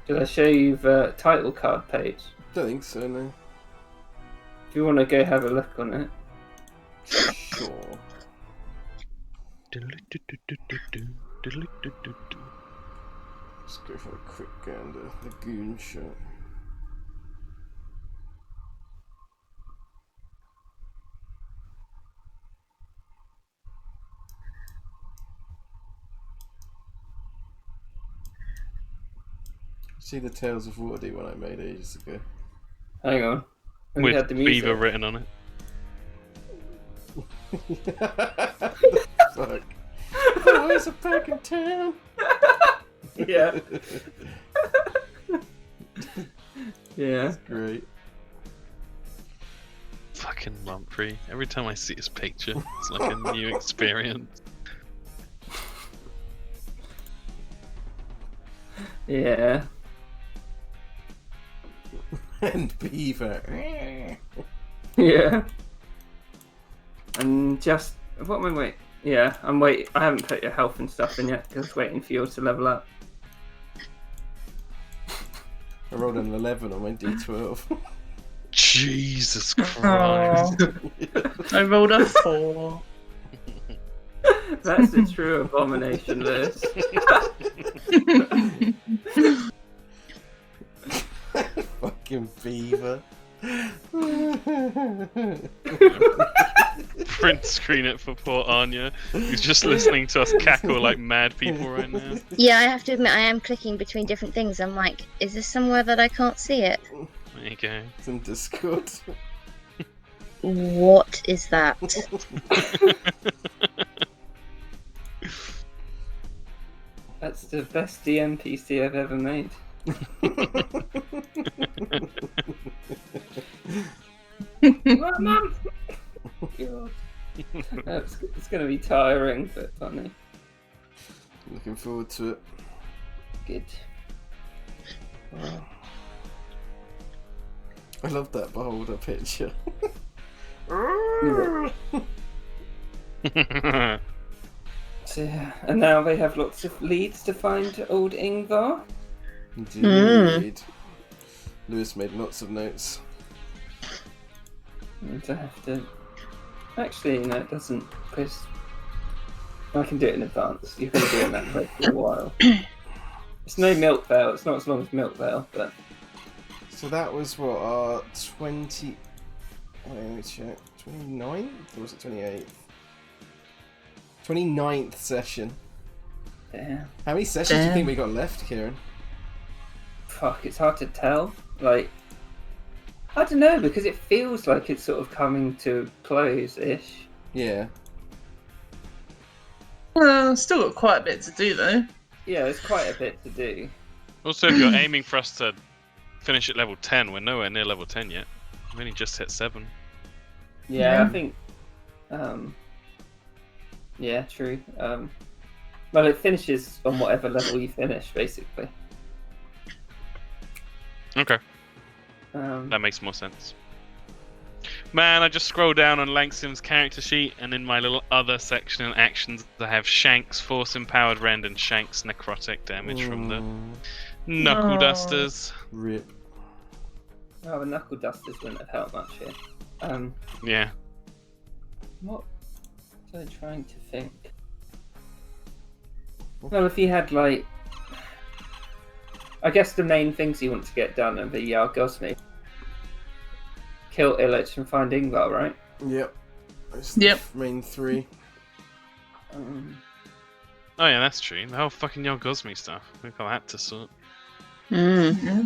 Did I show you the title card page? Don't think so, no. If you want to go have a look on it. Sure. Let's go for a quick gander. The goon shot. See the Tales of Waterdeep one I made ages ago. Hang on. We With had the music. Beaver written on it. Fuck. Oh, it's a back in town. Yeah. Yeah. Great. Fucking Mumphrey. Every time I see his picture, it's like a new experience. Yeah. And Beaver. Yeah. And just what am I waiting? Yeah, I'm waiting. I haven't put your health and stuff in yet because waiting for yours to level up. I rolled an 11 on my D12. Jesus Christ. I rolled a 4. That's a true abomination, Lewis. Fucking Beaver. Print screen it for poor Anya, who's just listening to us cackle like mad people right now. Yeah, I have to admit, I am clicking between different things. I'm like, is this somewhere that I can't see it? There you go. It's in Discord. What is that? That's the best DM PC I've ever made. What, Mum? God. It's going to be tiring, but funny. Looking forward to it. Good. I love that beholder picture. So, yeah. And now they have lots of leads to find old Ingvar. Indeed. Lewis made lots of notes. And I have to. Actually, no, it doesn't. Because I can do it in advance. You can do it in that place for a while. It's no Milk Vale. It's not as long as Milk Vale, but. So that was what, our 20... Wait, let me check. 29th? Or was it 28th? 29th session. Yeah. How many sessions do you think we got left, Kieran? Fuck, it's hard to tell. Like, I don't know, because it feels like it's sort of coming to close-ish. Yeah. Still got quite a bit to do though. Yeah, there's quite a bit to do. Also, if you're aiming for us to finish at level 10, we're nowhere near level 10 yet. We've only just hit 7. Yeah, Yeah. I think. Yeah, true. Well, it finishes on whatever level you finish, basically. Okay, that makes more sense. Man, I just scrolled down on Langston's character sheet, and in my little other section in actions, I have Shank's Force Empowered Rend and Shank's Necrotic damage from the Knuckle Oh. Dusters. Rip. Oh, the Knuckle Dusters wouldn't have helped much here. Yeah. What was I trying to think? Well, if you had, like... I guess the main things you want to get done are the Gosme. Kill Illich and find Ingvar, right? Yep. That's Yep. the main 3. Oh yeah, that's true. The whole fucking Yalgosme stuff. We've got that to sort. Yeah.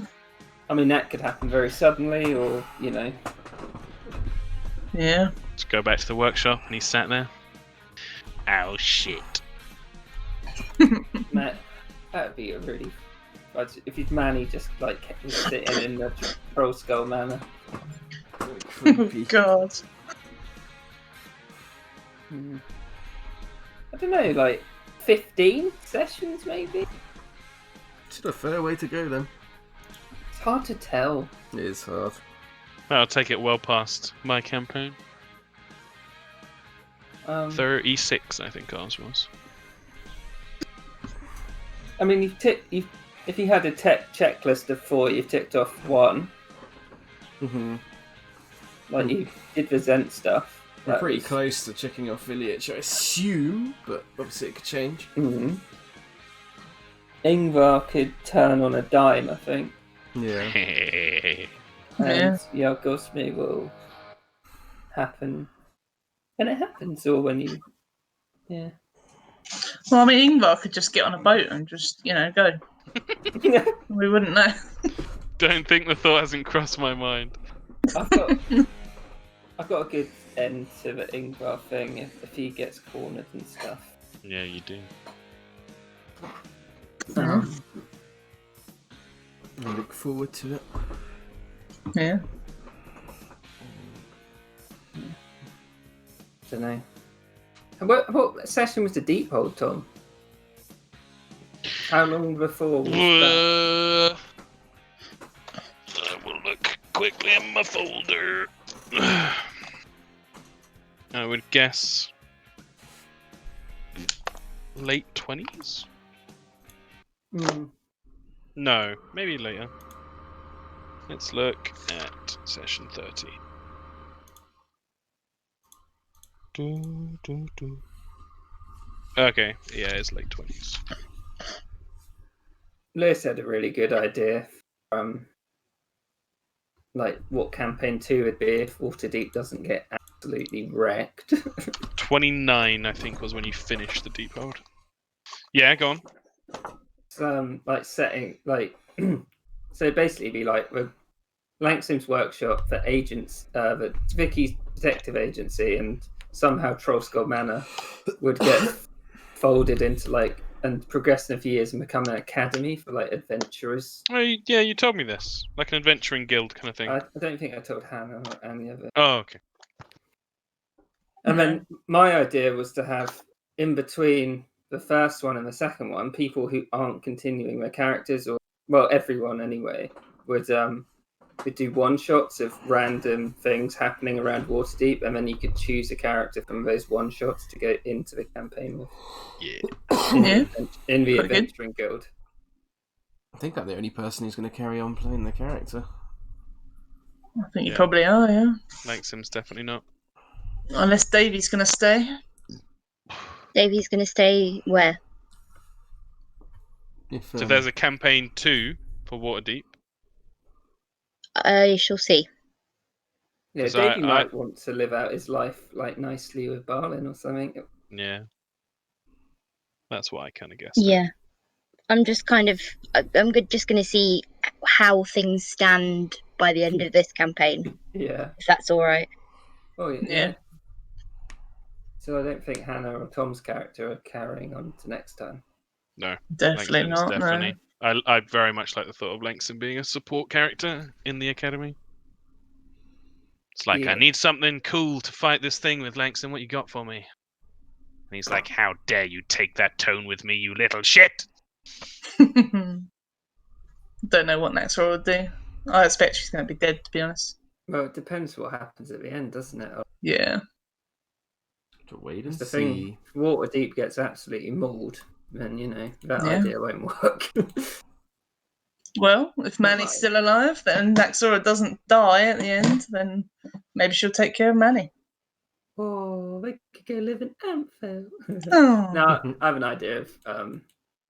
I mean, that could happen very suddenly, or Yeah. Just go back to the workshop and he's sat there. Oh shit. Matt, that'd be a really. If his Manny just like kept sitting in the Troll Skull manor. Creepy. God. I don't know, like 15 sessions maybe. It's a fair way to go then. It's hard to tell. It is hard. I'll take it well past my campaign. 36, I think ours was. I mean, if you had a checklist of 4, you've ticked off 1. Mm-hmm. Like you did the Zent stuff. We're That pretty was- close to checking off Ilyich, I assume, but obviously it could change. Mhm. Ingvar could turn on a dime, I think. Yeah. And Yalgosme will happen when it happens, or when you. Yeah. Well, I mean, Ingvar could just get on a boat and just, go. We wouldn't know. Don't think the thought hasn't crossed my mind. I've got a good end to the Ingvar thing if he gets cornered and stuff. Yeah, you do. I look forward to it. Yeah. Don't know. What session was the deep hold, Tom? How long before was that? I will look quickly in my folder. I would guess late 20s? No, maybe later. Let's look at session 30. Okay, yeah, it's late 20s. Lewis had a really good idea. Like what campaign 2 would be if Waterdeep doesn't get absolutely wrecked. 29, I think, was when you finished the deep hold. Yeah, go on. Like setting so it'd basically be like with Langston's workshop for agents, the Vicky's detective agency, and somehow Trollskull Manor would get folded into and progress in a few years and become an academy for adventurers. Oh, yeah, you told me this, like an adventuring guild kind of thing. I don't think I told Hannah or any of it. Oh, okay. And then my idea was to have in between the first one and the second one, people who aren't continuing their characters, or everyone anyway, would do one shots of random things happening around Waterdeep, and then you could choose a character from those one shots to go into the campaign with. Yeah. In the Pretty good. adventuring guild. I think I'm the only person who's going to carry on playing the character. I think you Yeah. probably are, yeah. Langsim's definitely not. Unless Davey's going to stay. Davey's going to stay where? If, So there's a campaign 2 for Waterdeep. I shall see. Yeah, 'Cause Davey I- might want to live out his life nicely with Barlin or something. Yeah. That's what I kind of guessed. Yeah. I'm just just going to see how things stand by the end of this campaign, Yeah. if that's all right. Oh yeah. Yeah. So I don't think Hannah or Tom's character are carrying on to next time. No. Definitely Langsim's not. definitely. I very much like the thought of Langsim being a support character in the academy. It's like, Yeah. I need something cool to fight this thing with, Langsim. What you got for me? And he's like, how dare you take that tone with me, you little shit! No. Don't know what Naxor would do. I expect she's going to be dead, to be honest. Well, it depends what happens at the end, doesn't it? Yeah. To wait and That's the see. thing. If Waterdeep gets absolutely mauled, then that Yeah. idea won't work. Well, if Manny's Right. still alive, then Naxora doesn't die at the end, then maybe she'll take care of Manny. Oh, they could go live in Ampho. Oh. No, I have an idea of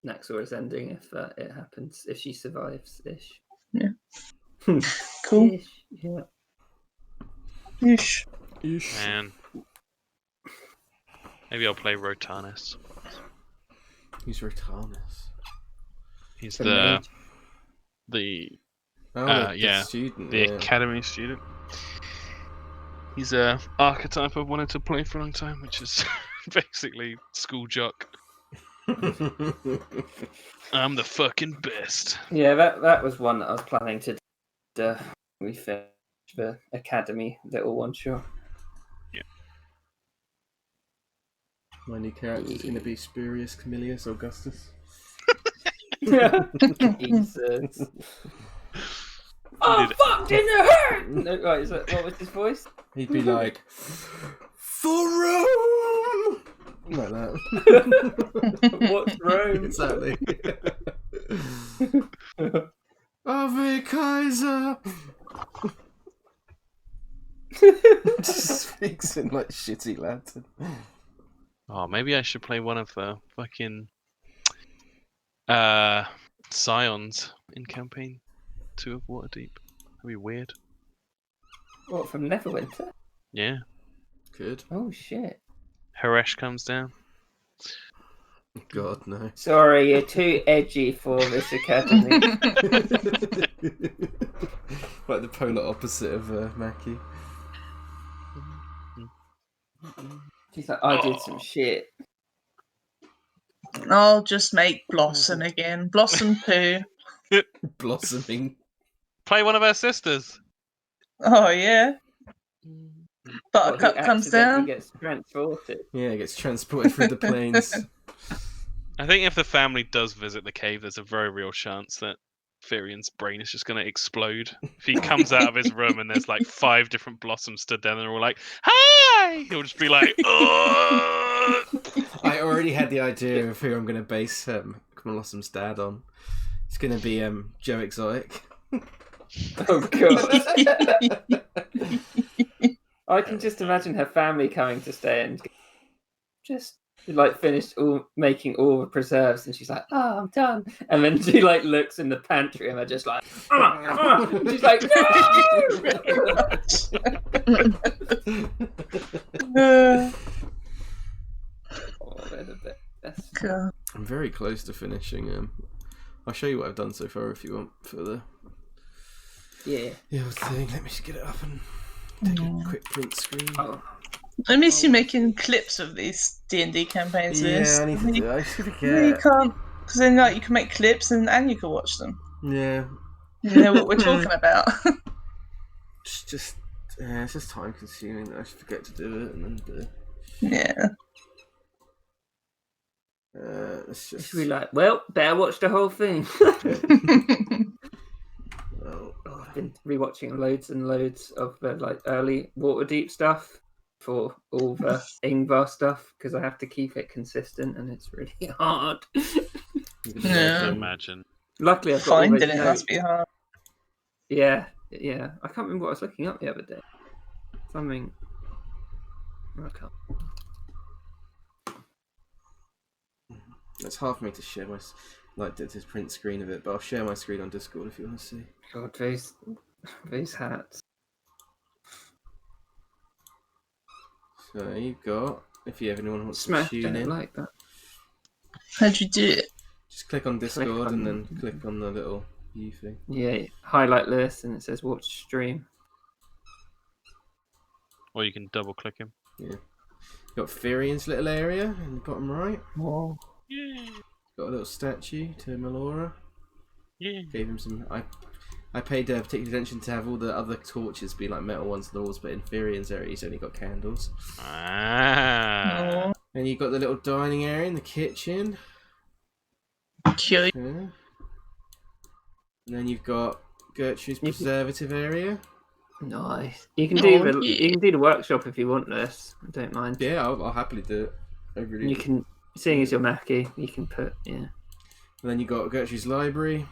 next war is ending if it happens, if she survives ish. Yeah. Cool. Ish, yeah. Ish. Man. Maybe I'll play Rotanus. Who's Rotanus? He's The the mage. The student. the academy student. He's a archetype I've wanted to play for a long time, which is basically school jock. I'm the fucking best. Yeah, that was one that I was planning to do. We finished the academy little one shot. My new character is going to be Spurius Camillus Augustus. Jesus. Oh, fuck, didn't it hurt? No, right, what was his voice? He'd be like, for Rome! Like that. What's Rome? Exactly. Ave Kaiser! Just speaks in like shitty Latin. Oh, maybe I should play one of the fucking Scions in campaign 2 of Waterdeep. That'd be weird. What, from Neverwinter? Yeah. Good. Oh, shit. Haresh comes down. God, no. Sorry, you're too edgy for this academy. Like the polar opposite of Mackie. She's like, I did some shit. I'll just make Blossom again. Blossom Poo. Blossoming. Play one of our sisters. Oh, yeah. Well, Buttercup he comes accidentally down. gets transported. Yeah, gets transported through the plains. I think if the family does visit the cave, there's a very real chance that Firian's brain is just going to explode. If he comes out of his room and there's like 5 different blossoms stood there and they're all like, "Hi!" He'll just be like, "Ugh!" I already had the idea of who I'm going to base Blossom's dad on. It's going to be Joe Exotic. Oh, God. I can just imagine her family coming to stay and just like finished making all the preserves, and she's like, "Oh, I'm done." And then she like looks in the pantry, and they're just like, and she's like, "No!" Oh, they're the best. God. I'm very close to finishing. I'll show you what I've done so far if you want for the old thing. Let me just get it up and take a quick print screen. Oh. I miss you making clips of these D&D campaigns. Yeah, I need to do it. I should You forget. can't, because then like you can make clips and you can watch them. Yeah. You know what we're talking about. It's just time consuming. I should forget to do it and then do it. Yeah. It's just. Should be like, well, better watch the whole thing. Well, I've been rewatching loads and loads of the like early Waterdeep stuff for all the Ingvar stuff because I have to keep it consistent and it's really hard. Yeah. I imagine. Luckily, I've got all Finding those it notes. must be hard. Yeah. I can't remember what I was looking up the other day. Something. I can't. It's hard for me to share my to print screen of it, but I'll share my screen on Discord if you want to see. God, these hats. So you've got, if you ever anyone wants Smash, to don't tune in, like that. How'd you do it? just click on Discord on- and then click on the little view thing. Yeah, highlight list and it says watch stream. Or you can double click him. Yeah. Got Firian's little area in the bottom right. Whoa. Yeah. Got a little statue to Melora. Yeah. Gave him some. I paid particular attention to have all the other torches be like metal ones on the walls, but in Firian's area he's only got candles. Ah. And you've got the little dining area in the kitchen. Cute. Yeah. And then you've got Gertrude's preservative area. Nice. You can do Oh, yeah. you can do the workshop if you want this. I don't mind. Yeah, I'll happily do it. I really You do. can, seeing as you're Mackie, you can put And then you've got Gertrude's library.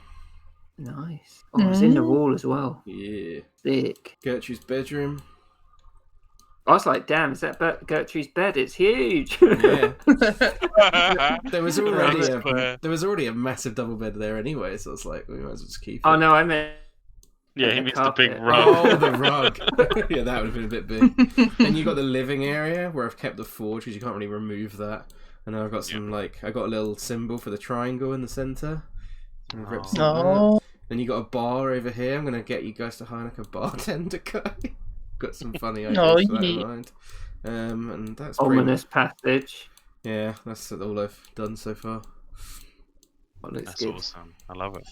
Nice. Oh, it's in the wall as well. Yeah. Thick. Gertrude's bedroom. I was like, damn, is that Gertrude's bed? It's huge. Yeah. There was That's already fair. a massive double bed there anyway, so it's like we might as well just keep it. Oh no, I meant Yeah, he the means the big carpet. rug. Oh, the rug. Yeah, that would have been a bit big. Then you got the living area where I've kept the forge because you can't really remove that. And then I've got some I got a little symbol for the triangle in the centre. Oh. Then you got a bar over here. I'm gonna get you guys to hire like a bartender guy. Got some funny ideas Oh, for that in yeah. mind. And that's ominous passage. yeah, that's all I've done so far. That looks That's good. awesome. I love it.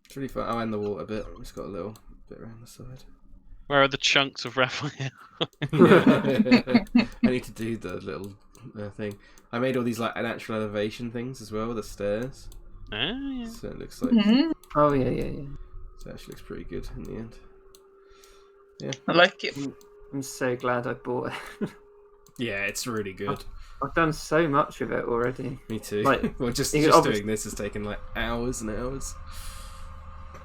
It's really fun. Oh, and the water bit. Just got a little bit around the side. Where are the chunks of Raphael? I need to do the little thing. I made all these like natural elevation things as well, the stairs. Yeah. So it looks like Oh yeah. so it actually looks pretty good in the end. I like it. I'm so glad I bought it. Yeah, it's really good. I've done so much of it already. Me too. Like, well, just you could doing this has taken like hours and hours.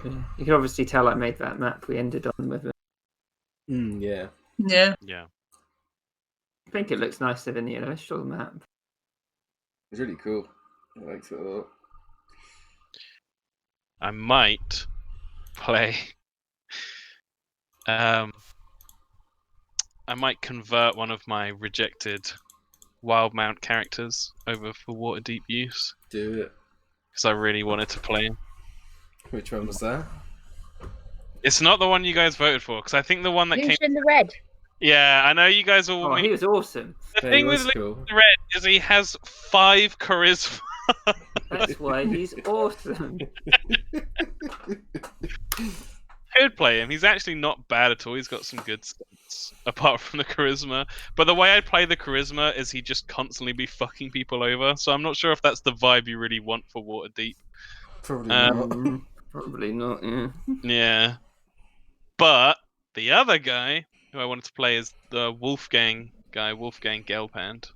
You can obviously tell I made that map we ended on with it. Yeah. Yeah. Yeah. I think it looks nicer than the initial map. It's really cool. I liked it a lot. I might play. I might convert one of my rejected Wild Mount characters over for Waterdeep use Do it. because I really wanted to play him. Which one was that? It's not the one you guys voted for because I think the one that Who's came. in the red? Yeah, I know you guys all. Oh, he was awesome. The Yeah, thing he with was cool. Red is he has 5 charisma. That's why he's awesome. Could play him. He's actually not bad at all. He's got some good stats apart from the charisma. But the way I'd play the charisma is he'd just constantly be fucking people over. So I'm not sure if that's the vibe you really want for Waterdeep. Probably not. Probably not. Yeah. Yeah. But the other guy who I wanted to play is the Wolfgang guy, Wolfgang Gelpand.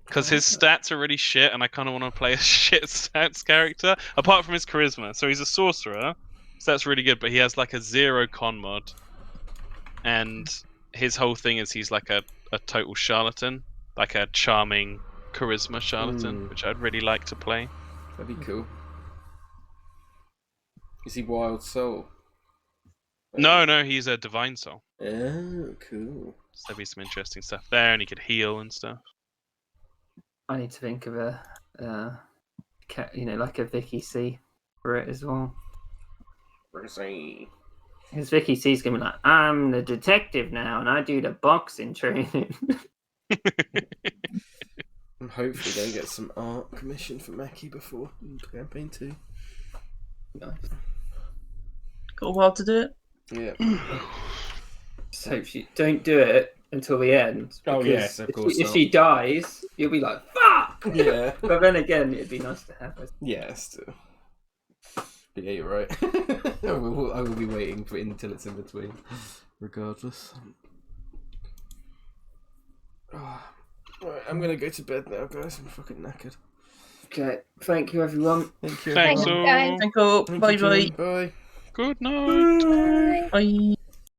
Because his stats are really shit, and I kind of want to play a shit stats character, apart from his charisma. So he's a sorcerer, so that's really good, but he has like a 0 con mod. And his whole thing is he's like a total charlatan, like a charming charisma charlatan, which I'd really like to play. That'd be cool. Is he Wild Soul? No, he's a divine soul. Oh, cool. So there'd be some interesting stuff there, and he could heal and stuff. I need to think of a, like a Vicky C for it as well. Because Vicky C's gonna be like, I'm the detective now, and I do the boxing training. I'm hopefully going to get some art commissioned for Mackie before campaign 2. Nice. Got a while to do it. Yeah. Just hope she don't do it until the end. Oh, because yes, of course If not. she dies, you'll be like, fuck! Yeah. But then again, it'd be nice to have her. Yeah, still. But yeah, you're right. I will be waiting for it until it's in between, regardless. Right, I'm gonna go to bed now, guys. I'm fucking knackered. Okay, thank you, everyone. Thank you. Thanks, everyone. all. guys. Thank you. Thank Bye you, bye. Jim. Bye. Good night. Bye.